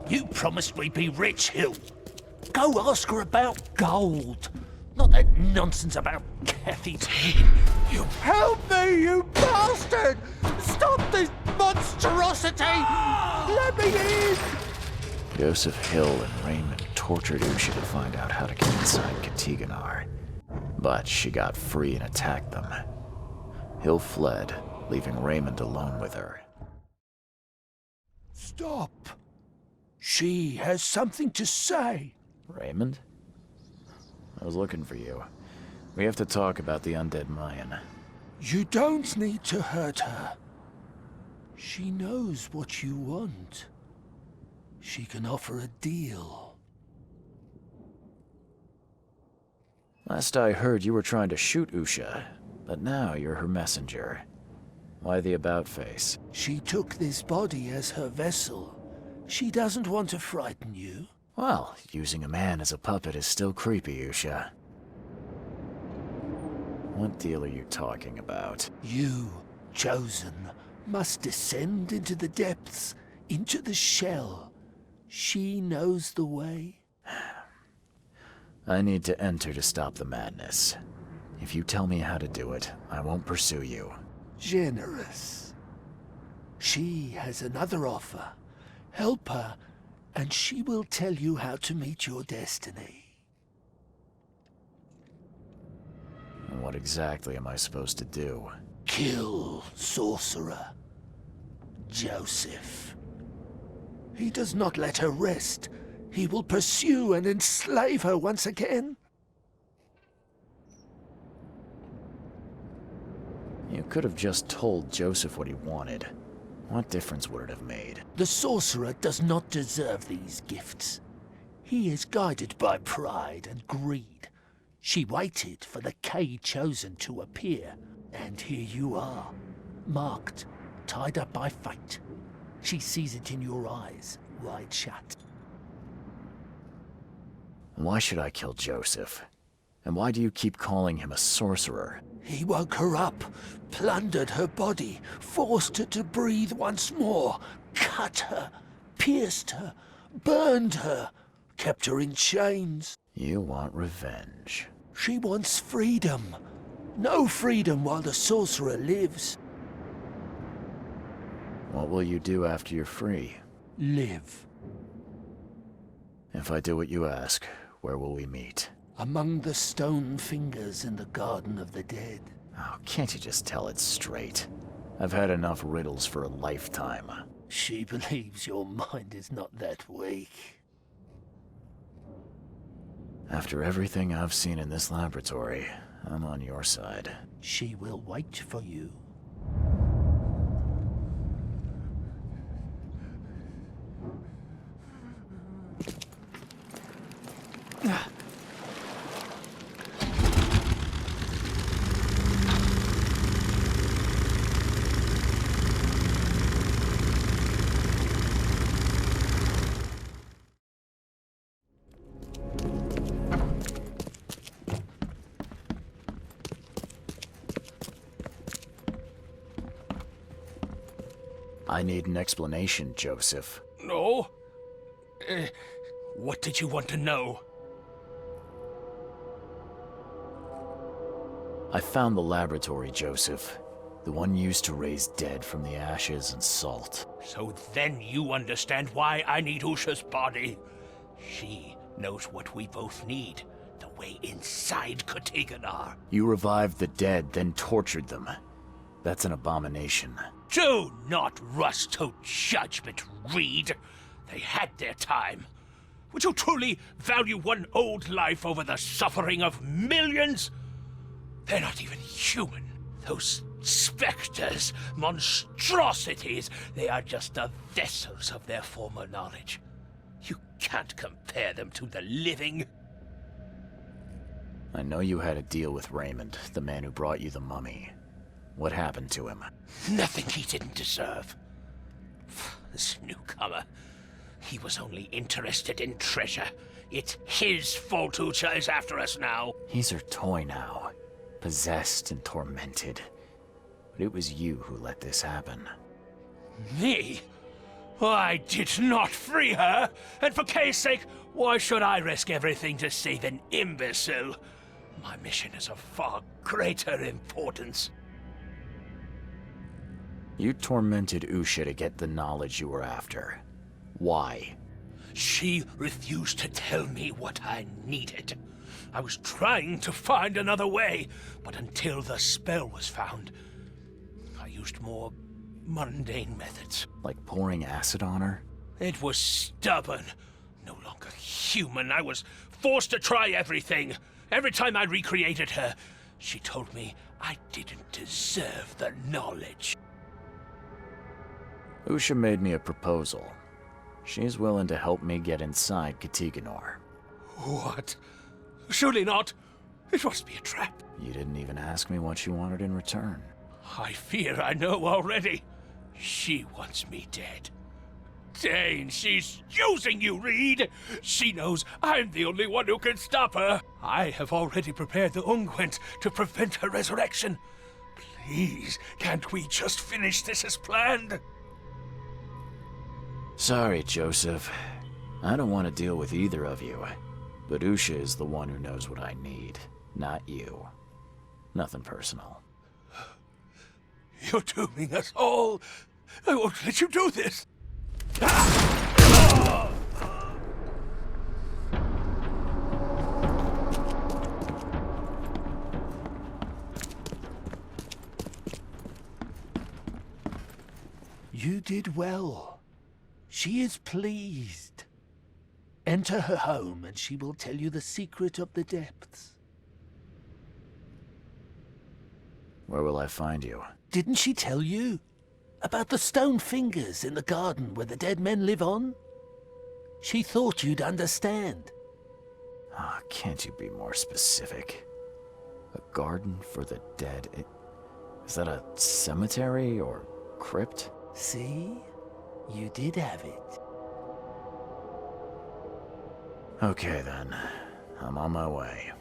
You promised we'd be rich, Hill. Go ask her about gold. Not that nonsense about Kathy. You help me, you bastard! Stop this monstrosity! Let me in! Joseph Hill and Raymond tortured Usha to find out how to get inside Katiganar. But she got free and attacked them. Hill fled, leaving Raymond alone with her. Stop. She has something to say. Raymond? I was looking for you. We have to talk about the undead Mayan. You don't need to hurt her. She knows what you want. She can offer a deal. Last I heard, you were trying to shoot Usha, but now you're her messenger. Why the about-face? She took this body as her vessel. She doesn't want to frighten you. Well, using a man as a puppet is still creepy, Usha. What deal are you talking about? You, chosen, must descend into the depths, into the shell. She knows the way. I need to enter to stop the madness. If you tell me how to do it, I won't pursue you. Generous. She has another offer. Help her, and she will tell you how to meet your destiny. What exactly am I supposed to do? Kill Sorcerer. Joseph. He does not let her rest. He will pursue and enslave her once again. You could have just told Joseph what he wanted. What difference would it have made? The sorcerer does not deserve these gifts. He is guided by pride and greed. She waited for the K chosen to appear, and here you are, marked, tied up by fate. She sees it in your eyes, wide shut. Why should I kill Joseph? And why do you keep calling him a sorcerer? He woke her up, plundered her body, forced her to breathe once more, cut her, pierced her, burned her, kept her in chains. You want revenge. She wants freedom. No freedom while the sorcerer lives. What will you do after you're free? Live. If I do what you ask, where will we meet? Among the stone fingers in the Garden of the Dead. Oh, can't you just tell it straight? I've had enough riddles for a lifetime. She believes your mind is not that weak. After everything I've seen in this laboratory, I'm on your side. She will wait for you. I need an explanation, Joseph. No? What did you want to know? I found the laboratory, Joseph. The one used to raise dead from the ashes and salt. So then you understand why I need Usha's body. She knows what we both need. The way inside Katiganar. You revived the dead, then tortured them. That's an abomination. Do not rush to judgment, Reed. They had their time. Would you truly value one old life over the suffering of millions? They're not even human. Those specters, monstrosities, they are just the vessels of their former knowledge. You can't compare them to the living. I know you had a deal with Raymond, the man who brought you the mummy. What happened to him? Nothing he didn't deserve. This newcomer, he was only interested in treasure. It's his fault Ucha is after us now. He's her toy now, possessed and tormented. But it was you who let this happen. Me? I did not free her, and for Kay's sake, why should I risk everything to save an imbecile? My mission is of far greater importance. You tormented Usha to get the knowledge you were after. Why? She refused to tell me what I needed. I was trying to find another way, but until the spell was found, I used more mundane methods. Like pouring acid on her? It was stubborn. No longer human. I was forced to try everything. Every time I recreated her, she told me I didn't deserve the knowledge. Usha made me a proposal. She's willing to help me get inside Katiganar. What? Surely not. It must be a trap. You didn't even ask me what she wanted in return. I fear I know already. She wants me dead. Dane, she's using you, Reed! She knows I'm the only one who can stop her. I have already prepared the unguent to prevent her resurrection. Please, can't we just finish this as planned? Sorry, Joseph. I don't want to deal with either of you. But Usha is the one who knows what I need, not you. Nothing personal. You're dooming us all. I won't let you do this. You did well. She is pleased. Enter her home and she will tell you the secret of the depths. Where will I find you? Didn't she tell you? About the stone fingers in the garden where the dead men live on? She thought you'd understand. Ah, can't you be more specific? A garden for the dead? Is that a cemetery or crypt? See? You did have it. Okay then. I'm on my way.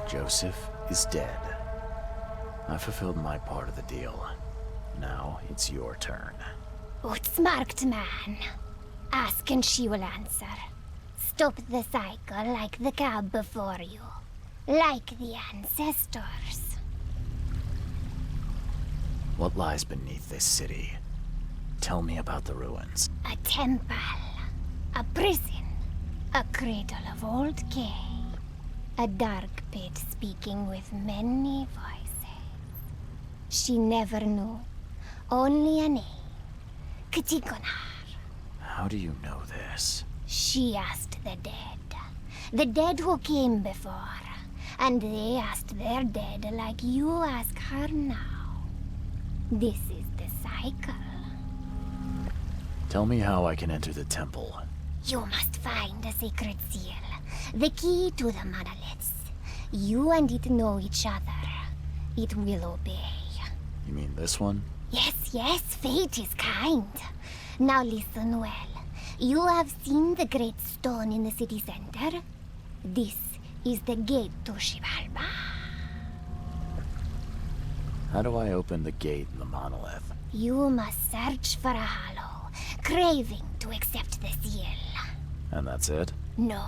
Joseph is dead. I fulfilled my part of the deal. Now it's your turn. Outsmarked man. Ask and she will answer. Stop the cycle like the cab before you. Like the ancestors. What lies beneath this city? Tell me about the ruins. A temple. A prison. A cradle of old K. A dark pit speaking with many voices. She never knew. Only a name. Ktikonar. How do you know this? She asked the dead. The dead who came before. And they asked their dead like you ask her now. This is the cycle. Tell me how I can enter the temple. You must find a sacred seal. The key to the monoliths. You and it know each other. It will obey. You mean this one? Yes, fate is kind. Now listen well. You have seen the great stone in the city center? This is the gate to Shivalba. How do I open the gate in the monolith? You must search for a hollow, craving to accept the seal. And that's it? No.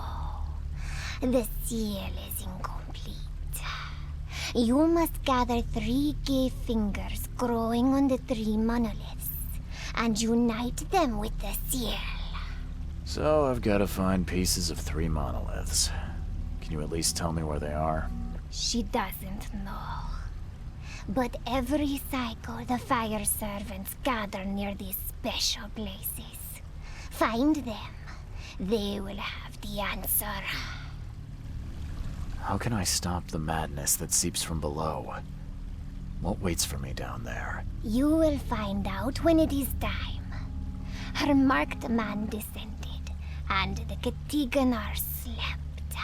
The seal is incomplete. You must gather 3 gay fingers growing on the 3 monoliths, and unite them with the seal. So I've got to find pieces of 3 monoliths. Can you at least tell me where they are? She doesn't know. But every cycle the fire servants gather near these special places. Find them. They will have the answer. How can I stop the madness that seeps from below? What waits for me down there? You will find out when it is time. Her marked man descended, and the Katiganar slept.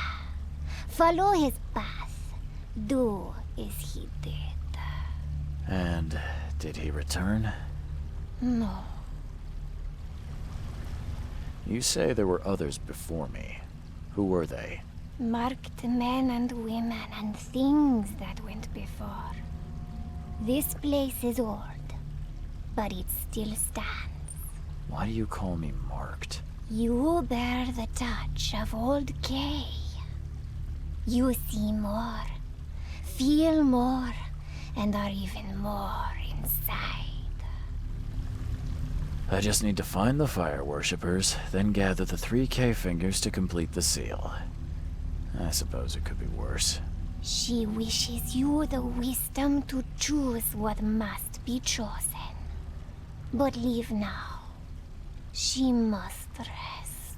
Follow his path. Do as he did. And did he return? No. You say there were others before me. Who were they? Marked men and women and things that went before. This place is old, but it still stands. Why do you call me marked? You bear the touch of old Kay. You see more, feel more, and are even more inside. I just need to find the fire worshippers, then gather the 3 K fingers to complete the seal. I suppose it could be worse. She wishes you the wisdom to choose what must be chosen. But leave now. She must rest.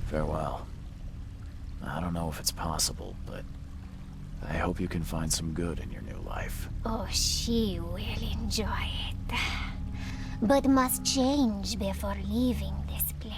Farewell. I don't know if it's possible, but I hope you can find some good in your new life. Oh, she will enjoy it. but must change before leaving this place.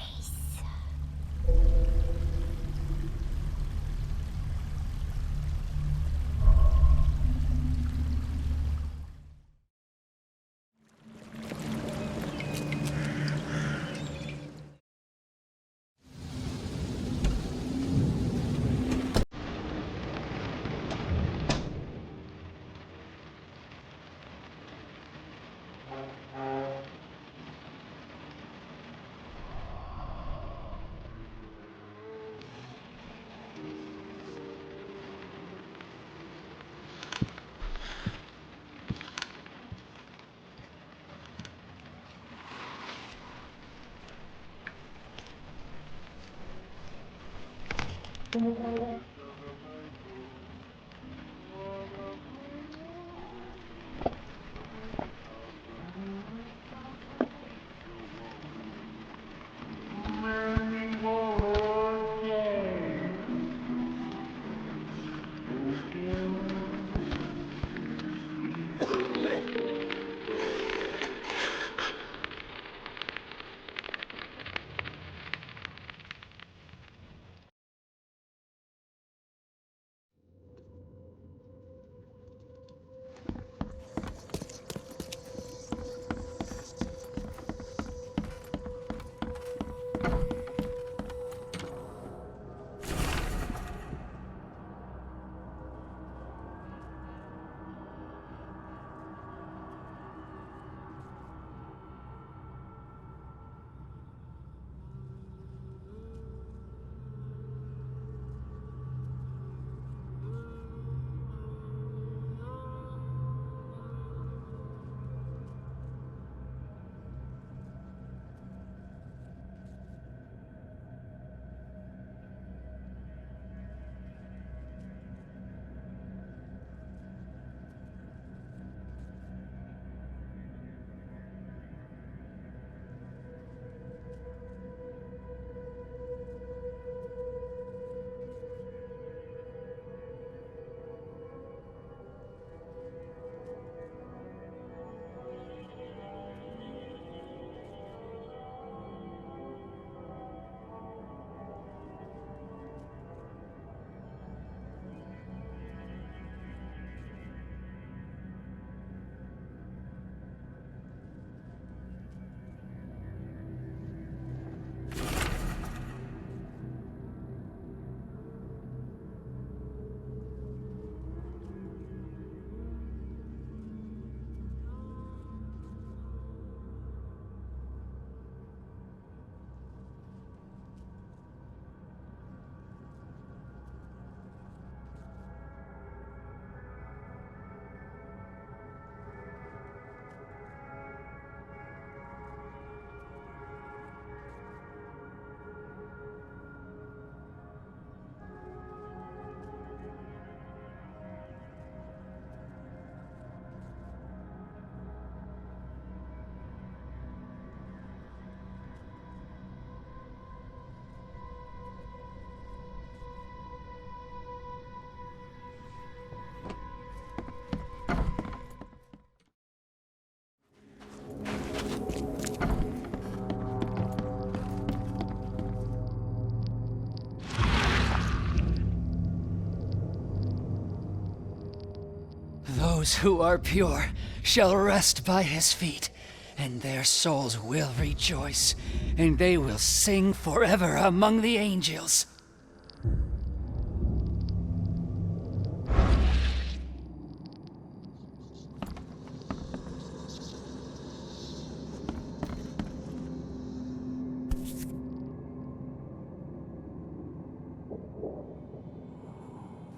Those who are pure shall rest by his feet, and their souls will rejoice, and they will sing forever among the angels.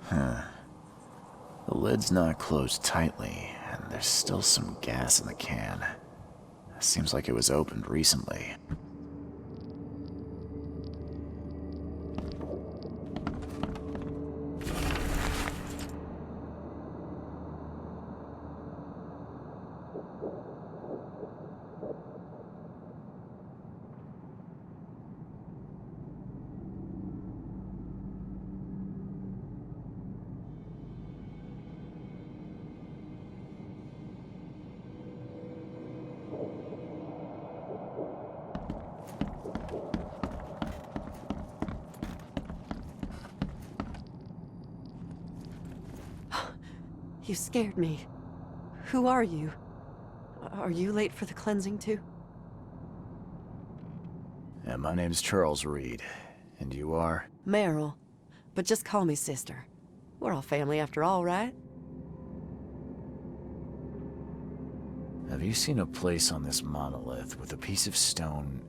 Huh. The lid's not closed tightly, and there's still some gas in the can. Seems like it was opened recently. You scared me. Who are you? Are you late for the cleansing too? Yeah, my name's Charles Reed. And you are? Meryl. But just call me sister. We're all family after all, right? Have you seen a place on this monolith with a piece of stone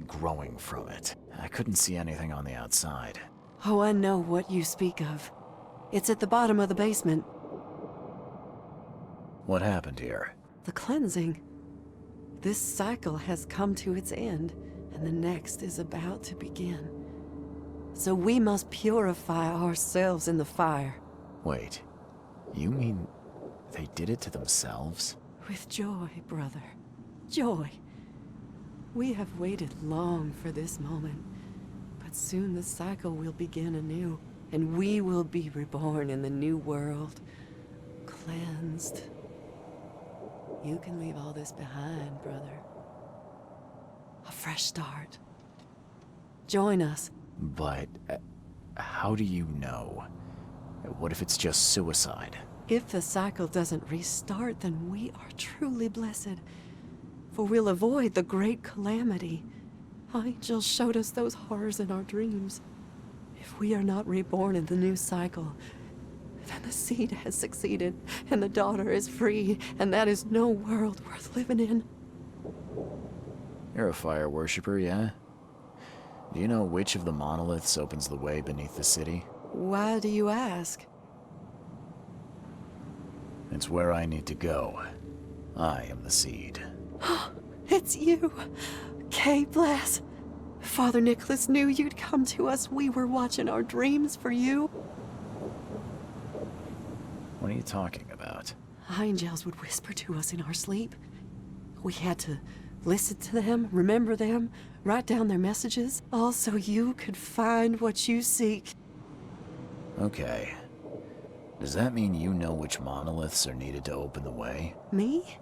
growing from it? I couldn't see anything on the outside. Oh, I know what you speak of. It's at the bottom of the basement. What happened here? The cleansing. This cycle has come to its end, and the next is about to begin. So we must purify ourselves in the fire. Wait, you mean they did it to themselves? With joy, brother. Joy. We have waited long for this moment, but soon the cycle will begin anew, and we will be reborn in the new world, cleansed. You can leave all this behind, brother. A fresh start. Join us. But how do you know? What if it's just suicide? If the cycle doesn't restart, then we are truly blessed. For we'll avoid the great calamity. Angel showed us those horrors in our dreams. If we are not reborn in the new cycle, then the seed has succeeded, and the daughter is free, and that is no world worth living in. You're a fire worshiper, yeah? Do you know which of the monoliths opens the way beneath the city? Why do you ask? It's where I need to go. I am the seed. It's you! Kay bless. Father Nicholas knew you'd come to us. We were watching our dreams for you. What are you talking about? Angels would whisper to us in our sleep. We had to listen to them, remember them, write down their messages, all so you could find what you seek. Okay. Does that mean you know which monoliths are needed to open the way? Me?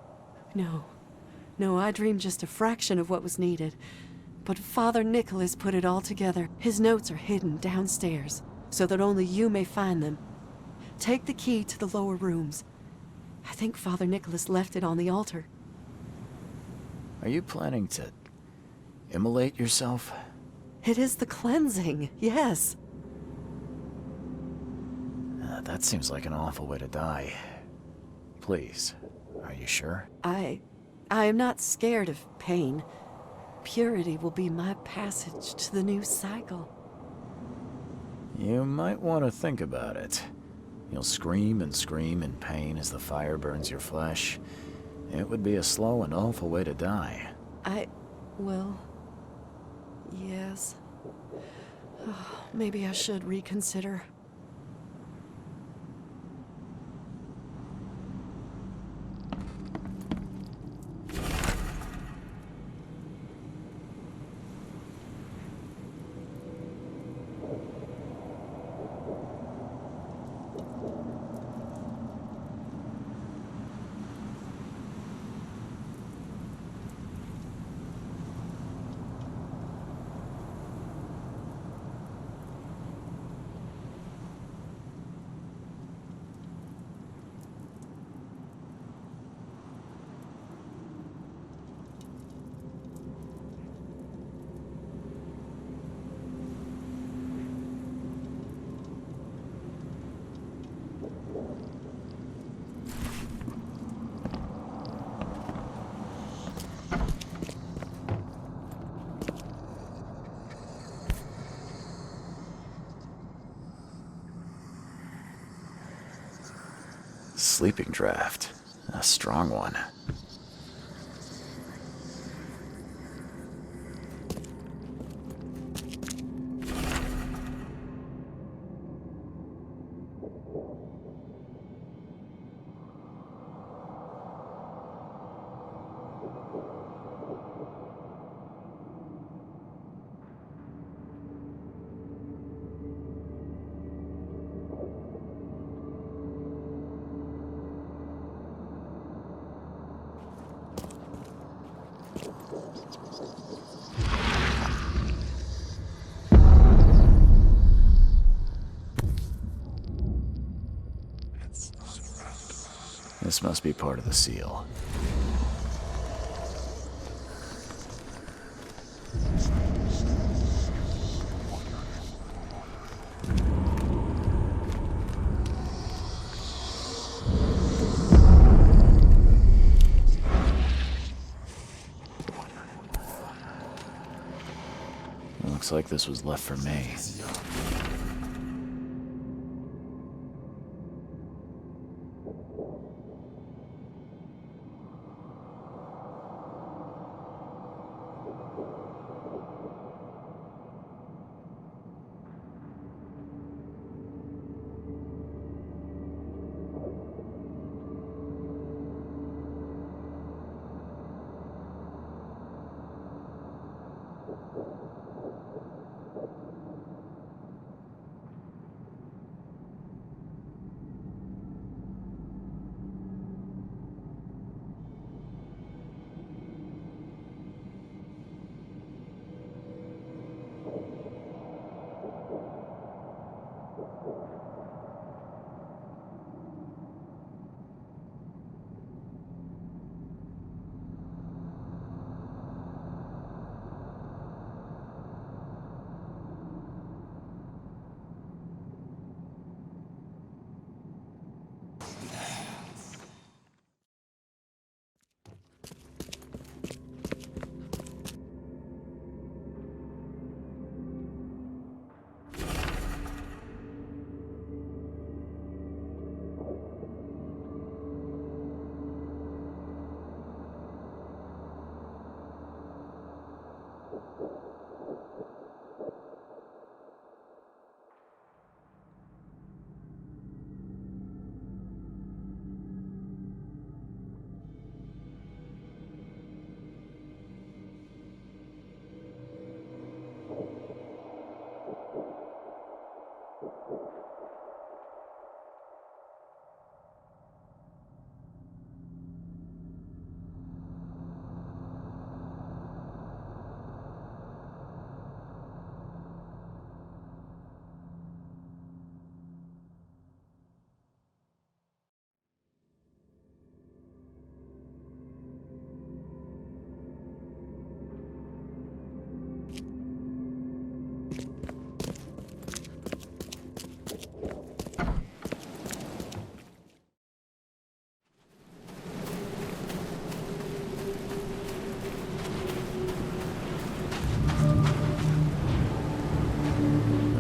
No. No, I dreamed just a fraction of what was needed. But Father Nicholas put it all together. His notes are hidden downstairs, so that only you may find them. Take the key to the lower rooms. I think Father Nicholas left it on the altar. Are you planning to immolate yourself? It is the cleansing, yes. That seems like an awful way to die. Please, are you sure? I am not scared of pain. Purity will be my passage to the new cycle. You might want to think about it. You'll scream and scream in pain as the fire burns your flesh. It would be a slow and awful way to die. Well, yes. Oh, maybe I should reconsider. Sleeping draft. A strong one. This must be part of the seal. Looks like this was left for me.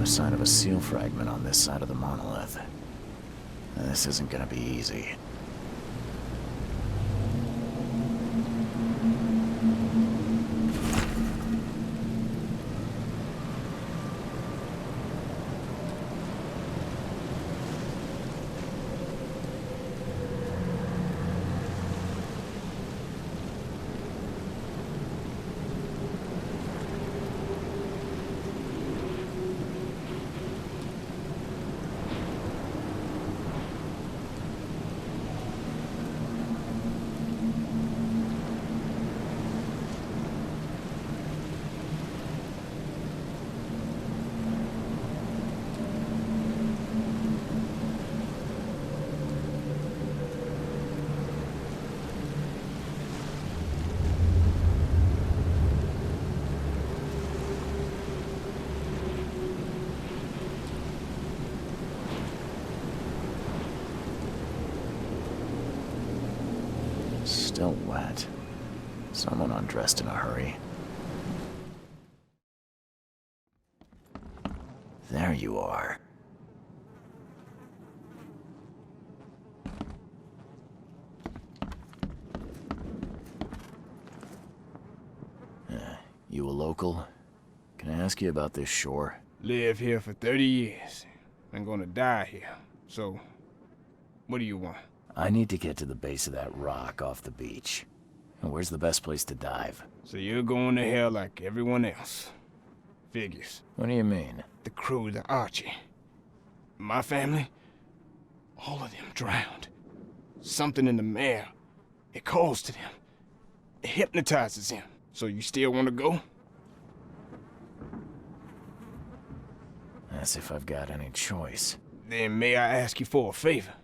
Sign of a seal fragment on this side of the monolith. This isn't gonna be easy. Still wet. Someone undressed in a hurry. There you are. You a local? Can I ask you about this shore? Live here for 30 years. I'm gonna die here. So, what do you want? I need to get to the base of that rock off the beach. Where's the best place to dive? So you're going to hell like everyone else. Figures. What do you mean? The crew, the Archie. My family, all of them drowned. Something in the mare. It calls to them. It hypnotizes them. So you still want to go? As if I've got any choice. Then may I ask you for a favor?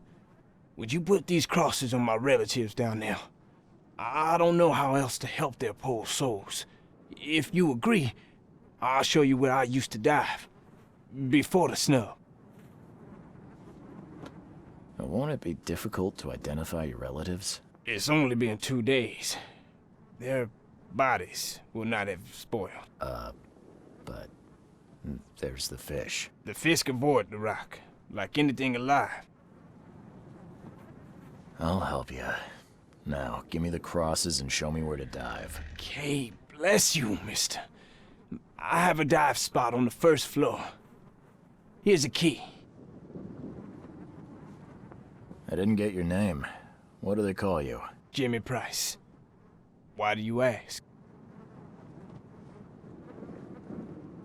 would you put these crosses on my relatives down there? I don't know how else to help their poor souls. If you agree, I'll show you where I used to dive. Before the snub. Won't it be difficult to identify your relatives? It's only been 2 days. Their bodies will not have spoiled. But there's the fish. The fish avoid the rock, like anything alive. I'll help you. Now, give me the crosses and show me where to dive. Okay, bless you, mister. I have a dive spot on the first floor. Here's a key. I didn't get your name. What do they call you? Jimmy Price. Why do you ask?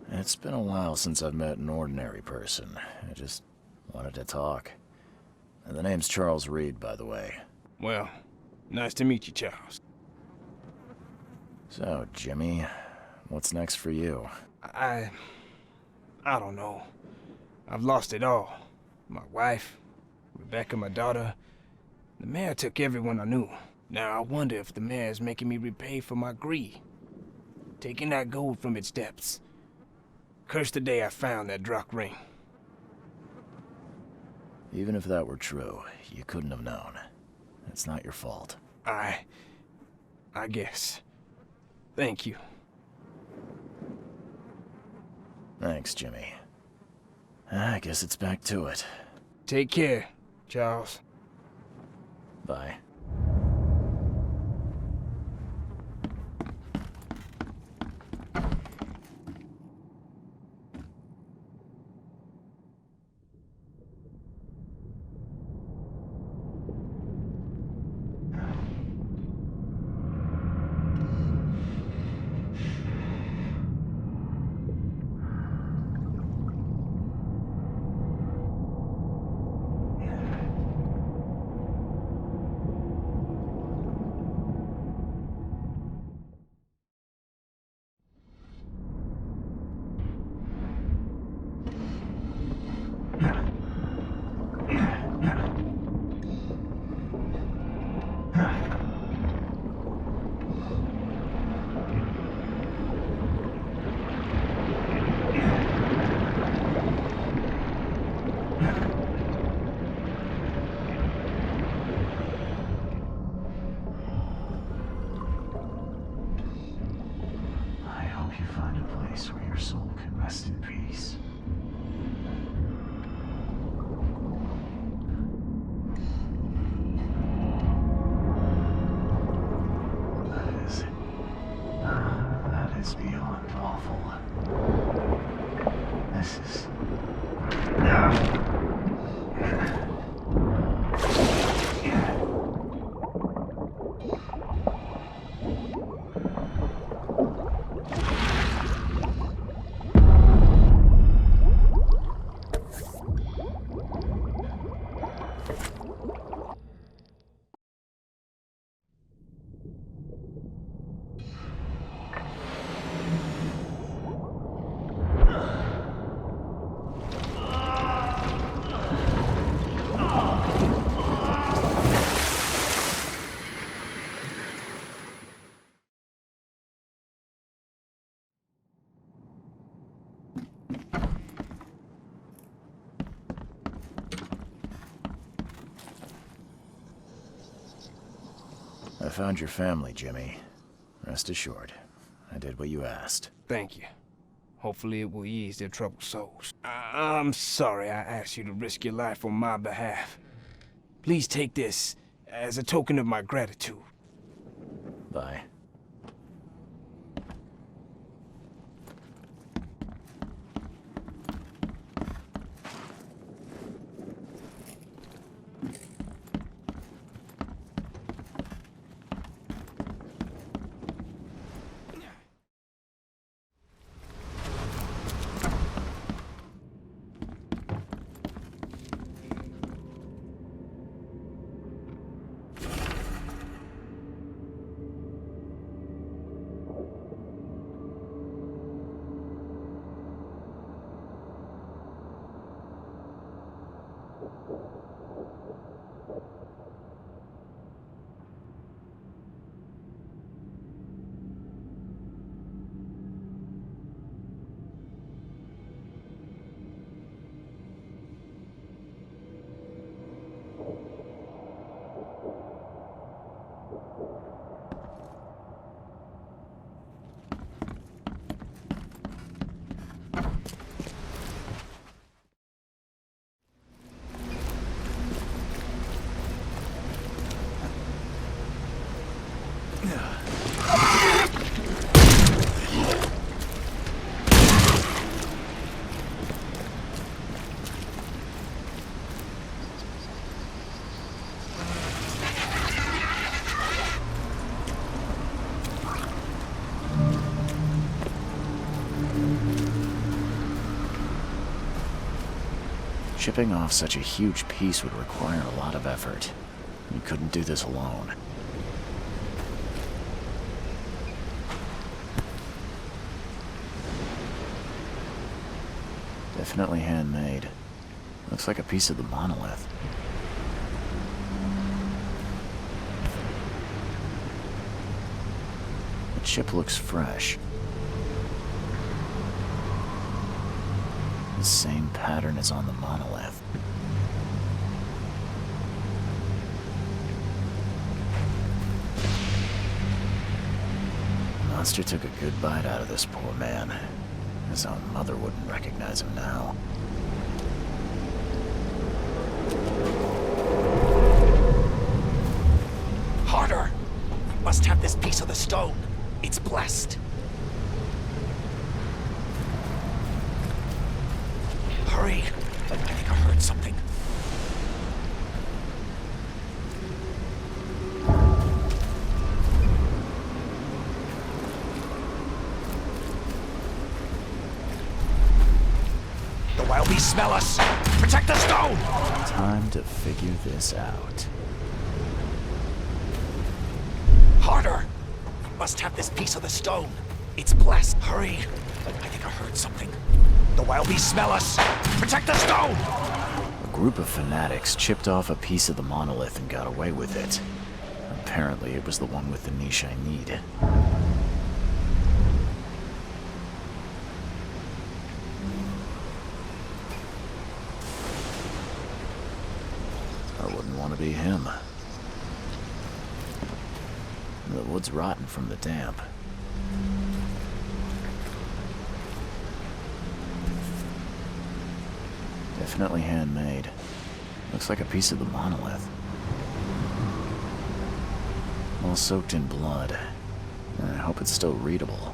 It's been a while since I've met an ordinary person. I just wanted to talk. And the name's Charles Reed, by the way. Well, nice to meet you, Charles. So, Jimmy, what's next for you? I don't know. I've lost it all. My wife, Rebecca, my daughter. The mayor took everyone I knew. Now I wonder if the mayor is making me repay for my greed. Taking that gold from its depths. Curse the day I found that Druck ring. Even if that were true, you couldn't have known. It's not your fault. I guess. Thank you. Thanks, Jimmy. I guess it's back to it. Take care, Charles. Bye. Where your soul can rest in peace. That is beyond awful. This is... I found your family, Jimmy. Rest assured, I did what you asked. Thank you. Hopefully it will ease their troubled souls. I'm sorry I asked you to risk your life on my behalf. Please take this as a token of my gratitude. Bye. Chipping off such a huge piece would require a lot of effort. You couldn't do this alone. Definitely handmade. Looks like a piece of the monolith. The chip looks fresh. The same pattern as on the monolith. The monster took a good bite out of this poor man. His own mother wouldn't recognize him now. Harder! Must have this piece of the stone. It's blessed. Hurry! I think I heard something. The wild beasts smell us! Protect the stone! Time to figure this out. Harder! Must have this piece of the stone. It's blessed. Hurry! I think I heard something. The wild beasts smell us! Protect the stone! A group of fanatics chipped off a piece of the monolith and got away with it. Apparently it was the one with the niche I need. I wouldn't want to be him. The wood's rotten from the damp. Definitely handmade. Looks like a piece of the monolith. All soaked in blood. I hope it's still readable.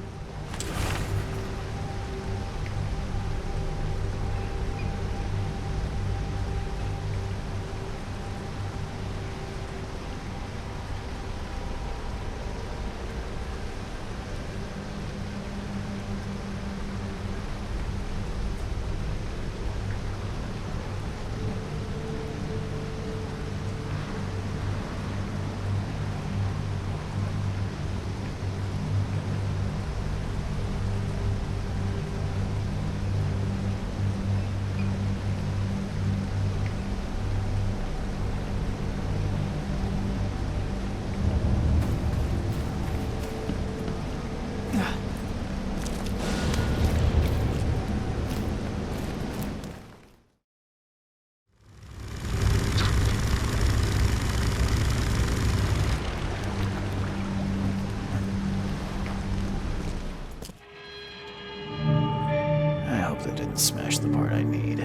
They didn't smash the part I need.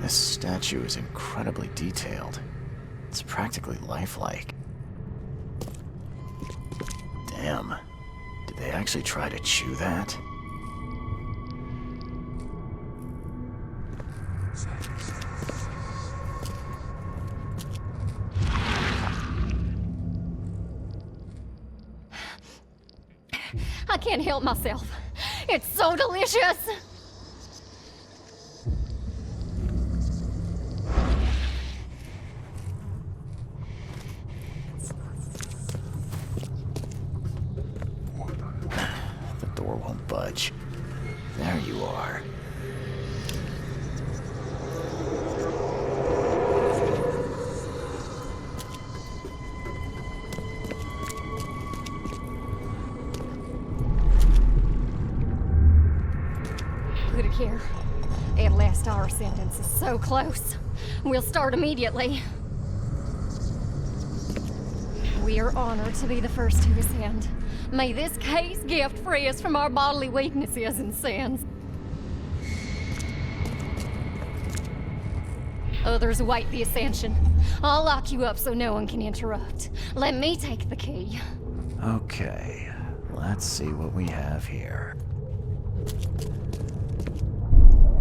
This statue is incredibly detailed. It's practically lifelike. Damn. Did they actually try to chew that? I can't help myself. It's so delicious! The door won't budge. There you are. Put it here. At last our sentence is so close. We'll start immediately. We are honored to be the first to ascend. May this case gift free us from our bodily weaknesses and sins. Others await the ascension. I'll lock you up so no one can interrupt. Let me take the key. Okay, let's see what we have here.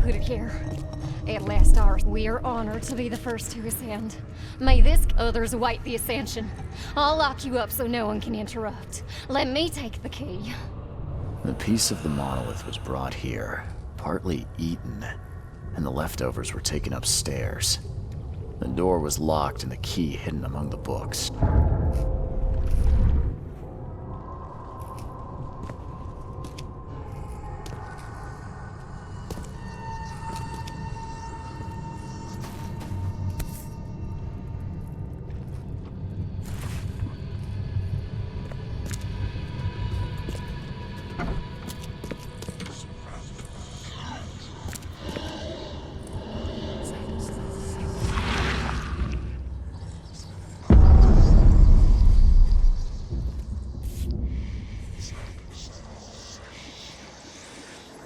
Put it here. At last hour, we are honored to be the first to ascend. May this others await the ascension. I'll lock you up so no one can interrupt. Let me take the key. The piece of the monolith was brought here, partly eaten, and the leftovers were taken upstairs. The door was locked and the key hidden among the books.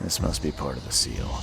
This must be part of the seal.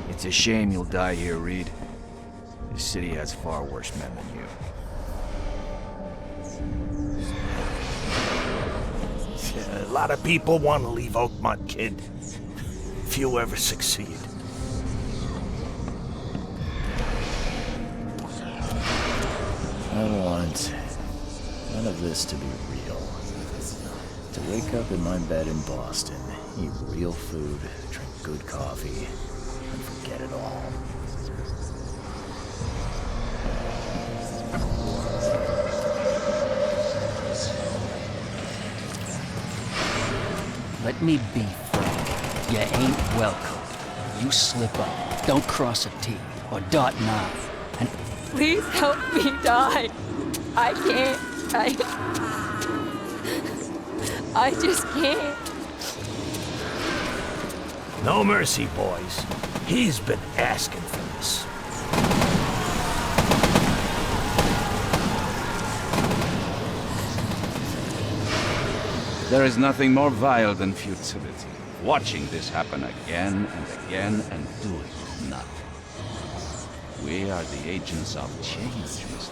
It's a shame you'll die here, Reed. This city has far worse men than you. A lot of people want to leave Oakmont, kid. Few ever succeed. I want none of this to be real. To wake up in my bed in Boston, eat real food, drink good coffee, and forget it all. Let me be frank. You ain't welcome. You slip up, don't cross a T or dot an I, and Please help me die. I can't. I just can't. No mercy, boys. He's been asking for this. There is nothing more vile than futility. Watching this happen again and again and doing nothing. We are the agents of change, Mr.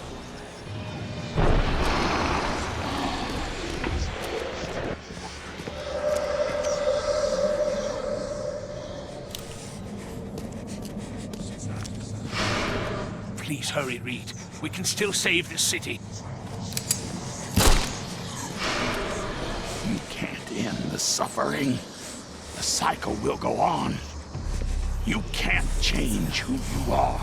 Please hurry, Reed. We can still save this city. You can't end the suffering. The cycle will go on. You can't change who you are.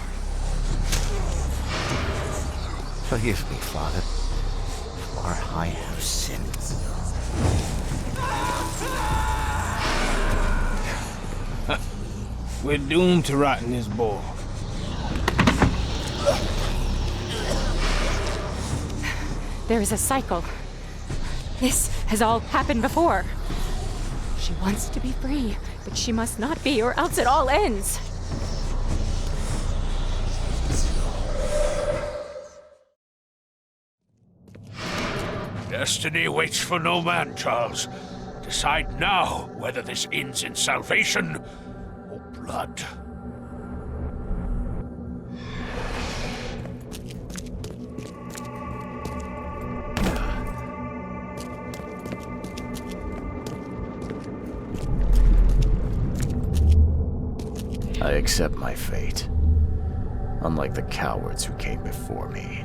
Forgive me, Father, for I have sinned. We're doomed to rot in this bog. There is a cycle. This has all happened before. She wants to be free, but she must not be, or else it all ends. Destiny waits for no man, Charles. Decide now whether this ends in salvation or blood. I accept my fate. Unlike the cowards who came before me.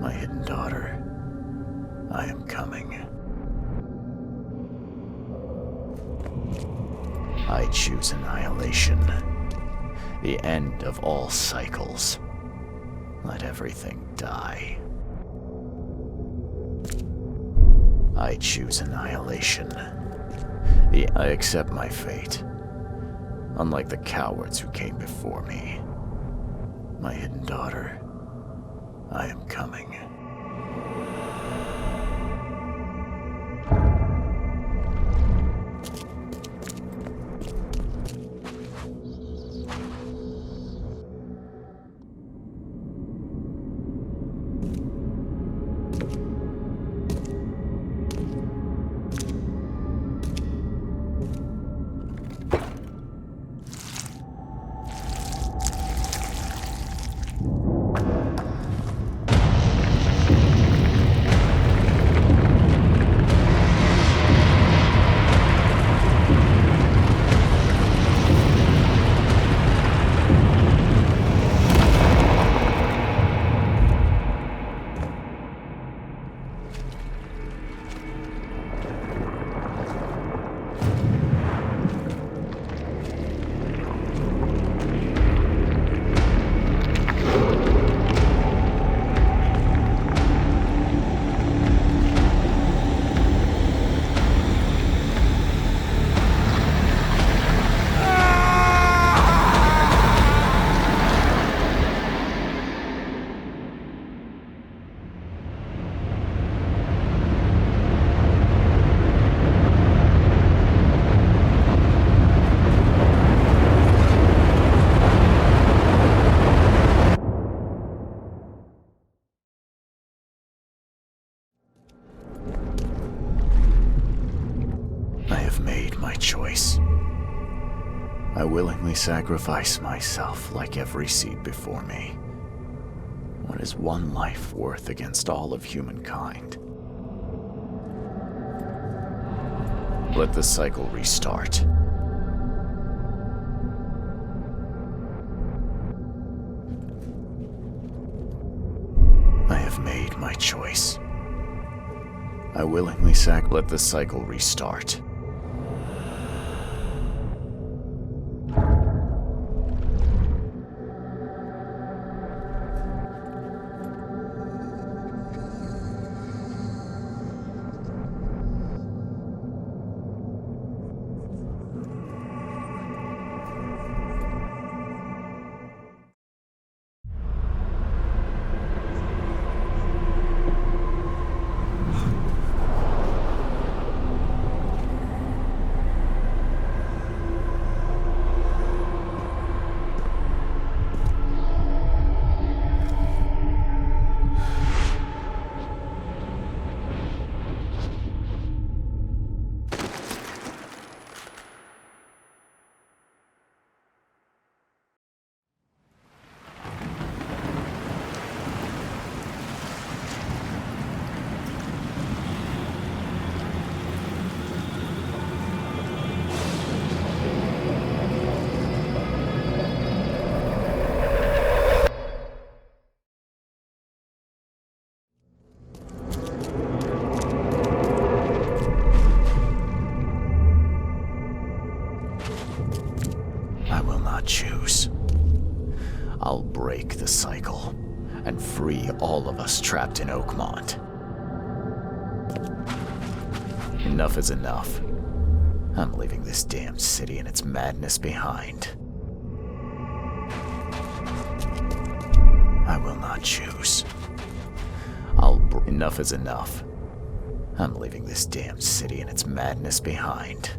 My hidden daughter, I am coming. I choose annihilation. The end of all cycles. Let everything die. I choose annihilation. I accept my fate. Unlike the cowards who came before me. My hidden daughter, I am coming. Choice. I willingly sacrifice myself like every seed before me. What is one life worth against all of humankind? Let the cycle restart. I have made my choice. I willingly let the cycle restart. Choose. I'll break the cycle and free all of us trapped in Oakmont. Enough is enough. I'm leaving this damn city and its madness behind. I will not choose. I'll break Enough is enough. I'm leaving this damn city and its madness behind.